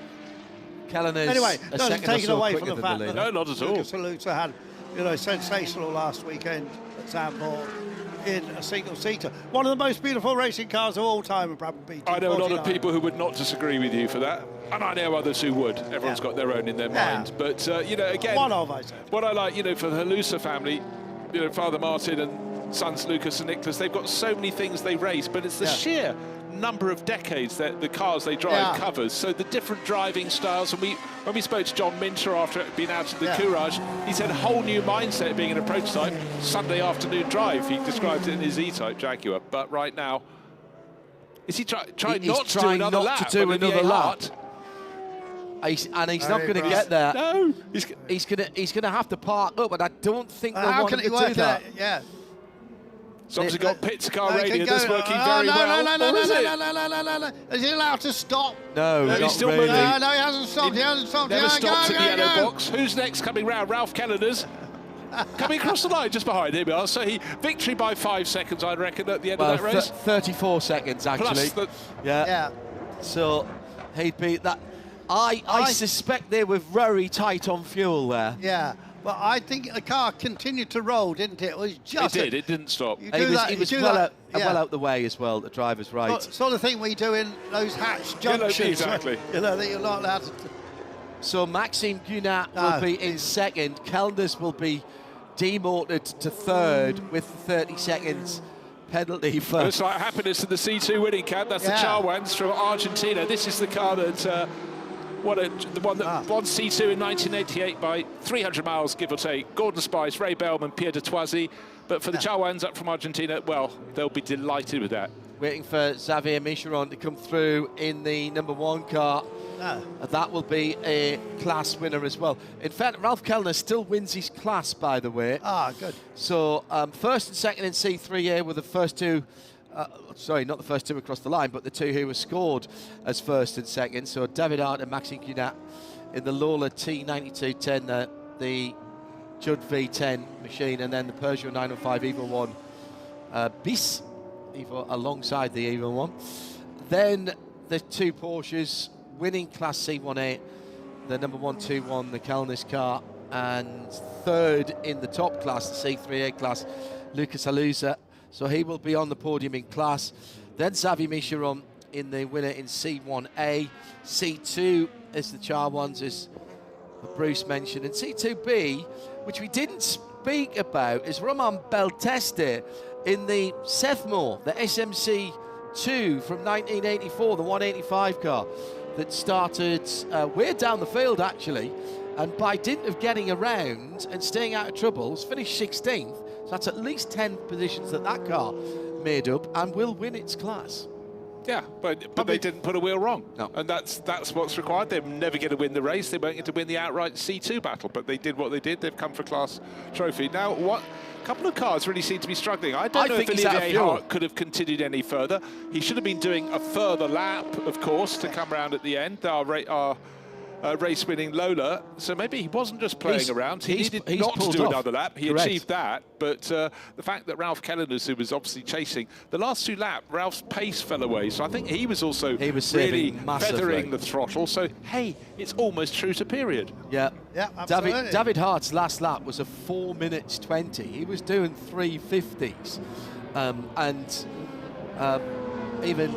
Kellerner's Anyway, a doesn't second or take it so away quicker from the than fact the that leader. No, not at all. Lucas Halusa had, sensational last weekend at Zandvoort in a single-seater. One of the most beautiful racing cars of all time, a Brabham BT49. I know a lot of people who would not disagree with you for that, and I know others who would. Everyone's got their own in their mind. But, again, one of, I said. What I like, for the Halusa family, Father Martin and sons Lucas and Nicholas, they've got so many things they race, but it's the sheer number of decades that the cars they drive covers. So the different driving styles, and when we spoke to John Minter after being out of the Courage, he said a whole new mindset being in a prototype. Sunday afternoon drive, he described it in his E-Type Jaguar. But right now, is he trying not to do another lap? He's not going to get there. No, he's going to have to park up, and I don't think they'll How want can him he to work do that. Yeah. It's obviously got pit car They radio can that's go- working very well. No. Is he allowed to stop? No, he's not still really. moving. No, he hasn't stopped. He hasn't stopped. Never stops at the yellow Go. box. Who's next coming round? Ralph Kellerner's coming across the line just behind him. So victory by 5 seconds, I reckon, at the end of that race. 34 seconds actually. Plus yeah. So he'd be that. I suspect they were very tight on fuel there. Yeah. But I think the car continued to roll, didn't it? It was just. It didn't stop. You He do was, that, he you was do well, that, well out the way as well, the driver's right. Sort of thing we do in those hatch junctions. exactly. That you're not allowed to. So Maxime Gunat will be in 2nd. Kelder's will be demoted to 3rd with 30 seconds penalty for... Looks like happiness in the C2 winning cab. That's the Chawans from Argentina. This is the car that the one that won C2 in 1988 by 300 miles, give or take. Gordon Spice, Ray Bellman, Pierre de Toisy. But for the Chawans up from Argentina, well, they'll be delighted with that. Waiting for Xavier Micheron to come through in the number 1 car. That will be a class winner as well. In fact, Ralph Kellner still wins his class, by the way. Good. So 1st and 2nd in C3A were the first two. Sorry, not the first two across the line, but the two who were scored as 1st and 2nd. So David Hart and Maxime Cunat in the Lawler T9210, the Judd V10 machine, and then the Peugeot 905 Evo 1 bis, Evo alongside the Evo 1. Then the 2 Porsches winning Class C1A, the number 121, the Kellner's car, and 3rd in the top class, the C3A class, Lucas Halusa. So he will be on the podium in class. Then Xavier Micheron in the winner in C1A. C2 is the Chawans, as Bruce mentioned. And C2B, which we didn't speak about, is Romain Belteste in the Sethmore, the SMC2 from 1984, the 185 car that started way down the field, actually. And by dint of getting around and staying out of trouble, was finished 16th. So that's at least 10 positions that car made up, and will win its class. Yeah, but they didn't put a wheel wrong. No. And that's what's required. They're never going to win the race. They won't get to win the outright C2 battle, but they did what they did. They've come for class trophy. Now, a couple of cars really seem to be struggling. I don't know if Olivier Hart could have continued any further. He should have been doing a further lap, of course, to come round at the end. Our race-winning Lola, so maybe he wasn't just playing around. He needed not to do another lap. He achieved that, but the fact that Ralph Kellner's, who was obviously chasing, the last 2 laps, Ralph's pace fell away, so I think he was also really feathering the throttle, so, hey, it's almost true to period. Yeah, absolutely. David Hart's last lap was a 4 minutes 20. He was doing 350s, and even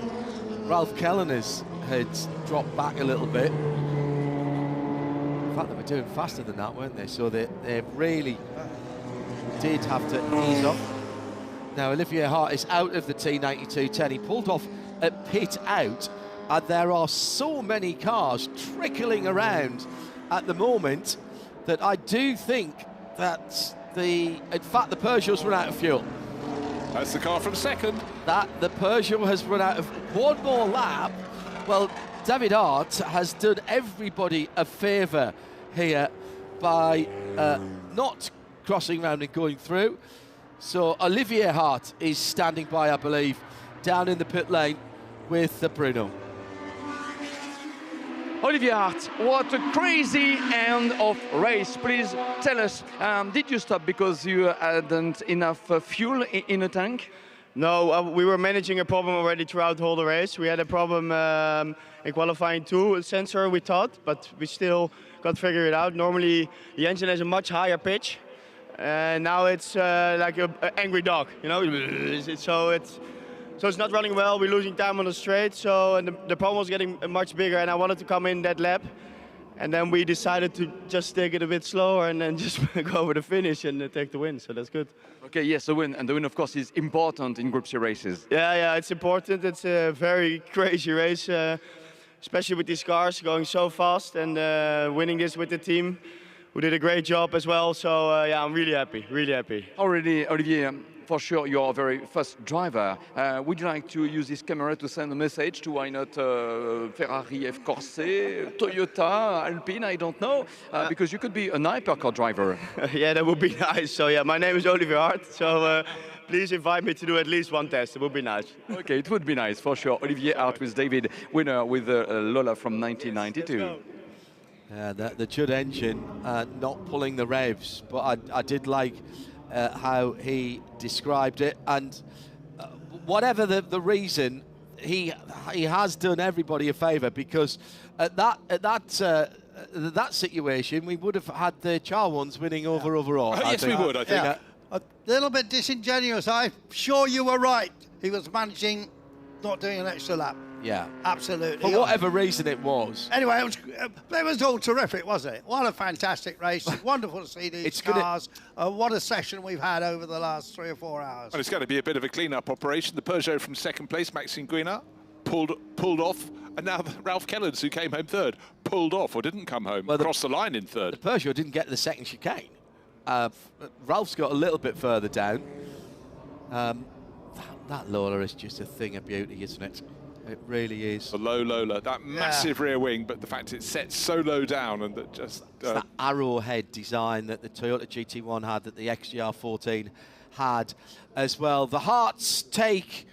Ralph Kellner's had dropped back a little bit. In fact, they were doing faster than that, weren't they? So they really did have to ease off. Now, Olivier Hart is out of the T9210. He pulled off at pit out, and there are so many cars trickling around at the moment that I do think that in fact, the Peugeots run out of fuel. That's the car from second. That the Peugeot has run out of one more lap. Well, David Hart has done everybody a favour here by not crossing round and going through. So Olivier Hart is standing by, I believe, down in the pit lane with Bruno. Olivier Hart, what a crazy end of race. Please tell us, did you stop because you hadn't enough fuel in a tank? No, we were managing a problem already throughout the whole race. We had a problem in qualifying 2 sensor, we thought, but we still got to figure it out. Normally, the engine has a much higher pitch, and now it's like an angry dog, you know? So it's not running well, we're losing time on the straight, and the problem was getting much bigger, and I wanted to come in that lap. And then we decided to just take it a bit slower and then just go over the finish and take the win, so that's good. Okay, yes, the win, and the win, of course, is important in Group C races. Yeah, it's important. It's a very crazy race, especially with these cars going so fast, and winning this with the team, who did a great job as well. So yeah, I'm really happy, really happy. Already, Olivier, for sure, you're a very fast driver. Would you like to use this camera to send a message to, why not, Ferrari F Corse, Toyota, Alpine, I don't know, because you could be an hypercar driver. Yeah, that would be nice. So yeah, my name is Olivier Hart, so please invite me to do at least one test. It would be nice. Okay, it would be nice, for sure. Olivier Hart with David, winner with Lola from 1992. The Judd engine not pulling the revs, but I did like how he described it, and whatever the reason, he has done everybody a favour, because at that situation we would have had the Char ones winning overall. Yes, we would, I think. Yeah. A little bit disingenuous. I'm sure you were right. He was managing not doing an extra lap. Yeah. Absolutely. For whatever reason it was. Anyway, it was all terrific, wasn't it? What a fantastic race. Wonderful to see these cars. What a session we've had over the last 3 or 4 hours. And it's going to be a bit of a clean-up operation. The Peugeot from second place, Maxime Guinard, pulled off. And now Ralph Kellens, who came home third, pulled off or didn't come home, crossed the line in third. The Peugeot didn't get the second chicane. Ralph's got a little bit further down. That Lola is just a thing of beauty, isn't it? It really is. The low Lola, that massive rear wing, but the fact it's set so low down and that just... It's that arrowhead design that the Toyota GT1 had, that the XGR14 had as well. The Harts take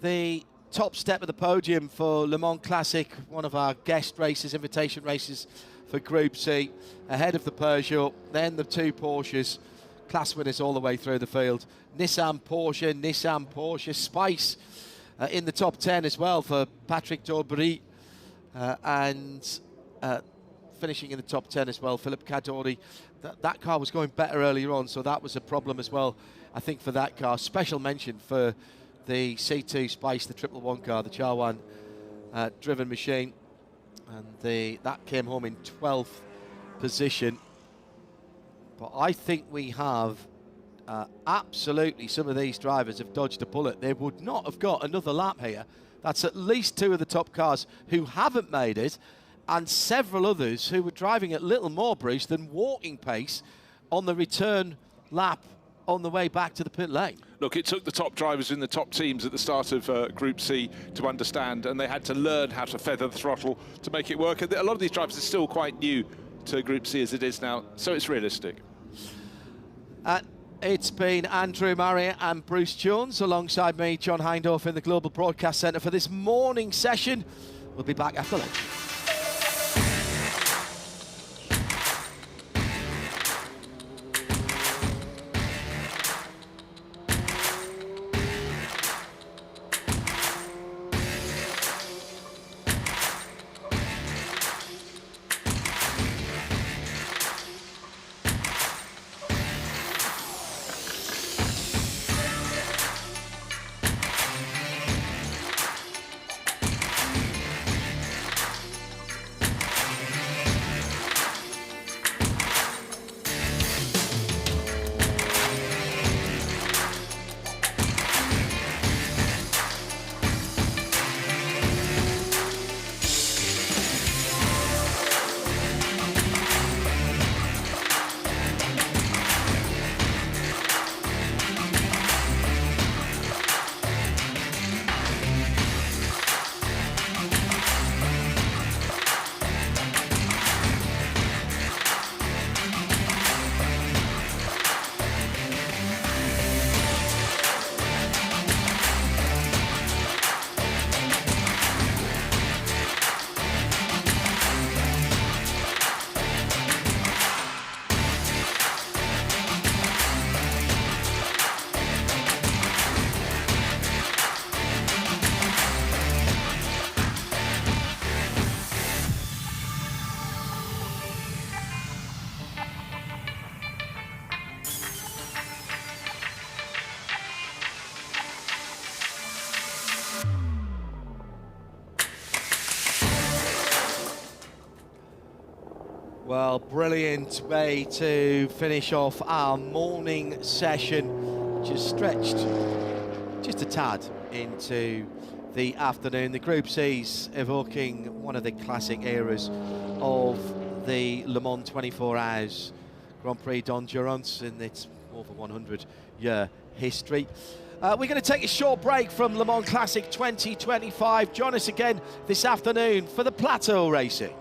the top step of the podium for Le Mans Classic, one of our guest races, invitation races for Group C, ahead of the Peugeot, then the 2 Porsches, class winners all the way through the field. Nissan, Porsche, Spice in the top 10 as well for Patrick Daubry, and finishing in the top 10 as well, Philippe Cadori. That car was going better earlier on, so that was a problem as well, I think, for that car. Special mention for the C2 Spice, the 111 car, the Chawan driven machine, and that came home in 12th position. But I think we have absolutely, some of these drivers have dodged a bullet. They would not have got another lap here. That's at least 2 of the top cars who haven't made it, and several others who were driving at little more, Bruce, than walking pace on the return lap on the way back to the pit lane. Look, it took the top drivers in the top teams at the start of Group C to understand, and they had to learn how to feather the throttle to make it work. And a lot of these drivers are still quite new to Group C as it is now, so it's realistic. It's been Andrew Murray and Bruce Jones alongside me, John Hindhaugh, in the Global Broadcast Centre for this morning session. We'll be back after lunch. Well, brilliant way to finish off our morning session. Just stretched just a tad into the afternoon. The Group C's evoking one of the classic eras of the Le Mans 24 Hours Grand Prix d'Endurance in its over 100-year history. We're going to take a short break from Le Mans Classic 2025. Join us again this afternoon for the Plateau Racing.